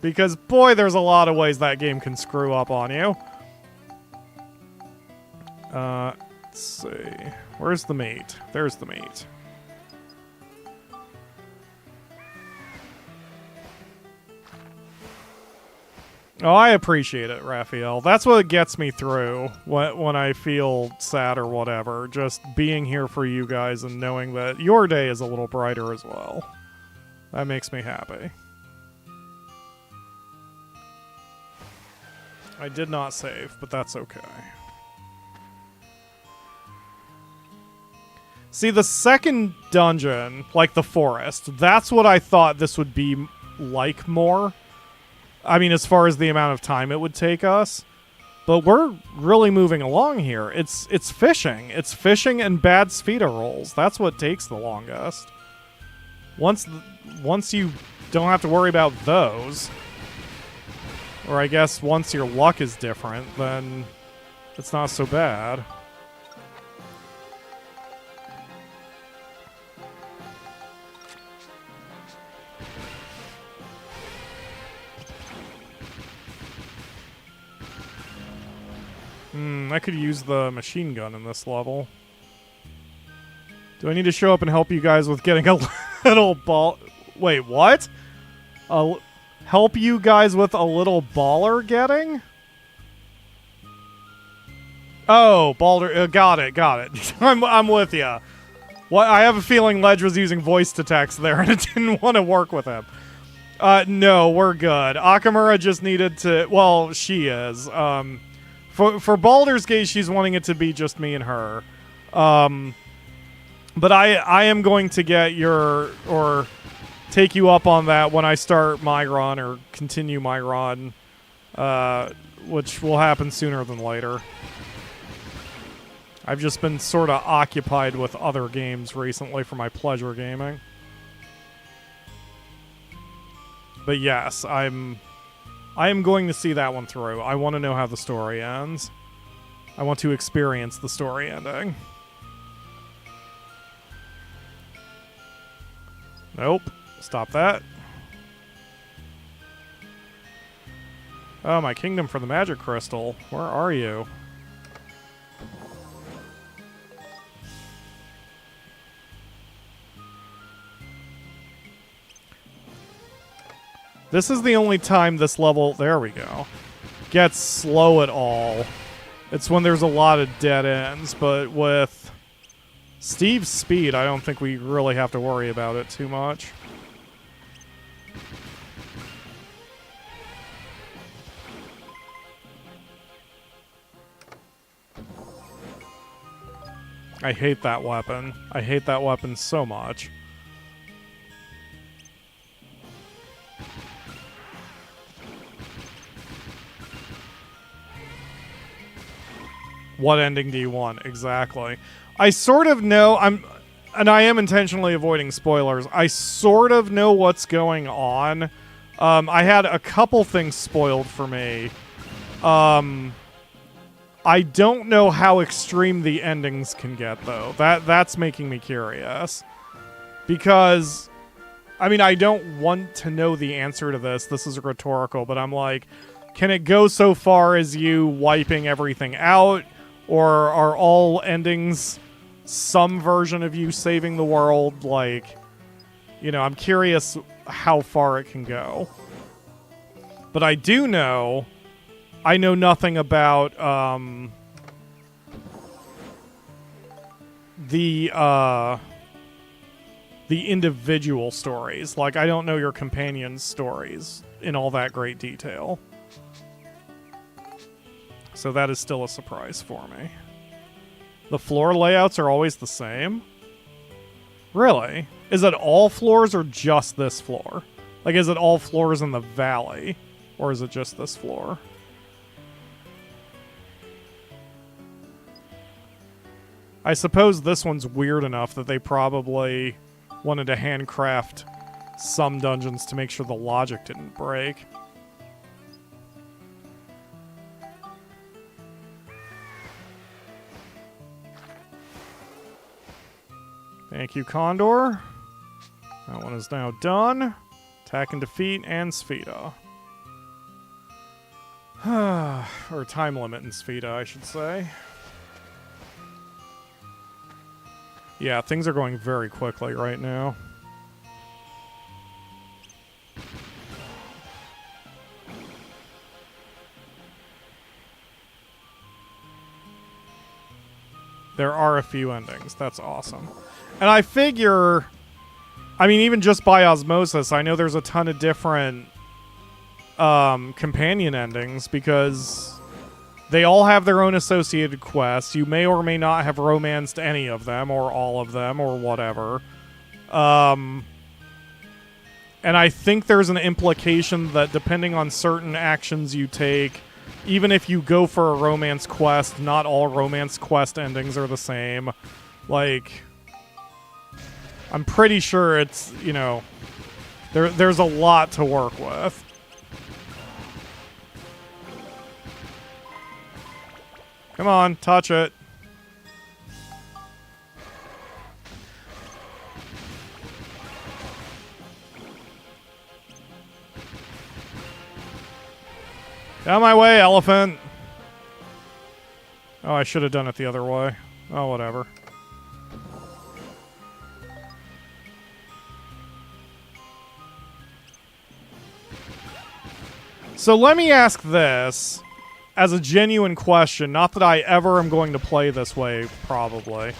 Because, boy, there's a lot of ways that game can screw up on you. Let's see. Where's the meat? There's the meat. Oh, I appreciate it, Raphael. That's what gets me through when I feel sad or whatever. Just being here for you guys and knowing that your day is a little brighter as well. That makes me happy. I did not save, but that's okay. See, the second dungeon, like the forest, that's what I thought this would be like more. I mean, as far as the amount of time it would take us. But we're really moving along here. It's fishing. It's fishing and bad Spheda rolls. That's what takes the longest. Once you don't have to worry about those... Or I guess once your luck is different, then it's not so bad. I could use the machine gun in this level. Do I need to show up and help you guys with getting a little ball? Wait, what? help you guys with a little baller getting? Oh, Baldur, got it. I'm with ya. Well, I have a feeling Ledge was using voice to text there, and it didn't want to work with him. No, we're good. Akamura just needed to... Well, she is. For Baldur's Gate, she's wanting it to be just me and her. But I am going to get your... or take you up on that when I start my run, or continue my run, which will happen sooner than later. I've just been sort of occupied with other games recently for my pleasure gaming. But yes, I am going to see that one through. I want to know how the story ends. I want to experience the story ending. Nope. Stop that. Oh, my kingdom for the magic crystal. Where are you? This is the only time this level, there we go, gets slow at all. It's when there's a lot of dead ends, but with Steve's speed, I don't think we really have to worry about it too much. I hate that weapon. I hate that weapon so much. What ending do you want? Exactly. I sort of know, and I am intentionally avoiding spoilers. I sort of know what's going on. I had a couple things spoiled for me. I don't know how extreme the endings can get, though. That's making me curious. Because, I mean, I don't want to know the answer to this. This is rhetorical, but I'm like, can it go so far as you wiping everything out? Or are all endings some version of you saving the world? Like, you know, I'm curious how far it can go. But I do know, I know nothing about the individual stories. Like, I don't know your companion's stories in all that great detail. So that is still a surprise for me. The floor layouts are always the same? Really? Is it all floors or just this floor? Like, is it all floors in the valley? Or is it just this floor? I suppose this one's weird enough that they probably wanted to handcraft some dungeons to make sure the logic didn't break. Thank you, Condor. That one is now done. Attack and defeat and Spheda. Or time limit in Spheda, I should say. Yeah, things are going very quickly right now. There are a few endings. That's awesome. And I figure, I mean, even just by osmosis, I know there's a ton of different companion endings because they all have their own associated quests. You may or may not have romanced any of them or all of them or whatever. And I think there's an implication that depending on certain actions you take, even if you go for a romance quest, not all romance quest endings are the same. Like, I'm pretty sure it's, you know, there's a lot to work with. Come on, touch it. Get out of my way, elephant. Oh, I should have done it the other way. Oh, whatever. So let me ask this as a genuine question. Not that I ever am going to play this way, probably.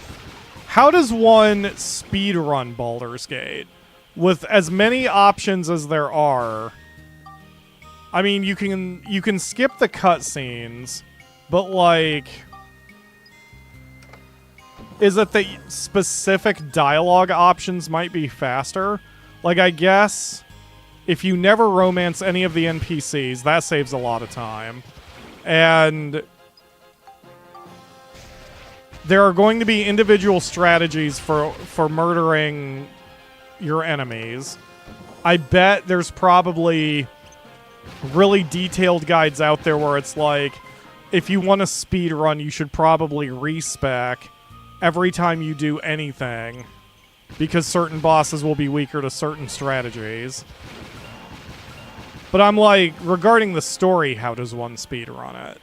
How does one speedrun Baldur's Gate? With as many options as there are... I mean, you can skip the cutscenes, but, like... Is it that specific dialogue options might be faster? Like, I guess... If you never romance any of the NPCs, that saves a lot of time. And there are going to be individual strategies for murdering your enemies. I bet there's probably really detailed guides out there where it's like, if you want to speed run, you should probably respec every time you do anything, because certain bosses will be weaker to certain strategies. But I'm like, regarding the story, how does one speedrun it?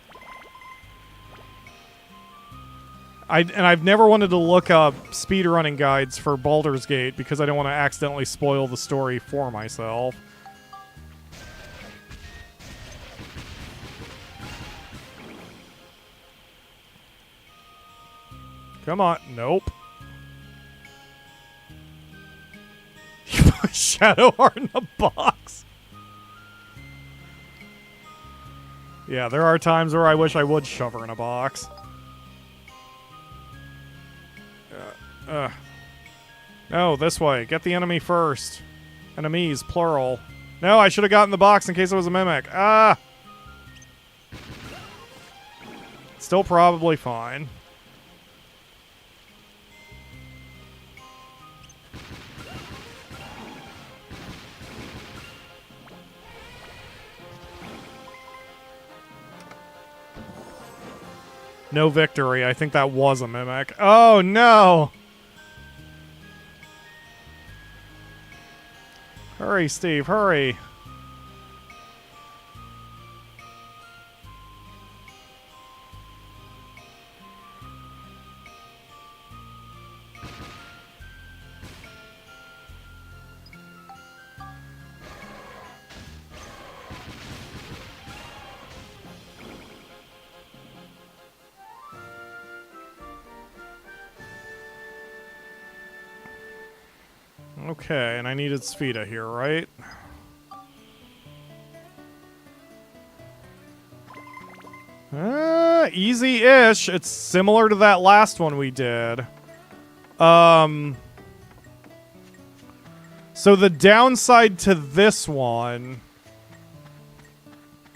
I've never wanted to look up speedrunning guides for Baldur's Gate because I don't want to accidentally spoil the story for myself. Come on. Nope. You put Shadowheart in a box. Yeah, there are times where I wish I would shove her in a box. No, this way. Get the enemy first. Enemies, plural. No, I should have gotten the box in case it was a mimic. Ah! Still probably fine. No victory. I think that was a mimic. Oh, no! Hurry, Steve, hurry. Okay, and I needed Spheda here, right? Easy-ish. It's similar to that last one we did. So the downside to this one,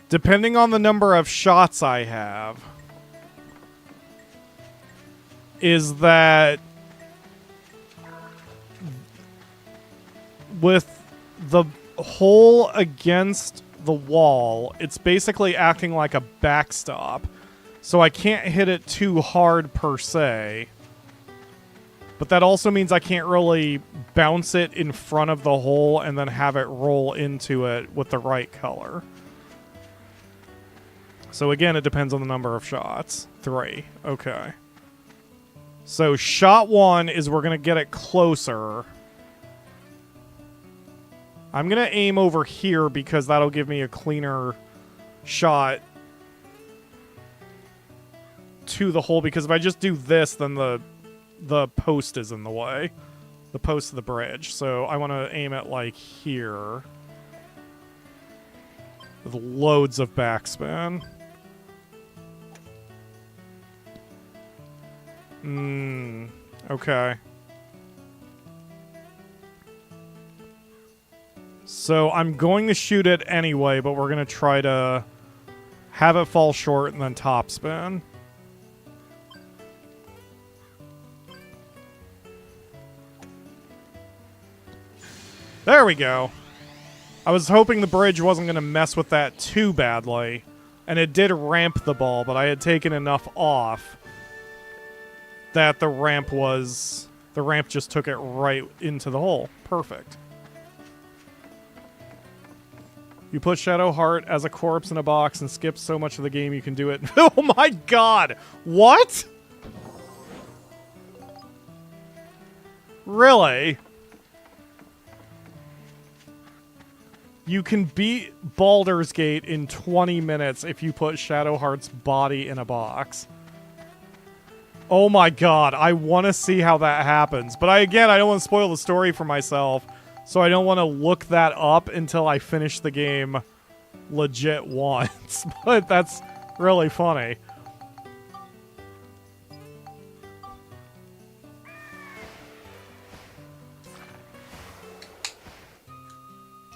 depending on the number of shots I have, is that with the hole against the wall, it's basically acting like a backstop. So I can't hit it too hard per se. But that also means I can't really bounce it in front of the hole and then have it roll into it with the right color. So again, it depends on the number of shots. 3. Okay. So shot 1 is we're going to get it closer. I'm going to aim over here because that'll give me a cleaner shot to the hole, because if I just do this, then the post is in the way. The post of the bridge. So I want to aim it like here. With loads of backspin. Okay. So I'm going to shoot it anyway, but we're going to try to have it fall short and then topspin. There we go. I was hoping the bridge wasn't going to mess with that too badly. And it did ramp the ball, but I had taken enough off that the ramp just took it right into the hole. Perfect. You put Shadowheart as a corpse in a box and skip so much of the game you can do it. Oh my god! What? Really? You can beat Baldur's Gate in 20 minutes if you put Shadowheart's body in a box. Oh my god, I want to see how that happens. But I don't want to spoil the story for myself, so I don't want to look that up until I finish the game legit once. But that's really funny.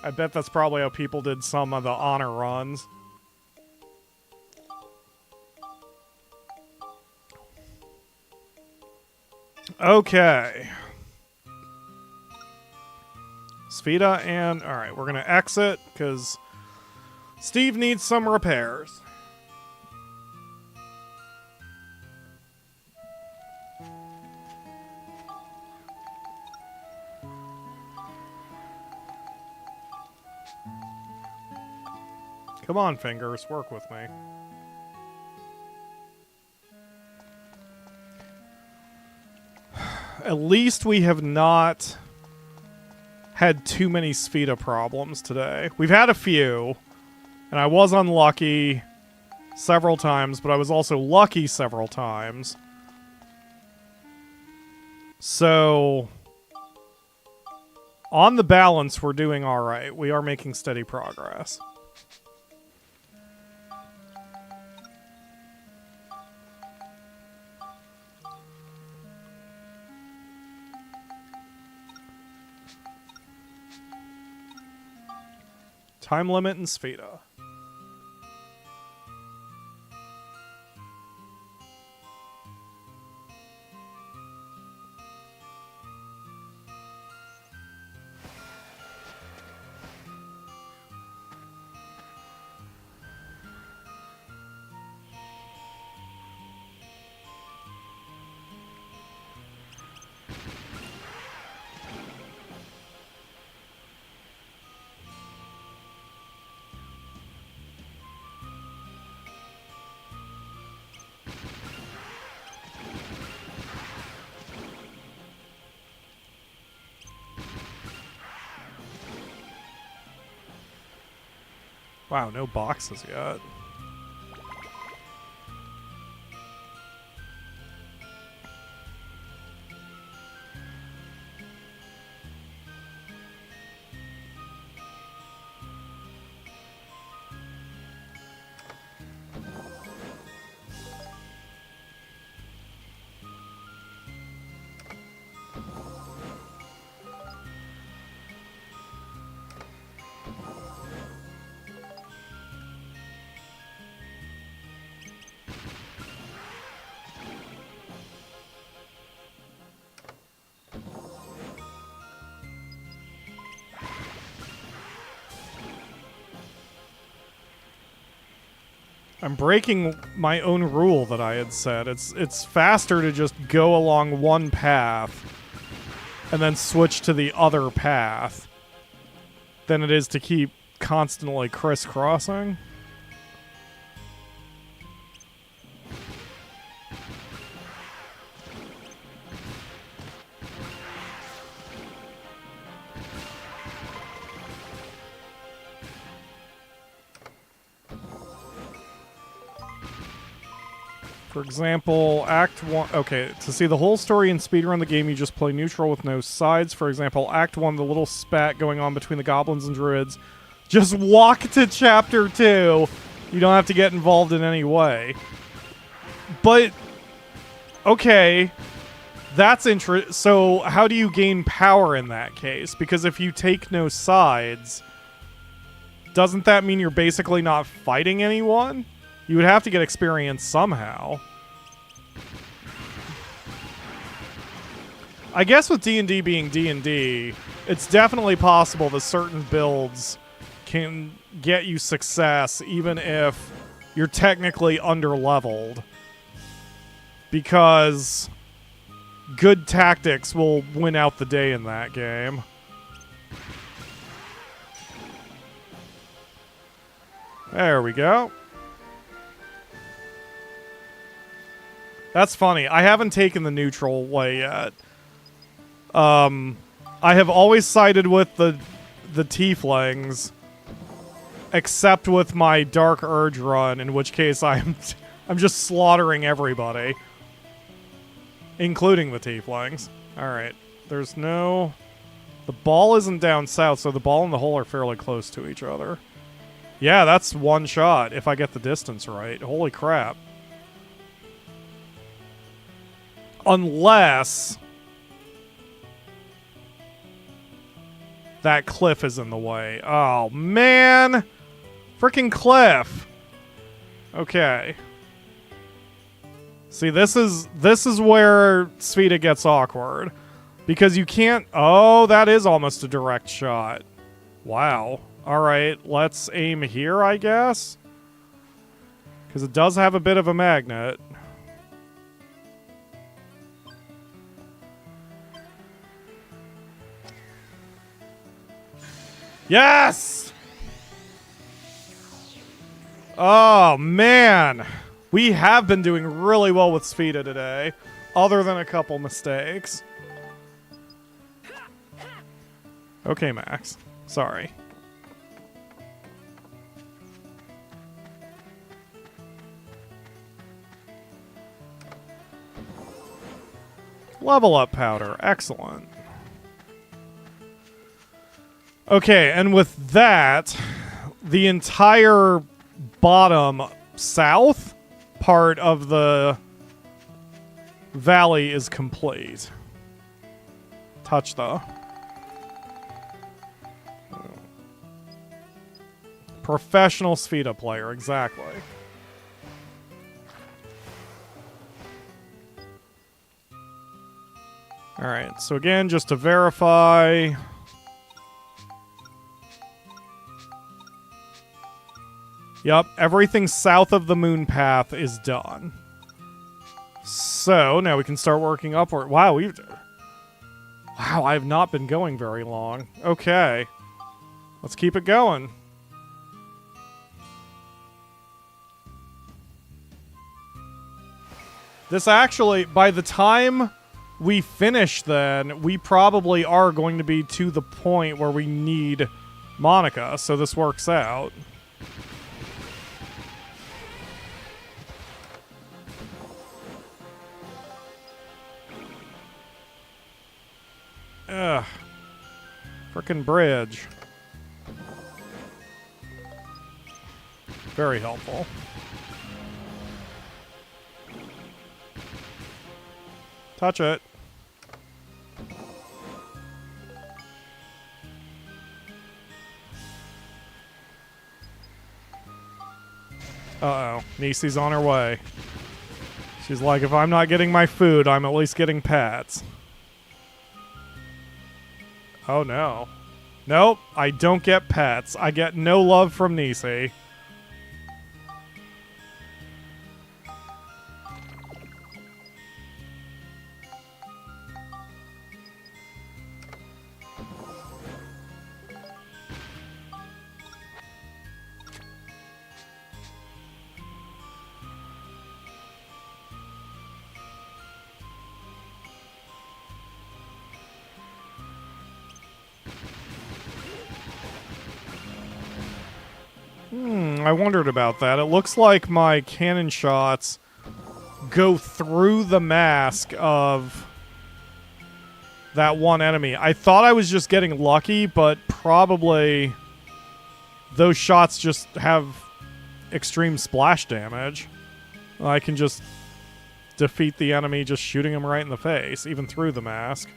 I bet that's probably how people did some of the honor runs. Okay. Spheda and... Alright, we're gonna exit, because Steve needs some repairs. Come on, fingers, work with me. At least we have not had too many Spheda problems today. We've had a few, and I was unlucky several times, but I was also lucky several times. So, on the balance, we're doing alright. We are making steady progress. Time limit and Spheda. Wow, no boxes yet. I'm breaking my own rule that I had said. It's faster to just go along one path and then switch to the other path than it is to keep constantly crisscrossing. For example, Act 1... Okay, to see the whole story and speedrun the game, you just play neutral with no sides. For example, Act 1, the little spat going on between the goblins and druids. Just walk to Chapter 2. You don't have to get involved in any way. But... Okay. That's interesting. So, how do you gain power in that case? Because if you take no sides, doesn't that mean you're basically not fighting anyone? You would have to get experience somehow. I guess with D&D being D&D, it's definitely possible that certain builds can get you success even if you're technically under-leveled. Because good tactics will win out the day in that game. There we go. That's funny. I haven't taken the neutral way yet. I have always sided with the tieflings Except with my Dark Urge run, in which case I'm just slaughtering everybody. Including the tieflings. Alright. There's no... The ball isn't down south, so the ball and the hole are fairly close to each other. Yeah, that's one shot, if I get the distance right. Holy crap. Unless... that cliff is in the way. Oh, man! Freaking cliff! Okay. See, this is where Spheda gets awkward. Because you can't... Oh, that is almost a direct shot. Wow. Alright, let's aim here, I guess? Because it does have a bit of a magnet. Yes! Oh, man. We have been doing really well with Spheda today. Other than a couple mistakes. Okay, Max. Sorry. Level up powder. Excellent. Okay, and with that, the entire bottom south part of the valley is complete. Touch the... Professional Spheda player, exactly. Alright, so again, just to verify... Yep, everything south of the moon path is done. So, now we can start working upward. Wow, Wow, I have not been going very long. Okay. Let's keep it going. This actually, by the time we finish then, we probably are going to be to the point where we need Monica, so this works out. Ugh. Frickin' bridge. Very helpful. Touch it. Uh-oh. Nisi's on her way. She's like, if I'm not getting my food, I'm at least getting pats. Oh, no. Nope, I don't get pets. I get no love from Nisi. I wondered about that. It looks like my cannon shots go through the mask of that one enemy. I thought I was just getting lucky, but probably those shots just have extreme splash damage. I can just defeat the enemy just shooting him right in the face, even through the mask.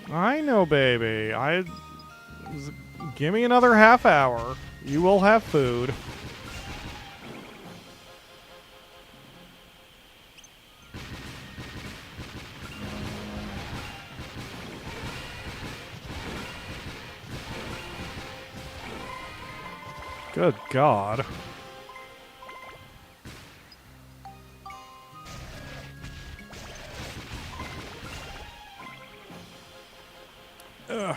I know, baby. Give me another half hour. You will have food. Good God. Ugh.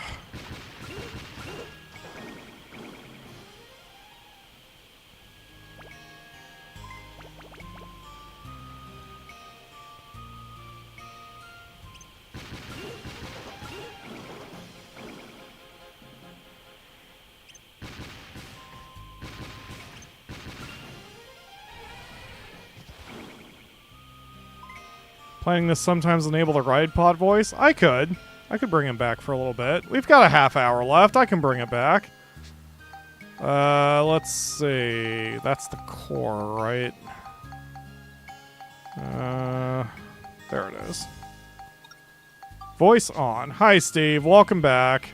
Planning to sometimes enable the ride pod voice? I could bring him back for a little bit. We've got a half hour left. I can bring it back. Let's see. That's the core, right? There it is. Voice on. Hi, Steve. Welcome back.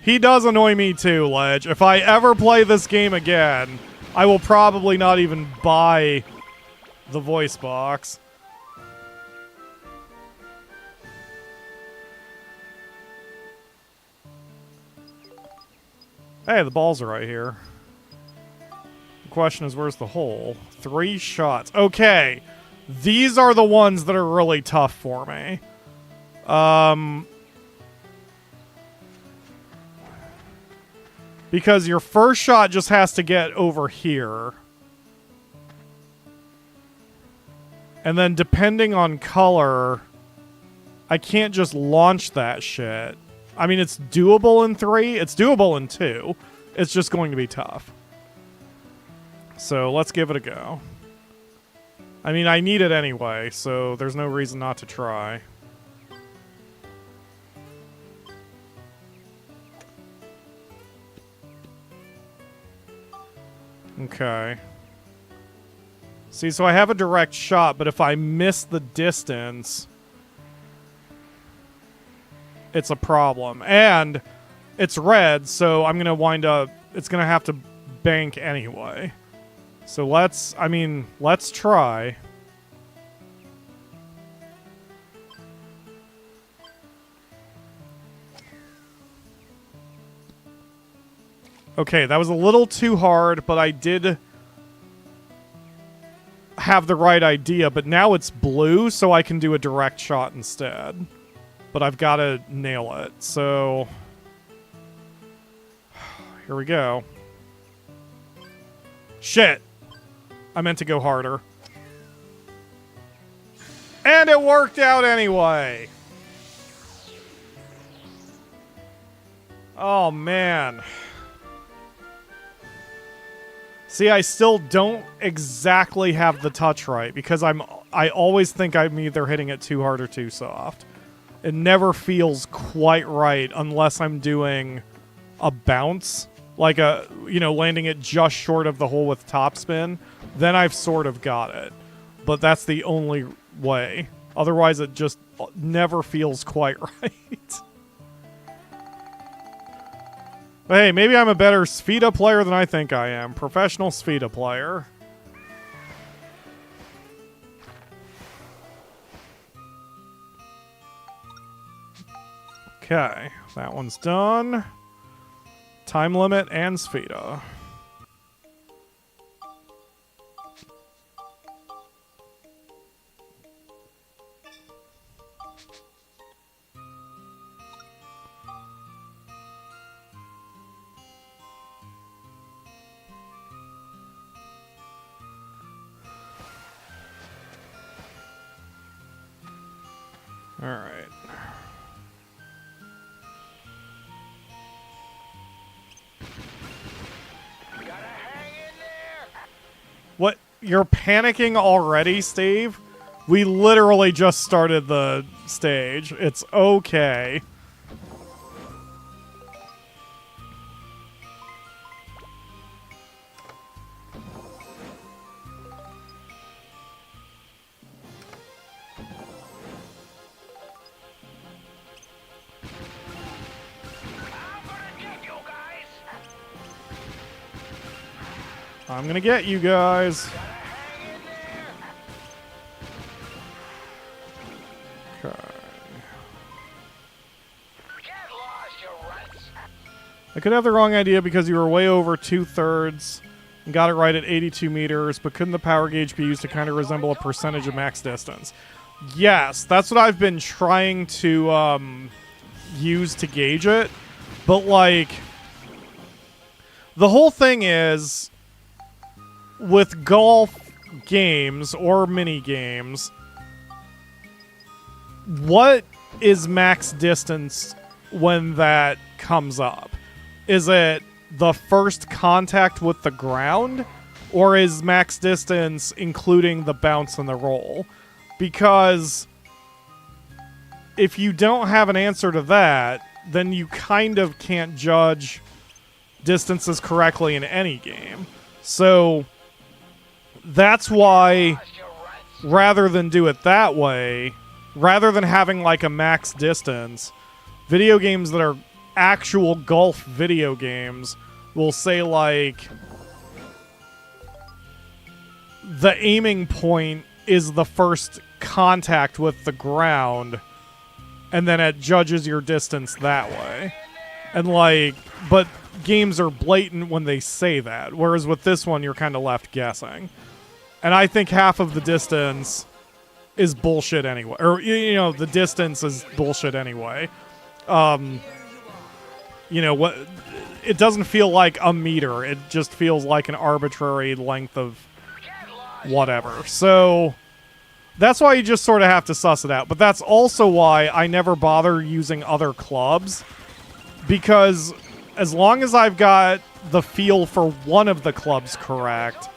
He does annoy me too, Ledge. If I ever play this game again, I will probably not even buy the voice box. Hey, the balls are right here. The question is, where's the hole? 3 shots. Okay. These are the ones that are really tough for me. Because your first shot just has to get over here. And then depending on color, I can't just launch that shit. I mean, it's doable in 3. It's doable in 2. It's just going to be tough. So let's give it a go. I mean, I need it anyway, so there's no reason not to try. Okay. See, so I have a direct shot, but if I miss the distance, it's a problem. And it's red, so I'm going to wind up... It's going to have to bank anyway. So let's try. Okay, that was a little too hard, but I did have the right idea. But now it's blue, so I can do a direct shot instead. But I've got to nail it, so... Here we go. Shit! I meant to go harder. And it worked out anyway! Oh, man. See, I still don't exactly have the touch right, because I always think I'm either hitting it too hard or too soft. It never feels quite right unless I'm doing a bounce, like landing it just short of the hole with topspin. Then I've sort of got it. But that's the only way. Otherwise, it just never feels quite right. But hey, maybe I'm a better Spheda player than I think I am. Professional Spheda player. Okay, that one's done. Time limit and Spheda. All right. What? You're panicking already, Steve? We literally just started the stage. It's okay. I'm gonna get you guys. Okay. I could have the wrong idea because you were way over 2/3 Got it right at 82 meters, but couldn't the power gauge be used to kind of resemble a percentage of max distance? Yes, that's what I've been trying to use to gauge it. But, like, the whole thing is, with golf games or mini games, what is max distance when that comes up? Is it the first contact with the ground, or is max distance including the bounce and the roll? Because if you don't have an answer to that, then you kind of can't judge distances correctly in any game. So that's why, rather than do it that way, rather than having like a max distance, video games that are actual golf video games will say, like, the aiming point is the first contact with the ground, and then it judges your distance that way. And, like, but games are blatant when they say that, whereas with this one, you're kind of left guessing. And I think half of the distance is bullshit anyway. Or, you know, the distance is bullshit anyway. You know, what? It doesn't feel like a meter. It just feels like an arbitrary length of whatever. So that's why you just sort of have to suss it out. But that's also why I never bother using other clubs. Because as long as I've got the feel for one of the clubs correct,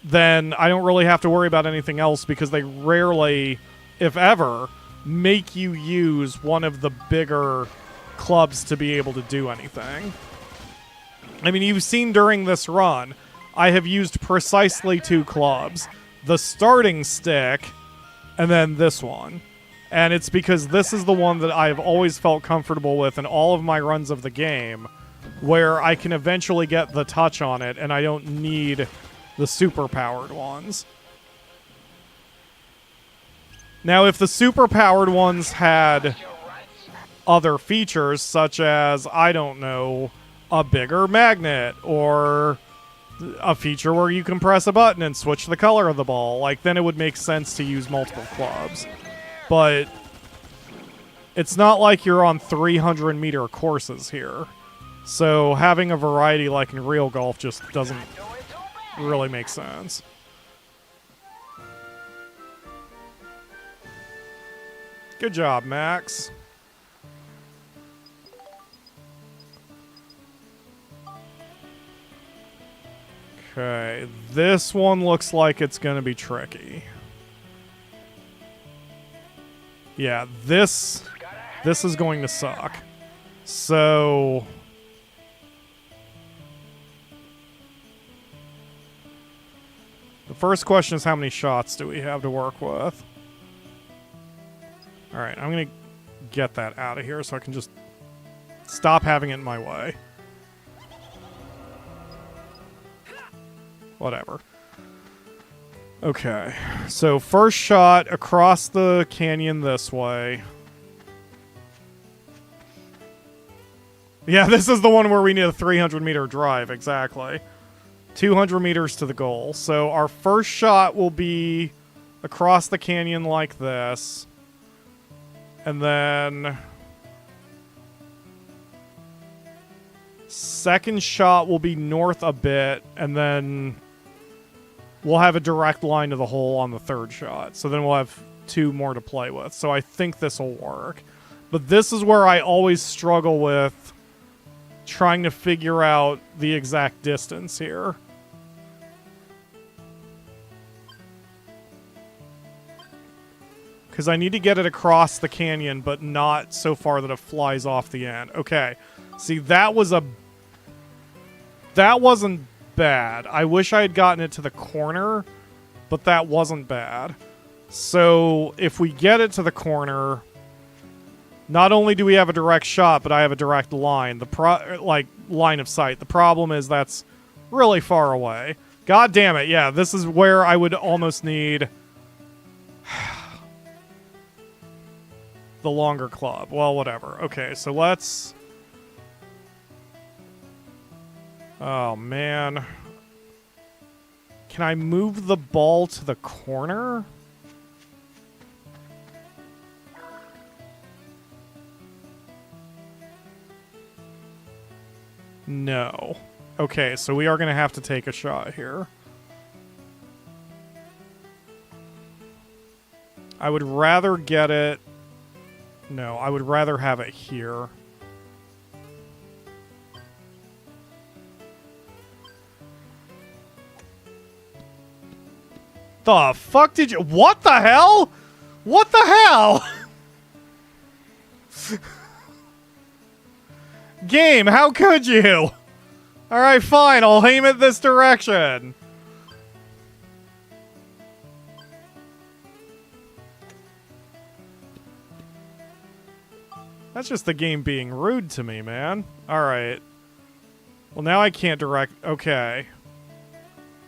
then I don't really have to worry about anything else, because they rarely, if ever, make you use one of the bigger clubs to be able to do anything. I mean, you've seen during this run, I have used precisely 2 clubs. The starting stick, and then this one. And it's because this is the one that I've always felt comfortable with in all of my runs of the game, where I can eventually get the touch on it, and I don't need the super-powered ones. Now, if the super-powered ones had other features, such as, I don't know, a bigger magnet, or a feature where you can press a button and switch the color of the ball, like, then it would make sense to use multiple clubs. But it's not like you're on 300-meter courses here. So having a variety like in real golf just doesn't really make sense. Good job, Max. Okay, this one looks like it's going to be tricky. Yeah, this is going to suck. So the first question is, how many shots do we have to work with? All right, I'm going to get that out of here so I can just stop having it in my way. Whatever. Okay, so first shot across the canyon this way. Yeah, this is the one where we need a 300-meter drive, exactly. 200 meters to the goal. So our first shot will be across the canyon like this. And then second shot will be north a bit, and then we'll have a direct line to the hole on the third shot. So then we'll have 2 more to play with. So I think this will work. But this is where I always struggle with trying to figure out the exact distance here. Because I need to get it across the canyon, but not so far that it flies off the end. Okay. See, that wasn't bad. I wish I had gotten it to the corner, but that wasn't bad. So if we get it to the corner, not only do we have a direct shot, but I have a direct line. Line of sight. The problem is that's really far away. God damn it. Yeah, this is where I would almost need the longer club. Well, whatever. Okay, so let's... Oh, man. can I move the ball to the corner? No. Okay, so we are going to have to take a shot here. I would rather get it... No, I would rather have it here. The fuck did you... What the hell? What the hell? Game, how could you? Alright, fine, I'll aim it this direction. That's just the game being rude to me, man. Alright. Well, now I can't direct... Okay.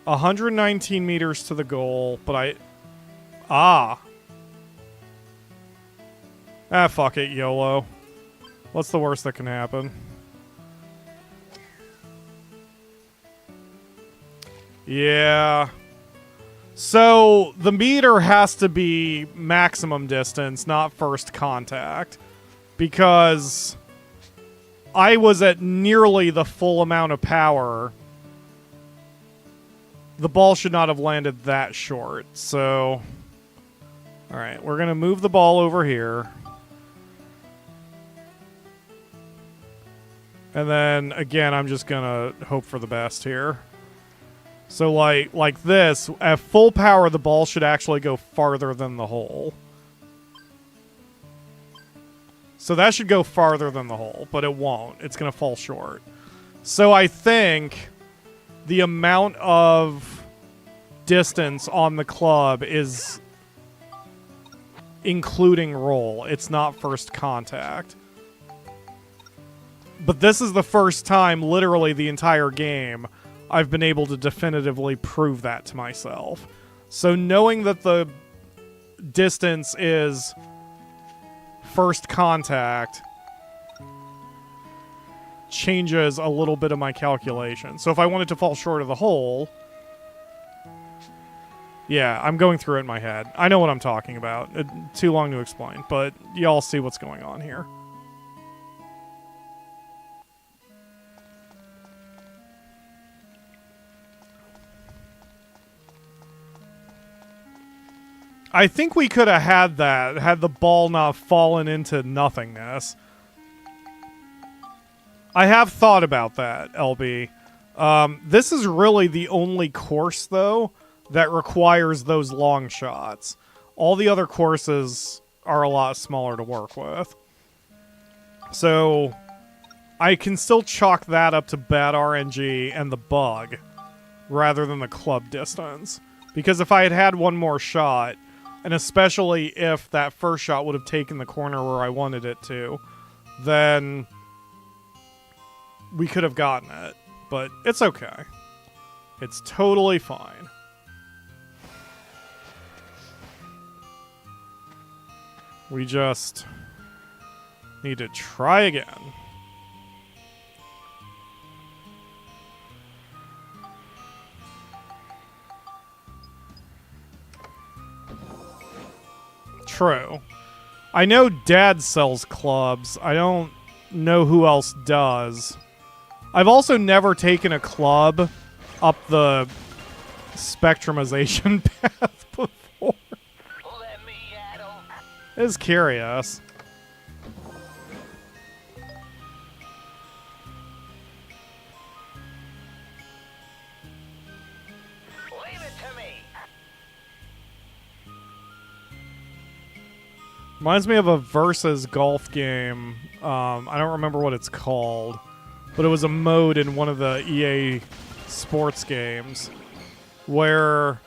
119 meters to the goal, but I... Ah, fuck it, YOLO. What's the worst that can happen? Yeah. So, the meter has to be maximum distance, not first contact. Because I was at nearly the full amount of power. The ball should not have landed that short, so... Alright, we're going to move the ball over here. And then, again, I'm just going to hope for the best here. So, like this, at full power, the ball should actually go farther than the hole. So that should go farther than the hole, but it won't. It's going to fall short. So I think the amount of distance on the club is including roll. It's not first contact. But this is the first time, literally the entire game, I've been able to definitively prove that to myself. So knowing that the distance is first contact changes a little bit of my calculation. So if I wanted to fall short of the hole... Yeah, I'm going through it in my head. I know what I'm talking about. Too long to explain, but y'all see what's going on here. I think we could have had that, had the ball not fallen into nothingness. I have thought about that, LB. This is really the only course, though, that requires those long shots. All the other courses are a lot smaller to work with. So, I can still chalk that up to bad RNG and the bug, rather than the club distance. Because if I had had one more shot, and especially if that first shot would have taken the corner where I wanted it to, then we could have gotten it. But it's okay. It's totally fine. We just need to try again. True. I know Dad sells clubs. I don't know who else does. I've also never taken a club up the spectrumization path before. It's curious. Leave it to me. Reminds me of a versus golf game. I don't remember what it's called, but it was a mode in one of the EA sports games where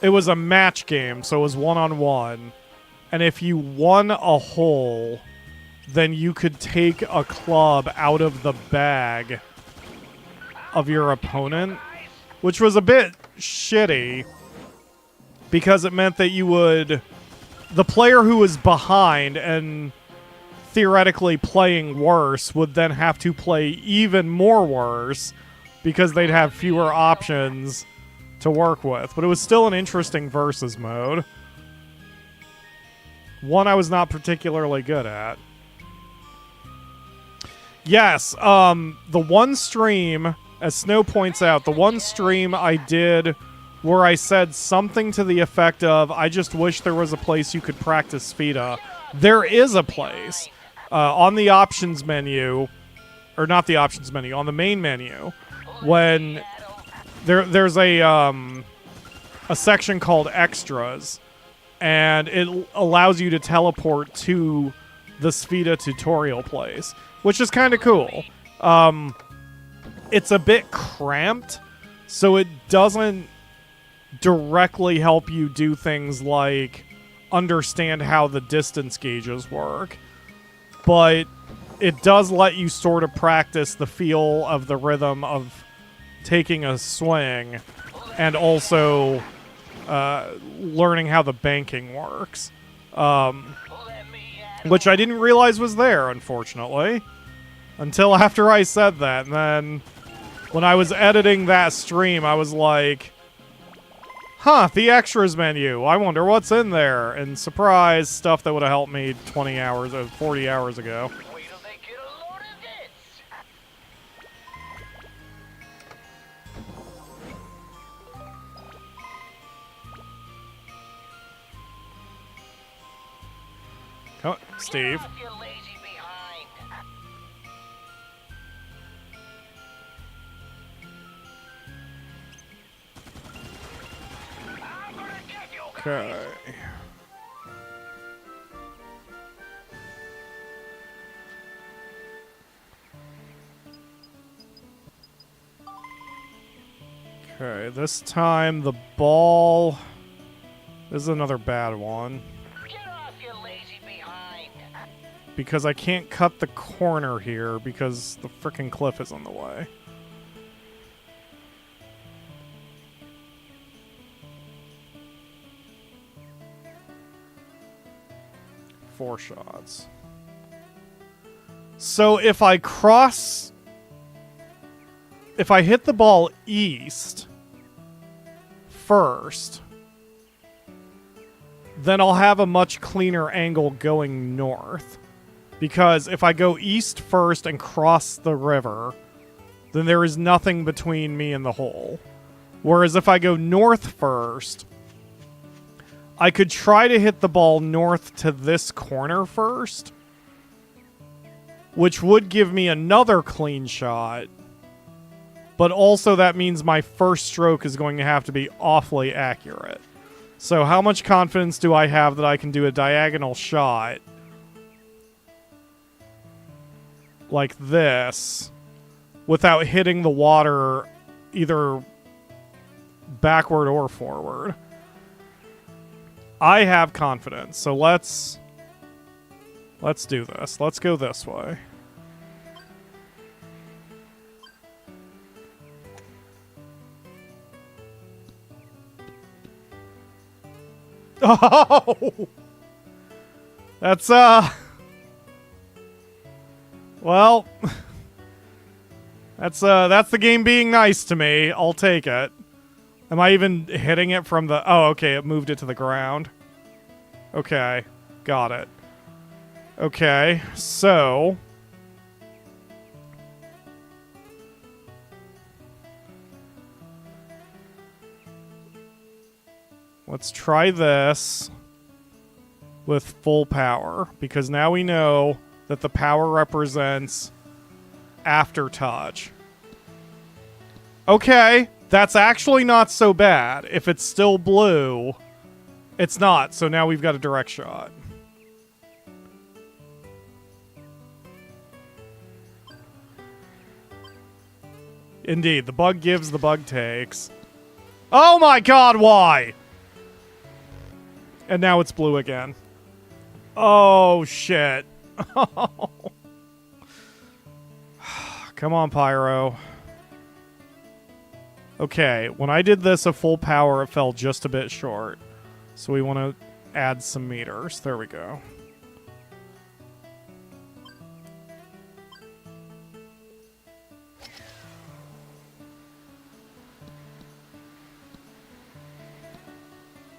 it was a match game, so it was one-on-one. And if you won a hole, then you could take a club out of the bag of your opponent, which was a bit shitty because it meant that you would... The player who was behind and theoretically playing worse would then have to play even more worse because they'd have fewer options to work with, but it was still an interesting versus mode. One I was not particularly good at. Yes, the one stream, as Snow points out, the one stream I did where I said something to the effect of, I just wish there was a place you could practice Spheda. There is a place. On the options menu, or not the options menu, on the main menu, when there's a section called Extras, and it allows you to teleport to the Spheda tutorial place, which is kind of cool. It's a bit cramped, so it doesn't directly help you do things like understand how the distance gauges work, but it does let you sort of practice the feel of the rhythm of taking a swing and also learning how the banking works, which I didn't realize was there, unfortunately, until after I said that. And then when I was editing that stream, I was like, huh, the extras menu. I wonder what's in there. And surprise, stuff that would have helped me 20 hours or 40 hours ago. Come on, Steve. Okay. Okay, this time the ball this is another bad one. Get off, you lazy behind. Because I can't cut the corner here because the frickin' cliff is on the way. Four shots. So if I hit the ball east first, then I'll have a much cleaner angle going north. Because if I go east first and cross the river, then there is nothing between me and the hole. Whereas if I go north first, I could try to hit the ball north to this corner first, which would give me another clean shot. But also that means my first stroke is going to have to be awfully accurate. So how much confidence do I have that I can do a diagonal shot like this without hitting the water either backward or forward? I have confidence, so let's do this. Let's go this way. Oh! That's, well, that's the game being nice to me. I'll take it. Am I even hitting it from the... Oh, okay, it moved it to the ground. Okay, got it. Okay, so... let's try this with full power, because now we know that the power represents aftertouch. Okay, that's actually not so bad. If it's still blue, it's not, so now we've got a direct shot. Indeed, the bug gives, the bug takes. Oh my god, why? And now it's blue again. Oh, shit. Come on, Pyro. Okay, when I did this at full power, it fell just a bit short. So we want to add some meters. There we go.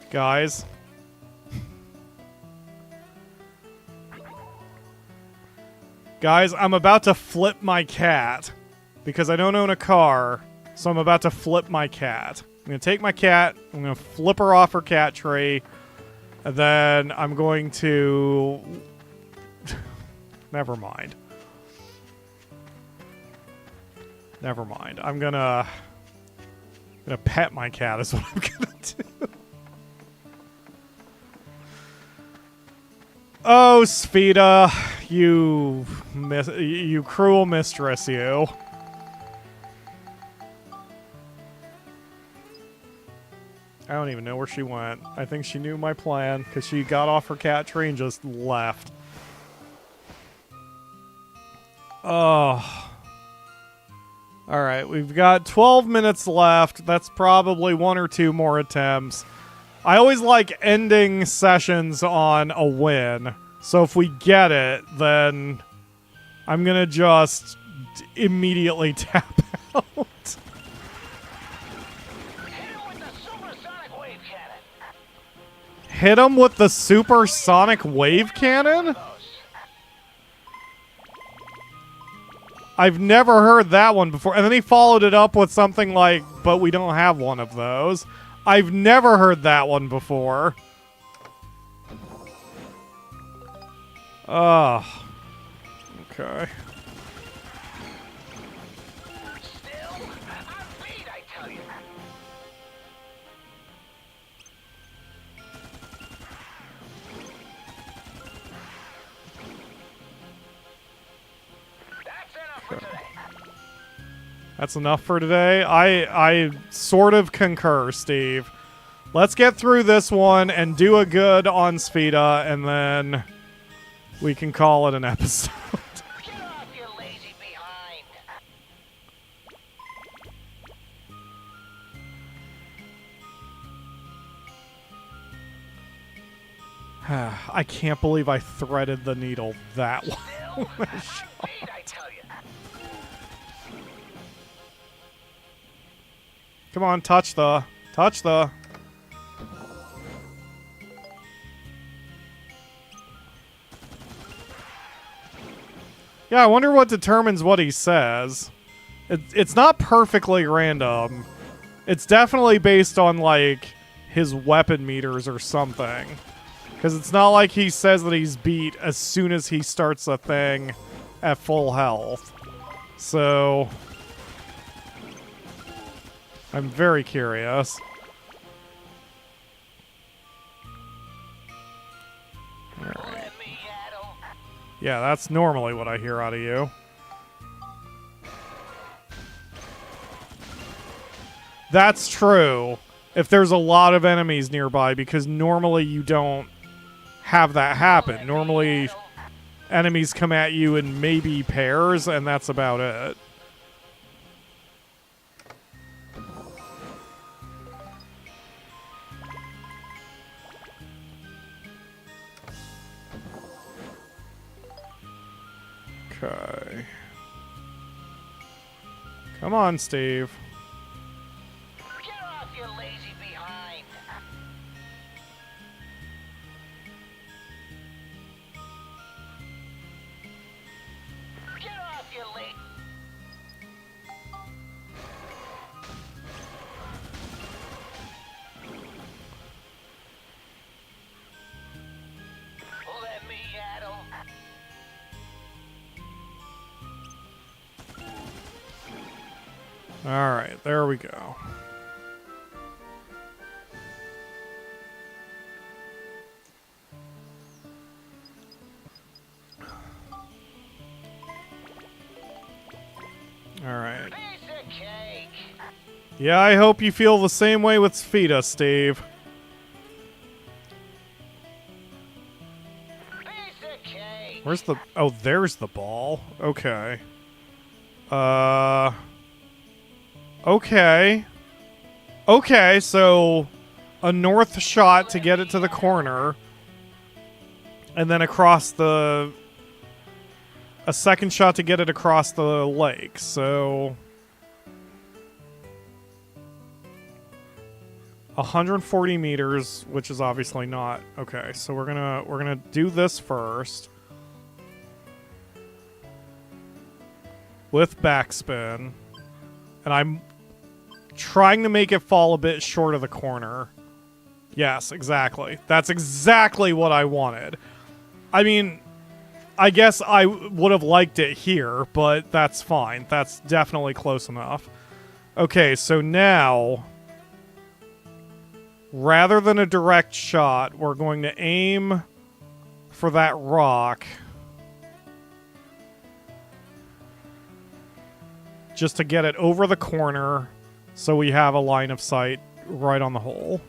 Guys. Guys, I'm about to flip my cat. Because I don't own a car. So I'm about to flip my cat. I'm going to take my cat. I'm going to flip her off her cat tree. And then I'm going to... Never mind. Never mind. I'm gonna pet my cat is what I'm gonna do. Oh, Spheda, you cruel mistress, you. I don't even know where she went. I think she knew my plan because she got off her cat tree and just left. Oh. Alright, we've got 12 minutes left. That's probably 1 or 2 more attempts. I always like ending sessions on a win. So if we get it, then I'm gonna just immediately tap out. Hit him with the supersonic wave cannon? I've never heard that one before. And then he followed it up with something like, but we don't have one of those. I've never heard that one before. Ugh. Okay. That's enough for today. I sort of concur, Steve. Let's get through this one and do a good on Spheda, and then we can call it an episode. Get off, you lazy behind. I can't believe I threaded the needle that way. Come on, touch the... Yeah, I wonder what determines what he says. It's not perfectly random. It's definitely based on, like, his weapon meters or something. Because it's not like he says that he's beat as soon as he starts a thing at full health. So... I'm very curious. Alright. Yeah, that's normally what I hear out of you. That's true. If there's a lot of enemies nearby, because normally you don't have that happen. Normally, enemies come at you in maybe pairs, and that's about it. Okay. Come on, Steve. Get off, you lazy behind. Get off, you lazy... Let me at 'em. Alright, there we go. Alright. Yeah, I hope you feel the same way with Spheda, Steve. Where's the... Oh, there's the ball. Okay. Okay. Okay, so a north shot to get it to the corner. And then across the... A second shot to get it across the lake, so... 140 meters, which is obviously not okay. So we're gonna do this first with backspin, and I'm trying to make it fall a bit short of the corner. Yes, exactly. That's exactly what I wanted. I mean, I guess I would have liked it here, but that's fine. That's definitely close enough. Okay, so now, rather than a direct shot, we're going to aim for that rock. Just to get it over the corner so we have a line of sight right on the hole.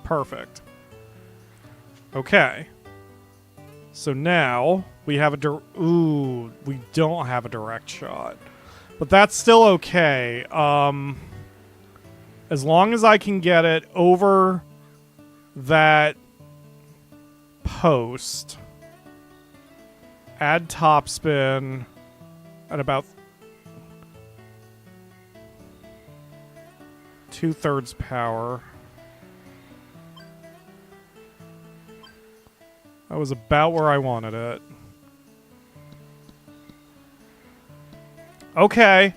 Perfect. Okay. So now we have a ooh, we don't have a direct shot. But that's still okay. As long as I can get it over that post. Add topspin at about 2/3 power. That was about where I wanted it. Okay.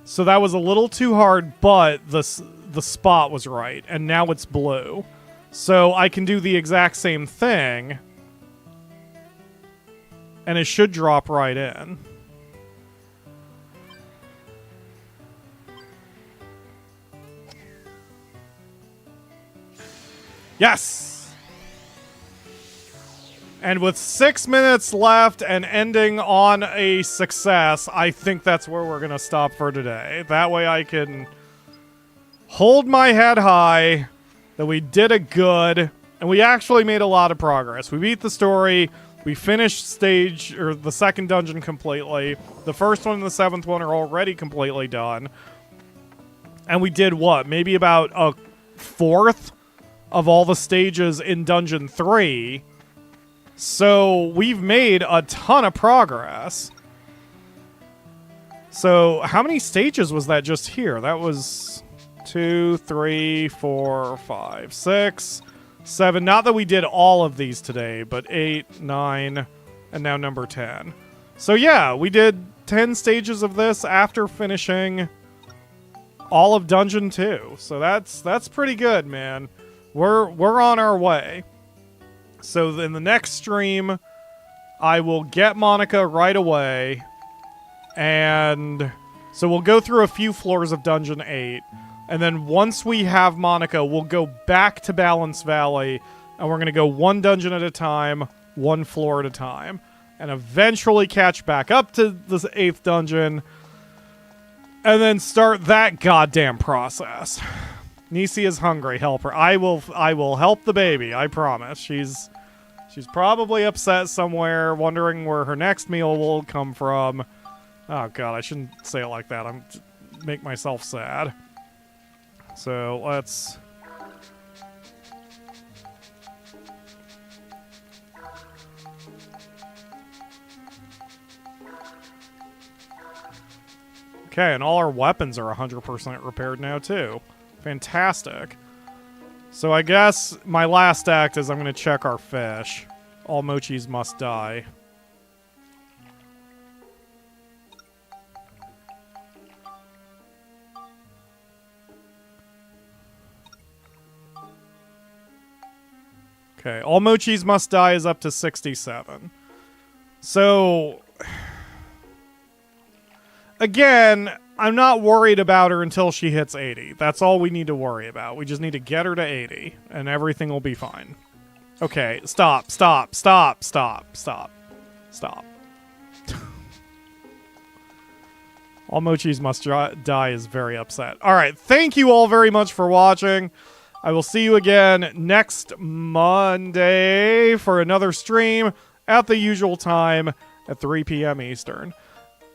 So that was a little too hard, but the spot was right, and now it's blue. So I can do the exact same thing, and it should drop right in. Yes! And with 6 minutes left and ending on a success, I think that's where we're going to stop for today. That way I can hold my head high that we did it good, and we actually made a lot of progress. We beat the story, we finished the second dungeon completely. The first one and the seventh one are already completely done. And we did what? Maybe about a fourth of all the stages in Dungeon 3. So we've made a ton of progress. So how many stages was that just here? That was 2, 3, 4, 5, 6, 7. Not that we did all of these today, but 8, 9, and now number 10. So yeah, we did 10 stages of this after finishing all of Dungeon 2. So that's pretty good, man. We're on our way. So in the next stream, I will get Monica right away. And so we'll go through a few floors of Dungeon 8. And then once we have Monica, we'll go back to Balance Valley. And we're going to go one dungeon at a time, one floor at a time. And eventually catch back up to the 8th dungeon. And then start that goddamn process. Nisi is hungry. Help her. I will help the baby. I promise. She's probably upset somewhere, wondering where her next meal will come from. Oh god, I shouldn't say it like that. I'm make myself sad. So let's. Okay, and all our weapons are 100% repaired now too. Fantastic. So I guess my last act is I'm going to check our fish. All mochis must die. Okay, all mochis must die is up to 67. So, again, I'm not worried about her until she hits 80. That's all we need to worry about. We just need to get her to 80, and everything will be fine. Okay, stop. All mochis must die is very upset. Alright, thank you all very much for watching. I will see you again next Monday for another stream at the usual time at 3 p.m. Eastern.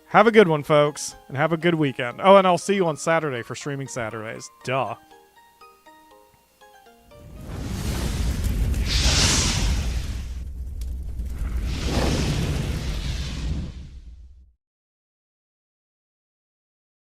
Have a good one, folks, and have a good weekend. Oh, and I'll see you on Saturday for streaming Saturdays. Duh.